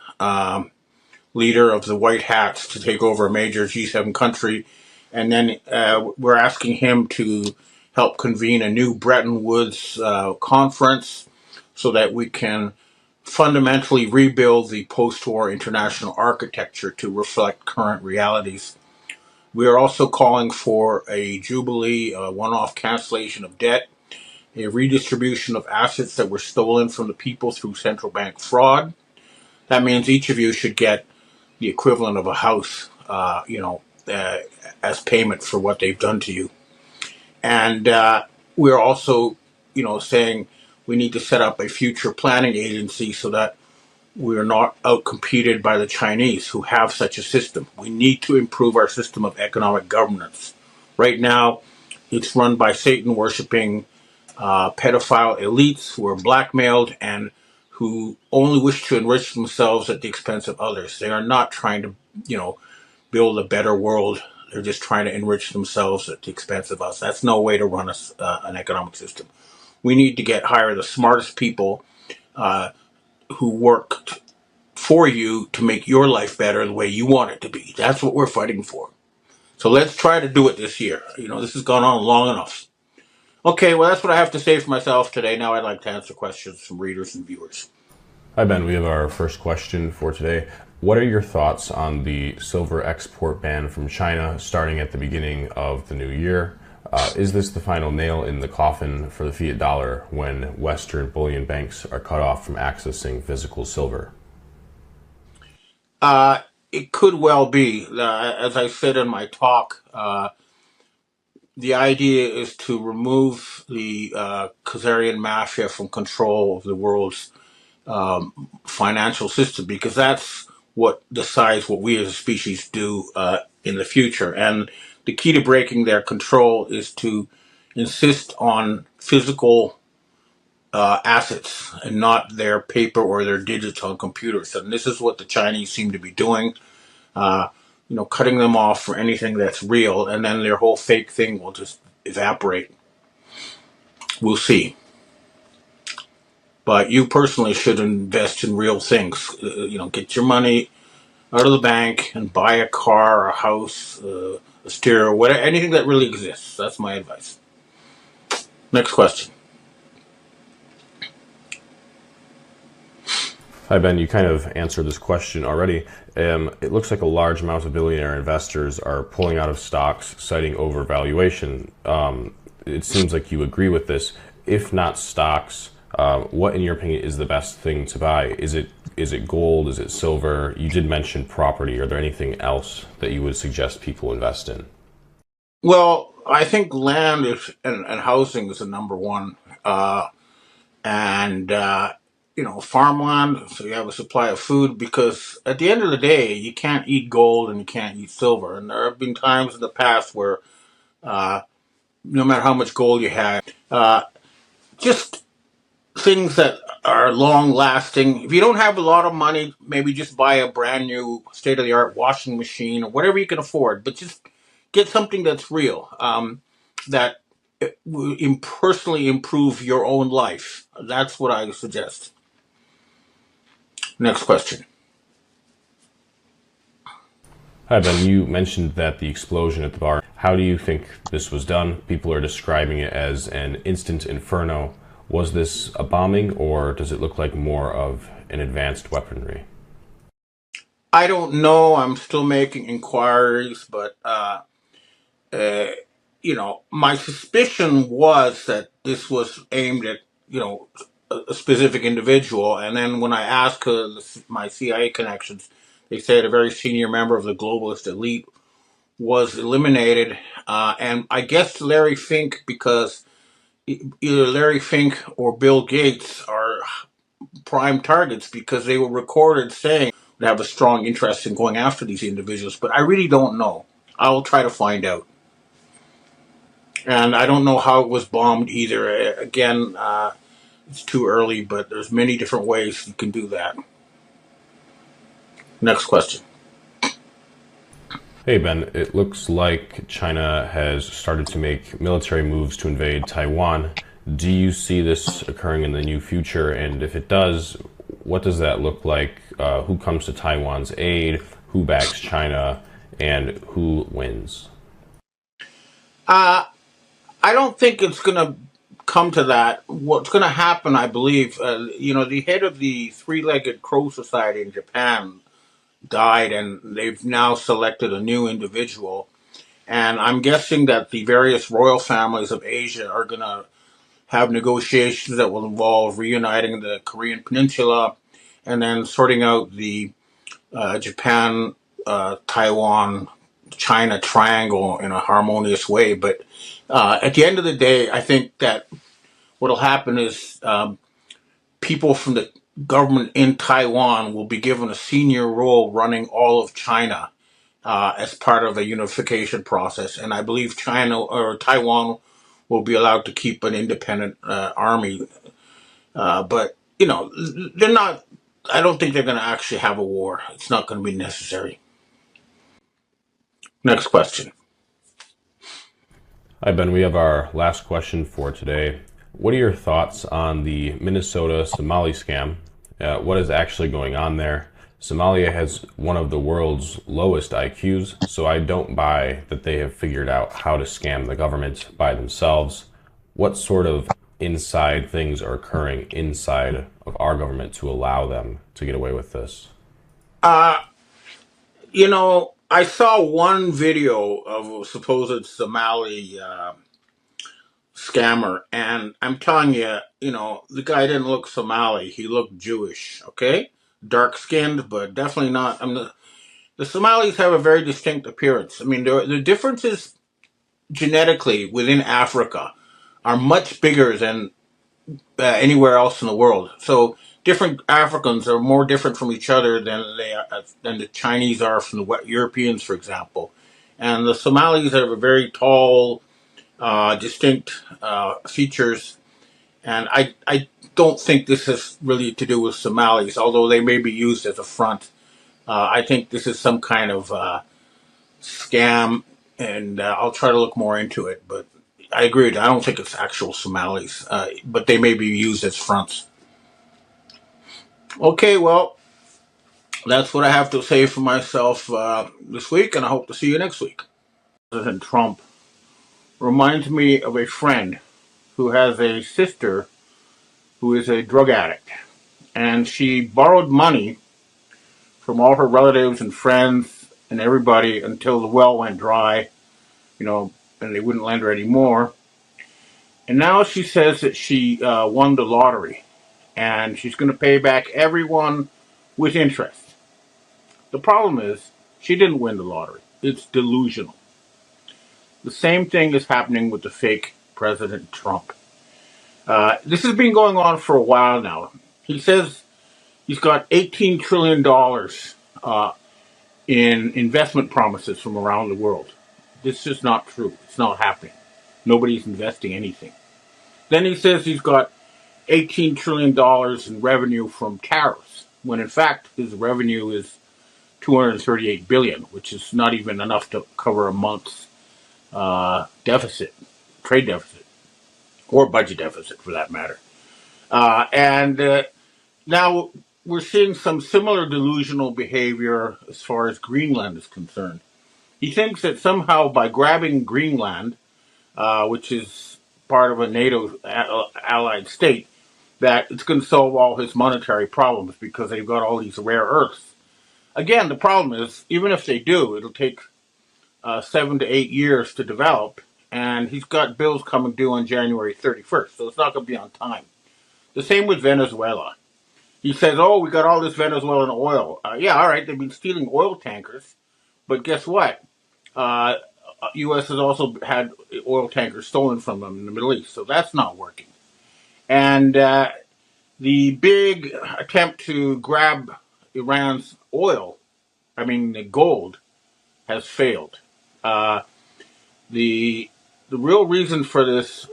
leader of the White Hats to take over a major G7 country. And then we're asking him to help convene a new Bretton Woods conference so that we can fundamentally rebuild the post-war international architecture to reflect current realities. We are also calling for a jubilee, a one-off cancellation of debt, a redistribution of assets that were stolen from the people through central bank fraud. That means each of you should get the equivalent of a house, as payment for what they've done to you. And we're also, saying we need to set up a future planning agency so that we are not outcompeted by the Chinese who have such a system. We need to improve our system of economic governance. Right now, it's run by Satan-worshipping pedophile elites who are blackmailed and who only wish to enrich themselves at the expense of others. They are not trying to, build a better world. They're just trying to enrich themselves at the expense of us. That's no way to run an economic system. We need to hire the smartest people who work for you to make your life better the way you want it to be. That's what we're fighting for. So let's try to do it this year. This has gone on long enough. Okay, well, that's what I have to say for myself today. Now I'd like to answer questions from readers and viewers. Hi, Ben. We have our first question for today. What are your thoughts on the silver export ban from China starting at the beginning of the new year? Is this the final nail in the coffin for the fiat dollar when Western bullion banks are cut off from accessing physical silver? it could well be. As I said in my talk, the idea is to remove the Khazarian mafia from control of the world's financial system, because that's what decides what we as a species do in the future. And the key to breaking their control is to insist on physical assets and not their paper or their digits on computers. And this is what the Chinese seem to be doing. Cutting them off for anything that's real, and then their whole fake thing will just evaporate. We'll see. But you personally should invest in real things. Get your money out of the bank and buy a car, a house, a stereo, whatever, anything that really exists. That's my advice. Next question. Hi, Ben. You kind of answered this question already. It looks like a large amount of billionaire investors are pulling out of stocks, citing overvaluation. It seems like you agree with this. If not stocks, what, in your opinion, is the best thing to buy? Is it gold? Is it silver? You did mention property. Are there anything else that you would suggest people invest in? Well, I think land and housing is the number one. And farmland, so you have a supply of food, because at the end of the day, you can't eat gold and you can't eat silver. And there have been times in the past where no matter how much gold you had, just things that are long lasting. If you don't have a lot of money, maybe just buy a brand new state of the art washing machine or whatever you can afford, but just get something that's real, that will personally improve your own life. That's what I suggest. Next question. Hi, Ben. You mentioned that the explosion at the bar. How do you think this was done? People are describing it as an instant inferno. Was this a bombing, or does it look like more of an advanced weaponry? I don't know. I'm still making inquiries, but my suspicion was that this was aimed at a specific individual. And then when I asked my CIA connections, they said a very senior member of the globalist elite was eliminated. And I guess Larry Fink, because either Larry Fink or Bill Gates are prime targets, because they were recorded saying they have a strong interest in going after these individuals. But I really don't know. I will try to find out. And I don't know how it was bombed either. Again, it's too early, but there's many different ways you can do that. Next question. Hey, Ben. It looks like China has started to make military moves to invade Taiwan. Do you see this occurring in the near future? And if it does, what does that look like? Who comes to Taiwan's aid? Who backs China? And who wins? I don't think it's going to come to that. What's going to happen, I believe, the head of the Three-Legged Crow Society in Japan died, and they've now selected a new individual. And I'm guessing that the various royal families of Asia are going to have negotiations that will involve reuniting the Korean Peninsula and then sorting out the Japan, Taiwan, China triangle in a harmonious way. But at the end of the day, I think that what will happen is people from the government in Taiwan will be given a senior role running all of China as part of a unification process. And I believe China or Taiwan will be allowed to keep an independent army. But, they're not, I don't think they're going to actually have a war. It's not going to be necessary. Next question. Hi, Ben. We have our last question for today. What are your thoughts on the Minnesota Somali scam? What is actually going on there? Somalia has one of the world's lowest IQs, so I don't buy that they have figured out how to scam the government by themselves. What sort of inside things are occurring inside of our government to allow them to get away with this? I saw one video of a supposed Somali scammer, and I'm telling you, the guy didn't look Somali. He looked Jewish, okay? Dark skinned, but definitely not. The Somalis have a very distinct appearance. I mean, the differences genetically within Africa are much bigger than anywhere else in the world. So different Africans are more different from each other than the Chinese are from the Europeans, for example. And the Somalis have a very tall, distinct features. And I don't think this has really to do with Somalis, although they may be used as a front. I think this is some kind of scam, and I'll try to look more into it. But I agree with you. I don't think it's actual Somalis, but they may be used as fronts. Okay, well, that's what I have to say for myself this week, and I hope to see you next week. President Trump reminds me of a friend who has a sister who is a drug addict, and she borrowed money from all her relatives and friends and everybody until the well went dry, and they wouldn't lend her anymore. And now she says that she won the lottery, and she's going to pay back everyone with interest. The problem is, she didn't win the lottery. It's delusional. The same thing is happening with the fake President Trump. This has been going on for a while now. He says he's got $18 trillion in investment promises from around the world. This is not true. It's not happening. Nobody's investing anything. Then he says he's got $18 trillion in revenue from tariffs, when in fact his revenue is $238 billion, which is not even enough to cover a month's deficit, trade deficit, or budget deficit for that matter. And now we're seeing some similar delusional behavior as far as Greenland is concerned. He thinks that somehow by grabbing Greenland, which is part of a NATO allied state, that it's going to solve all his monetary problems because they've got all these rare earths. Again, the problem is, even if they do, it'll take 7 to 8 years to develop, and he's got bills coming due on January 31st, so it's not going to be on time. The same with Venezuela. He says, oh, we got all this Venezuelan oil. Yeah, all right, they've been stealing oil tankers, but guess what? U.S. has also had oil tankers stolen from them in the Middle East, so that's not working. And the big attempt to grab Iran's the gold, has failed. The real reason for this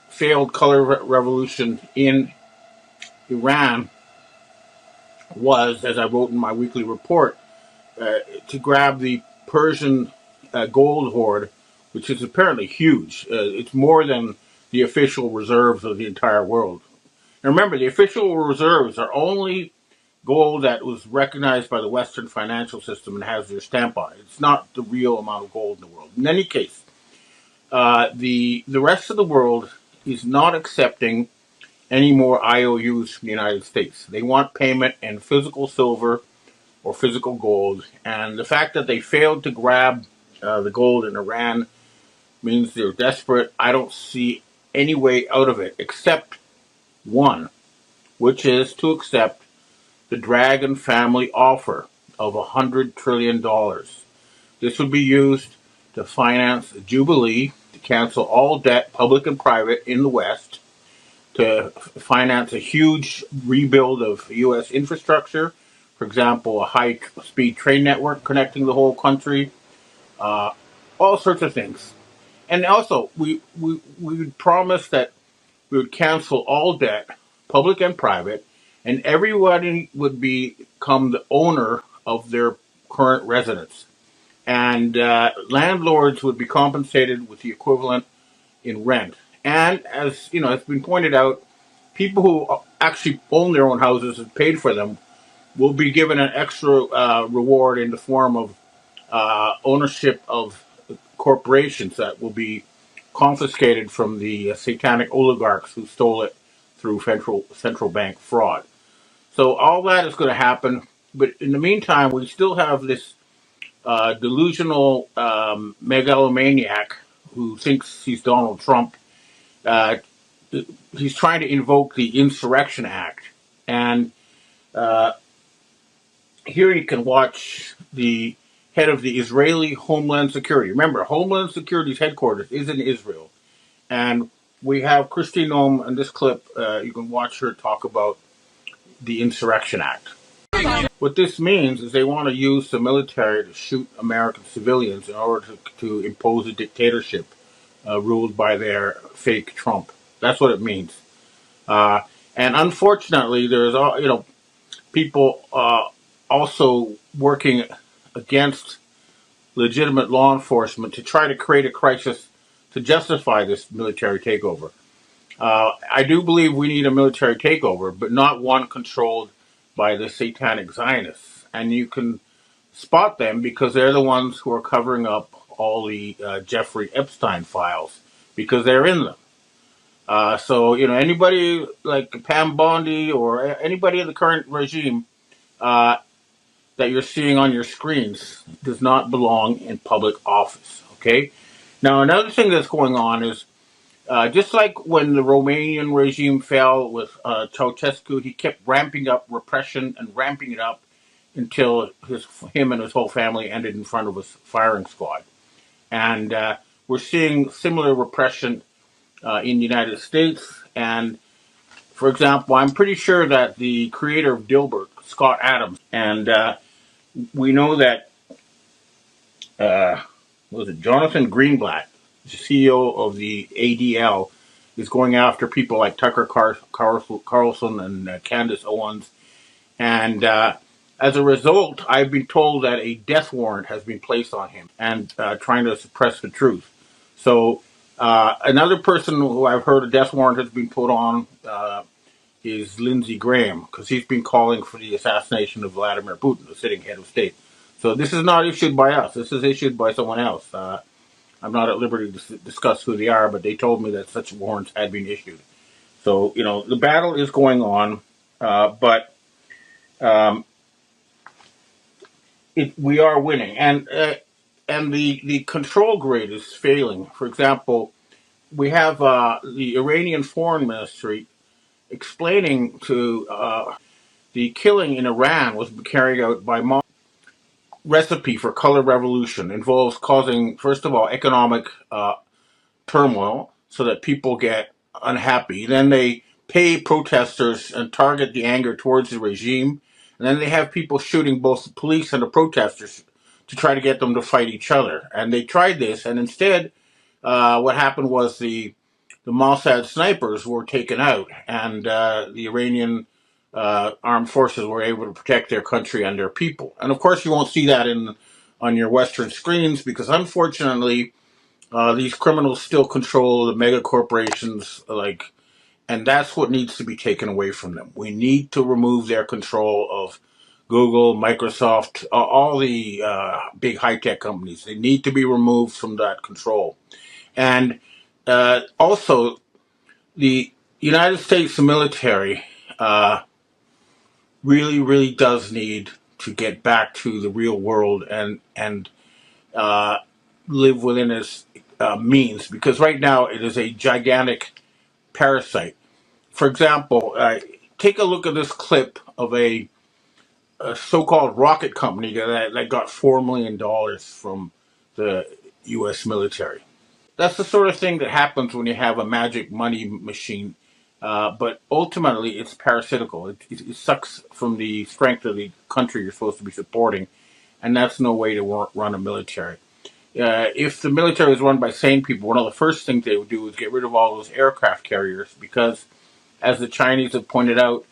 failed color revolution in Iran was, as I wrote in my weekly report, to grab the Persian gold hoard, which is apparently huge. It's more than the official reserves of the entire world. And remember, the official reserves are only gold that was recognized by the Western financial system and has their stamp on it. It's not the real amount of gold in the world. In any case, the rest of the world is not accepting any more IOUs from the United States. They want payment in physical silver or physical gold, and the fact that they failed to grab the gold in Iran means they're desperate. I don't see any way out of it except one, which is to accept the Dragon family offer of $100 trillion. This would be used to finance the Jubilee, to cancel all debt, public and private, in the West, to finance a huge rebuild of U.S. infrastructure, for example, a high-speed train network connecting the whole country, all sorts of things. And also, we would promise that we would cancel all debt, public and private, and everybody would become the owner of their current residence. And landlords would be compensated with the equivalent in rent. And as it's been pointed out, people who actually own their own houses and paid for them will be given an extra reward in the form of ownership of corporations that will be confiscated from the satanic oligarchs who stole it through central bank fraud. So all that is going to happen, but in the meantime, we still have this delusional megalomaniac who thinks he's Donald Trump. He's trying to invoke the Insurrection Act, and here you can watch the head of the Israeli Homeland Security. Remember, Homeland Security's headquarters is in Israel. And we have Kristi Noem in this clip. You can watch her talk about the Insurrection Act. What this means is they want to use the military to shoot American civilians in order to impose a dictatorship ruled by their fake Trump. That's what it means. And unfortunately, there's people also working against legitimate law enforcement to try to create a crisis to justify this military takeover. I do believe we need a military takeover, but not one controlled by the satanic Zionists. And you can spot them because they're the ones who are covering up all the Jeffrey Epstein files because they're in them. So, anybody like Pam Bondi or anybody in the current regime that you're seeing on your screens does not belong in public office, okay? Now, another thing that's going on is just like when the Romanian regime fell with Ceausescu, he kept ramping up repression and ramping it up until him and his whole family ended in front of a firing squad. And we're seeing similar repression in the United States. And, for example, I'm pretty sure that the creator of Dilbert, Scott Adams, and we know that, Jonathan Greenblatt, the CEO of the ADL, is going after people like Tucker Carlson and Candace Owens. And as a result, I've been told that a death warrant has been placed on him and trying to suppress the truth. So another person who I've heard a death warrant has been put on is Lindsey Graham, because he's been calling for the assassination of Vladimir Putin, the sitting head of state. So this is not issued by us. This is issued by someone else. I'm not at liberty to discuss who they are, but they told me that such warrants had been issued. So, the battle is going on, but we are winning. And the control grid is failing. For example, we have the Iranian Foreign Ministry explaining to the killing in Iran was carried out by recipe for color revolution involves causing, first of all, economic turmoil so that people get unhappy. Then they pay protesters and target the anger towards the regime. And then they have people shooting both the police and the protesters to try to get them to fight each other. And they tried this, and instead, what happened was the Mossad snipers were taken out, and the Iranian armed forces were able to protect their country and their people. And of course, you won't see that on your Western screens because, unfortunately, these criminals still control the mega corporations, and that's what needs to be taken away from them. We need to remove their control of Google, Microsoft, all the big high-tech companies. They need to be removed from that control. And also, the United States military really, really does need to get back to the real world and live within its means, because right now it is a gigantic parasite. For example, take a look at this clip of a so-called rocket company that got $4 million from the U.S. military. That's the sort of thing that happens when you have a magic money machine, but ultimately it's parasitical. It sucks from the strength of the country you're supposed to be supporting, and that's no way to run a military. If the military was run by sane people, one of the first things they would do is get rid of all those aircraft carriers because, as the Chinese have pointed out,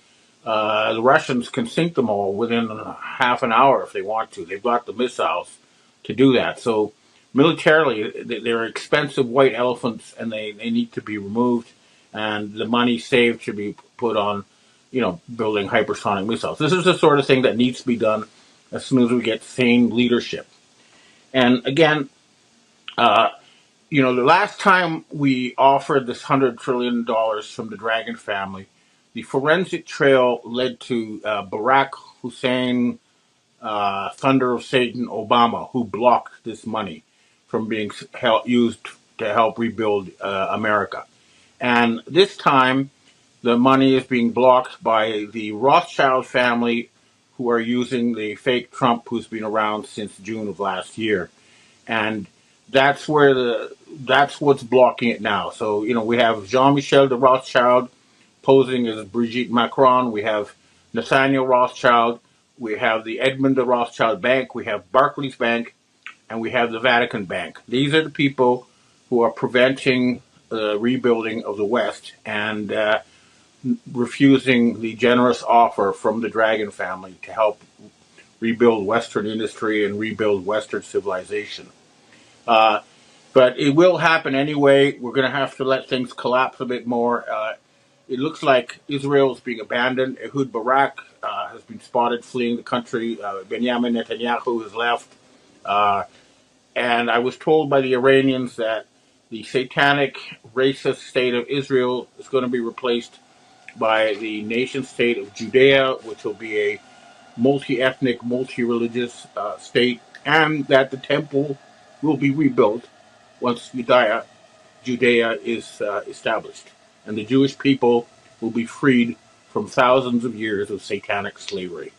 the Russians can sink them all within half an hour if they want to. They've got the missiles to do that. So militarily, they're expensive white elephants, and they need to be removed. And the money saved should be put on, building hypersonic missiles. This is the sort of thing that needs to be done as soon as we get sane leadership. And again, the last time we offered this $100 trillion from the Dragon family, the forensic trail led to Barack Hussein, Thunder of Satan Obama, who blocked this money from being used to help rebuild America. And this time, the money is being blocked by the Rothschild family, who are using the fake Trump who's been around since June of last year. And that's that's what's blocking it now. So, we have Jean-Michel de Rothschild posing as Brigitte Macron. We have Nathaniel Rothschild. We have the Edmund de Rothschild Bank. We have Barclays Bank. And we have the Vatican Bank. These are the people who are preventing the rebuilding of the West and refusing the generous offer from the Dragon family to help rebuild Western industry and rebuild Western civilization. But it will happen anyway. We're going to have to let things collapse a bit more. It looks like Israel is being abandoned. Ehud Barak has been spotted fleeing the country. Benjamin Netanyahu has left. And I was told by the Iranians that the satanic, racist state of Israel is going to be replaced by the nation state of Judea, which will be a multi-ethnic, multi-religious state, and that the temple will be rebuilt once Judea is established. And the Jewish people will be freed from thousands of years of satanic slavery.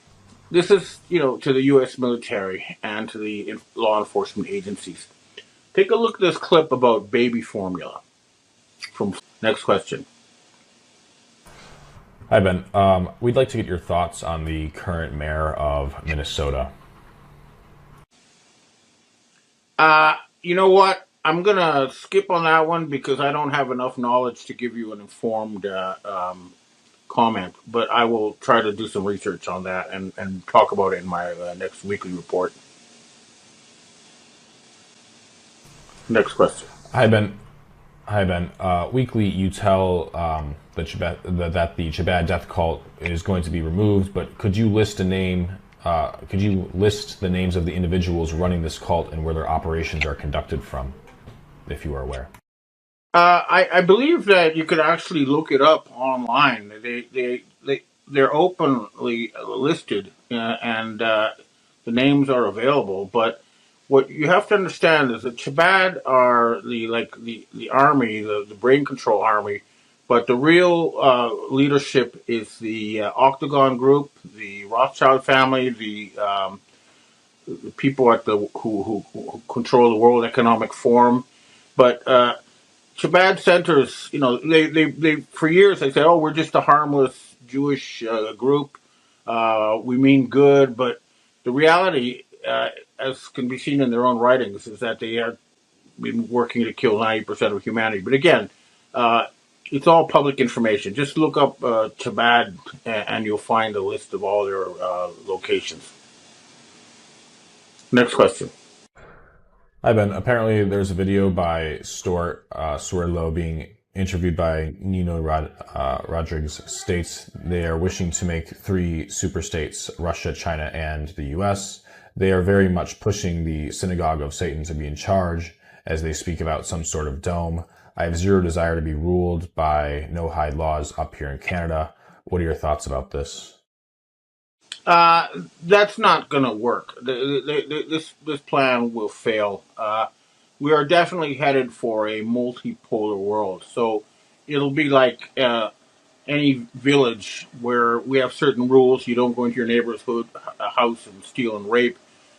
This is, to the U.S. military and to the law enforcement agencies. Take a look at this clip about baby formula. Next question. Hi, Ben. We'd like to get your thoughts on the current mayor of Minnesota. You know what? I'm going to skip on that one because I don't have enough knowledge to give you an informed comment, but I will try to do some research on that and talk about it in my next weekly report. Next question. Hi, Ben. Weekly, you tell that the Chabad death cult is going to be removed, but could you list the names of the individuals running this cult and where their operations are conducted from, if you are aware? I believe that you could actually look it up online. They're openly listed, and the names are available. But what you have to understand is that Chabad are the army, the brain control army, but the real leadership is the Octagon Group, the Rothschild family, the people who control the World Economic Forum. But Chabad centers, they for years they say, oh, we're just a harmless Jewish group. We mean good, but the reality, as can be seen in their own writings, is that they have been working to kill 90% of humanity. But again, it's all public information. Just look up Chabad and you'll find a list of all their locations. Next question. Hi, Ben. Apparently, there's a video by Stuart Swerdlow being interviewed by Nino Rodriguez. States they are wishing to make 3 super states, Russia, China, and the U.S. They are very much pushing the synagogue of Satan to be in charge as they speak about some sort of dome. I have zero desire to be ruled by no-hide laws up here in Canada. What are your thoughts about this? That's not going to work. This plan will fail. We are definitely headed for a multipolar world. So it'll be like any village where we have certain rules. You don't go into your neighbor's house and steal and rape,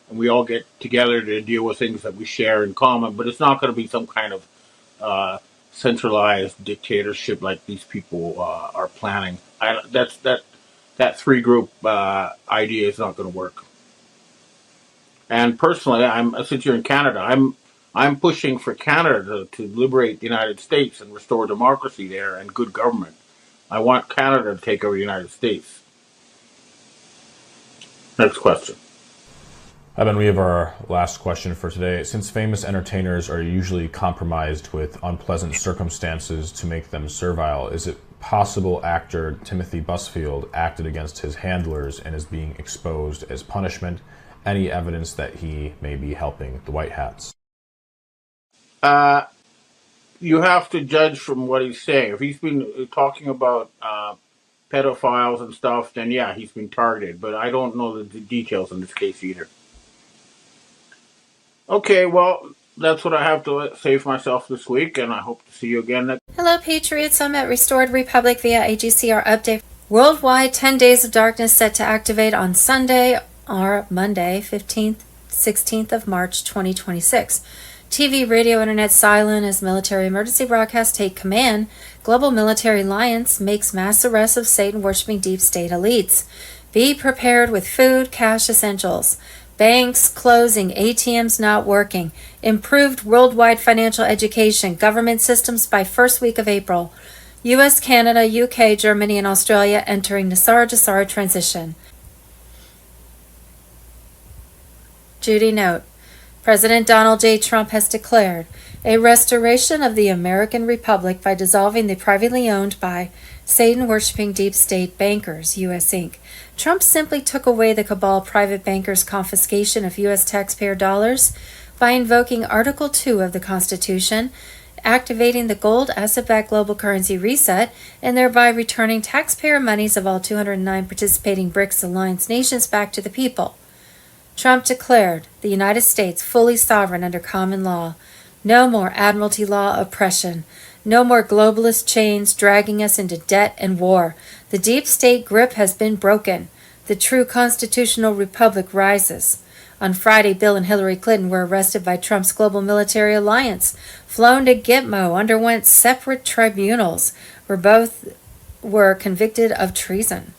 and we all get together to deal with things that we share in common. But it's not going to be some kind of centralized dictatorship like these people are planning. That 3-group idea is not going to work. And personally, since you're in Canada, I'm pushing for Canada to liberate the United States and restore democracy there and good government. I want Canada to take over the United States. Next question. Evan, we have our last question for today. Since famous entertainers are usually compromised with unpleasant circumstances to make them servile, is it possible actor Timothy Busfield acted against his handlers and is being exposed as punishment? Any evidence that he may be helping the White Hats? You have to judge from what he's saying. If he's been talking about pedophiles and stuff, then yeah, he's been targeted. But I don't know the details in this case either. Okay, well, that's what I have to say for myself this week, and I hope to see you again next. Hello, Patriots. I'm at Restored Republic via AGCR Update. Worldwide 10 days of darkness set to activate on Sunday or Monday, 15th, 16th of March 2026. TV, radio, internet silent as military emergency broadcasts take command. Global Military Alliance makes mass arrests of Satan-worshipping deep state elites. Be prepared with food, cash essentials. Banks closing, ATMs not working. Improved worldwide financial education, government systems by first week of April. US, Canada, UK, Germany, and Australia entering Nasara-Jasara transition. Judy note. President Donald J. Trump has declared a restoration of the American Republic by dissolving the privately owned by Satan-worshipping deep state bankers, U.S. Inc. Trump simply took away the cabal private bankers' confiscation of U.S. taxpayer dollars by invoking Article 2 of the Constitution, activating the gold asset-backed global currency reset, and thereby returning taxpayer monies of all 209 participating BRICS alliance nations back to the people. Trump declared the United States fully sovereign under common law. No more admiralty law oppression. No more globalist chains dragging us into debt and war. The deep state grip has been broken. The true constitutional republic rises. On Friday, Bill and Hillary Clinton were arrested by Trump's Global Military Alliance, flown to Gitmo, underwent separate tribunals, where both were convicted of treason,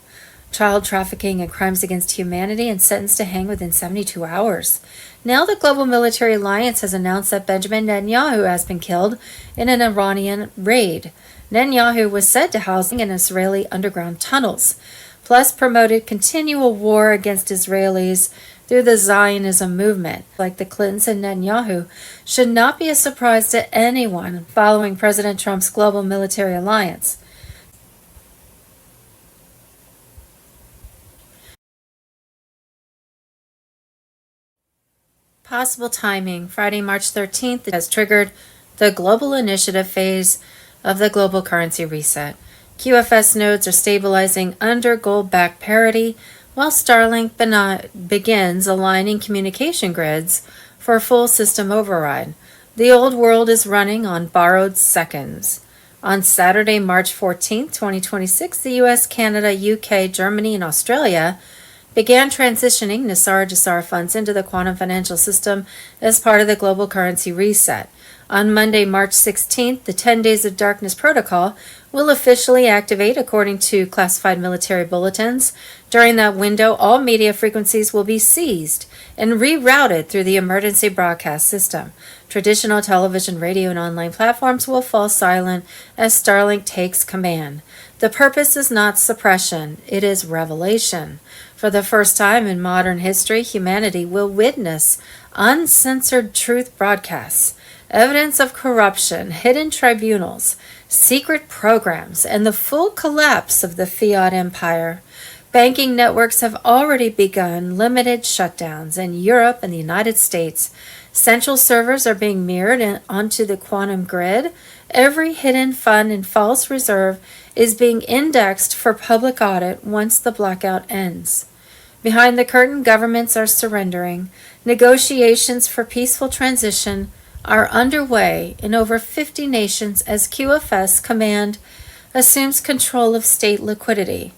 child trafficking, and crimes against humanity, and sentenced to hang within 72 hours. Now the Global Military Alliance has announced that Benjamin Netanyahu has been killed in an Iranian raid. Netanyahu was said to house in Israeli underground tunnels, plus promoted continual war against Israelis through the Zionism movement. Like the Clintons and Netanyahu, should not be a surprise to anyone following President Trump's Global Military Alliance. Possible timing. Friday, March 13th has triggered the global initiative phase of the global currency reset. QFS nodes are stabilizing under gold-backed parity, while Starlink begins aligning communication grids for a full system override. The old world is running on borrowed seconds. On Saturday, March 14th, 2026, the US, Canada, UK, Germany, and Australia began transitioning Nasara-Jasara funds into the quantum financial system as part of the global currency reset. On Monday, March 16th, the 10 Days of Darkness protocol will officially activate according to classified military bulletins. During that window, all media frequencies will be seized and rerouted through the emergency broadcast system. Traditional television, radio, and online platforms will fall silent as Starlink takes command. The purpose is not suppression, it is revelation. For the first time in modern history, humanity will witness uncensored truth broadcasts, evidence of corruption, hidden tribunals, secret programs, and the full collapse of the fiat empire. Banking networks have already begun limited shutdowns in Europe and the United States. Central servers are being mirrored onto the quantum grid. Every hidden fund and false reserve is being indexed for public audit once the blackout ends. Behind the curtain, governments are surrendering. Negotiations for peaceful transition are underway in over 50 nations as QFS Command assumes control of state liquidity.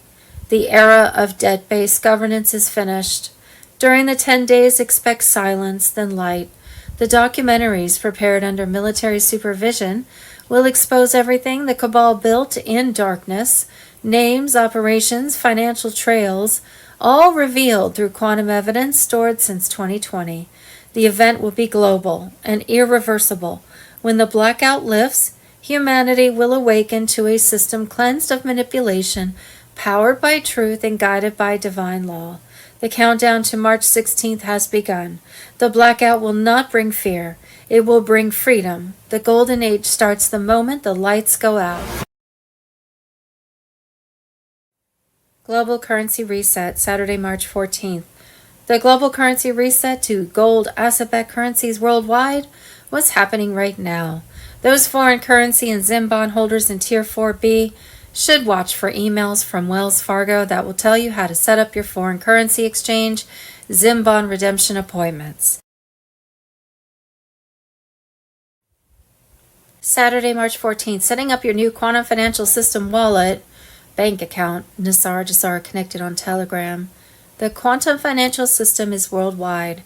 The era of debt-based governance is finished. During the 10 days, expect silence, then light. The documentaries prepared under military supervision will expose everything the cabal built in darkness, names, operations, financial trails, all revealed through quantum evidence stored since 2020. The event will be global and irreversible. When the blackout lifts, humanity will awaken to a system cleansed of manipulation, powered by truth and guided by divine law. The countdown to March 16th has begun. The blackout will not bring fear. It will bring freedom. The golden age starts the moment the lights go out. Global Currency Reset, Saturday, March 14th. The global currency reset to gold asset-backed currencies worldwide was happening right now. Those foreign currency and ZIM bond holders in Tier 4B should watch for emails from Wells Fargo that will tell you how to set up your foreign currency exchange ZIM bond redemption appointments. Saturday, March 14th, setting up your new quantum financial system wallet bank account, Nassar Jassar connected on Telegram. The quantum financial system is worldwide.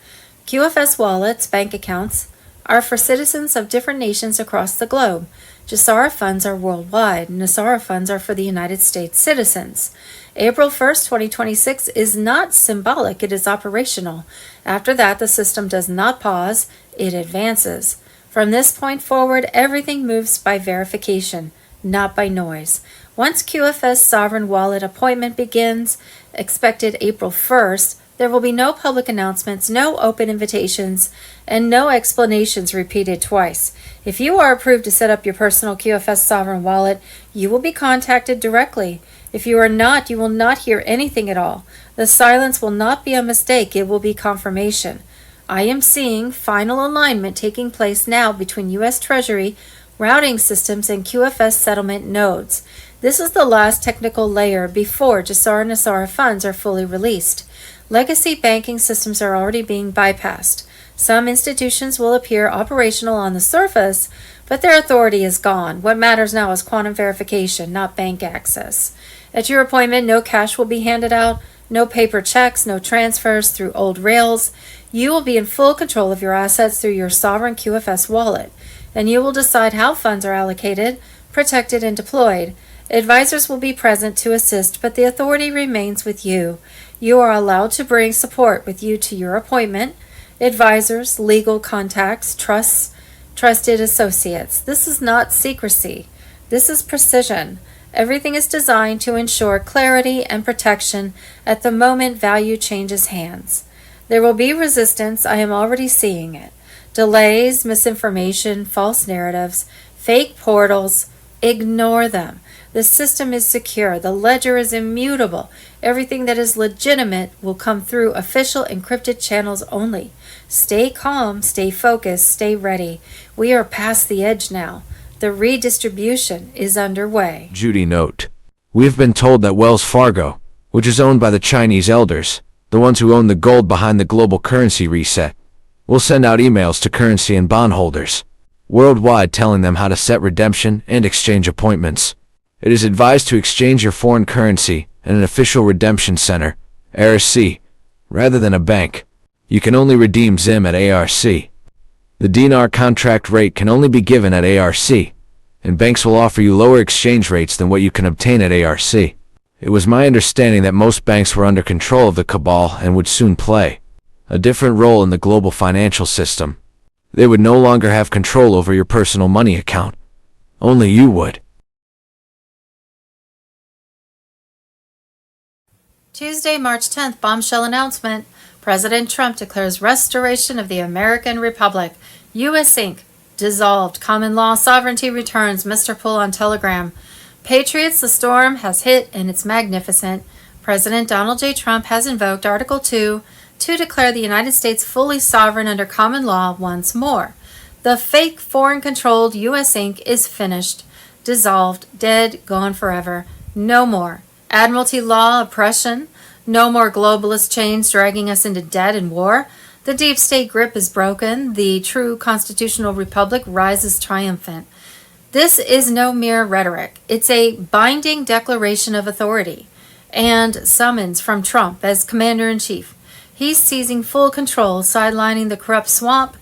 QFS wallets, bank accounts, are for citizens of different nations across the globe. Jassara funds are worldwide. Nassara funds are for the United States citizens. April 1st, 2026 is not symbolic, it is operational. After that, the system does not pause, it advances. From this point forward, everything moves by verification, not by noise. Once QFS Sovereign Wallet appointment begins, expected April 1st, there will be no public announcements, no open invitations, and no explanations repeated twice. If you are approved to set up your personal QFS Sovereign Wallet, you will be contacted directly. If you are not, you will not hear anything at all. The silence will not be a mistake, it will be confirmation. I am seeing final alignment taking place now between U.S. Treasury, routing systems, and QFS settlement nodes. This is the last technical layer before Jassara Nassara funds are fully released. Legacy banking systems are already being bypassed. Some institutions will appear operational on the surface, but their authority is gone. What matters now is quantum verification, not bank access. At your appointment, no cash will be handed out, no paper checks, no transfers through old rails. You will be in full control of your assets through your sovereign QFS wallet, and you will decide how funds are allocated, protected, and deployed. Advisors will be present to assist, but the authority remains with you. You are allowed to bring support with you to your appointment, advisors, legal contacts, trusts, trusted associates. This is not secrecy. This is precision. Everything is designed to ensure clarity and protection at the moment value changes hands. There will be resistance. I am already seeing it. Delays, misinformation, false narratives, fake portals. Ignore them. The system is secure. The ledger is immutable. Everything that is legitimate will come through official encrypted channels only. Stay calm, stay focused, stay ready. We are past the edge now. The redistribution is underway. Judy note. We have been told that Wells Fargo, which is owned by the Chinese elders, the ones who own the gold behind the global currency reset, will send out emails to currency and bondholders worldwide telling them how to set redemption and exchange appointments. It is advised to exchange your foreign currency at an official redemption center, ARC, rather than a bank. You can only redeem ZIM at ARC. The dinar contract rate can only be given at ARC, and banks will offer you lower exchange rates than what you can obtain at ARC. It was my understanding that most banks were under control of the cabal and would soon play a different role in the global financial system. They would no longer have control over your personal money account. Only you would. Tuesday, March 10th, bombshell announcement. President Trump declares restoration of the American Republic. U.S. Inc. dissolved. Common law sovereignty returns. Mr. Pull on Telegram. Patriots, the storm has hit and it's magnificent. President Donald J. Trump has invoked Article 2 to declare the United States fully sovereign under common law once more. The fake foreign-controlled U.S. Inc. is finished, dissolved, dead, gone forever. No more admiralty law oppression. No more globalist chains dragging us into debt and war. The deep state grip is broken. The true constitutional republic rises triumphant. This is no mere rhetoric. It's a binding declaration of authority and summons from Trump as commander-in-chief. He's seizing full control, sidelining the corrupt swamp,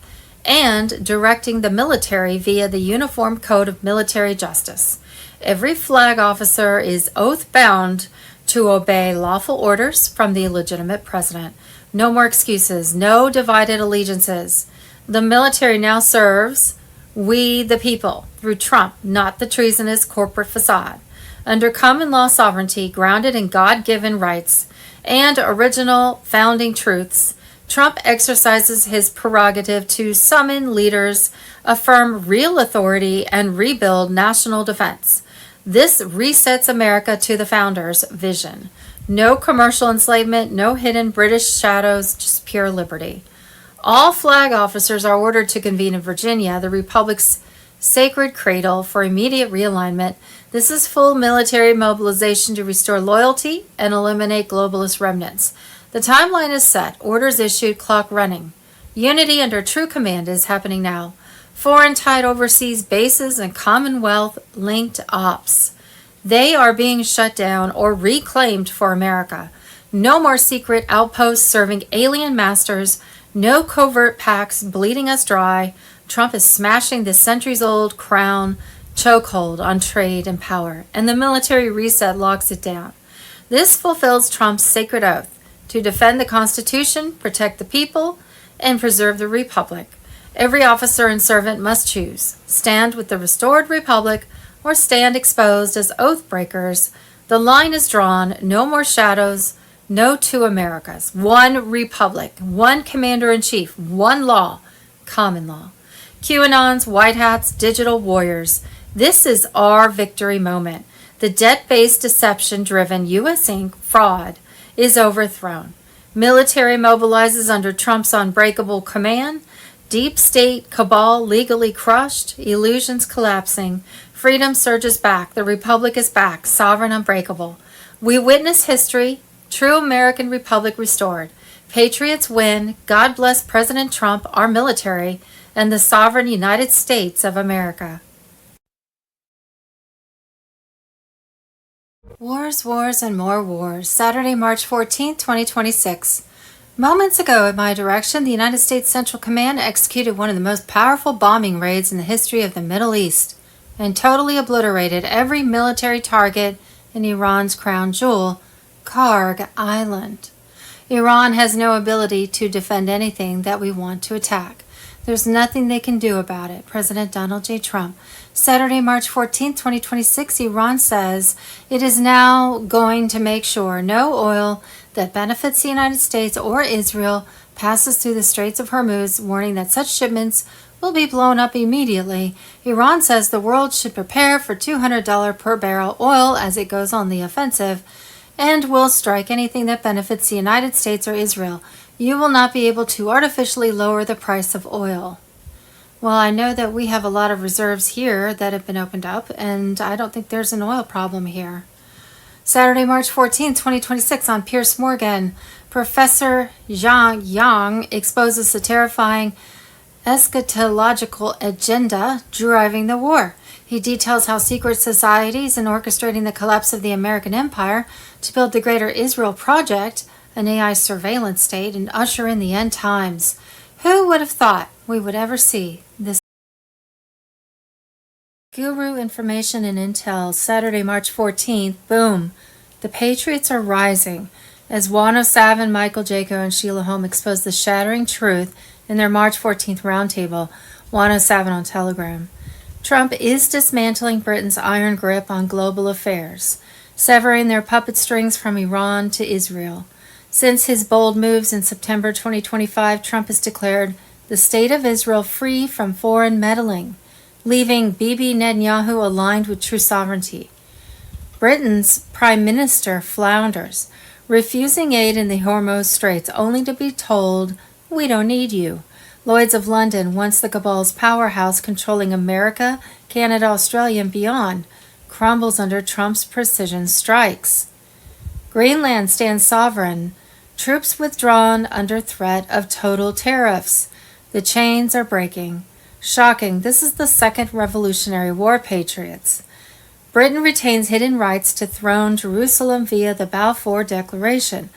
and directing the military via the Uniform Code of Military Justice. Every flag officer is oath-bound to obey lawful orders from the legitimate president. No more excuses, no divided allegiances. The military now serves we the people through Trump, not the treasonous corporate facade. Under common law sovereignty, grounded in God-given rights and original founding truths, Trump exercises his prerogative to summon leaders, affirm real authority, and rebuild national defense. This resets America to the founders' vision. No commercial enslavement, no hidden British shadows, just pure liberty. All flag officers are ordered to convene in Virginia, the Republic's sacred cradle, for immediate realignment. This is full military mobilization to restore loyalty and eliminate globalist remnants. The timeline is set, orders issued, clock running. Unity under true command is happening now. Foreign tied overseas bases and Commonwealth linked ops. They are being shut down or reclaimed for America. No more secret outposts serving alien masters. No covert pacts bleeding us dry. Trump is smashing the centuries-old crown chokehold on trade and power, and the military reset locks it down. This fulfills Trump's sacred oath to defend the Constitution, protect the people, and preserve the Republic. Every officer and servant must choose: stand with the restored Republic or stand exposed as oath breakers. The line is drawn. No more shadows. No two Americas. One Republic. One Commander-in-Chief. One law. Common law. QAnons, white hats, digital warriors. This is our victory moment. The debt-based, deception-driven U.S. Inc. fraud is overthrown. Military mobilizes under Trump's unbreakable command. Deep state cabal legally crushed. Illusions collapsing. Freedom surges back. The Republic is back. Sovereign, unbreakable. We witness history. True American Republic restored. Patriots win. God bless President Trump, our military, and the sovereign United States of America. Wars, wars, and more wars. Saturday, March 14, 2026. Moments ago, at my direction, the United States Central Command executed one of the most powerful bombing raids in the history of the Middle East and totally obliterated every military target in Iran's crown jewel, Karg Island. Iran has no ability to defend anything that we want to attack. There's nothing they can do about it. President Donald J. Trump. Saturday, March 14, 2026, Iran says it is now going to make sure no oil that benefits the United States or Israel passes through the Straits of Hormuz, warning that such shipments will be blown up immediately. Iran says the world should prepare for $200 per barrel oil as it goes on the offensive, and will strike anything that benefits the United States or Israel. You will not be able to artificially lower the price of oil. Well, I know that we have a lot of reserves here that have been opened up, and I don't think there's an oil problem here. Saturday, March 14, 2026, on Piers Morgan, Professor Zhang Yang exposes the terrifying eschatological agenda driving the war. He details how secret societies are orchestrating the collapse of the American empire to build the Greater Israel Project, an AI surveillance state, and usher in the end times. Who would have thought we would ever see this? Guru Information and Intel, Saturday, March 14th. Boom. The Patriots are rising as Juan Savin, Michael Jaco, and Sheila Holm expose the shattering truth in their March 14th roundtable. Juan Savin on Telegram. Trump is dismantling Britain's iron grip on global affairs, severing their puppet strings from Iran to Israel. Since his bold moves in September 2025, Trump has declared the state of Israel free from foreign meddling, leaving Bibi Netanyahu aligned with true sovereignty. Britain's Prime Minister flounders, refusing aid in the Hormuz Straits only to be told, "We don't need you." Lloyd's of London, once the cabal's powerhouse controlling America, Canada, Australia, and beyond, crumbles under Trump's precision strikes. Greenland stands sovereign. Troops withdrawn under threat of total tariffs. The chains are breaking. Shocking. This is the second Revolutionary War, Patriots. Britain retains hidden rights to throne Jerusalem via the Balfour Declaration,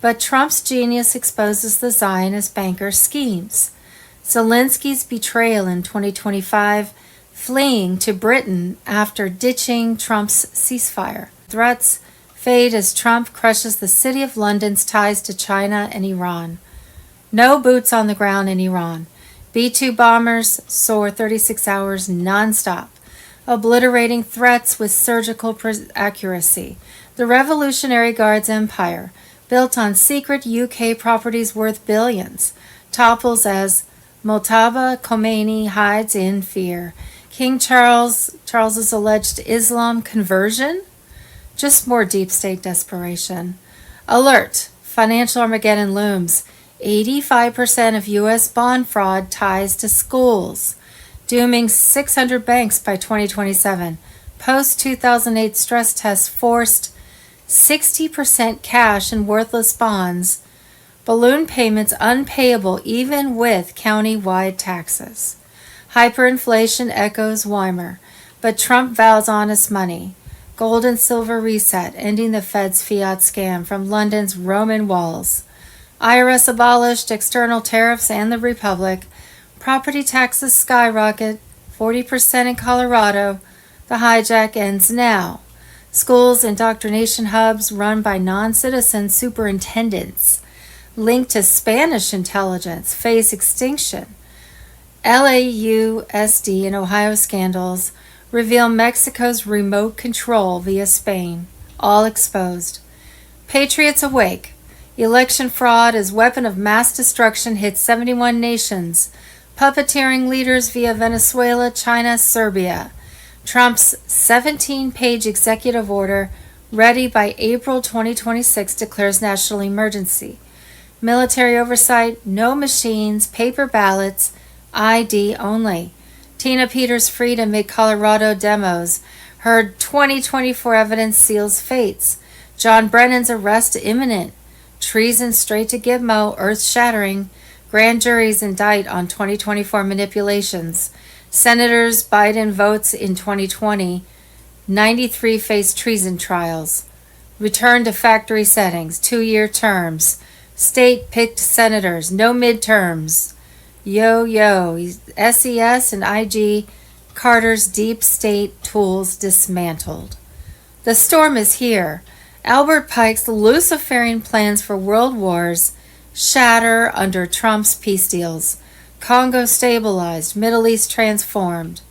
but Trump's genius exposes the Zionist banker schemes. Zelensky's betrayal in 2025, fleeing to Britain after ditching Trump's ceasefire. Threats fade as Trump crushes the City of London's ties to China and Iran. No boots on the ground in Iran. B-2 bombers soar 36 hours nonstop, obliterating threats with surgical accuracy. The Revolutionary Guard's empire, built on secret UK properties worth billions, topples as Mojtaba Khomeini hides in fear. King Charles's alleged Islam conversion? Just more deep state desperation. Alert! Financial Armageddon looms. 85% of U.S. bond fraud ties to schools, dooming 600 banks by 2027. Post-2008 stress tests forced 60% cash in worthless bonds. Balloon payments unpayable even with county-wide taxes. Hyperinflation echoes Weimar, but Trump vows honest money. Gold and silver reset, ending the Fed's fiat scam from London's Roman walls. IRS abolished external tariffs and the Republic. Property taxes skyrocket, 40% in Colorado. The hijack ends now. Schools indoctrination hubs run by non-citizen superintendents linked to Spanish intelligence face extinction. LAUSD and Ohio scandals reveal Mexico's remote control via Spain, all exposed. Patriots awake. Election fraud as weapon of mass destruction hits 71 nations. Puppeteering leaders via Venezuela, China, Serbia. Trump's 17-page executive order, ready by April 2026, declares national emergency. Military oversight, no machines, paper ballots, ID only. Tina Peters freed amid Colorado demos. Heard 2024 evidence seals fates. John Brennan's arrest imminent. Treason straight to Gizmo, earth-shattering. Grand juries indict on 2024 manipulations. Senators Biden votes in 2020. 93 face treason trials. Return to factory settings, 2-year terms. State-picked senators, no midterms. Yo, SES and IG, Carter's deep state tools dismantled. The storm is here. Albert Pike's Luciferian plans for world wars shatter under Trump's peace deals. Congo stabilized, Middle East transformed.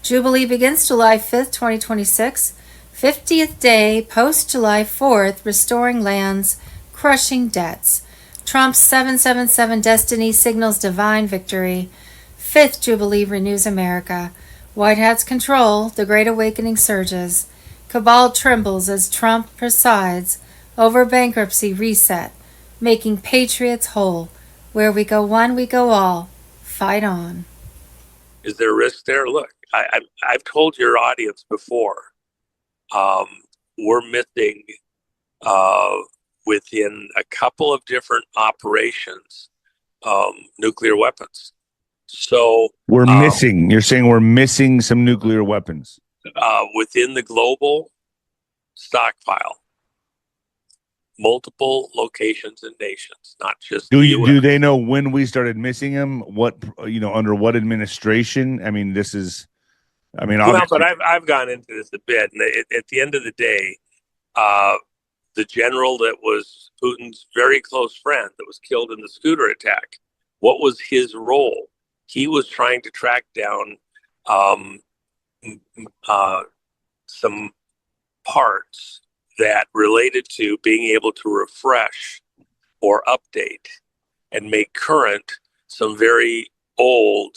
Jubilee begins July 5th, 2026. 50th day post July 4th, restoring lands, crushing debts. Trump's 777 destiny signals divine victory. 5th Jubilee renews America. White Hat's control, the Great Awakening surges. Cabal trembles as Trump presides over bankruptcy reset, making patriots whole. Where we go one, we go all. Fight on. Is there risk there? Look, I've told your audience before, we're missing within a couple of different operations nuclear weapons. So we're missing. You're saying we're missing some nuclear weapons within the global stockpile. Multiple locations and nations, not just do they know when we started missing them? What, under what administration? I mean, well, but I've gone into this a bit, and at the end of the day, the general that was Putin's very close friend that was killed in the scooter attack, what was his role? He was trying to track down some parts that related to being able to refresh or update and make current some very old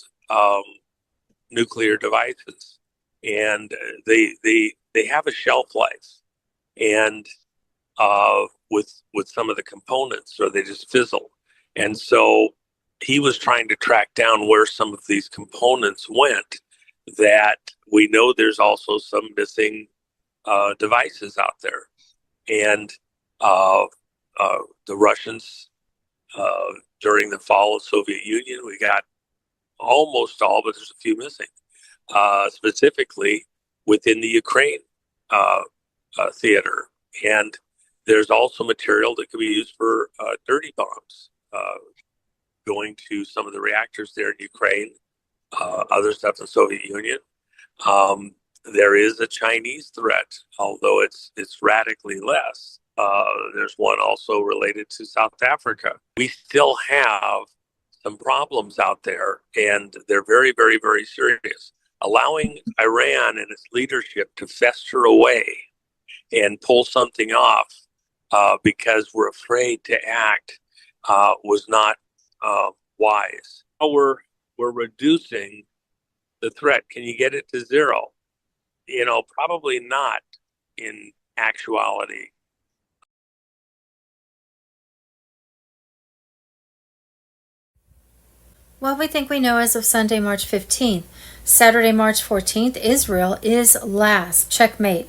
nuclear devices, and they have a shelf life, and with some of the components, or they just fizzle. And so he was trying to track down where some of these components went. That we know there's also some missing devices out there, and the Russians during the fall of Soviet Union, we got almost all, but there's a few missing, specifically within the Ukraine theater. And there's also material that could be used for dirty bombs going to some of the reactors there in Ukraine, other stuff in the Soviet Union. There is a Chinese threat, although it's radically less. There's one also related to South Africa. We still have some problems out there, and they're very, very, very serious. Allowing Iran and its leadership to fester away and pull something off because we're afraid to act was not wise. We're reducing the threat. Can you get it to zero? Probably not in actuality. What we think we know as of Sunday, March 15th. Saturday, March 14th, Israel is last. Checkmate.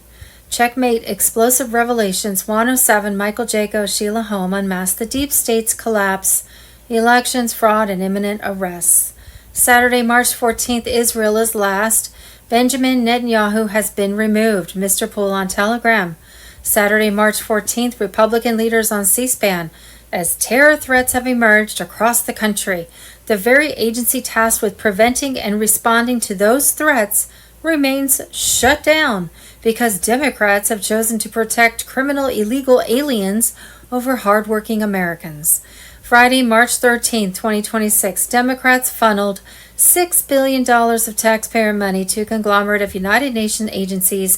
Checkmate, explosive revelations, 107, Michael Jaco, Sheila Holm unmasked the deep state's collapse, elections, fraud, and imminent arrests. Saturday, March 14th, Israel is last. Benjamin Netanyahu has been removed. Mr. Poole on Telegram. Saturday, March 14th, Republican leaders on C-SPAN. As terror threats have emerged across the country, the very agency tasked with preventing and responding to those threats remains shut down because Democrats have chosen to protect criminal illegal aliens over hardworking Americans. Friday, March 13, 2026, Democrats funneled $6 billion of taxpayer money to a conglomerate of United Nations agencies